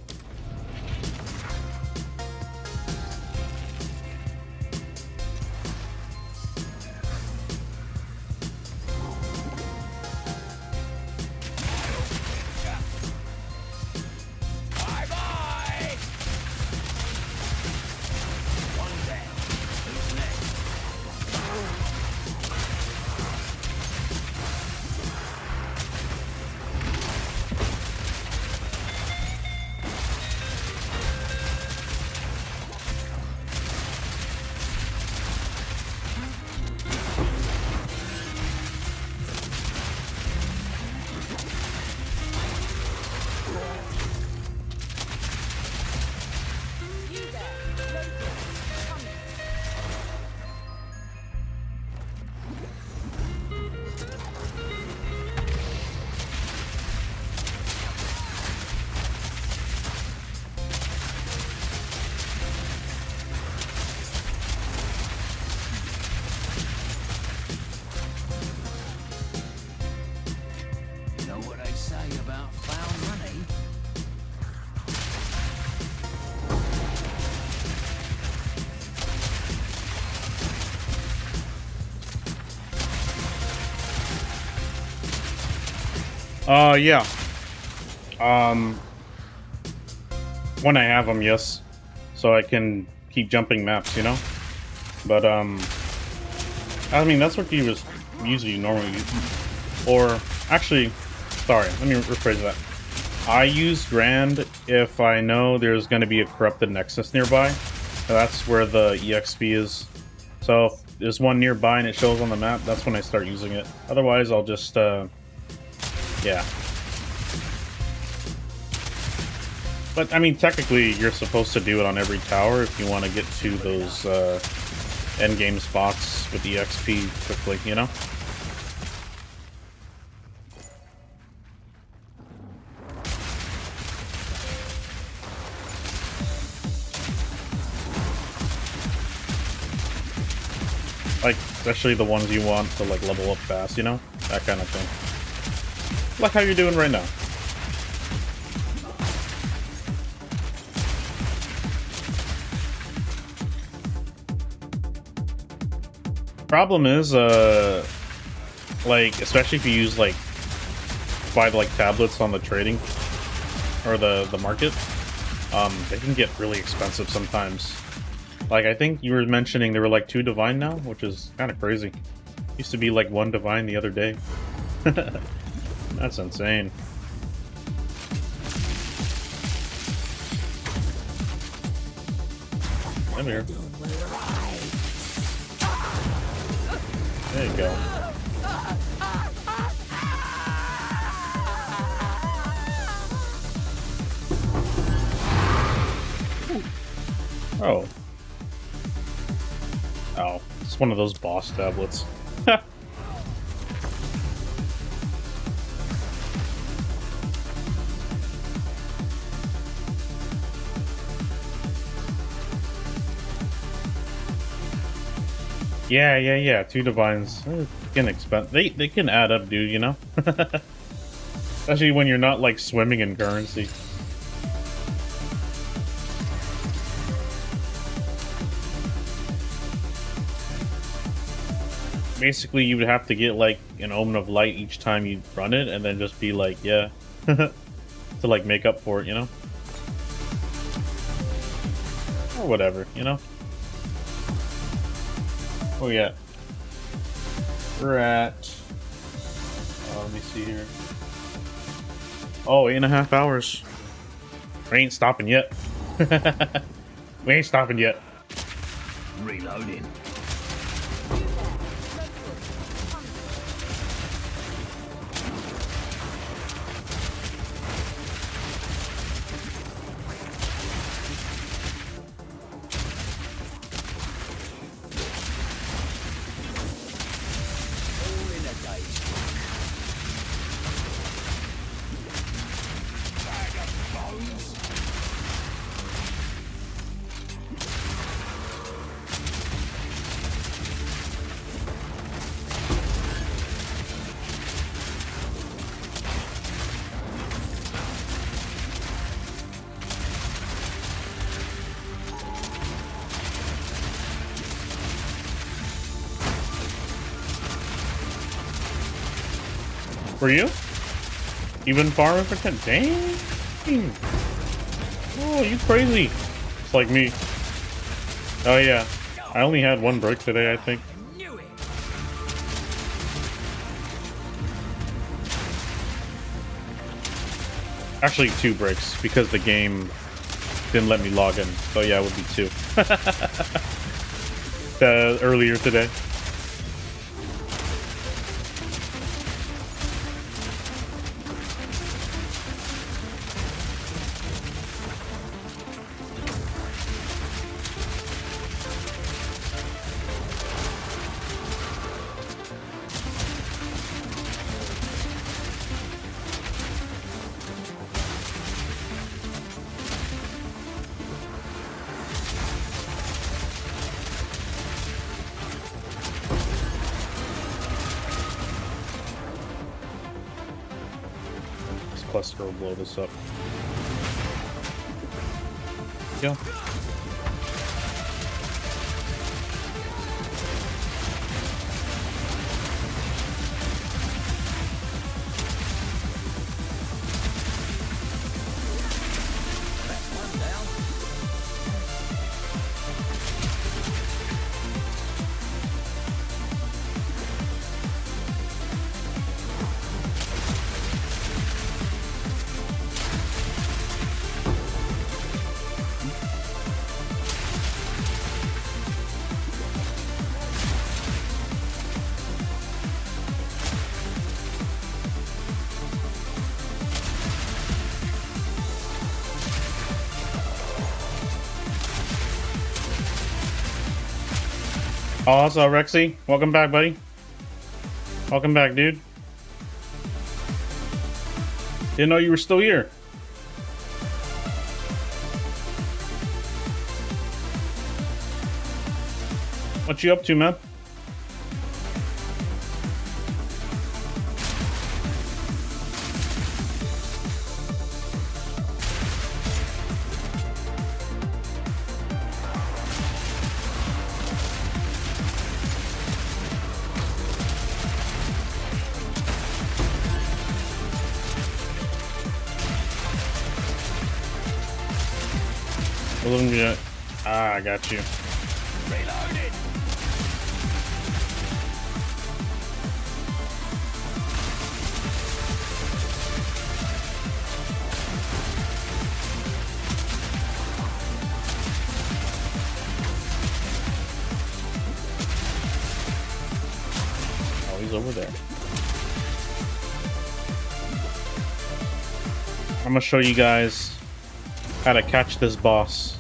Bye-bye! One down. Who's next? You know what I say about found money? Yeah. When I have them, yes. So I can keep jumping maps, you know? But, I mean, that's what you was usually normally use. Or, actually, sorry, let me rephrase that. I use Grand if I know there's going to be a corrupted Nexus nearby. That's where the EXP is. So if there's one nearby and it shows on the map, that's when I start using it. Otherwise, I'll just, yeah. But, I mean, technically, you're supposed to do it on every tower if you want to get to those endgame spots with the XP quickly, you know? Like, especially the ones you want to, like, level up fast, you know? That kind of thing. Like how you're doing right now. Problem is, like, especially if you use, like, buy, like, tablets on the trading, or the market, they can get really expensive sometimes. Like, I think you were mentioning there were, like, 2 divine now, which is kind of crazy. Used to be, like, 1 divine the other day. That's insane. Come here. There you go. Oh. Oh, it's one of those boss tablets. Yeah. 2 divines can expend. They can add up, dude. You know, especially when you're not like swimming in currency. Basically, you would have to get like an Omen of Light each time you run it, and then just be like, yeah, to like make up for it, you know, or whatever, you know. Oh yeah, we're at. Let me see here. Oh, 8.5 hours. We ain't stopping yet. We ain't stopping yet. Reloading. For you? Even farming for 10? Dang! Oh, you crazy. It's like me. Oh yeah. I only had 1 brick today, I think. Knew it. Actually 2 bricks, because the game didn't let me log in. So yeah, it would be 2. Earlier today. Cluster will blow this up. Yeah. Oh, what's up, Rexy? Welcome back, buddy. Welcome back, dude. Didn't know you were still here. What you up to, man? Ah, I got you. Reloaded. Oh, he's over there. I'm gonna show you guys how to catch this boss.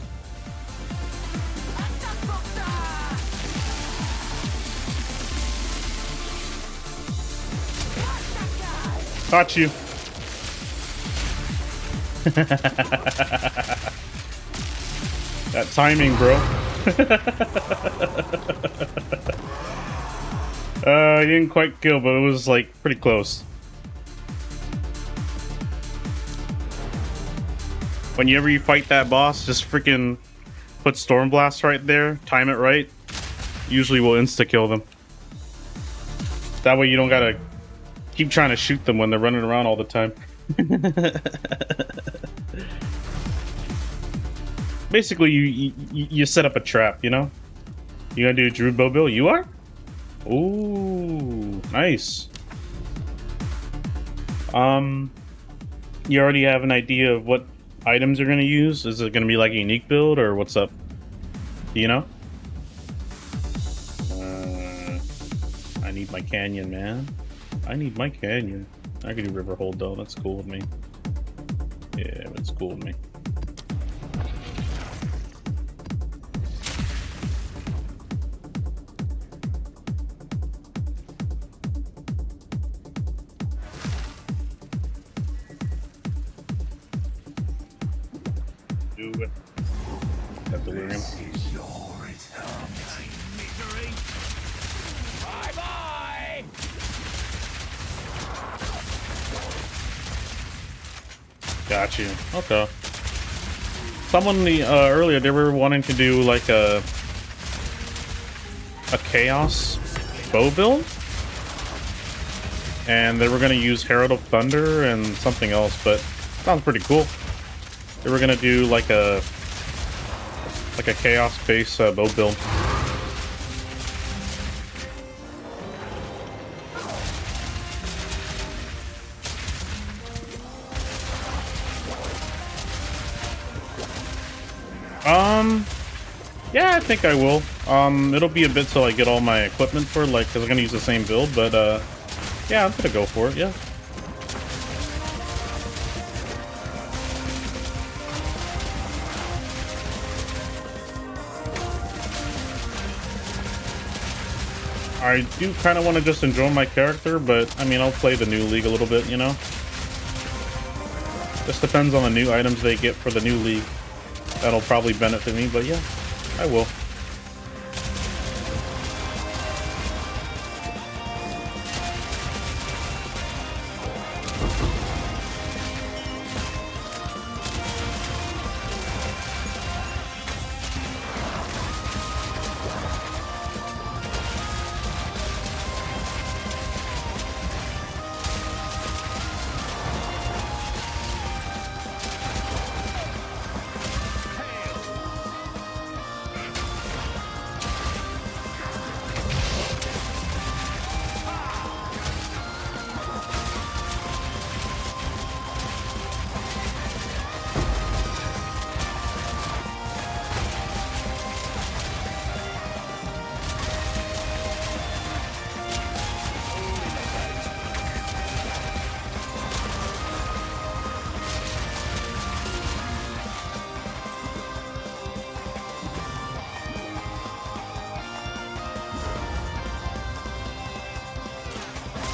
Caught you. That timing, bro. I didn't quite kill, but it was like pretty close. Whenever you fight that boss, just freaking put Stormblast right there, time it right. Usually will insta-kill them. That way you don't gotta keep trying to shoot them when they're running around all the time. Basically, you set up a trap, you know? You gonna do a Druid Bow build? You are? Ooh, nice. You already have an idea of what items you're gonna use? Is it gonna be like a unique build or what's up? Do you know? I need my canyon, man. I need my canyon. I can do river hold though. That's cool with me. Yeah, that's cool with me. Do it. Got delirium. This is your eternity. Bye bye. Got you. Okay. Someone earlier, they were wanting to do like a chaos bow build, and they were gonna use Herald of Thunder and something else, but sounds pretty cool. They were gonna do like a chaos base bow build. Yeah, I think I will. It'll be a bit till I get all my equipment for it, like, because I'm gonna use the same build, but yeah, I'm gonna go for it, yeah. I do kind of want to just enjoy my character, but I mean, I'll play the new league a little bit, you know? Just depends on the new items they get for the new league. That'll probably benefit me, but yeah, I will.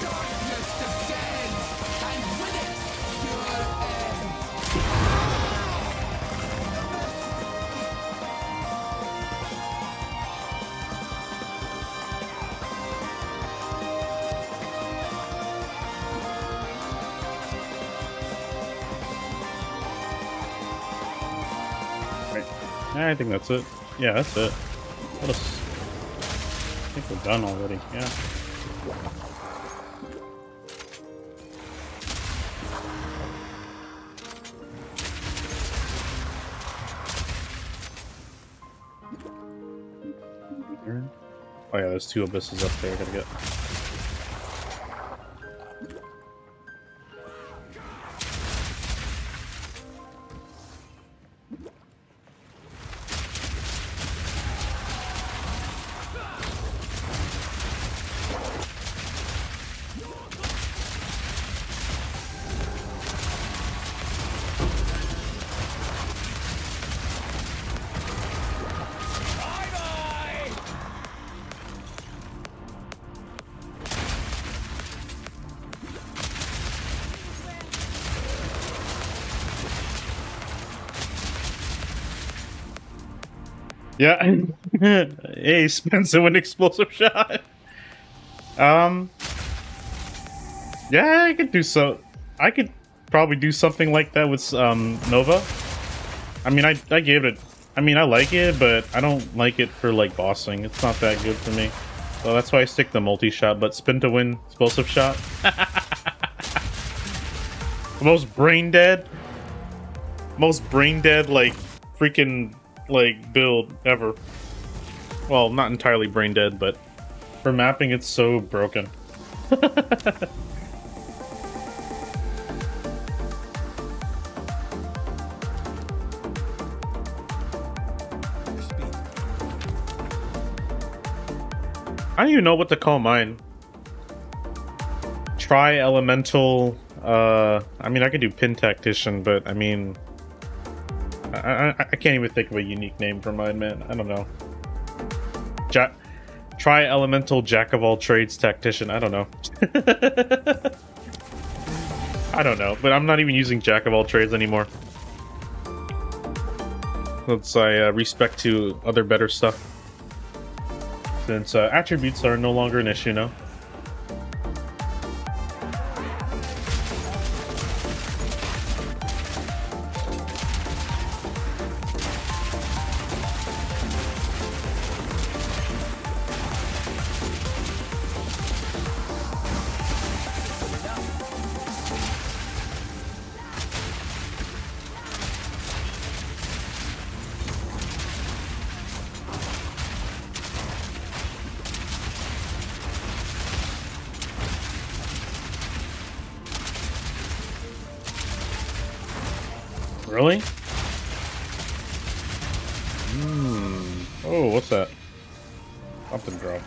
Darkness descends, and with it, your end. Right. I think that's it. Yeah, that's it. What else? I think we're done already, yeah. Oh yeah, there's 2 abysses up there I gotta get. Yeah. Hey, Spencer, with an explosive shot. Yeah, I could do so. I could probably do something like that with Nova. I mean, I gave it. I mean, I like it, but I don't like it for like bossing. It's not that good for me. So that's why I stick the multi-shot, but spin to win explosive shot. Most brain dead like freaking like build ever. Well, not entirely brain dead, but for mapping it's so broken. I don't even know what to call mine. Try elemental. I mean, I could do pin tactician, but I mean, I can't even think of a unique name for mine, man. I don't know. Try elemental jack of all trades tactician. I don't know. I don't know, but I'm not even using jack of all trades anymore. Let's respect to other better stuff. Since attributes are no longer an issue now. Really? Oh, what's that? Something drop.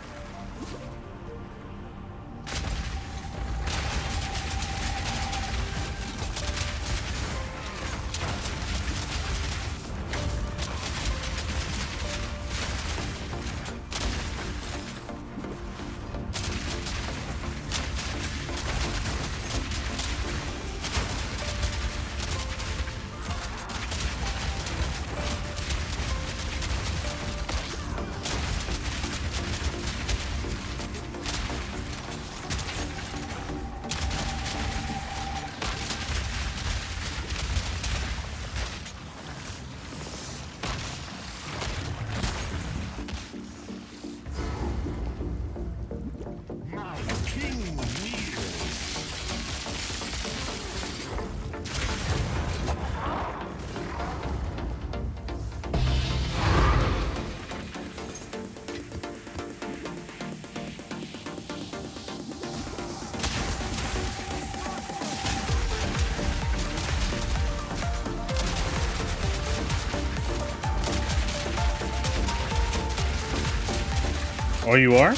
Oh, you are?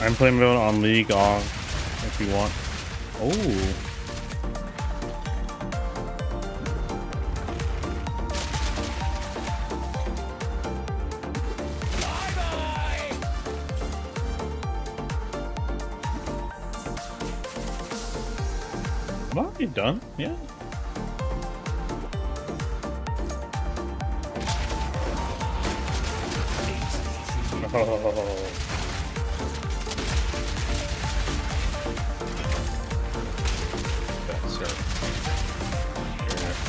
I'm playing Mode on League if you want. Oh. Well, you're done, yeah. Oh.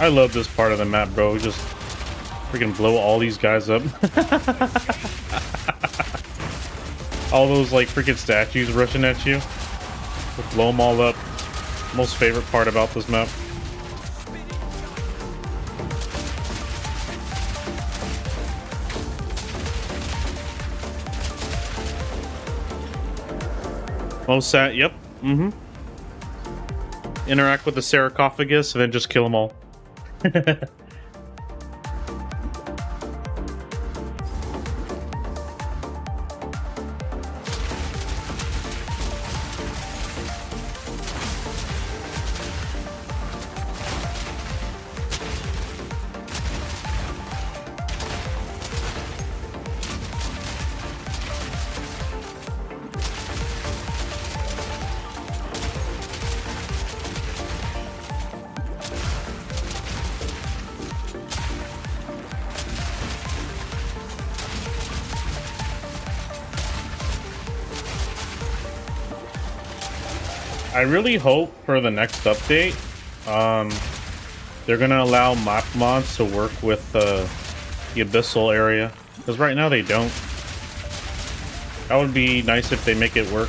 I love this part of the map, bro. Just freaking blow all these guys up. All those like freaking statues rushing at you. Just blow them all up. Most favorite part about this map. Most sad, yep. Interact with the sarcophagus and then just kill them all. I really hope for the next update, they're gonna allow map mods to work with the abyssal area, because right now they don't. That would be nice if they make it work.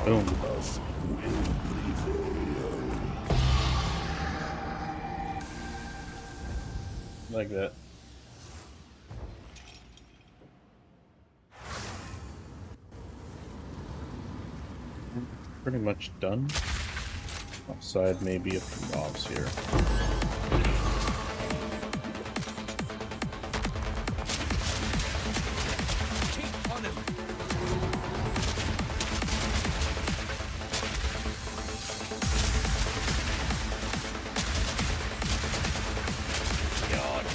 Boom. Like that. Pretty much done. Outside, maybe a few mobs here. Keep on him. You're done.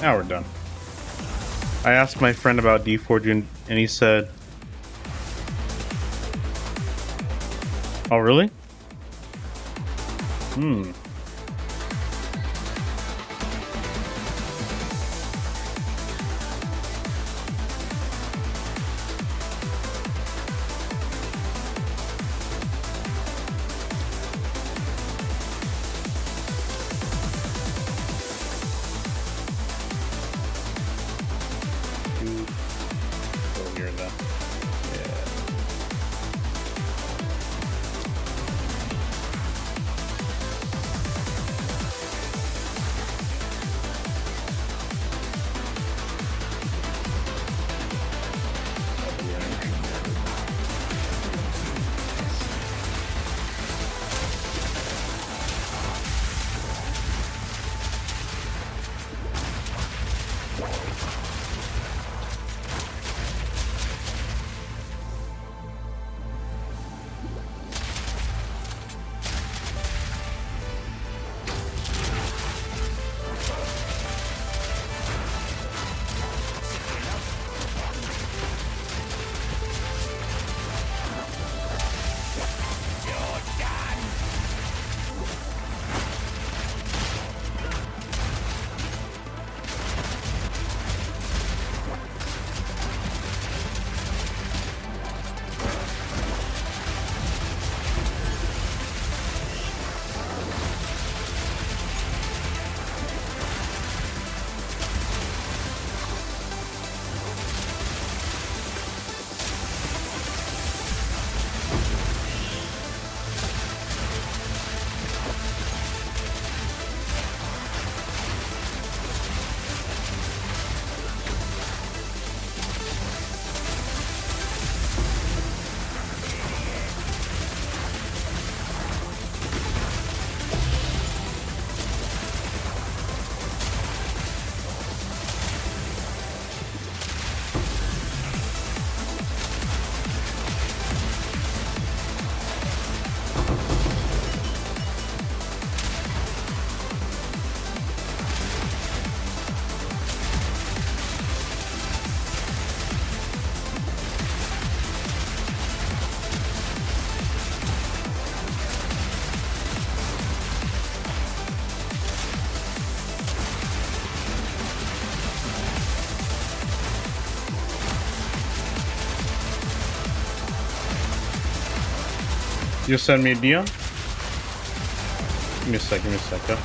Now we're done. I asked my friend about deforging, and he said, "Oh, really? Hmm. Go here then. Yeah. You send me a DM? Give me a sec, yeah.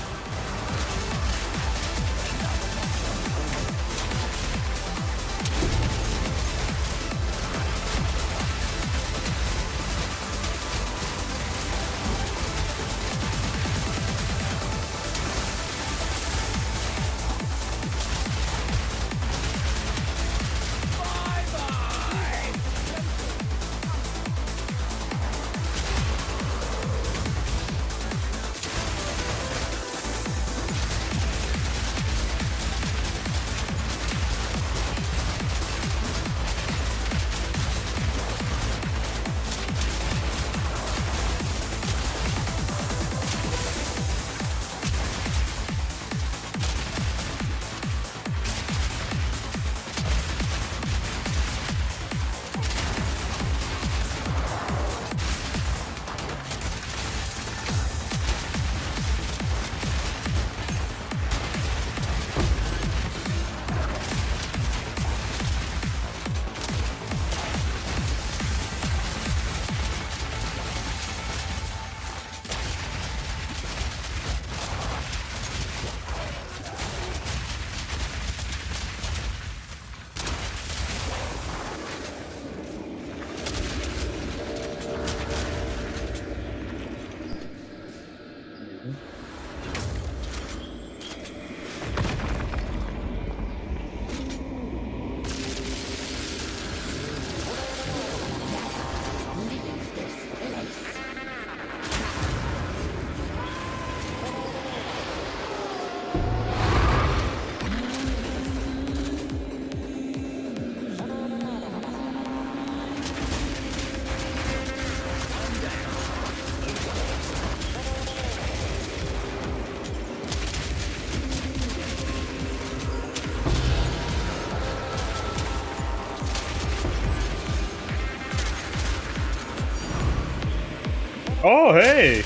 Oh, hey!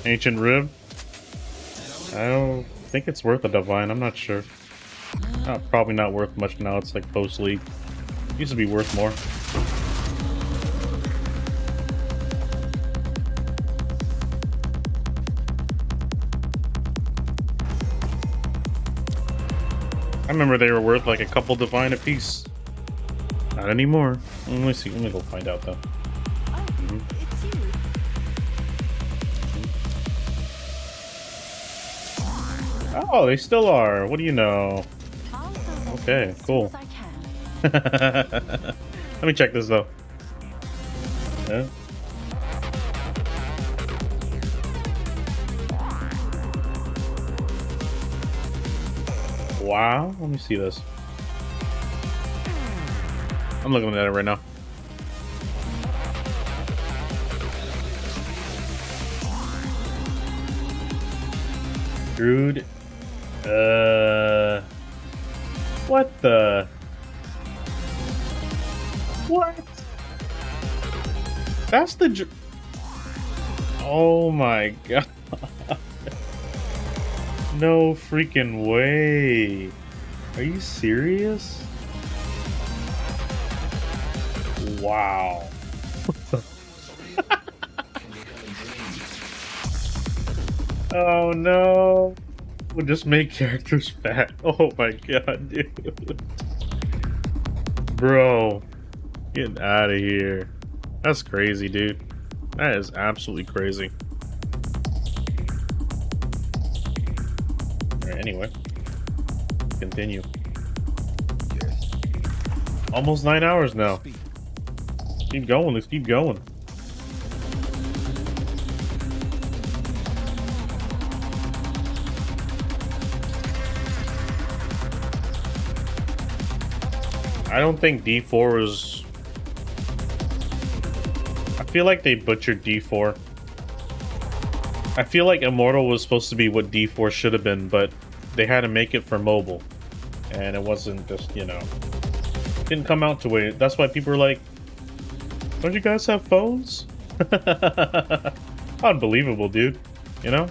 Ancient Rib. I don't think it's worth a divine. I'm not sure. Probably not worth much now. It's like post-league. Used to be worth more. I remember they were worth like a couple divine apiece. Not anymore. Let me see. Let me go find out though. Oh, it's you. Oh, they still are. What do you know? I'll fill that Okay, in as cool. soon as I can. Let me check this though. Yeah. Wow, let me see this. I'm looking at it right now. Dude. What the? What? That's the oh my god. No freaking way. Are you serious? Wow. Oh no. We'll just make characters fat. Oh my god, dude. Bro. Get out of here. That's crazy, dude. That is absolutely crazy. Alright, anyway. Continue. Almost 9 hours now. Keep going, let's keep going. I don't think D4 was... I feel like they butchered D4. I feel like Immortal was supposed to be what D4 should have been, but they had to make it for mobile. And it wasn't just, you know... Didn't come out to it. That's why people are like, don't you guys have phones? Unbelievable, dude. You know?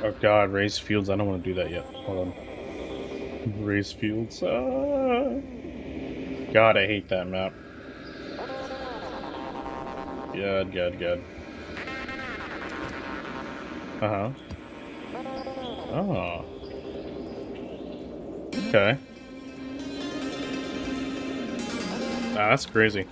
Oh god, race fields. I don't want to do that yet. Hold on. Race fields. God, I hate that map. God. Uh-huh. Oh. Okay. Ah, that's crazy.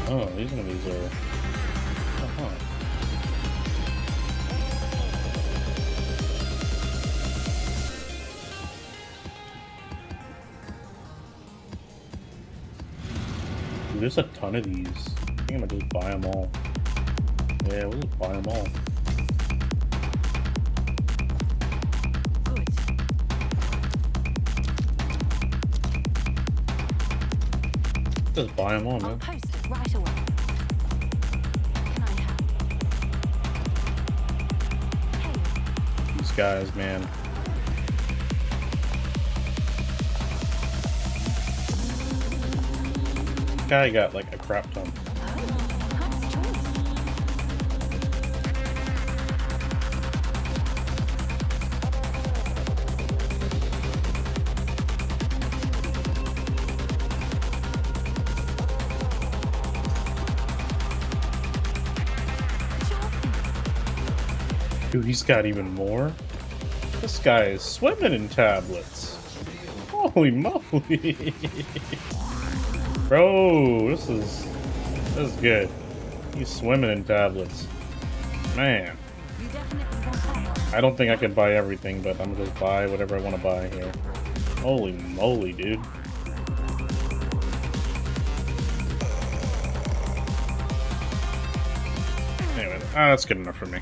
Oh, these enemies are... Uh-huh. Dude, there's a ton of these. I think I'm gonna just buy them all. Yeah, we'll just buy them all. Good. Just buy them all, I'll man. post it right away. Can I help? Hey, These guys, man. Guy got like a crap ton. nice choice. Dude, he's got even more. This guy is swimming in tablets. Holy moly. Bro, this is good. He's swimming in tablets. Man. You definitely want that. I don't think I can buy everything, but I'm gonna just buy whatever I want to buy here. Holy moly, dude. Anyway, that's good enough for me.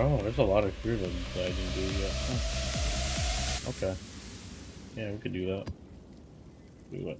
Oh, there's a lot of crew that I didn't do yet. Huh. Okay. Yeah, we could do that. Do it.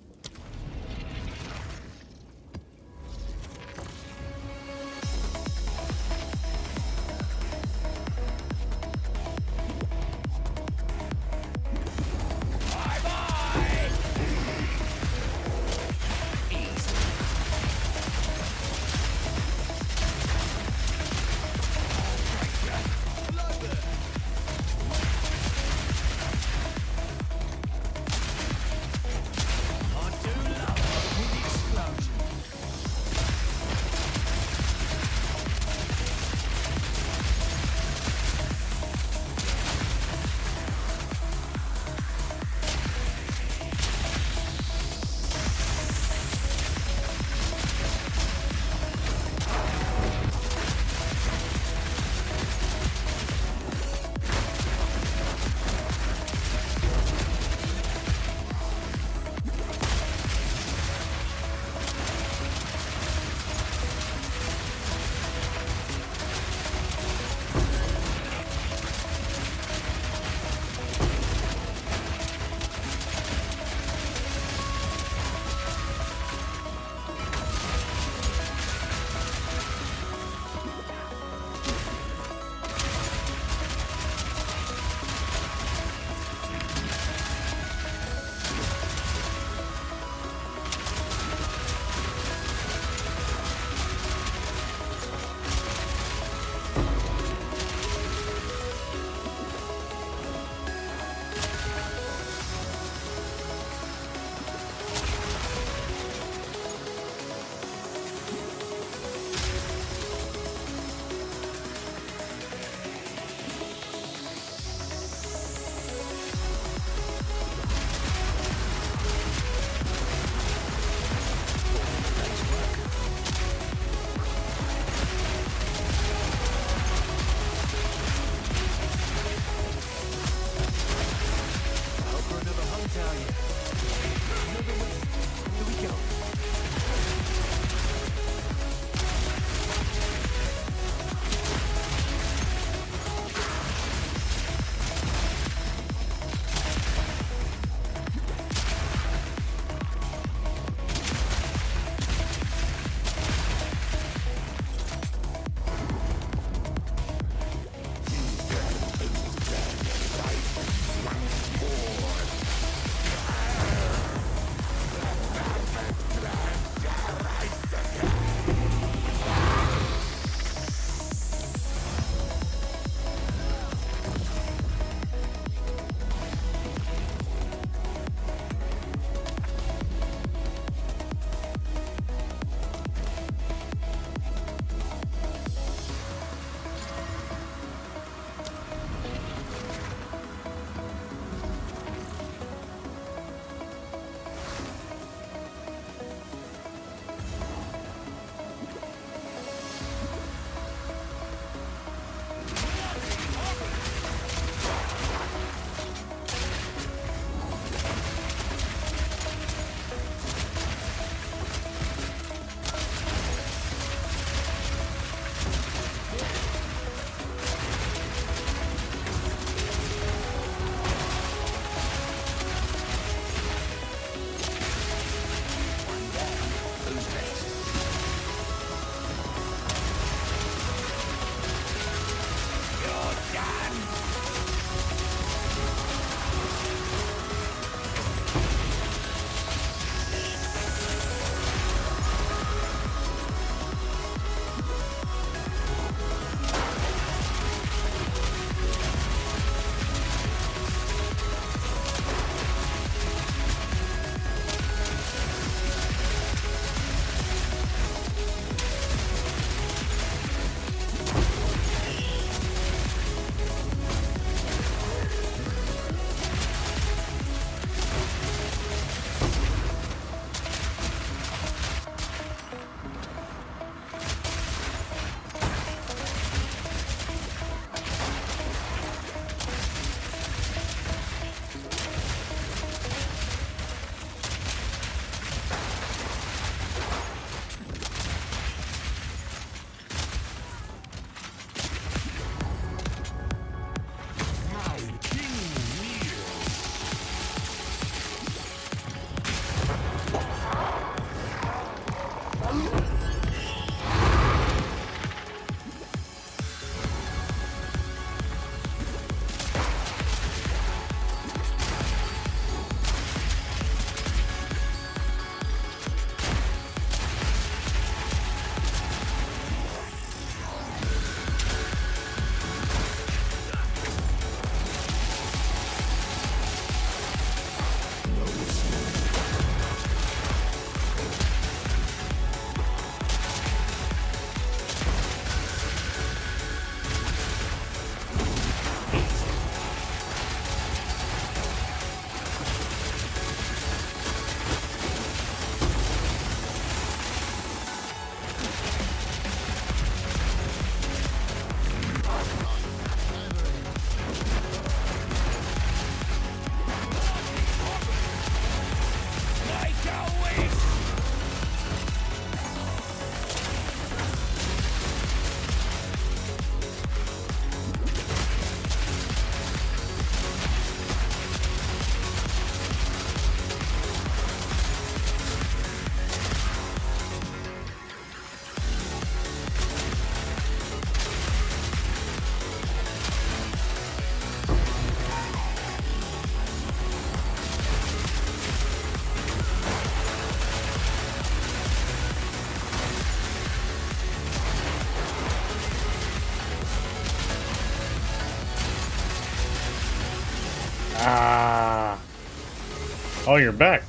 Oh, you're back.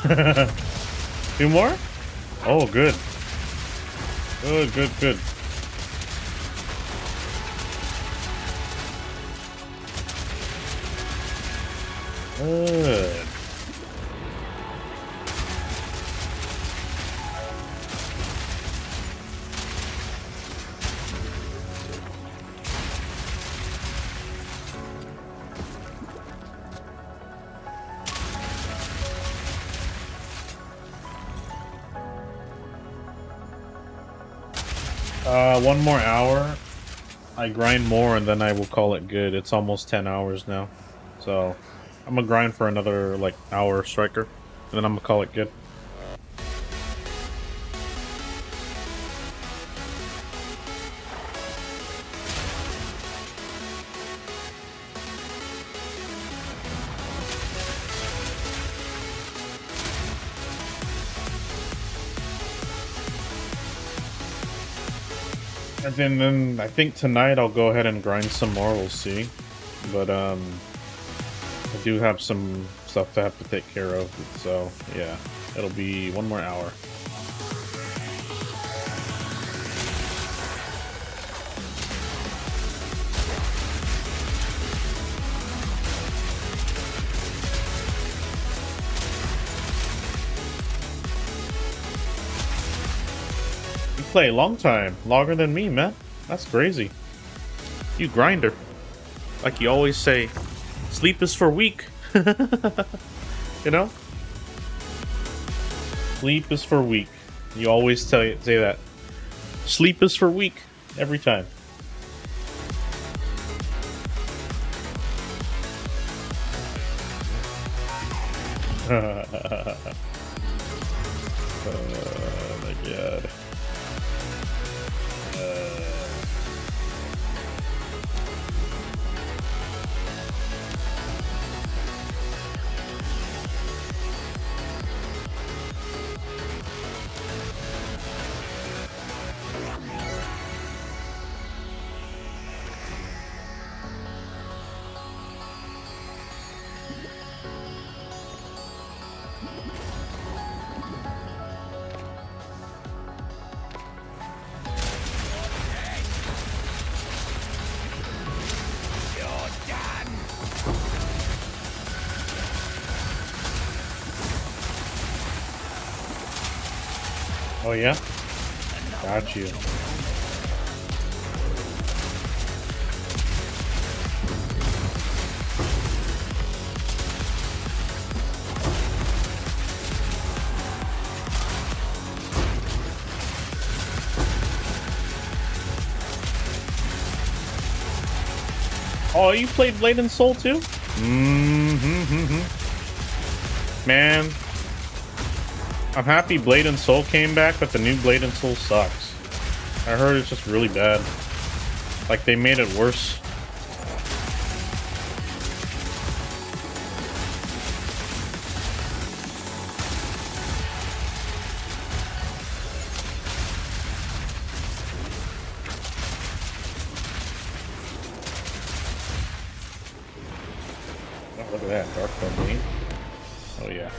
2 more? Oh, good. Good, good, good. Good. One more hour. I grind more and then I will call it good. It's almost 10 hours now. So I'm gonna grind for another like hour striker and then I'm gonna call it good. And then I think tonight I'll go ahead and grind some more, we'll see. But I do have some stuff to have to take care of, so yeah, it'll be 1 more hour. Play a long time, longer than me, man. That's crazy. You grinder. Like you always say, sleep is for weak. You know? Sleep is for weak. You always say that. Sleep is for weak. Every time. Oh my god. Oh yeah? Got you. Oh, you played Blade and Soul too? Man, I'm happy Blade and Soul came back, but the new Blade and Soul sucks. I heard it's just really bad. Like they made it worse. Oh, look at that, Dark Domain. Oh yeah.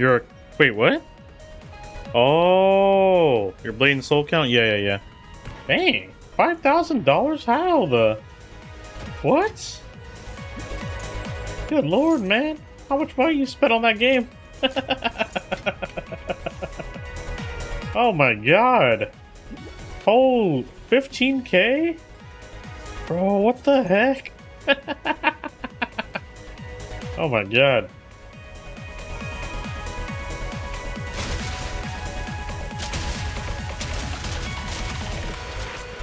You're a... Wait, what? Oh, you're Blade Soul Count? Yeah. Dang, $5,000? How the... What? Good lord, man. How much money you spent on that game? Oh my god. Oh, 15K? Bro, what the heck? Oh my god.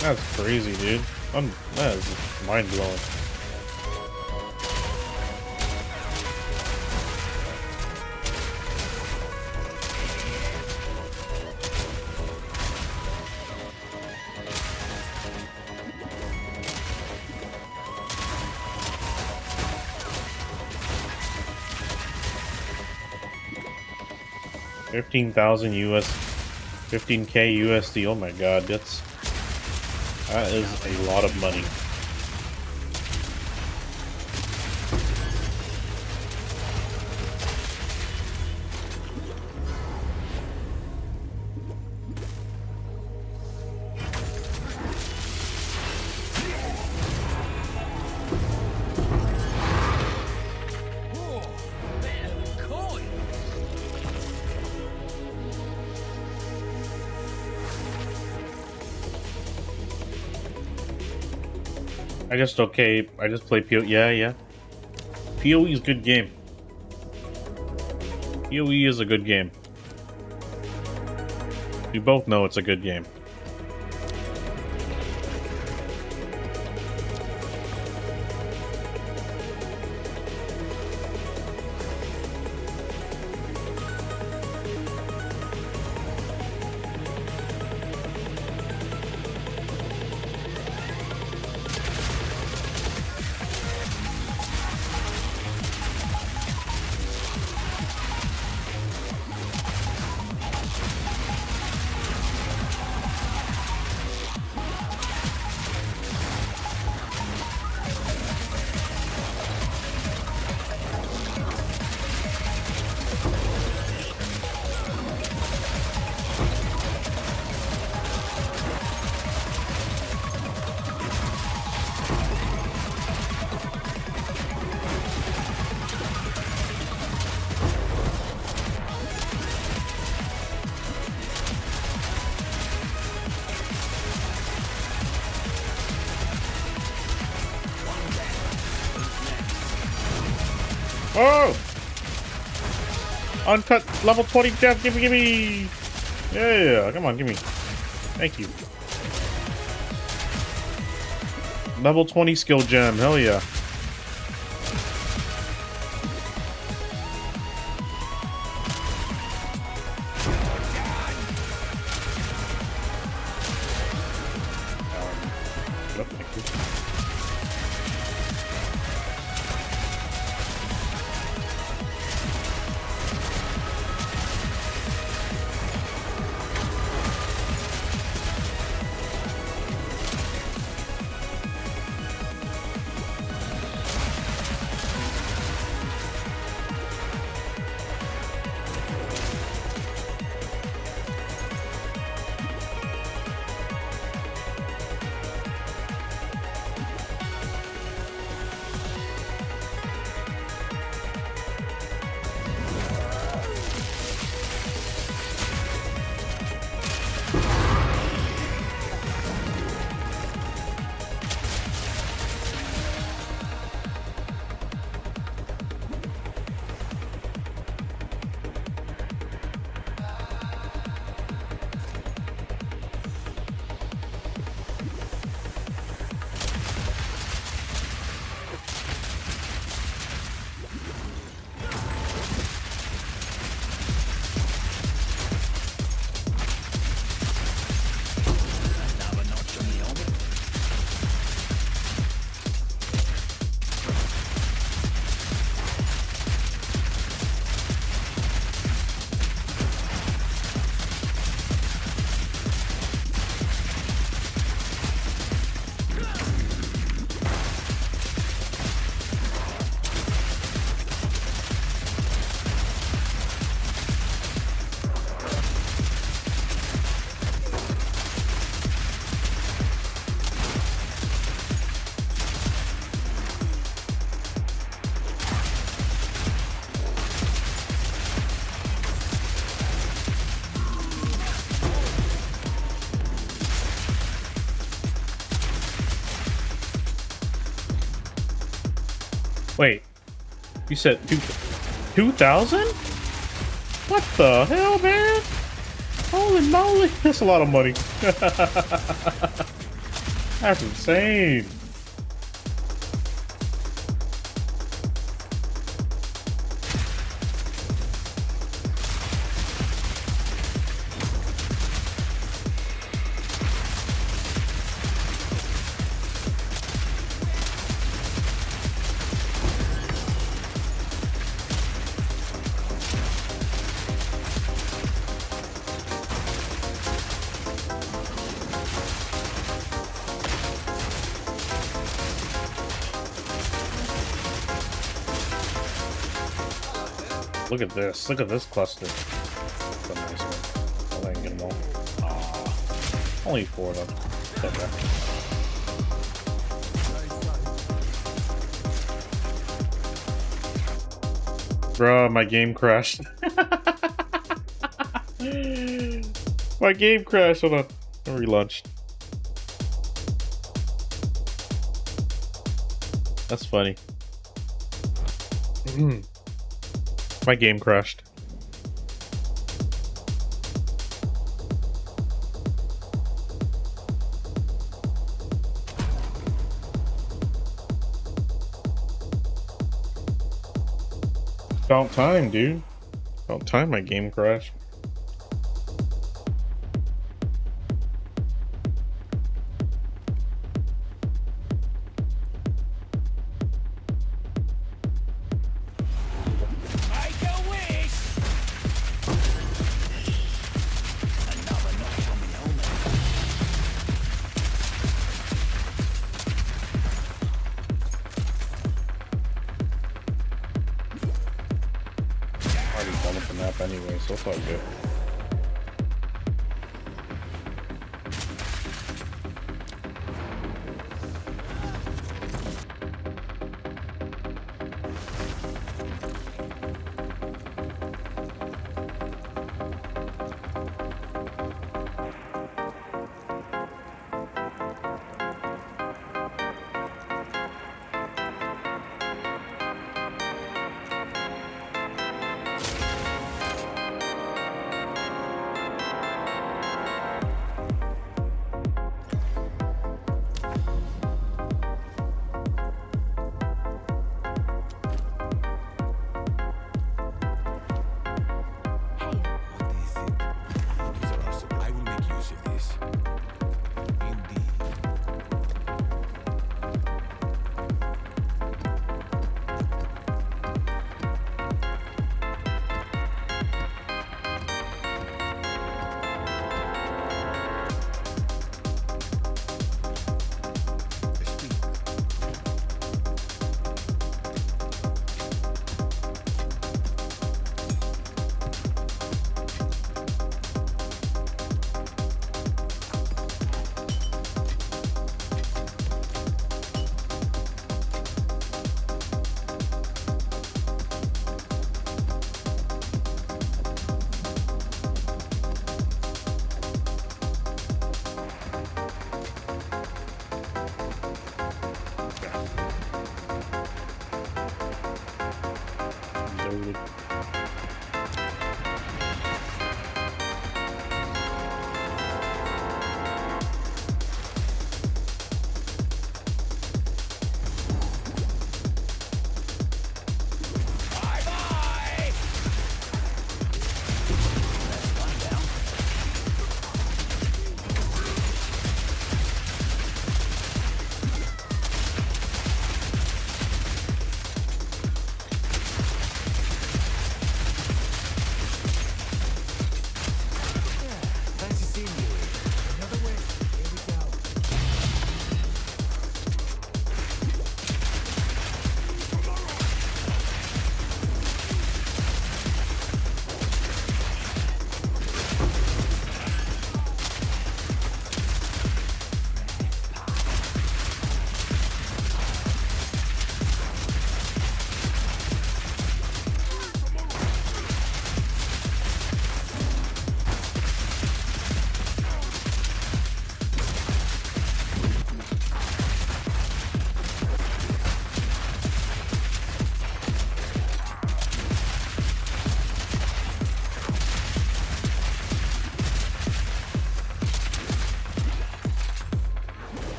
That's crazy, dude. That is mind blowing. $15,000 US, 15K USD. Oh my god, that is a lot of money. Oh, better than coin. I just play PoE. Yeah. PoE is a good game. PoE is a good game. We both know it's a good game. Oh! Uncut level 20 death, gimme! Yeah, come on, gimme. Thank you. Level 20 skill gem, hell yeah. Yep, thank you. Wait, you said 2,000? What the hell, man? Holy moly, that's a lot of money. That's insane. Look at this. Look at this cluster. That's a nice one. I didn't get them all. Aw. Only 4 of them. It's okay. Bruh, my game crashed. My game crashed. Hold on. I relaunched. That's funny. My game crashed. About time, dude. About time my game crashed. Anyway, so it's all good.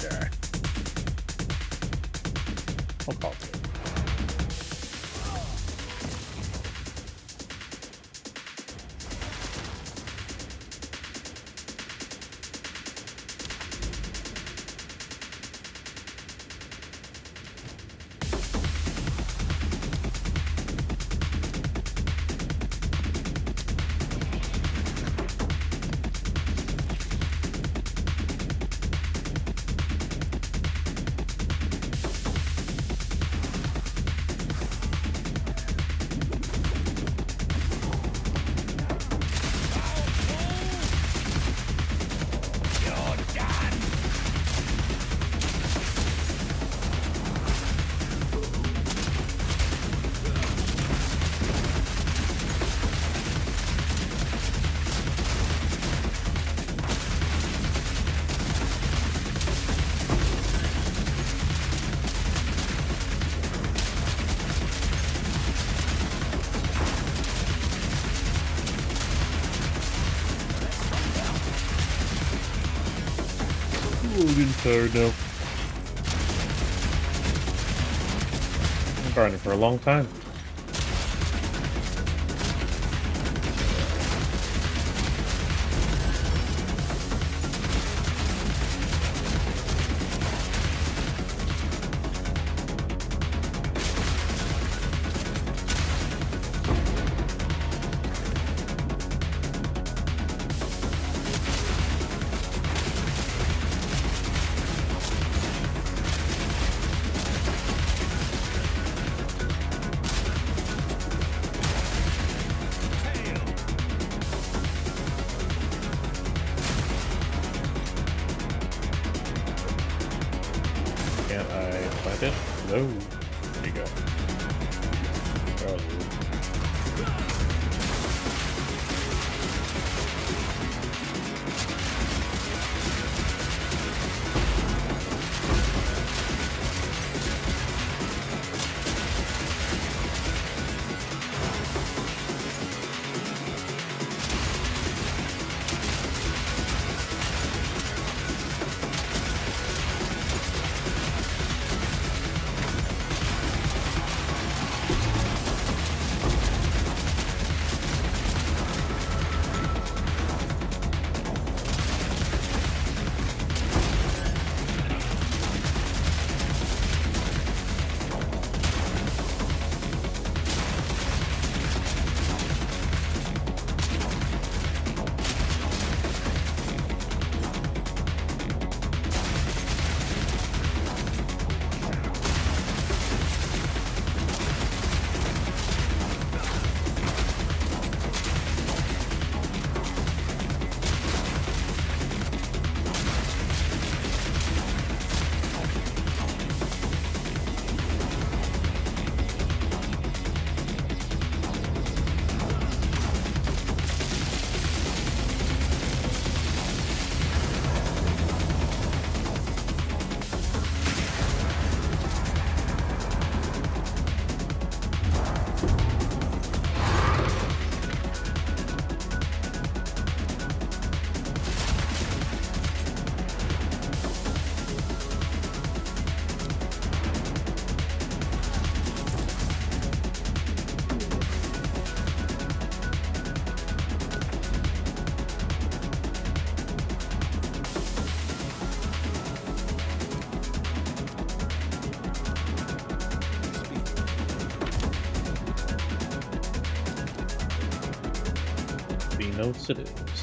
Yeah. I'll call it. I'm getting tired now. I'm grinding for a long time. Can't I plant it? No. There you go. Oh. Notes it is.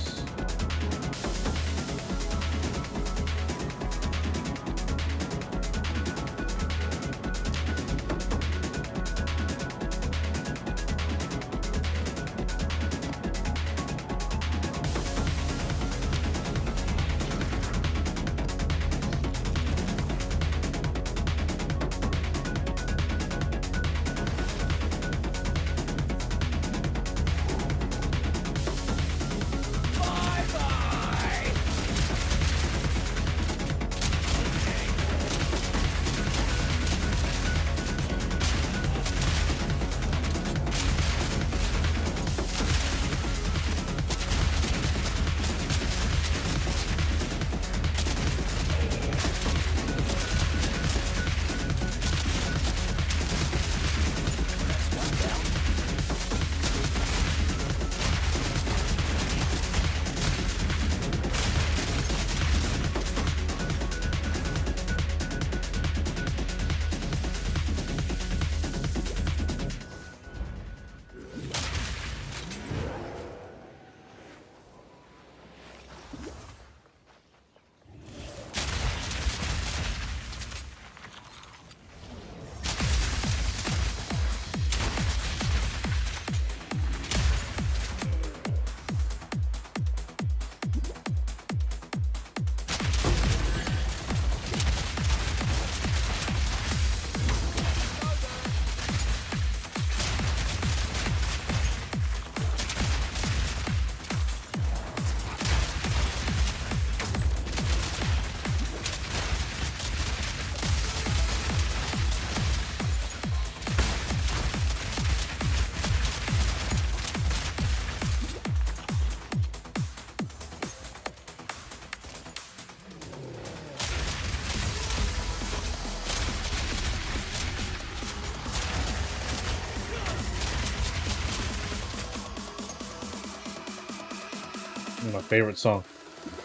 My favorite song.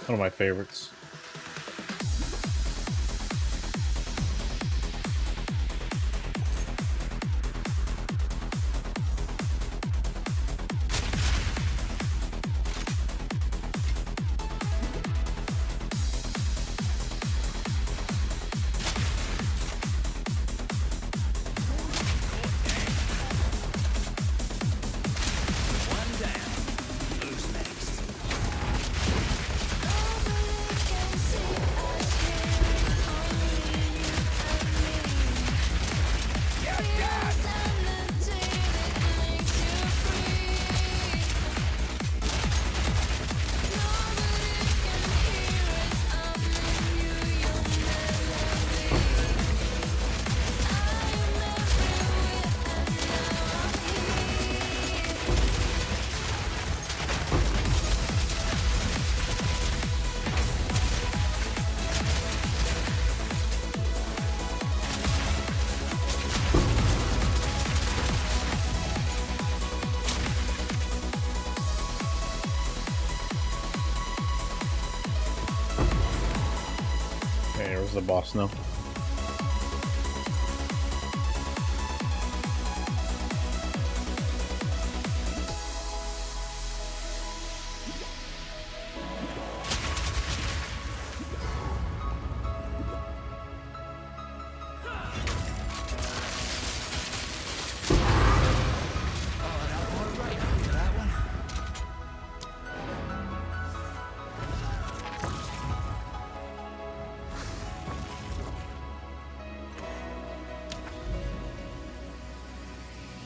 One of my favorites. Okay, where's the boss now?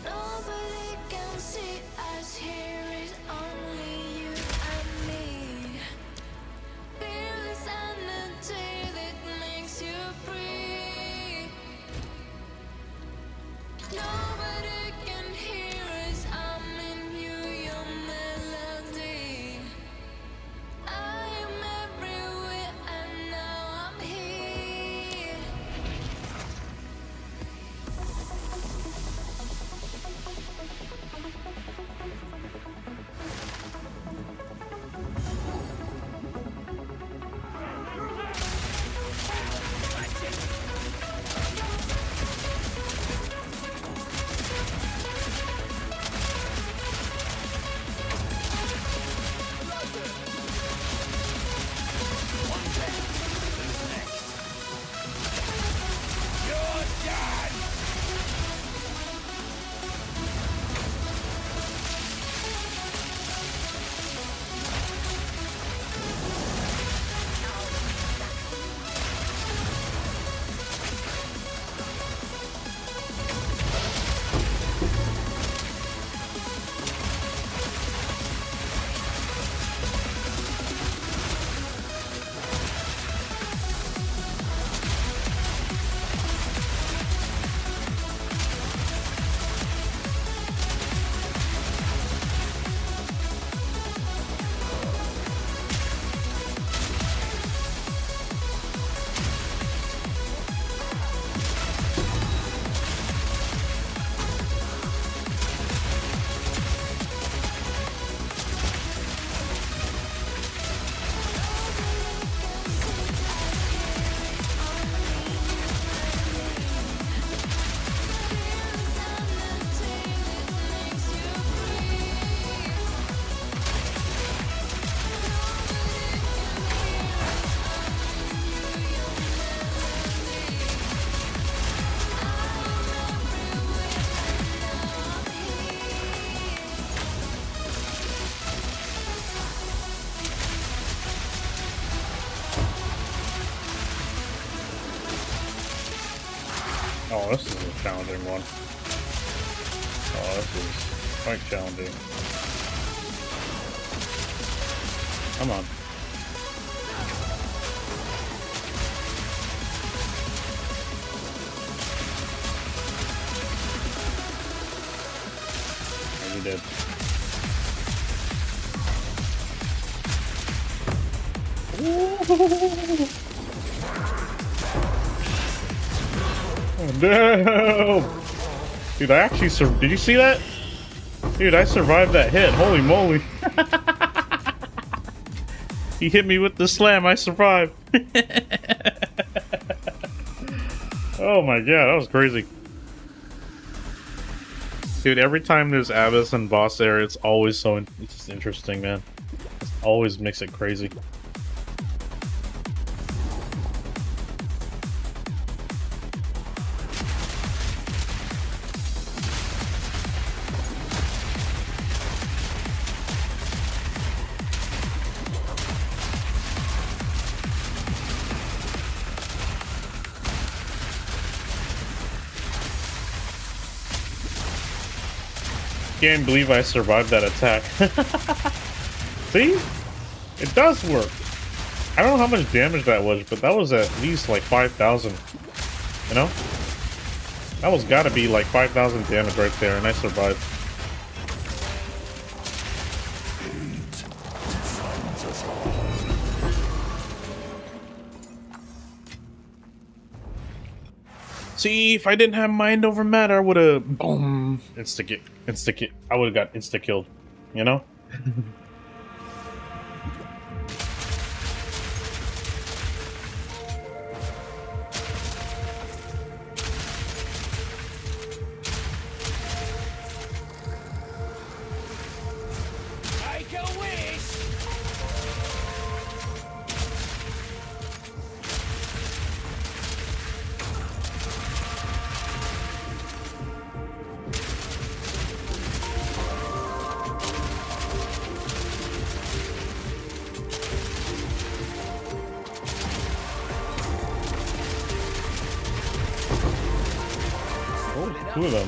Nobody can see us here, it's only you and me. Feel this energy that makes you free. Nobody can hear us, I'm in you, your melody. I am everywhere and now I'm here. Oh, this is a challenging one. Oh, this is quite challenging. Come on. Oh, you did. Oh, no! Dude, I actually did you see that? Dude, I survived that hit. Holy moly. He hit me with the slam. I survived. Oh my god, that was crazy. Dude, every time there's Abyss and boss area, it's always so it's just interesting, man. It always makes it crazy. Can't believe I survived that attack. See? It does work. I don't know how much damage that was, but that was at least like 5,000. You know? That was gotta be like 5,000 damage right there, and I survived. See, if I didn't have mind over matter, I would have boom insta-kill. I would have got insta-killed, you know? Make a wish. Oh, two of them.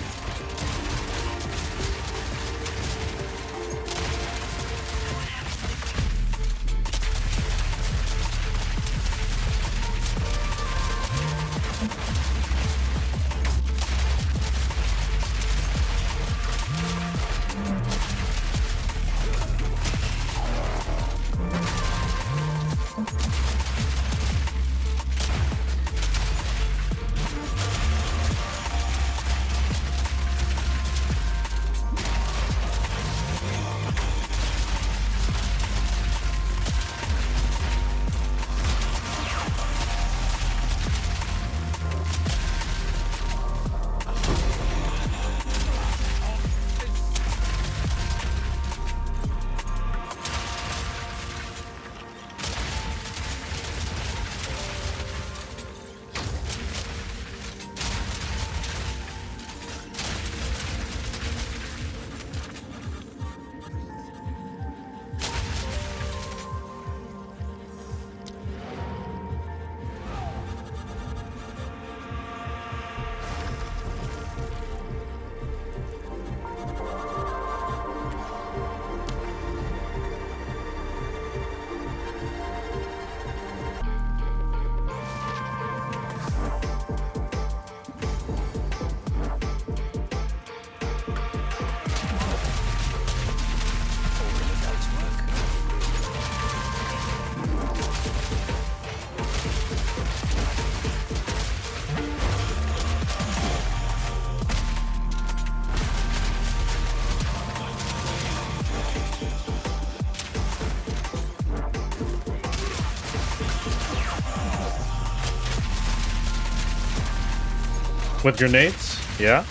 With grenades? Yeah?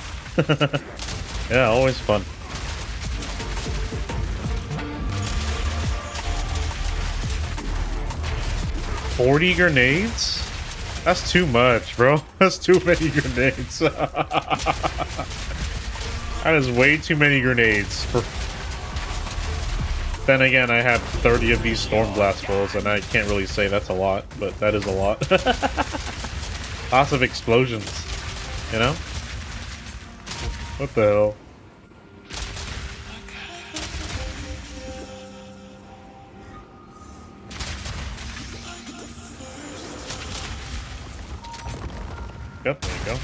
Yeah, always fun. $40 grenades? That's too much, bro. That's too many grenades. That is way too many grenades. Then again, I have 30 of these Stormblast rolls, and I can't really say that's a lot, but that is a lot. Lots of explosions. You know? What the hell? Yep, there you go.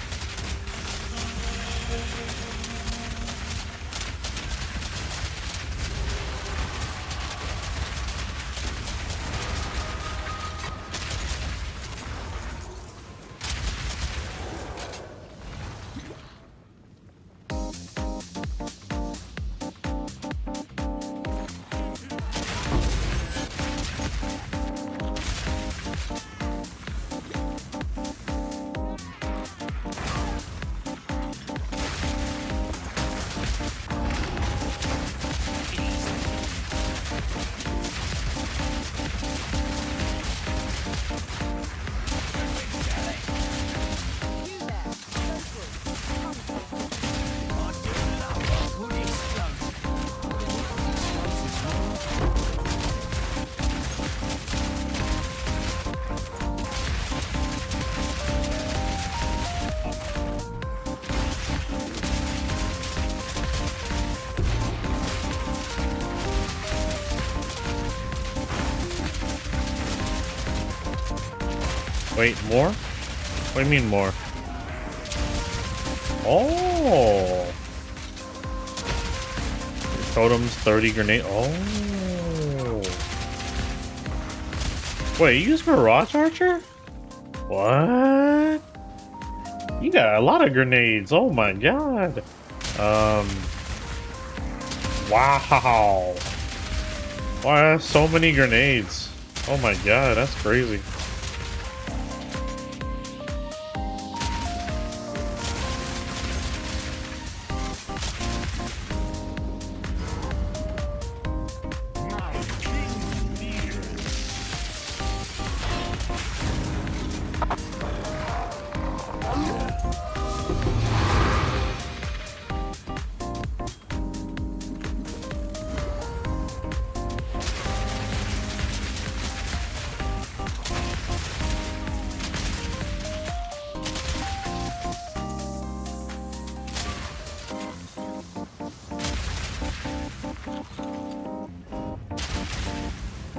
Wait, more? What do you mean more? Oh! Totems, 30 grenade. Oh! Wait, you use Mirage Archer? What? You got a lot of grenades. Oh my god. Wow. Wow, so many grenades. Oh my god, that's crazy.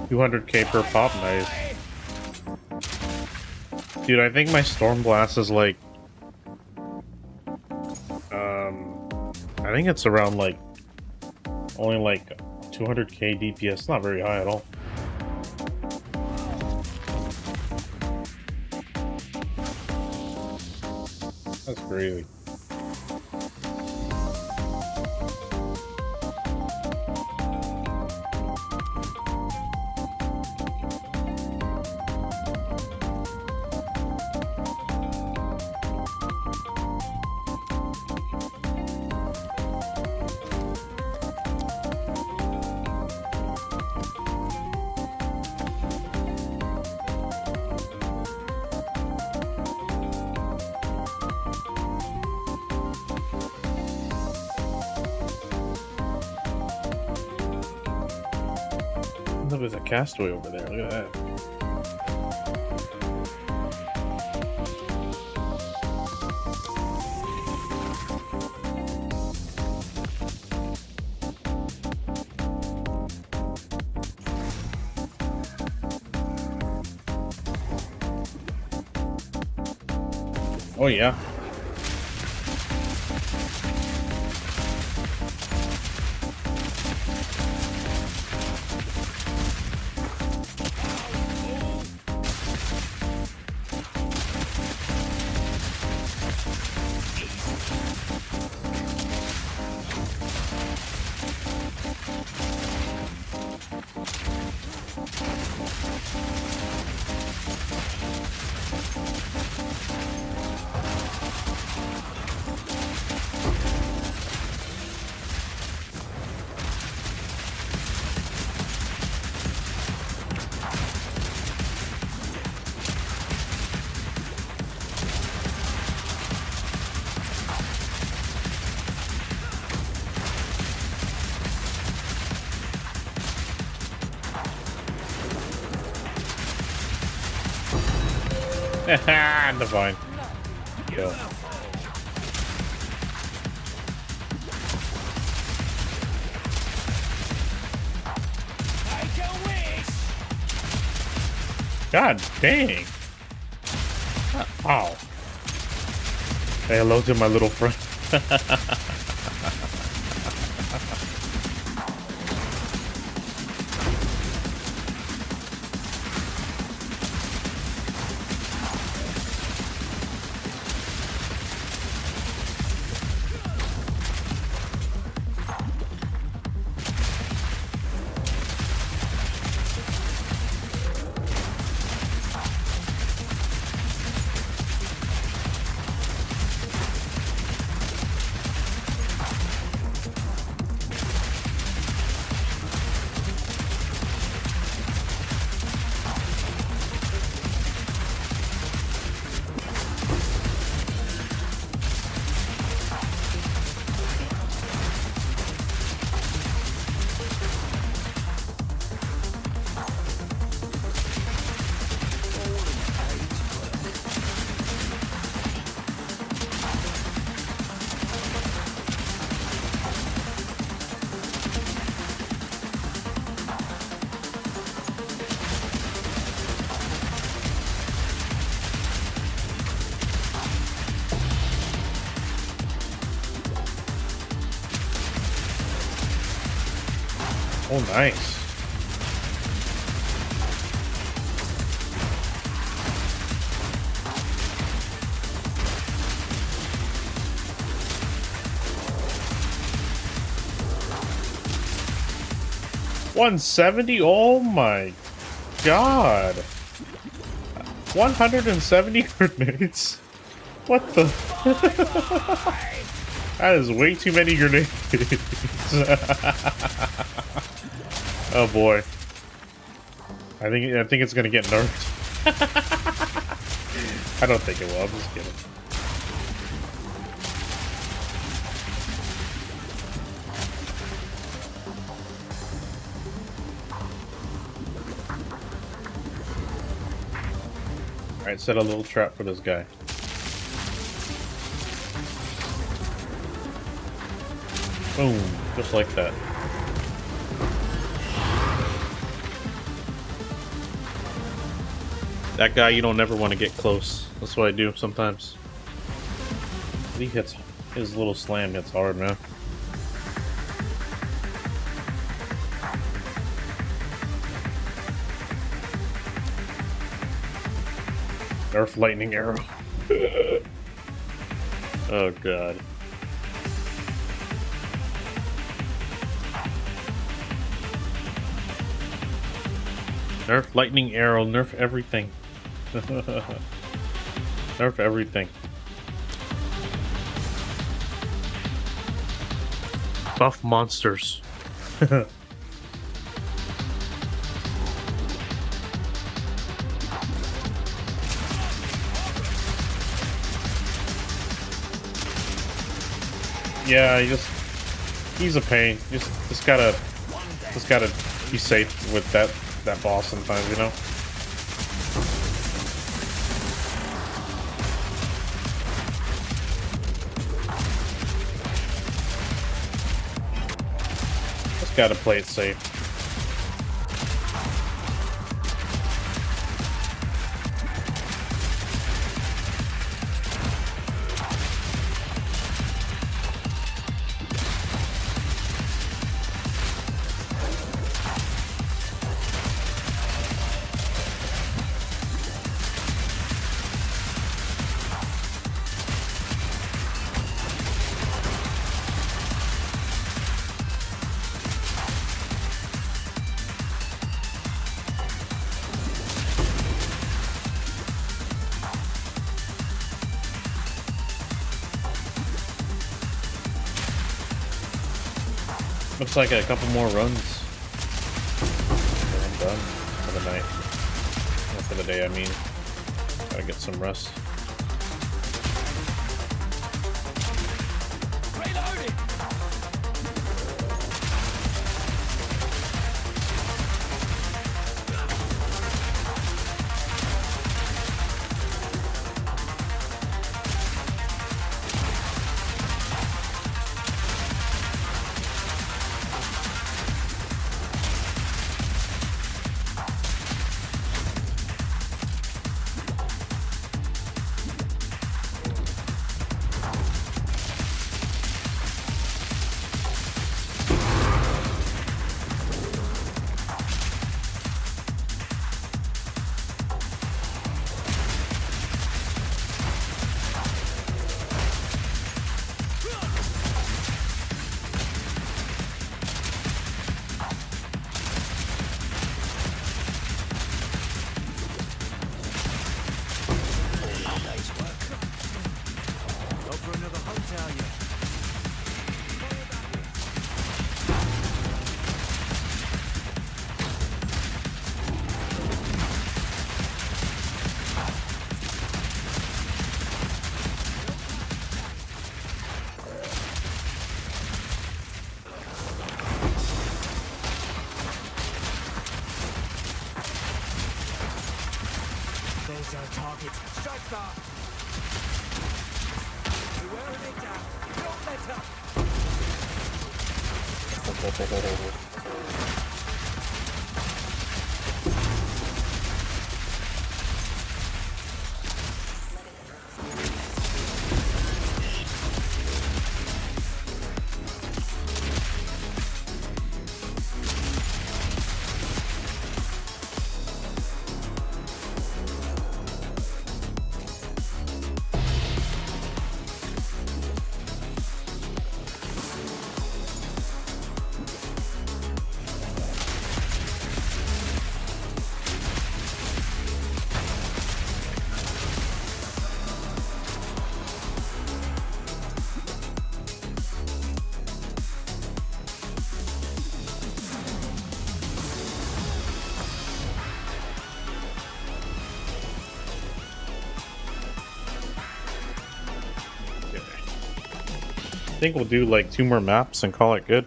$200k per pop, nice. Dude, I think my Storm Blast is like... I think it's around like... only like 200k DPS, not very high at all. That's crazy. Look, there's a castaway over there. Look at that. Oh yeah. Divine. Kill. God dang. Wow. Say hello to my little friend. Oh, nice. $170? Oh my god. 170 grenades? What the? That is way too many grenades. Oh boy. I think it's gonna get nerfed. I don't think it will, I'm just kidding. Alright, set a little trap for this guy. Boom, just like that. That guy you don't ever want to get close. That's what I do sometimes. He hits, his little slam hits hard, man. Nerf lightning arrow. Oh god. Nerf lightning arrow, nerf everything. Nerf everything. Buff monsters. Yeah, he's a pain. Just gotta be safe with that boss sometimes, you know? Just gotta play it safe. Looks like a couple more runs. And I'm done for the night. Or for the day, I mean. Gotta get some rest. There's our target. Strike fast. We're wearing it down. Don't let up. think we'll do like 2 more maps and call it good.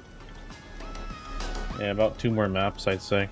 Yeah, about 2 more maps, I'd say.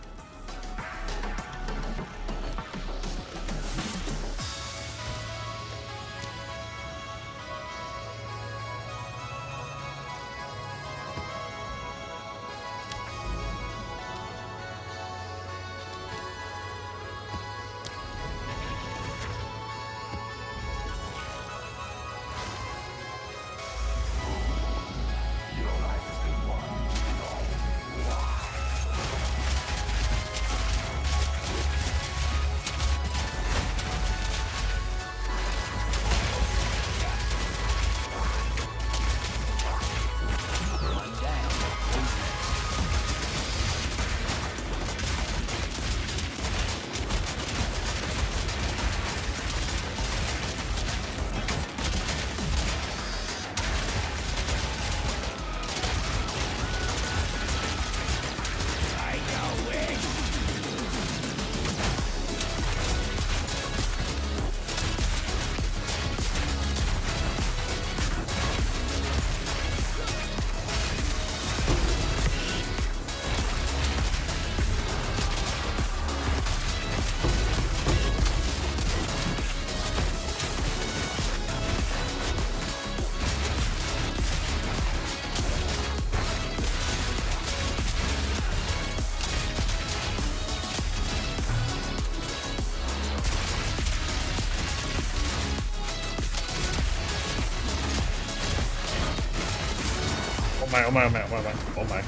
Oh my.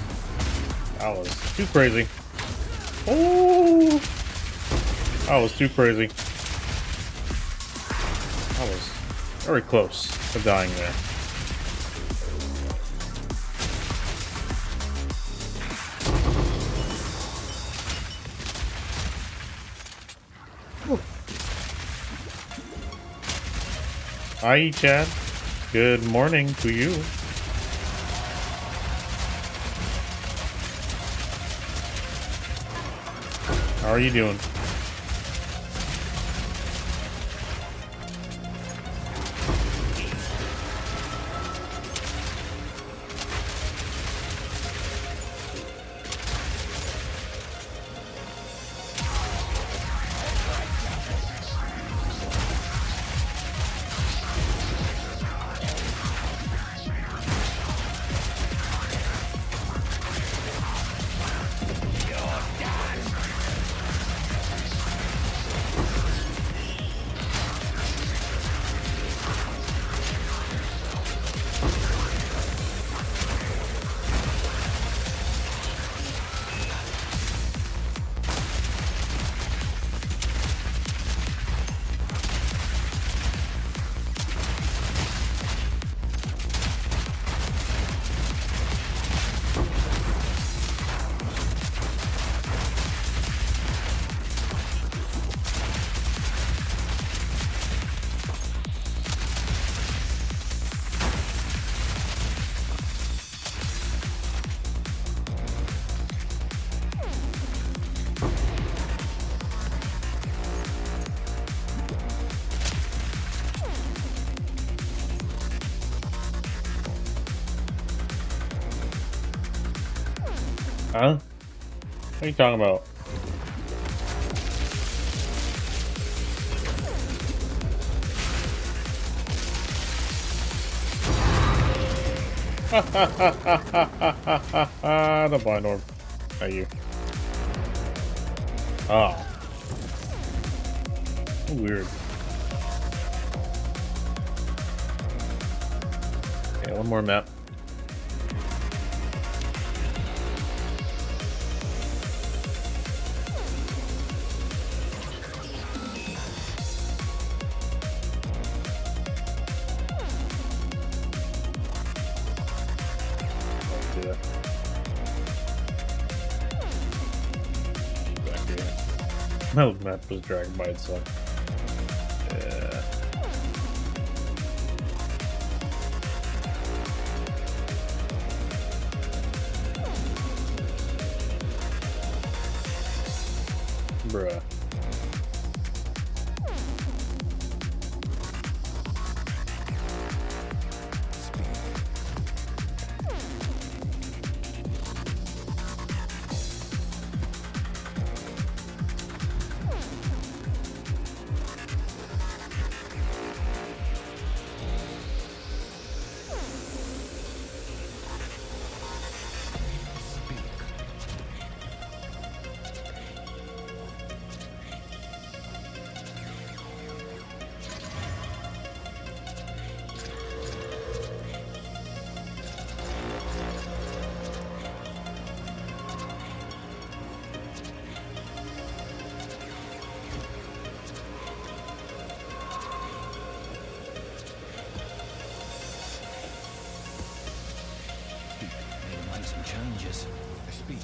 That was too crazy. Oh! That was too crazy. That was very close to dying there. Hi, Chad. Good morning to you. How are you doing? Huh? What are you talking about? The blind orb. Are you? Oh. Weird. Okay, one more map. No map was dragged by itself. Yeah. Bruh. changes. I speak.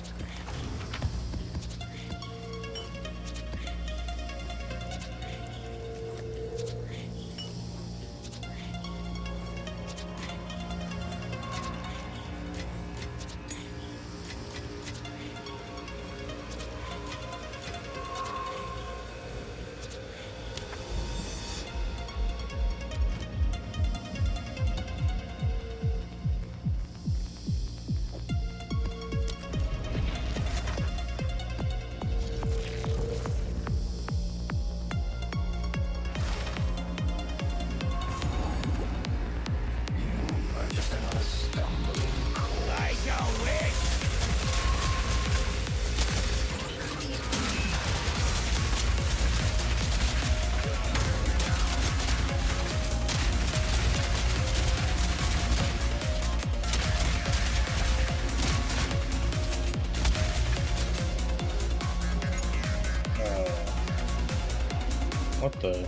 What the?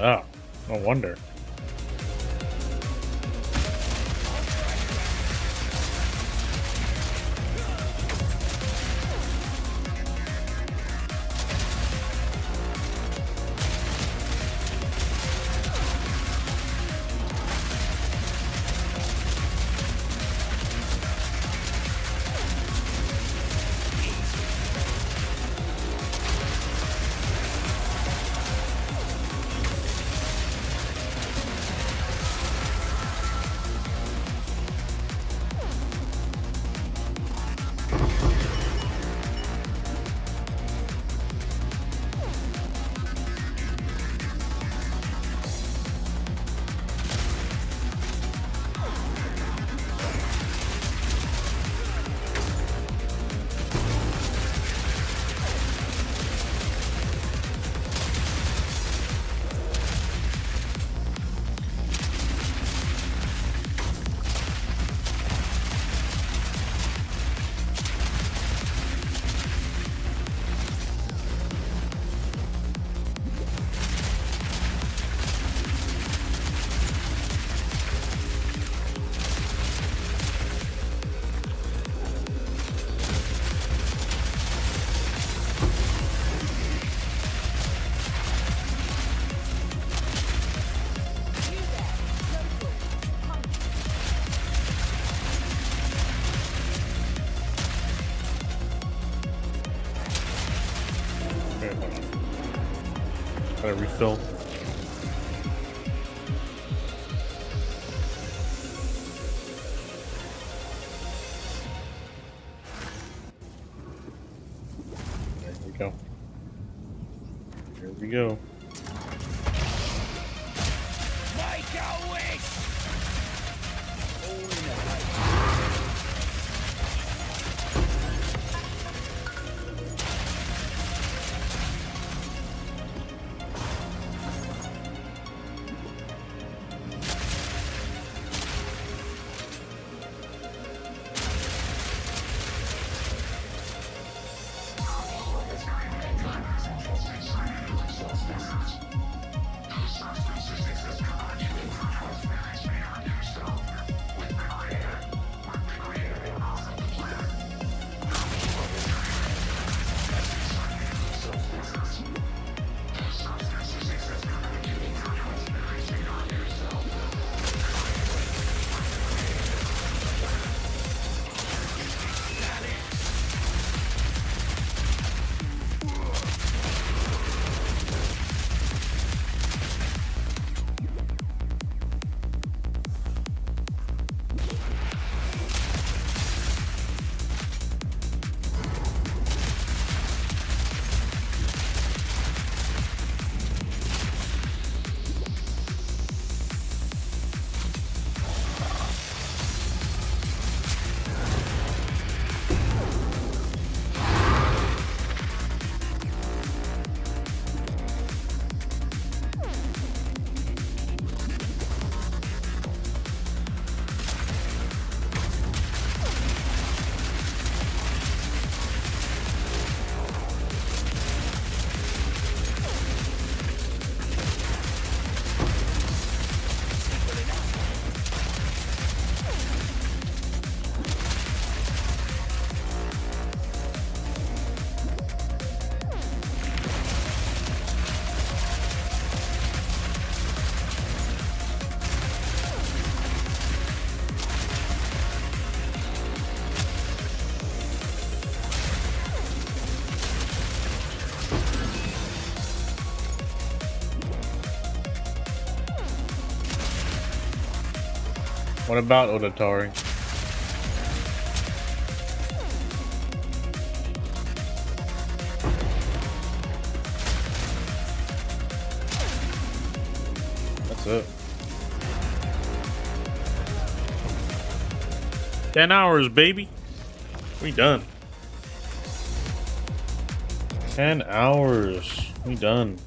Oh, no wonder. Gotta refill. There we go. Here we go. Make a wish! What about Odatari? That's it. 10 hours, baby. We done. 10 hours. We done.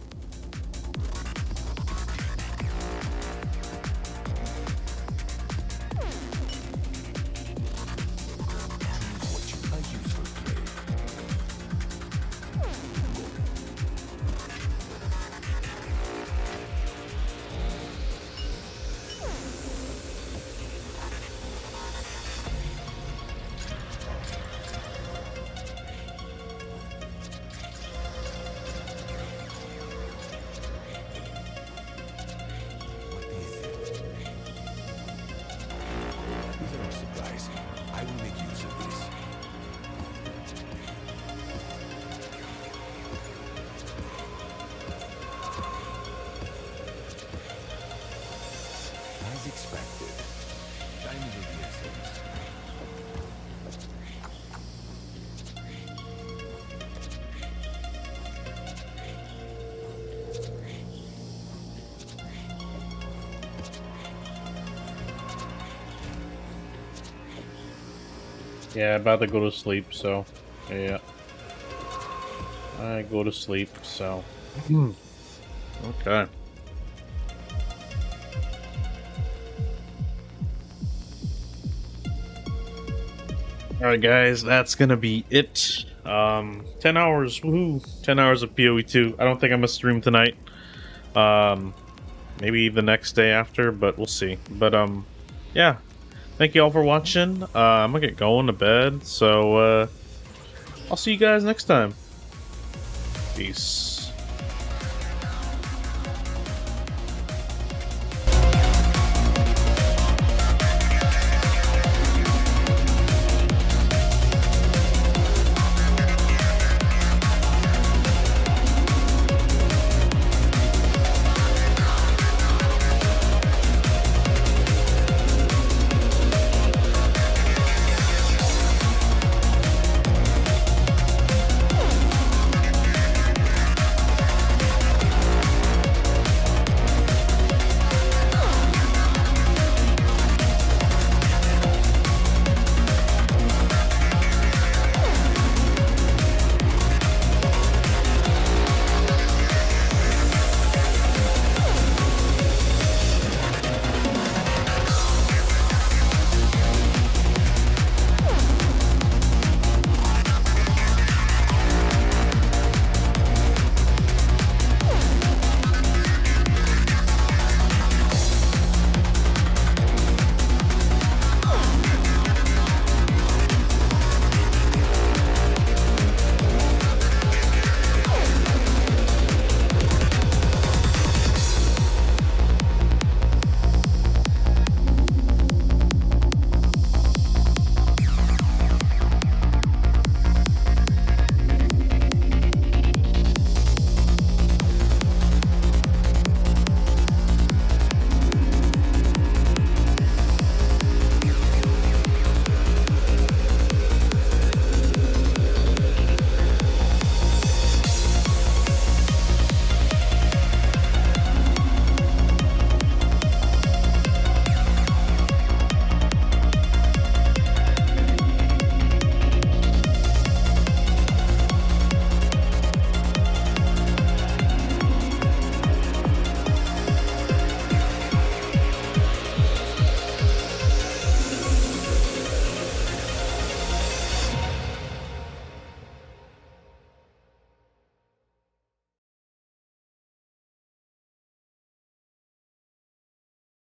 Yeah, about to go to sleep, so yeah. I go to sleep, so okay. Alright guys, that's gonna be it. 10 hours, woohoo! 10 hours of PoE2. I don't think I'm gonna stream tonight. Maybe the next day after, but we'll see. But yeah. Thank you all for watching. I'm gonna get going to bed, so I'll see you guys next time. Peace.